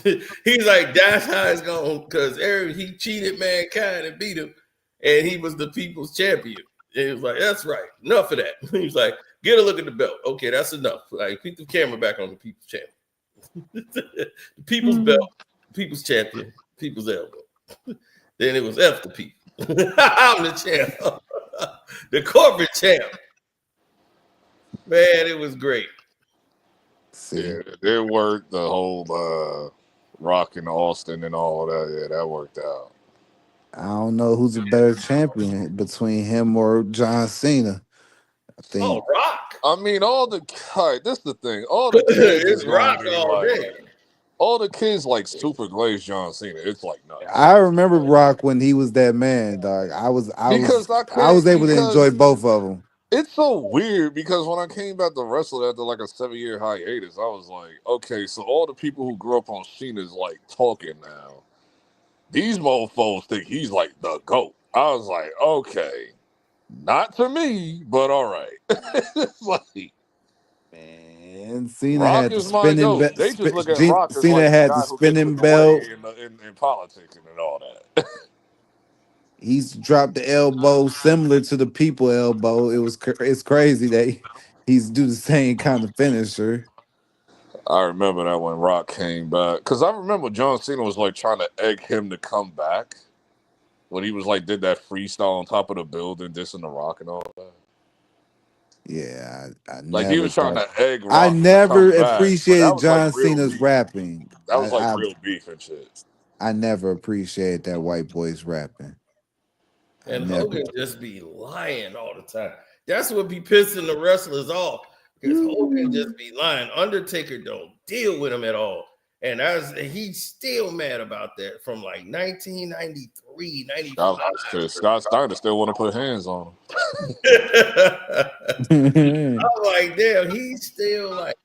[SPEAKER 1] He's like, that's how it's going, because he cheated Mankind and beat him, and he was the people's champion. And he was like, that's right, enough of that. He was like, get a look at the belt. Okay, that's enough. Like, keep the camera back on the people's champion. The people's belt, people's champion, people's elbow. Then it was F the people. I'm the champ. The corporate champ. Man, it was great.
[SPEAKER 11] Yeah, it worked. The whole Rock and Austin and all that. Yeah, that worked out.
[SPEAKER 3] I don't know who's a better champion between him or John Cena. I think.
[SPEAKER 1] Oh, Rock.
[SPEAKER 11] I mean, this is the thing. All the kids
[SPEAKER 1] it's Rock all
[SPEAKER 11] like,
[SPEAKER 1] day.
[SPEAKER 11] All the kids like super glazed John Cena. It's like nuts.
[SPEAKER 3] I remember Rock when he was that man, dog. I was able to enjoy both of them.
[SPEAKER 11] It's so weird because when I came back to wrestling after like a 7-year hiatus, I was like, okay, so all the people who grew up on Cena's like talking now. These mofos think he's like the GOAT. I was like, okay, not to me, but all right. It's like,
[SPEAKER 3] man,
[SPEAKER 9] And Cena
[SPEAKER 11] Rock
[SPEAKER 9] had the
[SPEAKER 11] is my
[SPEAKER 9] spinning
[SPEAKER 11] GOAT.
[SPEAKER 9] belt.
[SPEAKER 11] They just look at Rock as
[SPEAKER 9] Cena
[SPEAKER 11] like the
[SPEAKER 9] had the
[SPEAKER 11] guy who gets in
[SPEAKER 9] spinning
[SPEAKER 11] the way
[SPEAKER 9] belt.
[SPEAKER 11] in politics and all that.
[SPEAKER 9] He's dropped the elbow similar to the people elbow. It's crazy that he's do the same kind of finisher.
[SPEAKER 11] I remember that when Rock came back. Because I remember John Cena was like trying to egg him to come back. When he was like, did that freestyle on top of the building, dissing the Rock and all that.
[SPEAKER 9] Yeah, I
[SPEAKER 11] Like he
[SPEAKER 9] never
[SPEAKER 11] was trying
[SPEAKER 9] thought.
[SPEAKER 11] to egg
[SPEAKER 9] I
[SPEAKER 11] Rock to
[SPEAKER 9] never
[SPEAKER 11] come back. But that
[SPEAKER 9] appreciated
[SPEAKER 11] was like
[SPEAKER 9] John
[SPEAKER 11] real
[SPEAKER 9] Cena's
[SPEAKER 11] beef.
[SPEAKER 9] rapping.
[SPEAKER 11] That was like real beef and shit.
[SPEAKER 9] I never appreciated that white boy's rapping.
[SPEAKER 1] And Hogan just be lying all the time. That's what be pissing the wrestlers off. Because Hogan just be lying. Undertaker don't deal with him at all. And he's still mad about that from like 1993, 95.
[SPEAKER 11] Scott Steiner still want to put hands on
[SPEAKER 1] I'm
[SPEAKER 11] him.
[SPEAKER 1] like, damn, he's still like,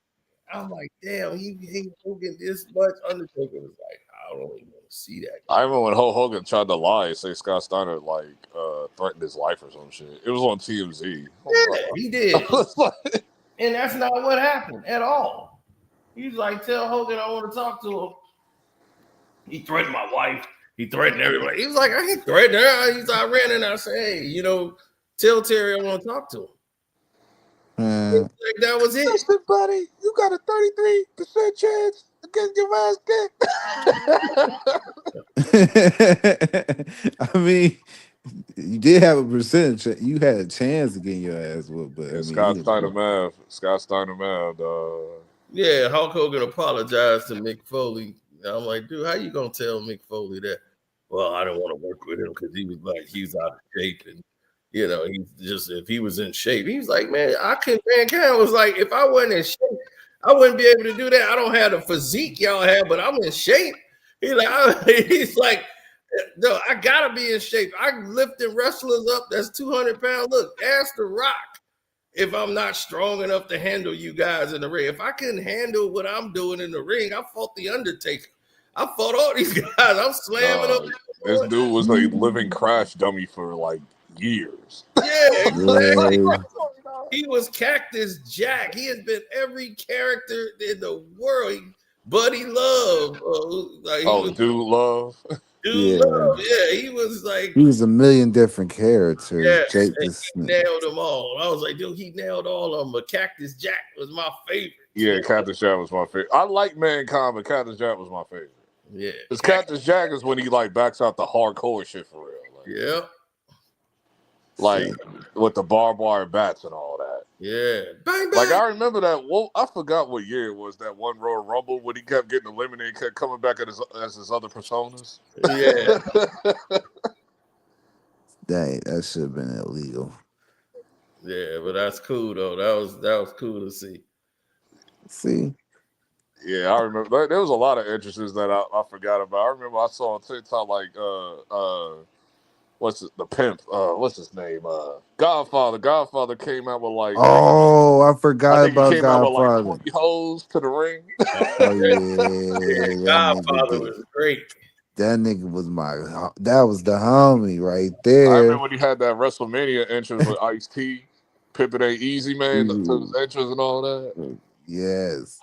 [SPEAKER 1] I'm like, damn, he hate Hogan this much. Undertaker was like, I don't even want to see that.
[SPEAKER 11] I remember when Hulk Hogan tried to lie and say Scott Steiner like threatened his life or some shit. It was on TMZ.
[SPEAKER 1] Yeah, he did. And that's not what happened at all. He's like, tell Hogan I want to talk to him. He threatened my wife. He threatened everybody. He was like, I ain't threatening her. I ran in and I said, hey, tell Terry I want to talk to him. Like, that was it.
[SPEAKER 11] Listen, buddy, you got a 33% chance to get your ass kicked.
[SPEAKER 9] I mean, you did have a percentage. You had a chance to get your ass whooped, but
[SPEAKER 11] Yeah, Scott Steiner Mav, dog.
[SPEAKER 1] Yeah, Hulk Hogan apologized to Mick Foley. I'm like, dude, how you gonna tell Mick Foley that? Well, I don't want to work with him because he was out of shape, and he's just, if he was in shape, he was like, man, Mankind was like, if I wasn't in shape, I wouldn't be able to do that. I don't have the physique y'all have, but I'm in shape. He's like, no, I gotta be in shape. I lifting wrestlers up that's 200 pounds. Look, ask The Rock if I'm not strong enough to handle you guys in the ring. If I couldn't handle what I'm doing in the ring, I fought The Undertaker. I fought all these guys. I'm slamming up.
[SPEAKER 11] This dude was a living crash dummy for like years.
[SPEAKER 1] Yeah, exactly. He was Cactus Jack. He has been every character in the world. Buddy Love.
[SPEAKER 11] Dude Love.
[SPEAKER 1] Love. Yeah, he was like.
[SPEAKER 9] He was a million different characters.
[SPEAKER 1] Yeah,
[SPEAKER 9] Jake
[SPEAKER 1] he nailed them all. I was like, dude, he nailed all of them. But Cactus Jack was my favorite.
[SPEAKER 11] Yeah, Cactus Jack was my favorite. I like Mankind, but Cactus Jack was my favorite.
[SPEAKER 1] Yeah.
[SPEAKER 11] Because Cactus Jack is when he like backs out the hardcore shit for real. Like with the barbed wire bats and all that.
[SPEAKER 1] Yeah. Bang, bang.
[SPEAKER 11] Like I remember that. Well, I forgot what year it was, that one Royal Rumble when he kept getting eliminated, kept coming back as his other personas.
[SPEAKER 1] Yeah.
[SPEAKER 9] Dang, that should have been illegal.
[SPEAKER 1] Yeah, but that's cool though. That was cool to see.
[SPEAKER 11] Yeah, I remember there was a lot of entrances that I forgot about. I remember I saw on TikTok like the pimp? What's his name? Godfather. Godfather came out with like.
[SPEAKER 9] Oh, I forgot about
[SPEAKER 11] came
[SPEAKER 9] Godfather.
[SPEAKER 11] Out with like 20 hoes to the ring.
[SPEAKER 9] Oh yeah,
[SPEAKER 1] Godfather was great.
[SPEAKER 9] That nigga was that was the homie right there.
[SPEAKER 11] I remember when he had that WrestleMania entrance with Ice-T, Pippin Ain't Easy Man, the entrance and all that.
[SPEAKER 9] Yes.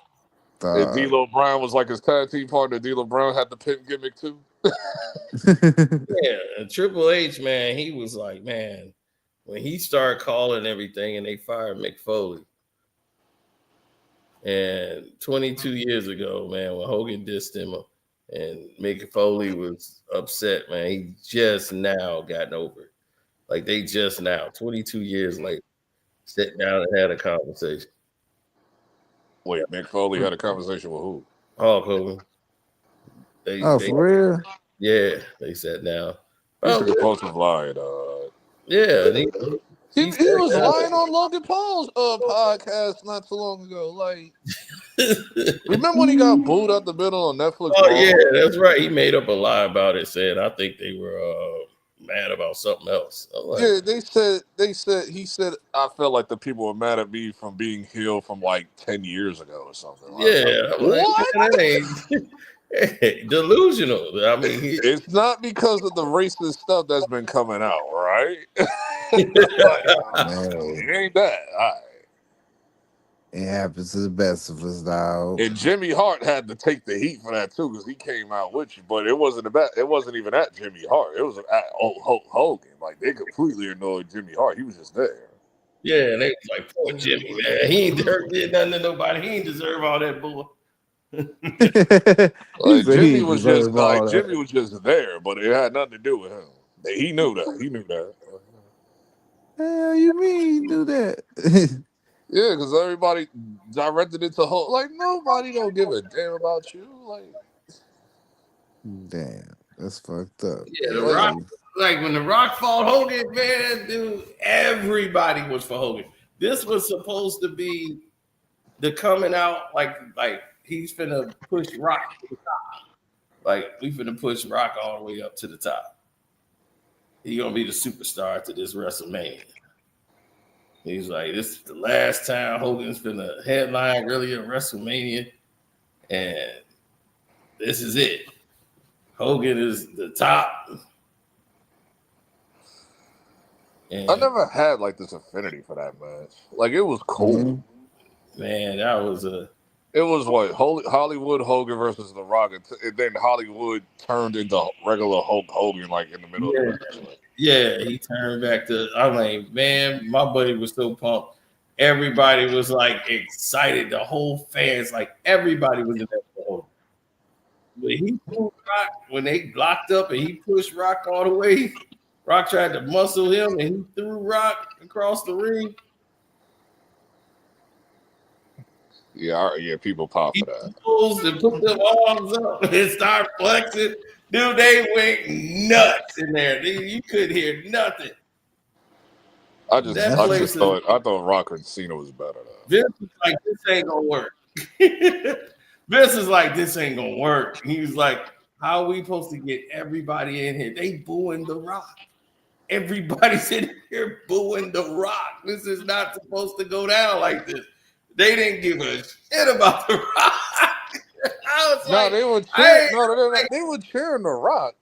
[SPEAKER 11] And D'Lo Brown was like his tag team partner. D'Lo Brown had the pimp gimmick too.
[SPEAKER 1] Yeah, and Triple H, man, he was like, man, when he started calling everything and they fired Mick Foley. And 22 years ago, man, when Hogan dissed him and Mick Foley was upset, man, he just now gotten over it. Like they just now, 22 years later, sat down and had a conversation.
[SPEAKER 11] Wait, Mick Foley had a conversation with who?
[SPEAKER 1] Hulk Hogan.
[SPEAKER 9] For real?
[SPEAKER 1] Yeah, they sat down.
[SPEAKER 11] He's supposed to lie, dog.
[SPEAKER 1] Yeah,
[SPEAKER 11] he was lying on Logan Paul's podcast not too long ago. Like, remember when he got booed out the middle on Netflix?
[SPEAKER 1] Oh yeah, that's right. He made up a lie about it, saying I think they were mad about something else. Like,
[SPEAKER 11] yeah, he said I felt like the people were mad at me from being healed from like 10 years ago or something.
[SPEAKER 1] Yeah,
[SPEAKER 11] what?
[SPEAKER 1] Man, that ain't delusional. I mean,
[SPEAKER 11] it's not because of the racist stuff that's been coming out, right? It ain't that. All right.
[SPEAKER 9] It happens to the best of us, dog.
[SPEAKER 11] And Jimmy Hart had to take the heat for that too, because he came out with you. But it wasn't about. It wasn't even at Jimmy Hart. It was at Hulk Hogan. Like they completely annoyed Jimmy Hart. He was just there.
[SPEAKER 1] Yeah, they was like, poor Jimmy, man. He ain't did nothing to nobody. He ain't deserve all that bull.
[SPEAKER 11] Jimmy was just there, but it had nothing to do with him. He knew that. He knew that.
[SPEAKER 9] Hell, you mean you knew that?
[SPEAKER 11] Yeah, because everybody directed it to Hulk. Like nobody don't give a damn about you. Like,
[SPEAKER 9] damn, that's fucked up.
[SPEAKER 1] Yeah, the Rock. Like when the Rock fought Hogan, man, dude, everybody was for Hogan. This was supposed to be the coming out, like he's finna push Rock to the top. Like we finna push Rock all the way up to the top. He gonna be the superstar to this WrestleMania. He's like, this is the last time Hogan's finna headline really at WrestleMania, and this is it. Hogan is the top.
[SPEAKER 11] And I never had like this affinity for that match. Like it was cool.
[SPEAKER 1] Man, that was
[SPEAKER 11] It was what Hollywood Hogan versus The Rock, and then Hollywood turned into regular Hulk Hogan like in the middle of the match.
[SPEAKER 1] Yeah, he turned back to. I'm like, man, my buddy was so pumped. Everybody was like excited. The whole fans, like everybody was in that for Hogan. When he pulled Rock, when they blocked up and he pushed Rock all the way, Rock tried to muscle him and he threw Rock across the ring.
[SPEAKER 11] Yeah, people pop for that.
[SPEAKER 1] He posed and put them arms up and start flexing. Dude, they went nuts in there. You couldn't hear nothing.
[SPEAKER 11] I thought Rock and Cena was better though.
[SPEAKER 1] Vince was like, this ain't gonna work. Vince is like, this ain't gonna work. He was like, how are we supposed to get everybody in here? They booing The Rock. Everybody's in here booing The Rock. This is not supposed to go down like this. They didn't give a shit about The Rock.
[SPEAKER 11] They were cheering. They were cheering The Rock.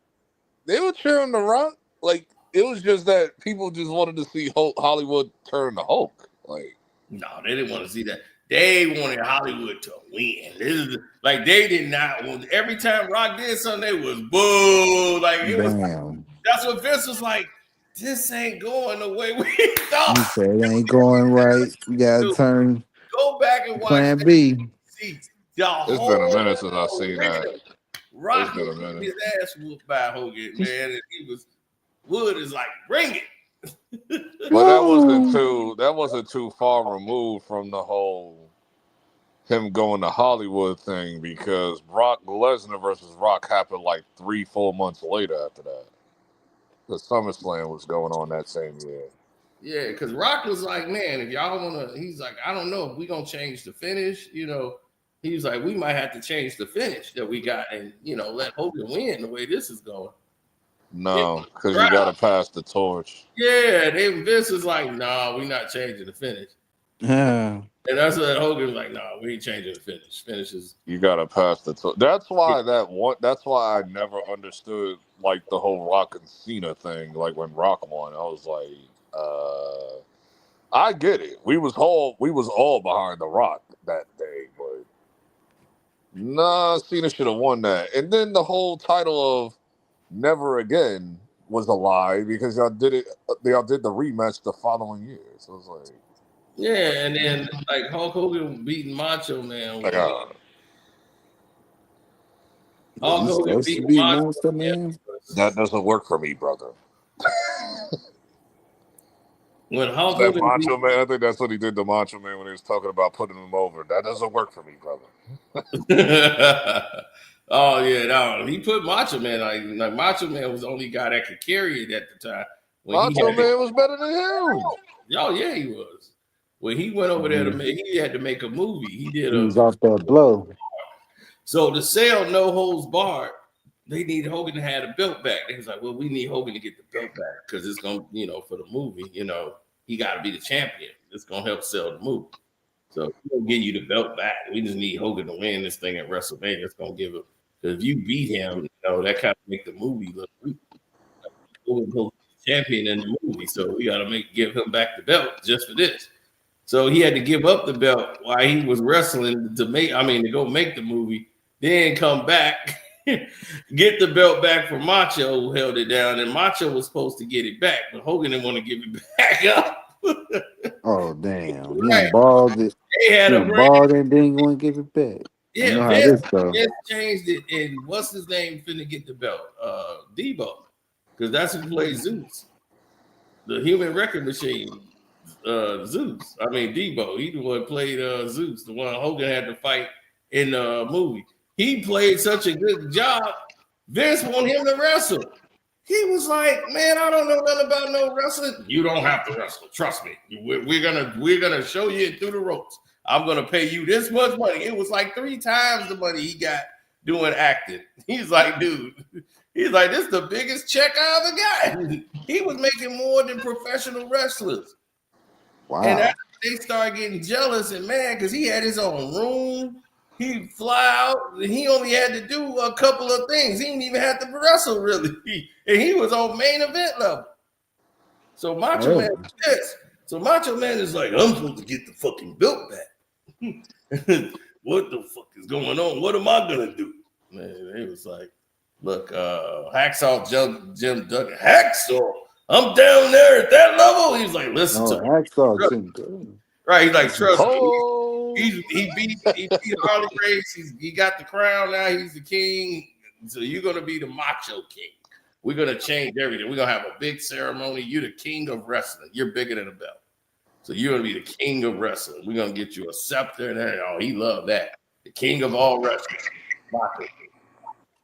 [SPEAKER 11] They were cheering The Rock. Like it was just that people just wanted to see Hollywood turn to Hulk. Like
[SPEAKER 1] no, they didn't want to see that. They wanted Hollywood to win. This is like they did not want. Every time Rock did something, they was boo. Like it was. That's what Vince was like. This ain't going the way we thought.
[SPEAKER 9] You said it ain't going right. You gotta turn.
[SPEAKER 1] Go back and watch
[SPEAKER 9] Plan B.
[SPEAKER 11] It's been a minute since I've seen that.
[SPEAKER 1] Rock was his ass whooped by Hogan, man, and he was Wood is like, bring it.
[SPEAKER 11] But that wasn't too far removed from the whole him going to Hollywood thing, because Brock Lesnar versus Rock happened like 3-4 months later after that. The SummerSlam was going on that same year.
[SPEAKER 1] Yeah, because Rock was like, man, if y'all want to, he's like, I don't know if we're going to change the finish. You know, he's like, we might have to change the finish that we got and, you know, let Hogan win the way this is going.
[SPEAKER 11] No, because you got to pass the torch.
[SPEAKER 1] Yeah, Vince was like, nah, we're not changing the finish.
[SPEAKER 9] Yeah.
[SPEAKER 1] And that's what Hogan was like, nah, we ain't changing the finish. Finishes.
[SPEAKER 11] You got to pass the torch. That's why that's why I never understood, like, the whole Rock and Cena thing. Like, when Rock won, I was like, I get it. We was all behind The Rock that day, but nah, Cena should have won that. And then the whole title of Never Again was a lie because y'all did the rematch the following year. So it was like,
[SPEAKER 1] yeah, and then like Hulk Hogan beating Macho Man.
[SPEAKER 11] Like,
[SPEAKER 1] Hulk Hogan beating Macho Man.
[SPEAKER 11] That doesn't work for me, brother.
[SPEAKER 1] When Hulk
[SPEAKER 11] that
[SPEAKER 1] Hogan
[SPEAKER 11] Macho Man, I think that's what he did to Macho Man when he was talking about putting him over. That doesn't work for me, brother.
[SPEAKER 1] Oh yeah, no, he put Macho Man like Macho Man was the only guy that could carry it at the time.
[SPEAKER 11] Macho Man was better than him.
[SPEAKER 1] Oh yeah, he was. When he went over there to make, he had to make a movie. He
[SPEAKER 9] was off that blow.
[SPEAKER 1] So to sell No Holds Barred, they need Hogan to have the belt back. They was like, well, we need Hogan to get the belt back because it's gonna, for the movie, he got to be the champion. It's gonna help sell the movie. So we'll give you the belt back. We just need Hogan to win this thing at WrestleMania. It's gonna give him. Because if you beat him, that kind of make the movie look weak. Hogan's champion in the movie, so we got to give him back the belt just for this. So he had to give up the belt while he was wrestling to go make the movie, then come back, get the belt back from Macho, who held it down, and Macho was supposed to get it back, but Hogan didn't want to give it back up.
[SPEAKER 9] Oh damn! He
[SPEAKER 1] Right.
[SPEAKER 9] balled it.
[SPEAKER 1] They had
[SPEAKER 9] He
[SPEAKER 1] a brand.
[SPEAKER 9] balled and didn't want to give it back. I know how this goes.
[SPEAKER 1] Vince changed it, and what's his name finna get the belt? Debo, because that's who plays Zeus, the human record machine. Zeus. I mean Debo. He the one played Zeus, the one Hogan had to fight in the movie. He played such a good job. Vince wanted him to wrestle. He was like, "Man, I don't know nothing about no wrestling. You don't have to wrestle. Trust me. We're gonna show you it through the ropes. I'm gonna pay you this much money." It was like 3 times the money he got doing acting. He's like, dude. He's like, this is the biggest check I ever got. He was making more than professional wrestlers.
[SPEAKER 9] Wow.
[SPEAKER 1] And after they started getting jealous and mad because he had his own room, he'd fly out, and he only had to do a couple of things. He didn't even have to wrestle really, and he was on main event level. So Macho Man was pissed. So Macho Man is like, I'm supposed to get the fucking belt back. What the fuck is going on? What am I gonna do? Man, he was like, look, Hacksaw Jim Duggan, Hacksaw. I'm down there at that level. He's like, listen to me. Right, he's like, trust me. He beat Harley Race. He got the crown now. He's the king. So you're gonna be the Macho King. We're gonna change everything. We're gonna have a big ceremony. You're the king of wrestling. You're bigger than a belt. So you're gonna be the king of wrestling. We're gonna get you a scepter and everything. Oh, he loved that. The king of all wrestling. Macho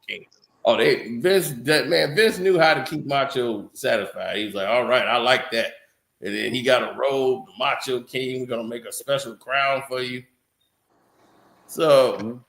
[SPEAKER 1] King. Oh, Vince knew how to keep Macho satisfied. He was like, all right, I like that. And then he got a robe, Macho King. We're gonna make a special crown for you. So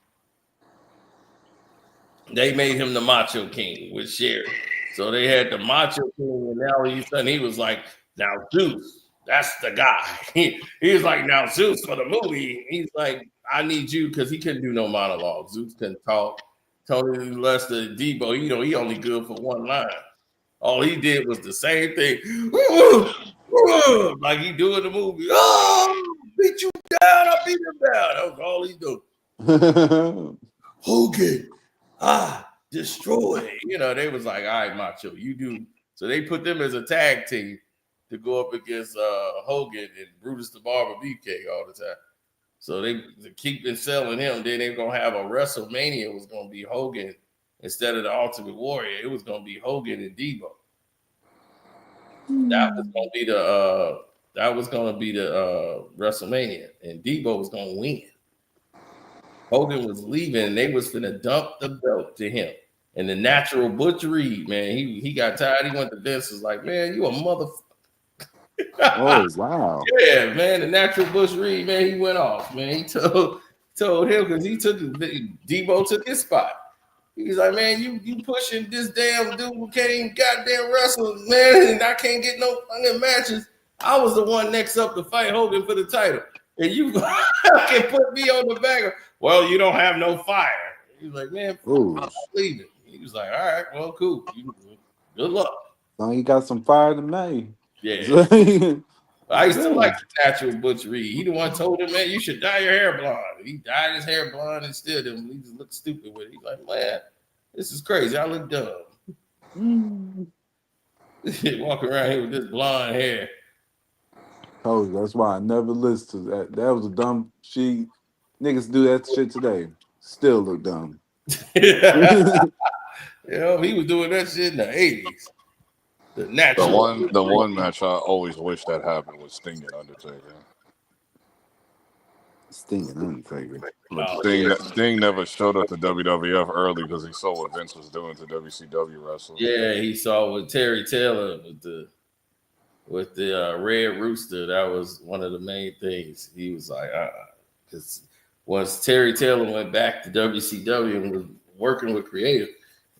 [SPEAKER 1] they made him the Macho King with Sherry. So they had the Macho King, and now he was like, now Zeus, that's the guy. He was like, now Zeus for the movie. He's like, I need you, because he couldn't do no monologue. Zeus couldn't talk. Tony Lester, Debo, he only good for one line. All he did was the same thing. Like he do in the movie. Oh, beat you down, I beat him down. That was all he do. Hogan, destroy. They was like, all right, Macho, you do. So they put them as a tag team to go up against Hogan and Brutus the Barber Beefcake all the time. So they keep selling him. Then they're gonna have a WrestleMania. It was gonna be Hogan instead of the Ultimate Warrior. It was gonna be Hogan and Debo. That was gonna be the WrestleMania, and Debo was gonna win. Hogan was leaving, and they was gonna dump the belt to him. And the Natural Butch Reed, man, he got tired. He went to Vince, was like, man, you a motherfucker.
[SPEAKER 9] Oh wow!
[SPEAKER 1] Yeah, man, the Natural Butch Reed, man, he went off, man. He told him because Debo took his spot. He's like, man, you pushing this damn dude who can't even goddamn wrestle, man, and I can't get no fucking matches. I was the one next up to fight Hogan for the title, and you can put me on the back. Well, you don't have no fire. He's like, man, I'm leaving. He was like, all right, well, cool. Good luck.
[SPEAKER 9] So you got some fire tonight.
[SPEAKER 1] Yeah. I used to like the Natural Butch Reed. He the one told him, man, you should dye your hair blonde. He dyed his hair blonde and still didn't. He just looked stupid with it. He's like, man, this is crazy. I look dumb. Walking around here with this blonde hair.
[SPEAKER 9] Told you, that's why I never listened to that. That was a dumb shit. Niggas do that shit today. Still look dumb.
[SPEAKER 1] He was doing that shit in the 80s. The
[SPEAKER 11] one match I always wish that happened was Sting and Undertaker.
[SPEAKER 9] Sting and Undertaker.
[SPEAKER 11] But Sting never showed up to WWF early because he saw what Vince was doing to WCW wrestlers.
[SPEAKER 1] Yeah, he saw with Terry Taylor with the Red Rooster. That was one of the main things. He was like, because once Terry Taylor went back to WCW and was working with creative,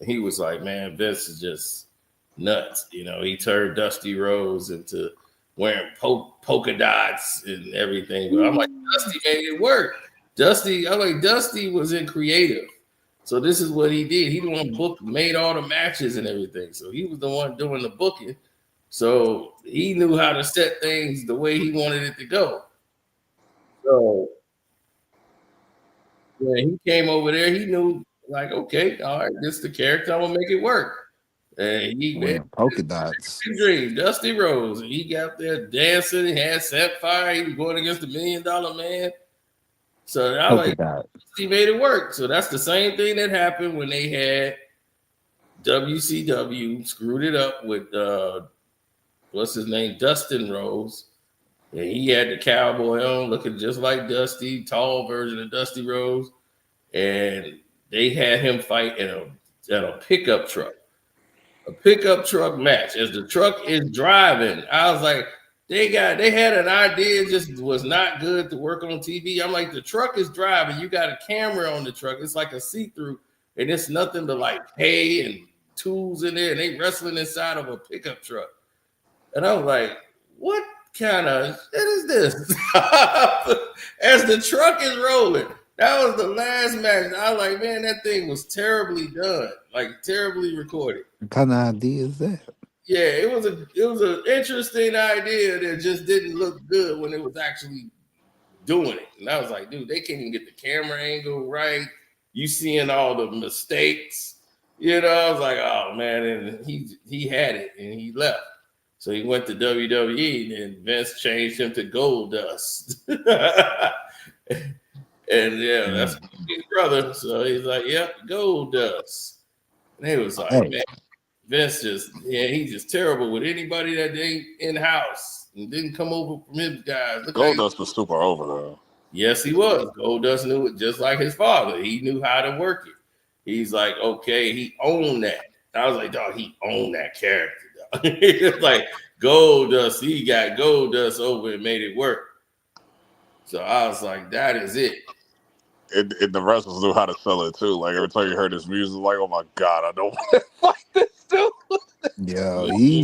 [SPEAKER 1] he was like, man, Vince is just nuts. He turned Dusty Rhodes into wearing polka dots and everything. But I'm like, Dusty made it work. Dusty was in creative. So this is what he did. He the one made all the matches and everything. So he was the one doing the booking. So he knew how to set things the way he wanted it to go. So when he came over there, he knew, like, okay, all right, this is the character. I'm gonna make it work. And he made
[SPEAKER 3] Wearing polka dots.
[SPEAKER 1] dream, Dusty Rose. And he got there dancing. He had Sapphire. He was going against the $1 Million Man. So I
[SPEAKER 3] Polka
[SPEAKER 1] like
[SPEAKER 3] dot.
[SPEAKER 1] he made it work. So that's the same thing that happened when they had WCW screwed it up with what's his name, Dustin Rose. And he had the cowboy on, looking just like Dusty, tall version of Dusty Rose. And they had him fight in a pickup truck. A pickup truck match. As the truck is driving, I was like, they had an idea, it just was not good to work on TV. I'm like, the truck is driving, you got a camera on the truck, it's like a see-through, and it's nothing but like hay and tools in there, and they wrestling inside of a pickup truck. And I was like, what kind of shit is this? As the truck is rolling. That was the last match. I was like, man, that thing was terribly done, like terribly recorded.
[SPEAKER 3] What kind of idea is that?
[SPEAKER 1] Yeah, it was an interesting idea that just didn't look good when it was actually doing it. And I was like, dude, they can't even get the camera angle right. You seeing all the mistakes. You know, I was like, oh man, and he had it and he left. So he went to WWE and Vince changed him to Goldust. And yeah, that's his brother. So he's like, yep, Goldust. And he was like, man, Vince he's just terrible with anybody that ain't in house and didn't come over from his guys.
[SPEAKER 11] Goldust was super over though.
[SPEAKER 1] Yes, he was. Goldust knew it just like his father. He knew how to work it. He's like, okay, he owned that. I was like, dog, he owned that character. It's like Goldust, he got Goldust over and made it work. So I was like, that is it.
[SPEAKER 11] And the wrestlers knew how to sell it too. Like every time you heard his music, like, oh my God, I don't want to fight this dude.
[SPEAKER 3] Yo, hey,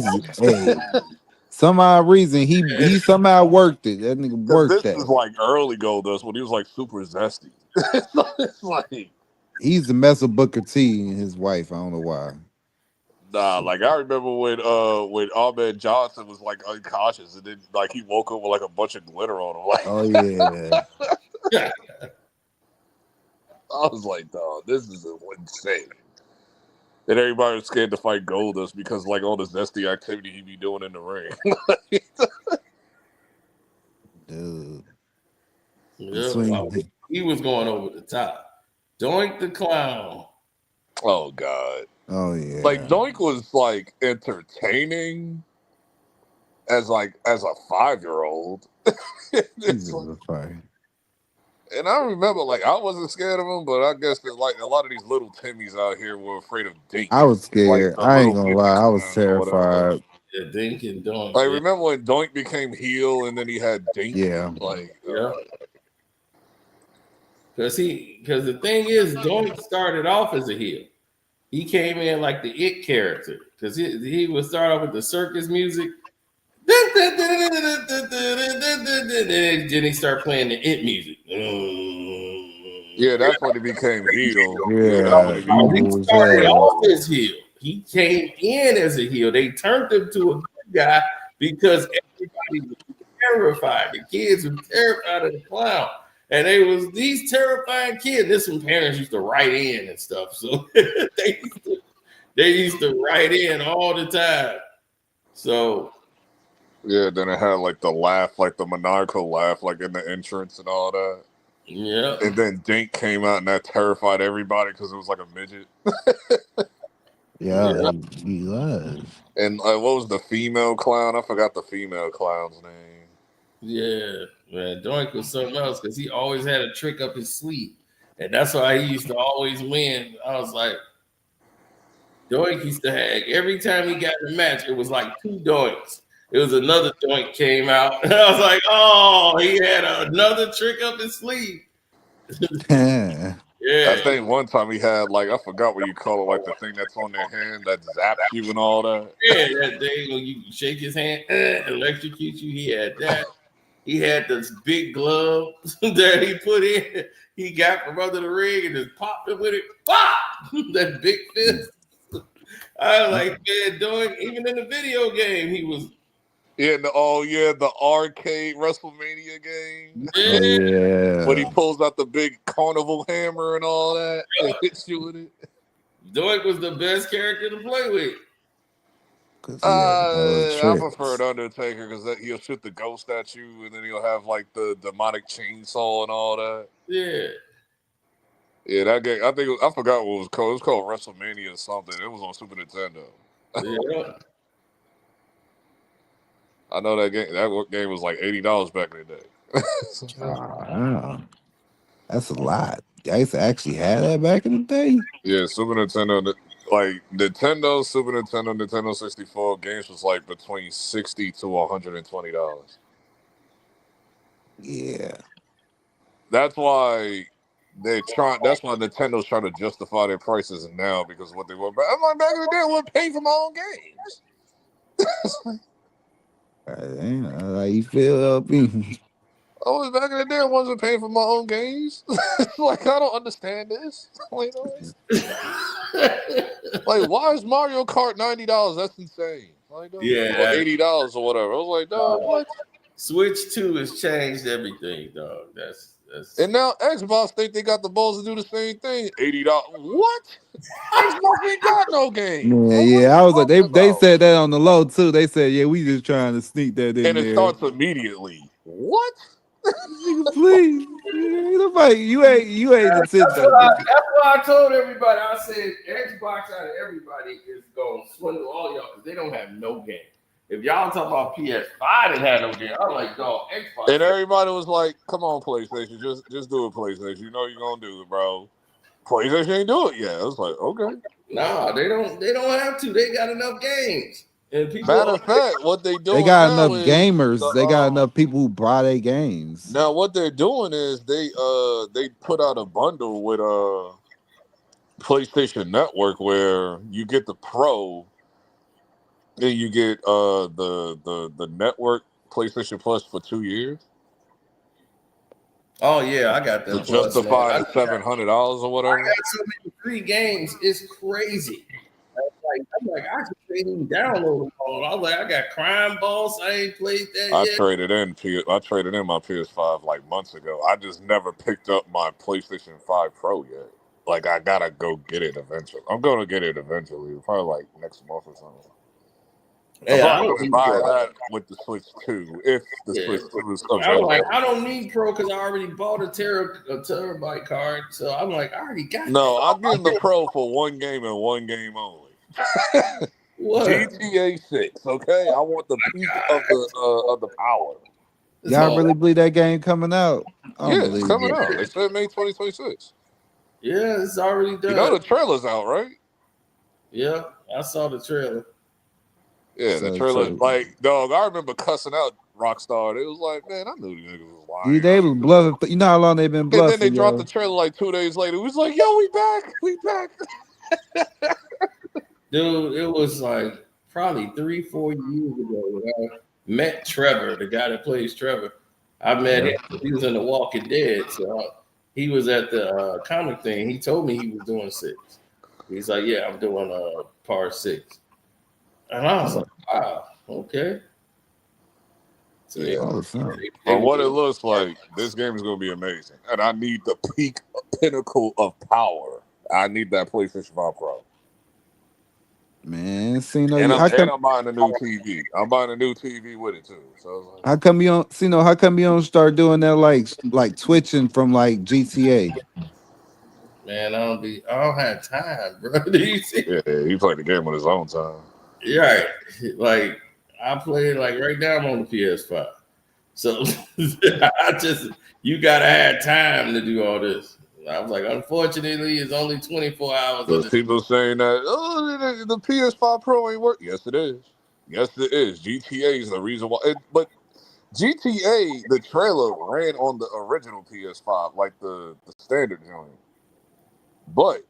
[SPEAKER 3] some odd reason he somehow worked it. That nigga worked
[SPEAKER 11] this
[SPEAKER 3] that.
[SPEAKER 11] is like early Goldust when he was like super zesty. It's like
[SPEAKER 3] He's the mess of Booker T and his wife. I don't know why.
[SPEAKER 11] nah, like I remember when Ahmed Johnson was like unconscious and then like he woke up with like a bunch of glitter on him. Like,
[SPEAKER 3] oh yeah.
[SPEAKER 11] I was like, dog, this is insane. And everybody was scared to fight Goldust because like all the zesty activity he be doing in the ring.
[SPEAKER 3] Dude.
[SPEAKER 1] Yeah, he was going over the top. Doink the Clown.
[SPEAKER 11] Oh God.
[SPEAKER 3] Oh yeah.
[SPEAKER 11] Like Doink was like entertaining as a 5-year-old. It's like, and I remember, like, I wasn't scared of him, but I guess that, like, a lot of these little Timmies out here were afraid of Dink.
[SPEAKER 3] I was scared.
[SPEAKER 11] Like,
[SPEAKER 3] I ain't gonna lie. I was terrified.
[SPEAKER 1] Yeah, Dink and Doink.
[SPEAKER 11] Like, remember when Doink became heel and then he had Dink?
[SPEAKER 3] Yeah.
[SPEAKER 11] Like,
[SPEAKER 1] yeah. Because the thing is, Doink started off as a heel. He came in like the it character because he would start off with the circus music. Then he started playing the it music.
[SPEAKER 11] Yeah, that's when he became heel.
[SPEAKER 3] Yeah,
[SPEAKER 1] he started off as heel. He came in as a heel. They turned him to a good guy because everybody was terrified. The kids were terrified of the clown. And they was these terrifying kids. This some parents used to write in and stuff. So they used to write in all the time. So
[SPEAKER 11] yeah, then it had like the laugh, like the maniacal laugh, like in the entrance and all that.
[SPEAKER 1] Yeah.
[SPEAKER 11] And then Dink came out and that terrified everybody because it was like a midget.
[SPEAKER 3] Yeah, he was.
[SPEAKER 11] And what was the female clown? I forgot the female clown's name.
[SPEAKER 1] Yeah, man, Doink was something else because he always had a trick up his sleeve. And that's why he used to always win. I was like, Doink used to have, every time he got in a match, it was like 2 Doinks. It was another Doink came out. And I was like, oh, he had another trick up his sleeve.
[SPEAKER 3] Yeah.
[SPEAKER 11] I think one time he had, like, I forgot what you call it, like the thing that's on their hand that zaps you and all that.
[SPEAKER 1] Yeah, that thing when you shake his hand, electrocute you. He had that. He had this big glove that he put in. He got from under the ring and just popped it with it. Pop! That big fist. I was like, man, Doink, even in the video game, he was
[SPEAKER 11] Yeah, the arcade WrestleMania game.
[SPEAKER 9] Oh
[SPEAKER 11] When he
[SPEAKER 9] yeah.
[SPEAKER 11] pulls out the big carnival hammer and all that and hits you with it.
[SPEAKER 1] Doink was the best character to play with.
[SPEAKER 9] Cause he had all the
[SPEAKER 11] I
[SPEAKER 9] tricks.
[SPEAKER 11] prefer Undertaker because he'll shoot the ghost at you, and then he'll have like the demonic chainsaw and all that.
[SPEAKER 1] Yeah.
[SPEAKER 11] Yeah, that game. I forgot what it was called. It was called WrestleMania or something. It was on Super Nintendo.
[SPEAKER 1] Yeah.
[SPEAKER 11] I know that game. That game was like $80 back in the day.
[SPEAKER 9] Wow. That's a lot. I used to actually have that back in the day.
[SPEAKER 11] Yeah, Super Nintendo. Like Nintendo, Super Nintendo, Nintendo 64 games was like between $60 to $120.
[SPEAKER 9] Yeah.
[SPEAKER 11] That's why That's why Nintendo's trying to justify their prices now because of what they were. I'm like, back in the day, I wasn't paying for my own games.
[SPEAKER 9] How you feel, LP?
[SPEAKER 11] Oh, back in the day, I wasn't paying for my own games. Like, I don't understand this. Like, why is Mario Kart $90? That's insane. Like,
[SPEAKER 1] Yeah.
[SPEAKER 11] or $80 or whatever. I was like, dog, what?
[SPEAKER 1] Switch 2 has changed everything, dog. That's
[SPEAKER 11] And now Xbox think they got the balls to do the same thing. $80. What? Xbox ain't got no game.
[SPEAKER 9] Yeah. I was like, they said that on the low too. They said, yeah, we just trying to sneak that in
[SPEAKER 11] And it
[SPEAKER 9] there.
[SPEAKER 11] starts immediately. What?
[SPEAKER 9] Please, you ain't Nintendo.
[SPEAKER 1] That's what I told everybody. I said Xbox out of everybody is going to swindle all y'all because they don't have no game. If y'all talking about PS5 and had no game, I'm like, dog, Xbox.
[SPEAKER 11] And everybody was like, come on, PlayStation, just do it, PlayStation. You know you're gonna do it, bro. PlayStation ain't do it yet. I was like, okay.
[SPEAKER 1] Nah, they don't have to. They got enough games. And people
[SPEAKER 11] Matter of fact, what they doing
[SPEAKER 9] They got
[SPEAKER 11] now
[SPEAKER 9] enough
[SPEAKER 11] is
[SPEAKER 9] gamers. They got enough people who buy their games.
[SPEAKER 11] now what they're doing is they put out a bundle with PlayStation Network where you get the Pro, then you get the network PlayStation Plus for 2 years.
[SPEAKER 1] Oh yeah, I got that.
[SPEAKER 11] To justify the $700 or whatever.
[SPEAKER 1] I got so many free games, it's crazy. I'm like, I just can't even download them all. I was like, I got Crime Boss. I ain't played that
[SPEAKER 11] I
[SPEAKER 1] yet.
[SPEAKER 11] traded in my PS5 like months ago. I just never picked up my PlayStation 5 Pro yet. Like I gotta go get it eventually. I'm gonna get it eventually, probably like next month or something.
[SPEAKER 1] Yeah,
[SPEAKER 11] I'm probably buy that with the Switch 2 if the Switch 2 is
[SPEAKER 1] I'm
[SPEAKER 11] available.
[SPEAKER 1] like, I don't need Pro because I already bought a terabyte card. So I'm like, I already got
[SPEAKER 11] No,
[SPEAKER 1] that.
[SPEAKER 11] I'm getting the Pro for one game and one game only.
[SPEAKER 1] What?
[SPEAKER 11] GTA 6. Okay, I want the peak of the power.
[SPEAKER 9] Y'all really believe that game coming out?
[SPEAKER 11] Yeah, it's coming out. They said May 2026.
[SPEAKER 1] Yeah, it's already done.
[SPEAKER 11] You know the trailer's out, right?
[SPEAKER 1] Yeah, I saw the trailer.
[SPEAKER 11] Yeah, the trailer. Like, dog, I remember cussing out Rockstar. It was like, man, I knew these niggas was lying.
[SPEAKER 9] Dude, they was bluffing. You know how long they've been bluffing.
[SPEAKER 11] And then they dropped the trailer like 2 days later. It was like, yo, we back.
[SPEAKER 1] Dude, it was like probably 3-4 years ago when I met Trevor, the guy that plays Trevor. I met him. He was in The Walking Dead. So he was at the comic thing. He told me he was doing 6. He's like, yeah, I'm doing part 6. And I was like, wow, okay. So
[SPEAKER 11] From what it looks like, this game is going to be amazing. And I need the peak pinnacle of power. I need that PlayStation 5 Pro.
[SPEAKER 9] Man,
[SPEAKER 11] And I'm buying a new TV. I'm buying a new TV with it too. So
[SPEAKER 9] how come you don't? How come you don't start doing that like twitching from like GTA?
[SPEAKER 1] Man, I don't have time, bro. Do you see?
[SPEAKER 11] Yeah, he played the game on his own time.
[SPEAKER 1] Right. Like I play it like right now I'm on the PS5. So you gotta have time to do all this. I was like, unfortunately, it's only 24 hours.
[SPEAKER 11] There's people saying that the PS5 Pro ain't work. Yes, it is. Yes, it is. GTA is the reason why. But GTA, the trailer ran on the original PS5, like the standard joint. But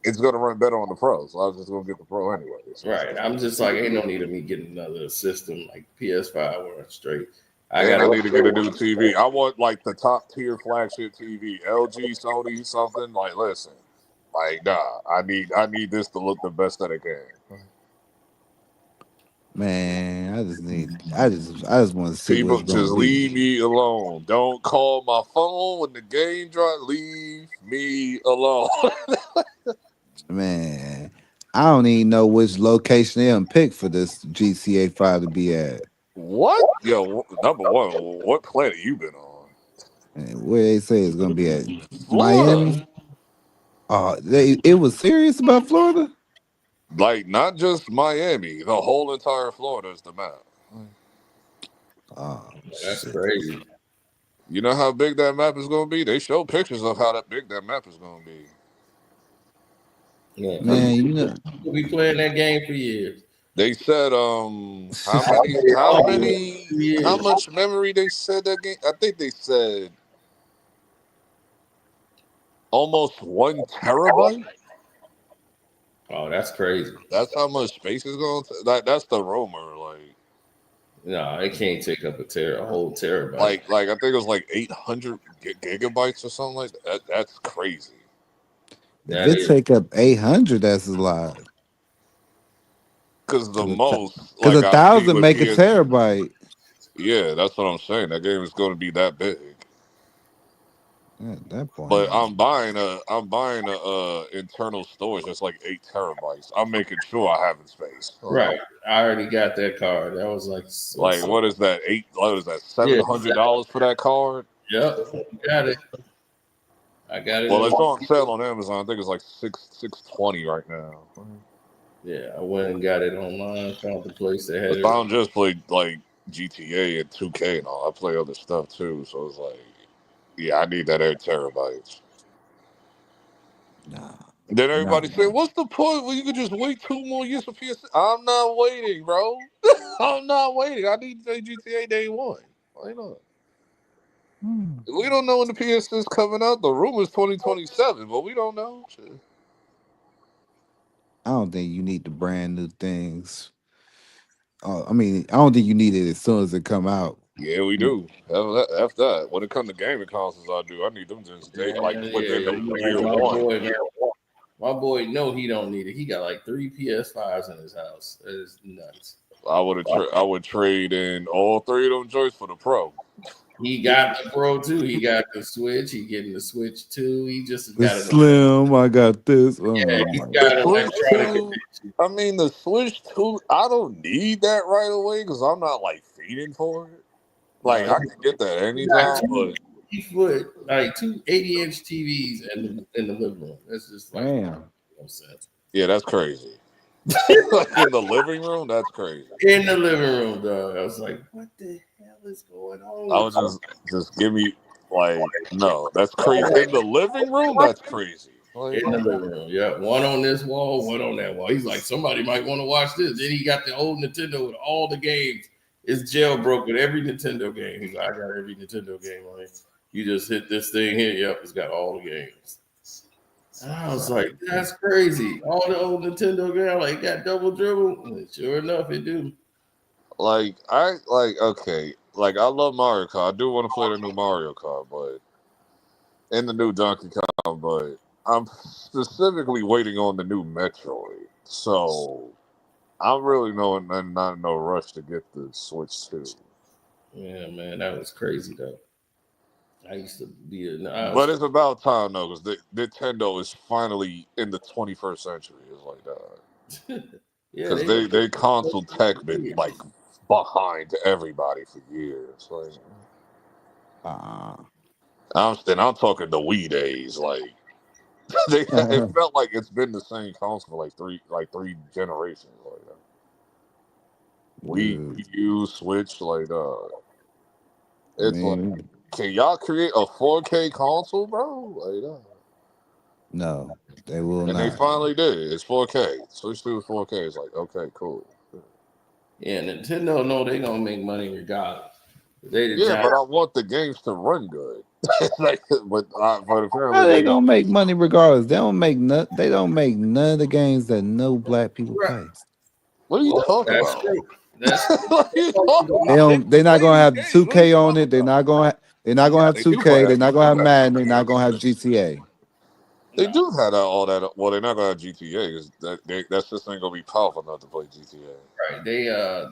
[SPEAKER 11] it's gonna run better on the Pro, so I was just gonna get the Pro anyway.
[SPEAKER 1] Right. I'm just like, ain't no need of me getting another system like PS5 or straight.
[SPEAKER 11] I need to get a new TV. I want like the top tier flagship TV, LG, Sony, something. Like, listen, like, nah, I need this to look the best that it can.
[SPEAKER 9] Man, I just want to see
[SPEAKER 11] People
[SPEAKER 9] what's going
[SPEAKER 11] just
[SPEAKER 9] to be.
[SPEAKER 11] leave me alone. Don't call my phone when the game drops. Leave me alone.
[SPEAKER 9] Man, I don't even know which location they pick for this GTA 5 to be at.
[SPEAKER 11] What? Yo, number one, what planet you been on?
[SPEAKER 9] And where they say it's going to be at
[SPEAKER 11] Florida.
[SPEAKER 9] Miami. It was serious about Florida.
[SPEAKER 11] Like, not just Miami. The whole entire Florida is the map.
[SPEAKER 9] Oh,
[SPEAKER 1] That's
[SPEAKER 9] shit.
[SPEAKER 1] crazy.
[SPEAKER 11] You know how big that map is going to be? They show pictures of how big that map is going to be.
[SPEAKER 1] Yeah,
[SPEAKER 9] Man, you know,
[SPEAKER 1] we'll be playing that game for years.
[SPEAKER 11] They said how much memory they said that game? I think they said almost 1 terabyte.
[SPEAKER 1] Oh, that's crazy.
[SPEAKER 11] That's how much space is going to. That's the rumor. Like,
[SPEAKER 1] no, it can't take up a whole terabyte.
[SPEAKER 11] Like I think it was like 800 gigabytes or something like that. That's crazy.
[SPEAKER 9] If it take up 800, that's a lot.
[SPEAKER 11] Because most,
[SPEAKER 9] because 1,000 make a terabyte.
[SPEAKER 11] Yeah, that's what I'm saying. That game is going to be that big.
[SPEAKER 9] At that point.
[SPEAKER 11] But I'm buying a internal storage that's like 8 terabytes. I'm making sure I have in space.
[SPEAKER 1] Right. I already got that card. That was like
[SPEAKER 11] what is that? $700 for that card?
[SPEAKER 1] Yep, got it. I got it.
[SPEAKER 11] Well, it's on sale on Amazon. I think it's like $620 right now.
[SPEAKER 1] Yeah, I went and got it online. Found the place that had it.
[SPEAKER 11] I don't just play like GTA and 2K and all. I play other stuff too. So it's like, yeah, I need that 8 terabytes.
[SPEAKER 9] Nah.
[SPEAKER 11] Then everybody say, "What's the point? Well, you could just wait 2 more years for PS." I'm not waiting, bro. I'm not waiting. I need to play GTA day one. Why not? We don't know when the PS is coming out. The rumor's 2027, but we don't know. Shit.
[SPEAKER 9] I don't think you need the brand new things. I mean, I don't think you need it as soon as it come out.
[SPEAKER 11] Yeah, we do. After that, when it comes to gaming consoles, I do. I need them just within the year one.
[SPEAKER 1] My boy, no, he don't need it. He got like 3 PS5s in his house. That is nuts.
[SPEAKER 11] I would trade in all 3 of them joints for the Pro.
[SPEAKER 1] He got the Pro too. He got the Switch. He getting the Switch too. He just
[SPEAKER 9] The
[SPEAKER 1] got it.
[SPEAKER 9] Slim, I got this. Oh,
[SPEAKER 1] Yeah, he's got
[SPEAKER 11] the Switch 2, I don't need that right away because I'm not like feeding for it. Like, I can get that anytime, but
[SPEAKER 1] 8-foot, like 2 80-inch TVs in the living room. That's just like no sense.
[SPEAKER 11] Yeah, that's crazy. In the living room, that's crazy.
[SPEAKER 1] In the living room, dog. I was like, what the hell is going on?
[SPEAKER 11] I was just give me like, no, that's crazy. In the living room, that's crazy.
[SPEAKER 1] In the living room, yeah. One on this wall, one on that wall. He's like, somebody might want to watch this. Then he got the old Nintendo with all the games. It's jailbroke with every Nintendo game. He's like, I got every Nintendo game on it. You just hit this thing here. Yep, it's got all the games. And I was like, that's crazy. All the old Nintendo games, like, got double dribble. And sure enough, it do.
[SPEAKER 11] I love Mario Kart. I do want to play the new Mario Kart, but and the new Donkey Kong, but I'm specifically waiting on the new Metroid. So I'm really not in no rush to get the Switch 2.
[SPEAKER 1] Yeah, man, that was crazy though. I used to be
[SPEAKER 11] but it's about time though, because Nintendo is finally in the 21st century. It's like that.
[SPEAKER 1] Yeah,
[SPEAKER 11] because they console tech been like behind everybody for years. Like, I'm talking the Wii days. Like, it felt like it's been the same console for like three generations. Like that. Wii U, Switch, like it's like, can y'all create a 4K console, bro? Like that.
[SPEAKER 9] No, they will
[SPEAKER 11] and
[SPEAKER 9] not.
[SPEAKER 11] they finally did it. It's 4K. Switch to 4K. It's like, okay, cool.
[SPEAKER 1] Yeah, Nintendo know they gonna make money regardless.
[SPEAKER 11] But I want the games to run good.
[SPEAKER 9] How they gonna make money regardless? They don't make none of the games that no black people play.
[SPEAKER 11] What are you talking about?
[SPEAKER 9] They're not gonna have 2K on it. They're not gonna have 2K. They're not gonna have Madden. They're not gonna have GTA.
[SPEAKER 11] They do have all that. Well, they're not gonna have GTA because that system ain't gonna be powerful enough to play GTA.
[SPEAKER 1] Right.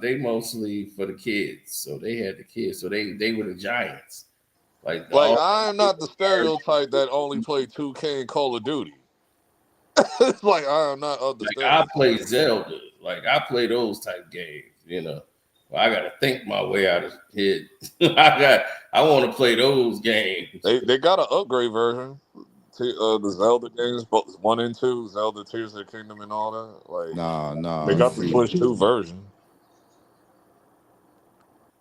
[SPEAKER 1] They mostly for the kids. So they had the kids. So they were the giants. Like
[SPEAKER 11] I am not the stereotype that only play 2K and Call of Duty. It's like I am not of the stereotype.
[SPEAKER 1] I play Zelda. Like I play those type games, you know. Well, I gotta think my way out of it. I want to play those games.
[SPEAKER 11] They got an upgrade version. The Zelda games, both 1 and 2, Zelda Tears of the Kingdom and all that. Like,
[SPEAKER 3] No,
[SPEAKER 11] they got the Switch 2 version.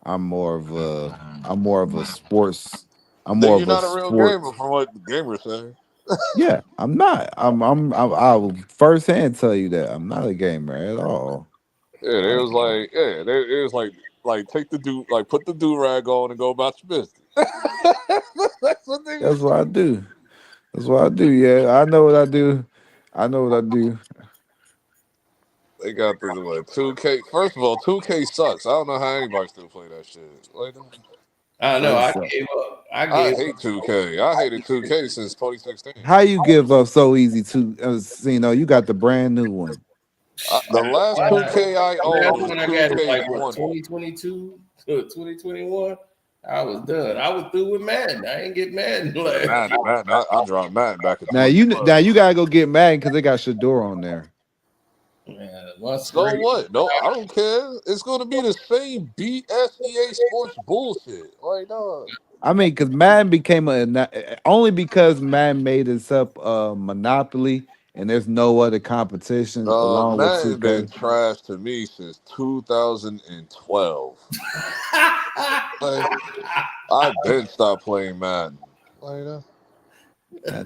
[SPEAKER 3] I'm more of a sports. I'm
[SPEAKER 11] Then
[SPEAKER 3] more
[SPEAKER 11] you're
[SPEAKER 3] of a
[SPEAKER 11] not a real
[SPEAKER 3] sports.
[SPEAKER 11] gamer, from what the gamers say.
[SPEAKER 3] Yeah, I'm not. I will firsthand tell you that I'm not a gamer at all.
[SPEAKER 11] Yeah, it was like, it was like take the put the do-rag on and go about your business. That's what they
[SPEAKER 3] That's what I do. That's what I do. Yeah, I know what I do. I know what I do.
[SPEAKER 11] They got the 2K. First of all, 2K sucks. I don't know how anybody still play that shit. Like,
[SPEAKER 1] I know. I gave up.
[SPEAKER 11] I hate 2K. I hated 2K since 2016.
[SPEAKER 3] How you give up so easy to? You got the brand new one.
[SPEAKER 11] The last 2K I owned was
[SPEAKER 1] when I got it, like
[SPEAKER 11] 2K20.
[SPEAKER 1] 2022 to 2021. I was done. I was through with Madden. I ain't get Madden.
[SPEAKER 11] Madden. I dropped Madden back in
[SPEAKER 3] Now you gotta go get Madden because they got Shador on there.
[SPEAKER 11] So what? No, I don't care. It's gonna be the same BSEA Sports bullshit. Like, no.
[SPEAKER 3] I mean, because Madden became only because Madden made itself a monopoly, and there's no other competition along with
[SPEAKER 11] Madden
[SPEAKER 3] 2K.
[SPEAKER 11] been trash to me since 2012. I've been stopped playing Madden.
[SPEAKER 3] God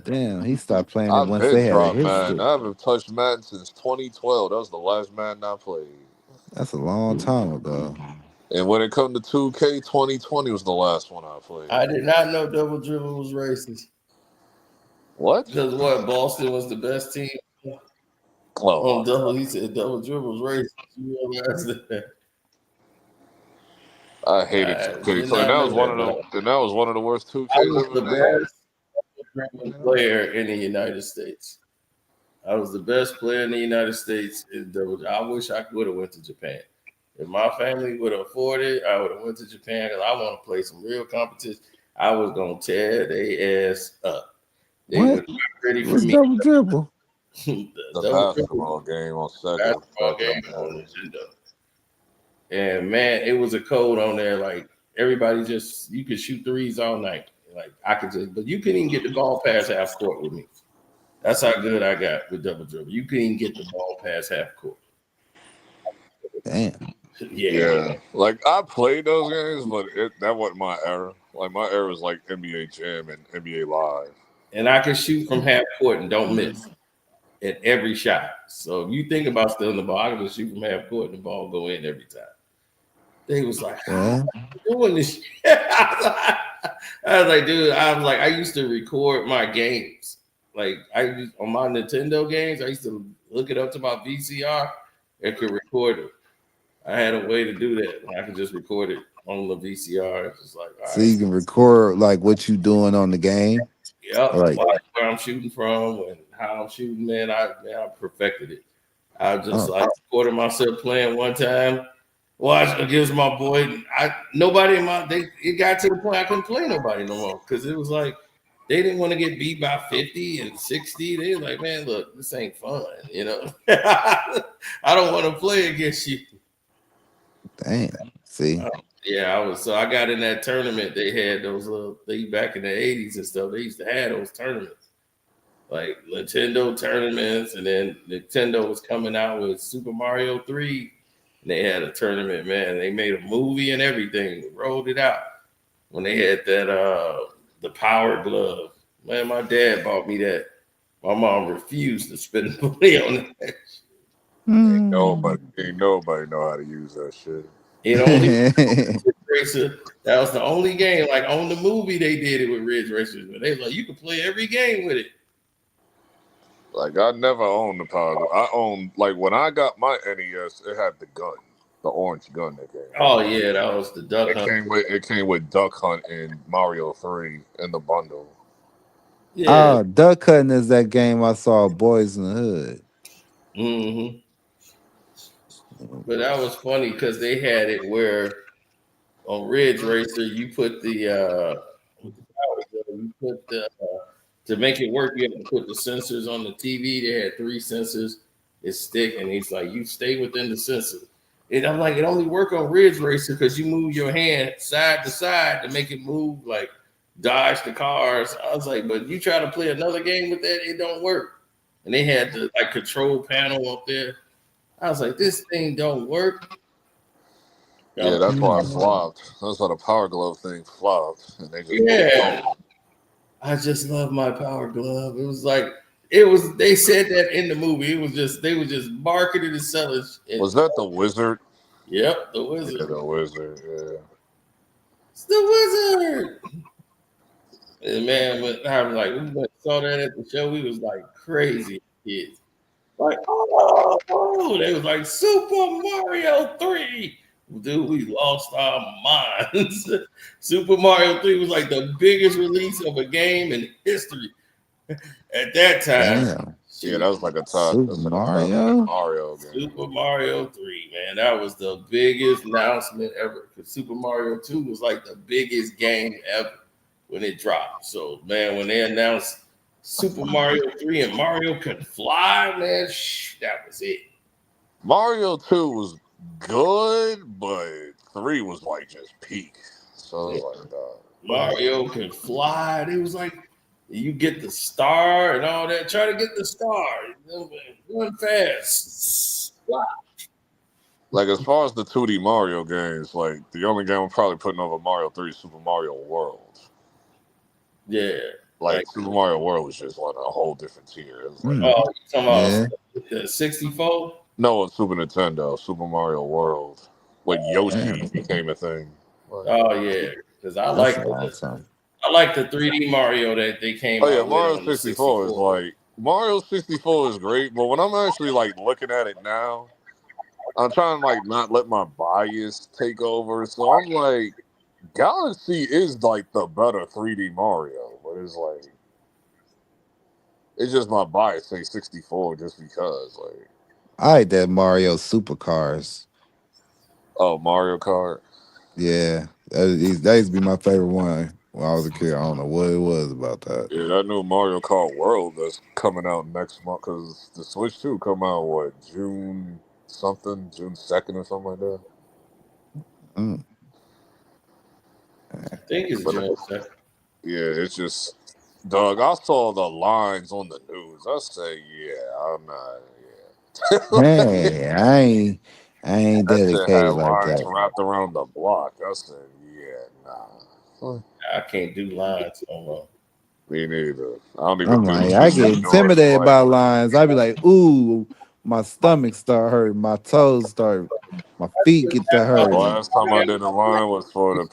[SPEAKER 3] damn, he stopped playing it
[SPEAKER 11] I've
[SPEAKER 3] once
[SPEAKER 11] been
[SPEAKER 3] they had a
[SPEAKER 11] dropped
[SPEAKER 3] history.
[SPEAKER 11] Madden. I haven't touched Madden since 2012. That was the last Madden I played.
[SPEAKER 3] That's a long time ago.
[SPEAKER 11] And when it come to 2K, 2020 was the last one I played.
[SPEAKER 1] I did not know Double Dribble was racist.
[SPEAKER 11] What?
[SPEAKER 1] Because Boston was the best team. He said Double Dribble was racist. You realize that?
[SPEAKER 11] I hated 2K. So that was one of the worst 2Ks
[SPEAKER 1] I was
[SPEAKER 11] ever
[SPEAKER 1] the
[SPEAKER 11] made.
[SPEAKER 1] best player in the United States. I was the best player in the United States. I wish I would have went to Japan. If my family would have afforded, I would have went to Japan because I want to play some real competition. I was gonna tear their ass up. They were not ready for me.
[SPEAKER 3] Double Dribble?
[SPEAKER 11] The basketball game on Sega.
[SPEAKER 1] Basketball game on Nintendo. And man, it was a code on there. Like everybody you could shoot threes all night. Like I could but you couldn't even get the ball past half court with me. That's how good I got with Double Dribble. You couldn't even get the ball past half court.
[SPEAKER 3] Damn.
[SPEAKER 11] Yeah. Like I played those games, but that wasn't my era. Like my era was like NBA Jam and NBA Live.
[SPEAKER 1] And I could shoot from half court and don't miss at every shot. So if you think about stealing the ball, I could just shoot from half court and the ball go in every time. They was like, how are you doing this shit? I was like, dude, I used to record my games. Like on my Nintendo games, I used to look it up to my VCR and could record it. I had a way to do that. I could just record it on the VCR. It's just like,
[SPEAKER 3] so you can record like what you doing on the game.
[SPEAKER 1] Yep,
[SPEAKER 3] right.
[SPEAKER 1] Where I'm shooting from and how I'm shooting, man. I perfected it. I just recorded myself playing one time. Watch against my boy. It got to the point I couldn't play nobody no more because it was like they didn't want to get beat by 50 and 60. They were like, man, look, this ain't fun, you know. I don't want to play against you.
[SPEAKER 3] Damn. See.
[SPEAKER 1] I got in that tournament. They had those back in the 80s and stuff. They used to have those tournaments, like Nintendo tournaments, and then Nintendo was coming out with Super Mario 3. And they had a tournament, man. They made a movie and everything, rolled it out. When they had that the Power Glove. Man, my dad bought me that. My mom refused to spend money on that.
[SPEAKER 11] Ain't nobody know how to use that shit.
[SPEAKER 1] It only Racer. That was the only game. Like on the movie, they did it with Ridge Racers, but they was like, you could play every game with it.
[SPEAKER 11] Like I never owned the Power. I owned when I got my NES, it had the gun, the orange gun that came.
[SPEAKER 1] Oh yeah, that was the Duck Hunt.
[SPEAKER 11] It came with Duck Hunt and Mario 3 in the bundle.
[SPEAKER 1] Yeah.
[SPEAKER 9] Duck cutting is that game I saw Boys in the Hood.
[SPEAKER 1] Mm-hmm. But that was funny because they had it where on Ridge Racer you put to make it work, you have to put the sensors on the TV. They had 3 sensors. It stick, and he's like, you stay within the sensor. And I'm like, it only work on Ridge Racer because you move your hand side to side to make it move, like dodge the cars. I was like, but you try to play another game with that, it don't work. And they had the like control panel up there. I was like, this thing don't work.
[SPEAKER 11] Yeah, that's why it flopped. That's why the Power Glove thing flopped, and they just
[SPEAKER 1] Yeah. I just love my Power Glove. It was like they said that in the movie. It was just they were just marketing and selling.
[SPEAKER 11] Was that the Wizard?
[SPEAKER 1] Yep, the Wizard.
[SPEAKER 11] Yeah, the Wizard. Yeah,
[SPEAKER 1] it's the Wizard. And man, when I was like, we saw that at the show. We was like crazy kids. Like, oh, they was like Super Mario 3. Dude, we lost our minds. Super Mario 3 was like the biggest release of a game in history at that time.
[SPEAKER 9] Damn.
[SPEAKER 11] Yeah, that was like a top
[SPEAKER 9] Super Mario?
[SPEAKER 11] Mario game.
[SPEAKER 1] Super Mario 3, man. That was the biggest announcement ever. Because Super Mario 2 was like the biggest game ever when it dropped. So, man, when they announced Super Mario 3 and Mario could fly, man, that was it.
[SPEAKER 11] Mario 2 was good, but 3 was like just peak. So it was like
[SPEAKER 1] Mario could fly. It was like you get the star and all that. Try to get the star. Run fast. Fly.
[SPEAKER 11] Like as far as the 2D Mario games, like the only game I'm probably putting over Mario 3 is Super Mario World.
[SPEAKER 1] Yeah.
[SPEAKER 11] Like Super Mario World was just on a whole different tier. It was like,
[SPEAKER 1] oh, you talking about the 64?
[SPEAKER 11] No, on Super Nintendo, Super Mario World. When Yoshi became a thing.
[SPEAKER 1] Oh yeah. Because I like the 3D Mario that they came out with.
[SPEAKER 11] Mario 64 is like Mario 64 is great, but when I'm actually like looking at it now, I'm trying to like not let my bias take over. So I'm like, Galaxy is like the better 3D Mario, but it's like it's just my bias say 64 just because like
[SPEAKER 9] I like that Mario Supercars.
[SPEAKER 11] Oh, Mario Kart.
[SPEAKER 9] Yeah, that used to be my favorite one when I was a kid. I don't know what it was about that.
[SPEAKER 11] Yeah, that new Mario Kart World that's coming out next month because the Switch 2 come out June 2nd or something like that.
[SPEAKER 1] I think it's June 2nd.
[SPEAKER 11] Yeah, it's just, Doug, I saw the lines on the news. I say, yeah, I'm not.
[SPEAKER 9] Hey, I ain't
[SPEAKER 11] That shit
[SPEAKER 9] dedicated
[SPEAKER 11] had
[SPEAKER 9] like
[SPEAKER 11] lines
[SPEAKER 9] that.
[SPEAKER 11] wrapped around the block. I said, yeah, nah.
[SPEAKER 1] I can't do lines no more.
[SPEAKER 11] Me neither. I don't even
[SPEAKER 9] I'm
[SPEAKER 11] do
[SPEAKER 9] like, I get intimidated by lines. I be like, ooh, my stomach start hurting, my toes start, my feet get to hurting.
[SPEAKER 11] Last time I did a line was for the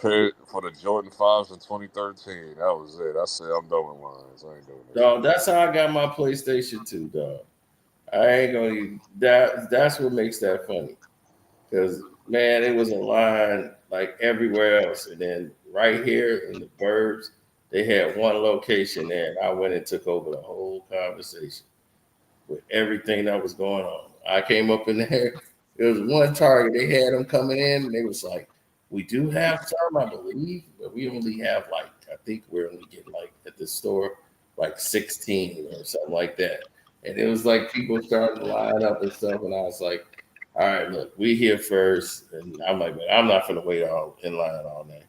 [SPEAKER 11] Jordan 5s in 2013. That was it. I said I'm done with lines. I ain't doing it.
[SPEAKER 1] Dog, that's how I got my PlayStation 2, dog. I ain't gonna that's what makes that funny. Because man, it was a line like everywhere else. And then right here in the burbs, they had one location there, and I went and took over the whole conversation with everything that was going on. I came up in there. There was one Target. They had them coming in, and they was like, we do have some, I believe, but we only have like, I think we're only getting like at the store like 16 or something like that. And it was like people starting to line up and stuff, and I was like, all right, look, we here first. And I'm like, man, I'm not going to wait in line all day.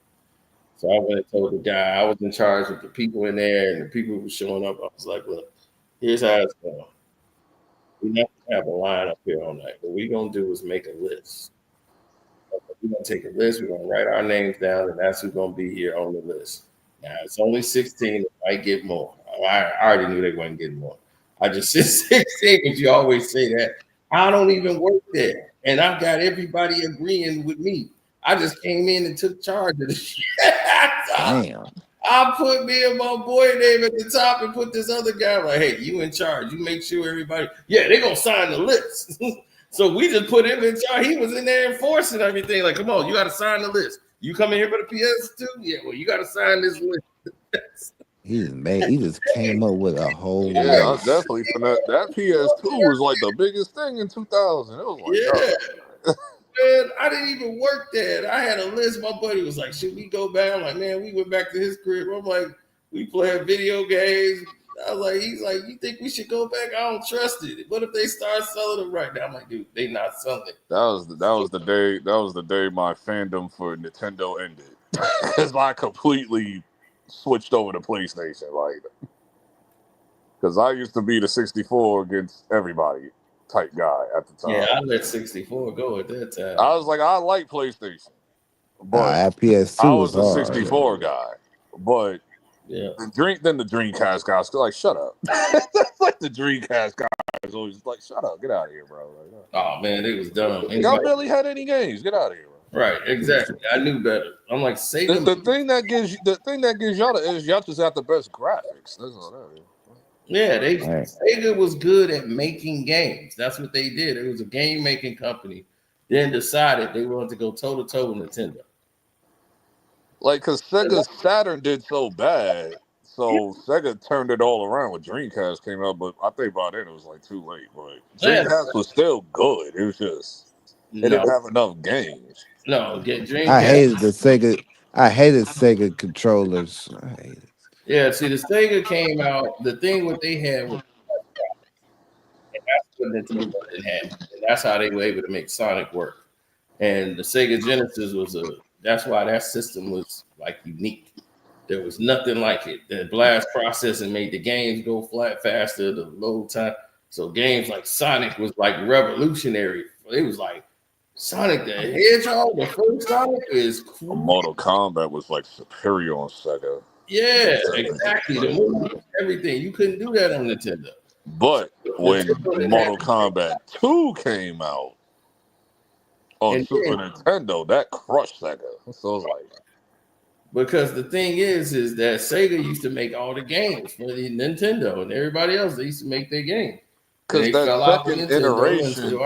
[SPEAKER 1] So I went and told the guy I was in charge with the people in there, and the people who were showing up. I was like, look, here's how it's going. We're not going to have a line up here all night. What we're going to do is make a list. We're going to take a list. We're going to write our names down, and that's who's going to be here on the list. Now, it's only 16. It might get more. I already knew they weren't getting more. I just said 16 because you always say that. I don't even work there. And I've got everybody agreeing with me. I just came in and took charge of the shit.
[SPEAKER 9] Damn.
[SPEAKER 1] I put me and my boy name at the top and put this other guy like, hey, you in charge. You make sure everybody, they're going to sign the list. So we just put him in charge. He was in there enforcing everything. Like, come on, you got to sign the list. You come in here for the PS2? Yeah, well, you got to sign this list.
[SPEAKER 9] He just came up with a whole
[SPEAKER 11] Yeah, I
[SPEAKER 9] mess.
[SPEAKER 11] definitely finesse. That PS2 was like the biggest thing in 2000. It was like,
[SPEAKER 1] Yeah.
[SPEAKER 11] oh.
[SPEAKER 1] Man, I didn't even work there. I had a list. My buddy was like, should we go back? I'm like, man, we went back to his crib. I'm like, we playing video games. I was like, he's like, you think we should go back? I don't trust it. What if they start selling them right now? I'm like, dude, they not selling it.
[SPEAKER 11] That was the day my fandom for Nintendo ended. Because I completely switched over to PlayStation, like, because I used to be the 64 against everybody type guy at the time.
[SPEAKER 1] Yeah, I let 64 go at that time.
[SPEAKER 11] I was like, I like PlayStation, but
[SPEAKER 9] That PS2
[SPEAKER 11] I was
[SPEAKER 9] was
[SPEAKER 11] a
[SPEAKER 9] hard.
[SPEAKER 11] 64 guy. But
[SPEAKER 1] yeah,
[SPEAKER 11] then the Dreamcast guys still like, shut up. That's like the Dreamcast guys always like, shut up, get out of here, bro. Like,
[SPEAKER 1] oh man, it was dumb.
[SPEAKER 11] y'all barely had any games. Get out of here, bro.
[SPEAKER 1] Right, exactly. I knew better. I'm like, Sega.
[SPEAKER 11] The thing that gives y'all is y'all just got the best graphics. That's all that is.
[SPEAKER 1] Yeah, Sega was good at making games. That's what they did. It was a game making company. Then decided they wanted to go toe to toe with Nintendo.
[SPEAKER 11] Like, cause Sega Saturn did so bad, so Sega turned it all around when Dreamcast came out. But I think by then it was like too late. But Dreamcast was still good. It was just it didn't have enough games.
[SPEAKER 1] No, get Dreamcast.
[SPEAKER 9] I hated Sega controllers. I hated it.
[SPEAKER 1] Yeah, see, the Sega came out. The thing what they had was, and that's what Nintendo didn't have, and that's how they were able to make Sonic work. And the Sega Genesis that's why that system was like unique. There was nothing like it. The blast processing made the games go flat faster, the load time. So games like Sonic was like revolutionary. It was like Sonic the Hedgehog, the first Sonic is cool.
[SPEAKER 11] Mortal Kombat was like superior on Sega.
[SPEAKER 1] Yeah, exactly. The movie, everything. You couldn't do that on Nintendo.
[SPEAKER 11] But when Mortal Kombat 2 came out on Super Nintendo, that crushed Sega. So it was like,
[SPEAKER 1] because the thing is that Sega used to make all the games for the Nintendo, and everybody else, they used to make their game.
[SPEAKER 11] Because that second iteration,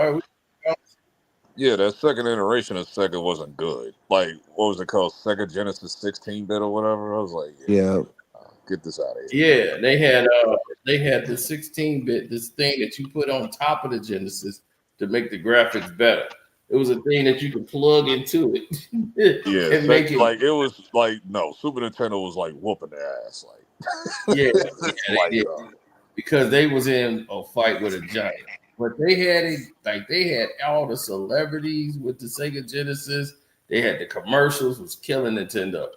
[SPEAKER 11] that second iteration of Sega wasn't good. Like, what was it called? Sega Genesis 16-bit or whatever. I was like, get this out of
[SPEAKER 1] Yeah,
[SPEAKER 11] here.
[SPEAKER 1] they had the 16-bit, this thing that you put on top of the Genesis to make the graphics better. It was a thing that you could plug into it.
[SPEAKER 11] And make it like it was like Super Nintendo was like whooping their ass. Like
[SPEAKER 1] they did. Because they was in a fight with a giant. But they had all the celebrities with the Sega Genesis. They had the commercials was killing Nintendo.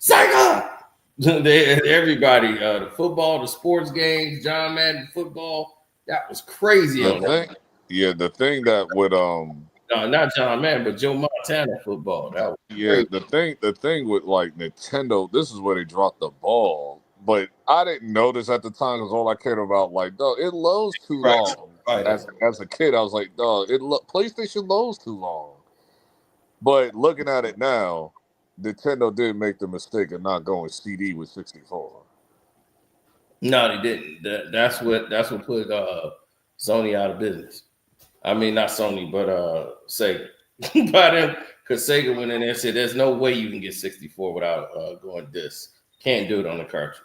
[SPEAKER 1] Sega! They had everybody, the football, the sports games, John Madden football. That was crazy.
[SPEAKER 11] The thing that would
[SPEAKER 1] no, not John Madden, but Joe Montana football. That was
[SPEAKER 11] crazy. The thing with like Nintendo, this is where they dropped the ball. But I didn't notice at the time because all I cared about, like, dog, it loads too long. Right. As a kid, I was like, dog, PlayStation loads too long. But looking at it now, Nintendo did make the mistake of not going CD with 64.
[SPEAKER 1] No, they didn't. That's what put Sony out of business. I mean, not Sony, but Sega. Because Sega went in there and said, "There's no way you can get 64 without going disc. Can't do it on the cartridge."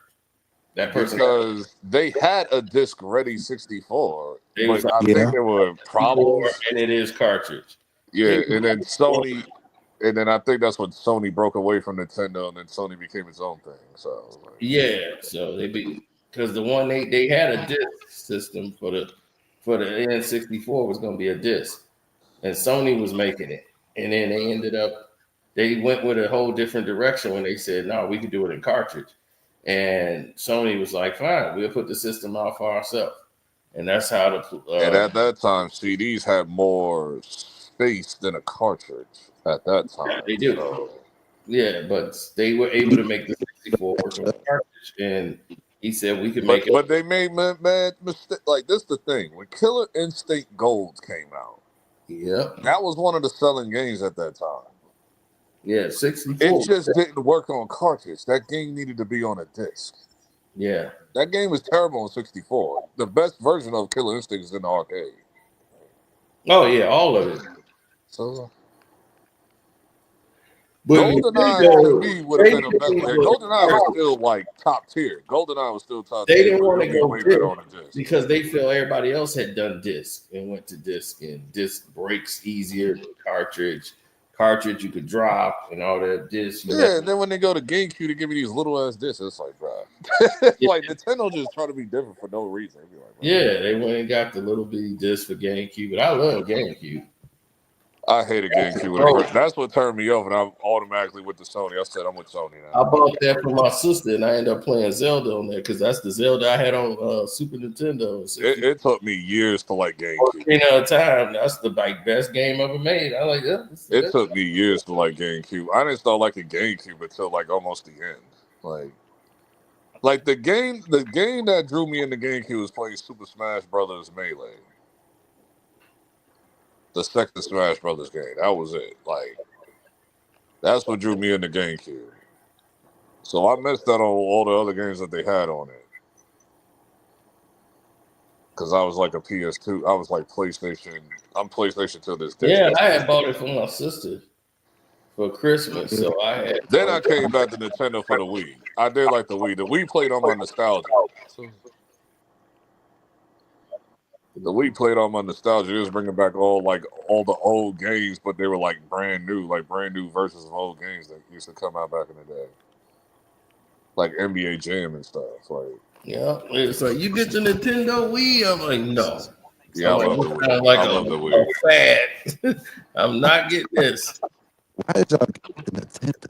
[SPEAKER 1] That person
[SPEAKER 11] because they had a disc ready 64, but I think there were problems,
[SPEAKER 1] and it is cartridge.
[SPEAKER 11] Yeah, and then Sony. And then I think that's when Sony broke away from Nintendo, and then Sony became its own thing. So
[SPEAKER 1] so because the one they had a disc system for the N64 was going to be a disc, and Sony was making it, and then they went with a whole different direction when they said, "No, we could do it in cartridge," and Sony was like, "Fine, we'll put the system out for ourselves," and that's how
[SPEAKER 11] and at that time, CDs had more space than a cartridge. At that time,
[SPEAKER 1] yeah, they do. So. Yeah, but they were able to make the 64 work on the cartridge, and he said we could make it.
[SPEAKER 11] But they made mad mistake. Like this, the thing when Killer Instinct Gold came out.
[SPEAKER 1] Yep,
[SPEAKER 11] that was one of the selling games at that time.
[SPEAKER 1] Yeah, 64.
[SPEAKER 11] It just didn't work on cartridge. That game needed to be on a disc.
[SPEAKER 1] Yeah,
[SPEAKER 11] that game was terrible on 64. The best version of Killer Instinct is in the arcade.
[SPEAKER 1] Oh yeah, all of it.
[SPEAKER 11] So. GoldenEye to me would have been a better. GoldenEye was still like top tier. GoldenEye was still top tier.
[SPEAKER 1] They didn't want to go
[SPEAKER 11] way better on the disc
[SPEAKER 1] because they feel everybody else had done disc and went to disc, and disc breaks easier than cartridge. Cartridge you could drop and all that disc.
[SPEAKER 11] And then when they go to GameCube to give me these little ass discs, it's like, bro, like Nintendo just trying to be different for no reason. Like,
[SPEAKER 1] they went and got the little bitty disc for GameCube, but I love GameCube.
[SPEAKER 11] I hated GameCube. That's what turned me off, and I automatically went to Sony. I said, I'm with Sony now.
[SPEAKER 1] I bought that for my sister, and I ended up playing Zelda on there because that's the Zelda I had on Super Nintendo.
[SPEAKER 11] It took me years to like GameCube.
[SPEAKER 1] At a time, that's the best game ever made. I like that.
[SPEAKER 11] It took me years to like GameCube. I didn't start liking GameCube until like almost the end. Like the game that drew me into GameCube was playing Super Smash Brothers Melee. The second Smash Brothers game. That was it. Like, that's what drew me into GameCube. So I missed out on all the other games that they had on it. Because I was like a PS2. I was like PlayStation. I'm PlayStation till this day.
[SPEAKER 1] Yeah, I had bought it for my sister for Christmas. So I had.
[SPEAKER 11] Then I came back to Nintendo for the Wii. I did like the Wii. The Wii played on my nostalgia. The Wii played on my nostalgia. It was bringing back all the old games, but they were like brand new versions of old games that used to come out back in the day, like NBA Jam and stuff. Like,
[SPEAKER 1] yeah, it's like you get the Nintendo Wii. I'm like, no.
[SPEAKER 11] Yeah, I love the Wii. I love the Wii.
[SPEAKER 1] Fad. I'm not getting this.
[SPEAKER 13] Why did y'all get the Nintendo?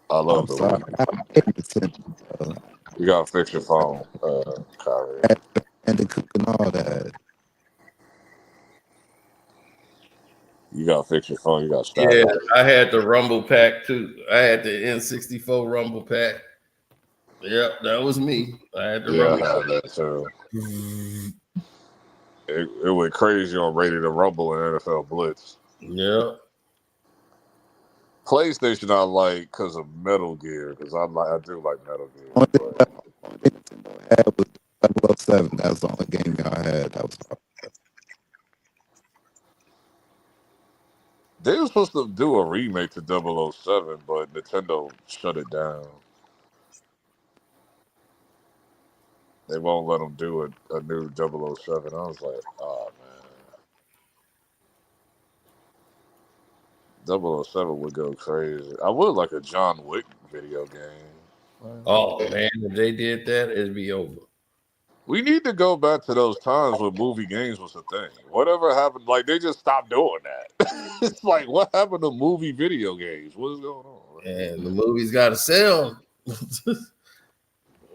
[SPEAKER 11] I love the Wii. You gotta fix your phone, Kyrie.
[SPEAKER 13] And the cook and all that.
[SPEAKER 11] You gotta fix your phone. You gotta stop.
[SPEAKER 1] Yeah, I had the Rumble Pack too. I had the N64 Rumble Pack. Yep, that was me. I had the Rumble
[SPEAKER 11] I had that too. It went crazy on Ready to Rumble and NFL Blitz.
[SPEAKER 1] Yeah.
[SPEAKER 11] PlayStation I like because of Metal Gear, because I do like Metal Gear.
[SPEAKER 13] Had was 007. That was the only game I had. That was.
[SPEAKER 11] They were supposed to do a remake to 007, but Nintendo shut it down. They won't let them do a new 007. I was like, oh man. 007 would go crazy. I would like a John Wick video game.
[SPEAKER 1] Oh man, if they did that, it'd be over.
[SPEAKER 11] We need to go back to those times when movie games was a thing. Whatever happened, like they just stopped doing that. It's like, what happened to movie video games? What is going on?
[SPEAKER 1] And the movies got to sell.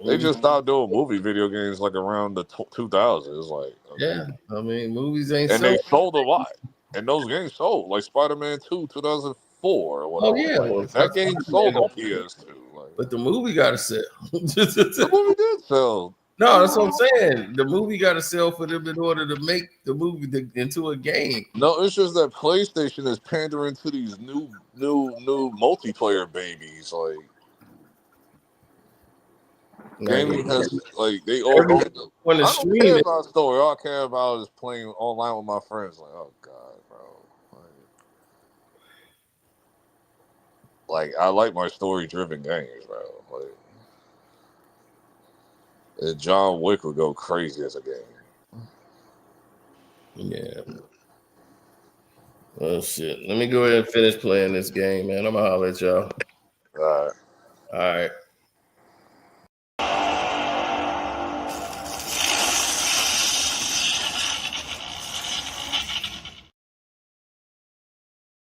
[SPEAKER 11] They just stopped doing movie video games like around the 2000s. Like,
[SPEAKER 1] yeah, I mean, movies ain't.
[SPEAKER 11] And they sold a lot. And those games sold, like Spider-Man 2, 2004 or whatever.
[SPEAKER 1] Oh yeah,
[SPEAKER 11] like, that game sold on PS2. Like,
[SPEAKER 1] but the movie got to sell.
[SPEAKER 11] The movie did sell.
[SPEAKER 1] No, that's what I'm saying. The movie got to sell for them in order to make the movie into a game.
[SPEAKER 11] No, it's just that PlayStation is pandering to these new multiplayer babies. Like, gaming has they all. I don't care about story. All I care about is playing online with my friends. Like, oh god, bro. Like I like my story-driven games, bro. Like, John Wick would go crazy as a game.
[SPEAKER 1] Yeah. Oh shit. Let me go ahead and finish playing this game, man. I'm gonna holler at y'all.
[SPEAKER 11] All right.
[SPEAKER 1] All right.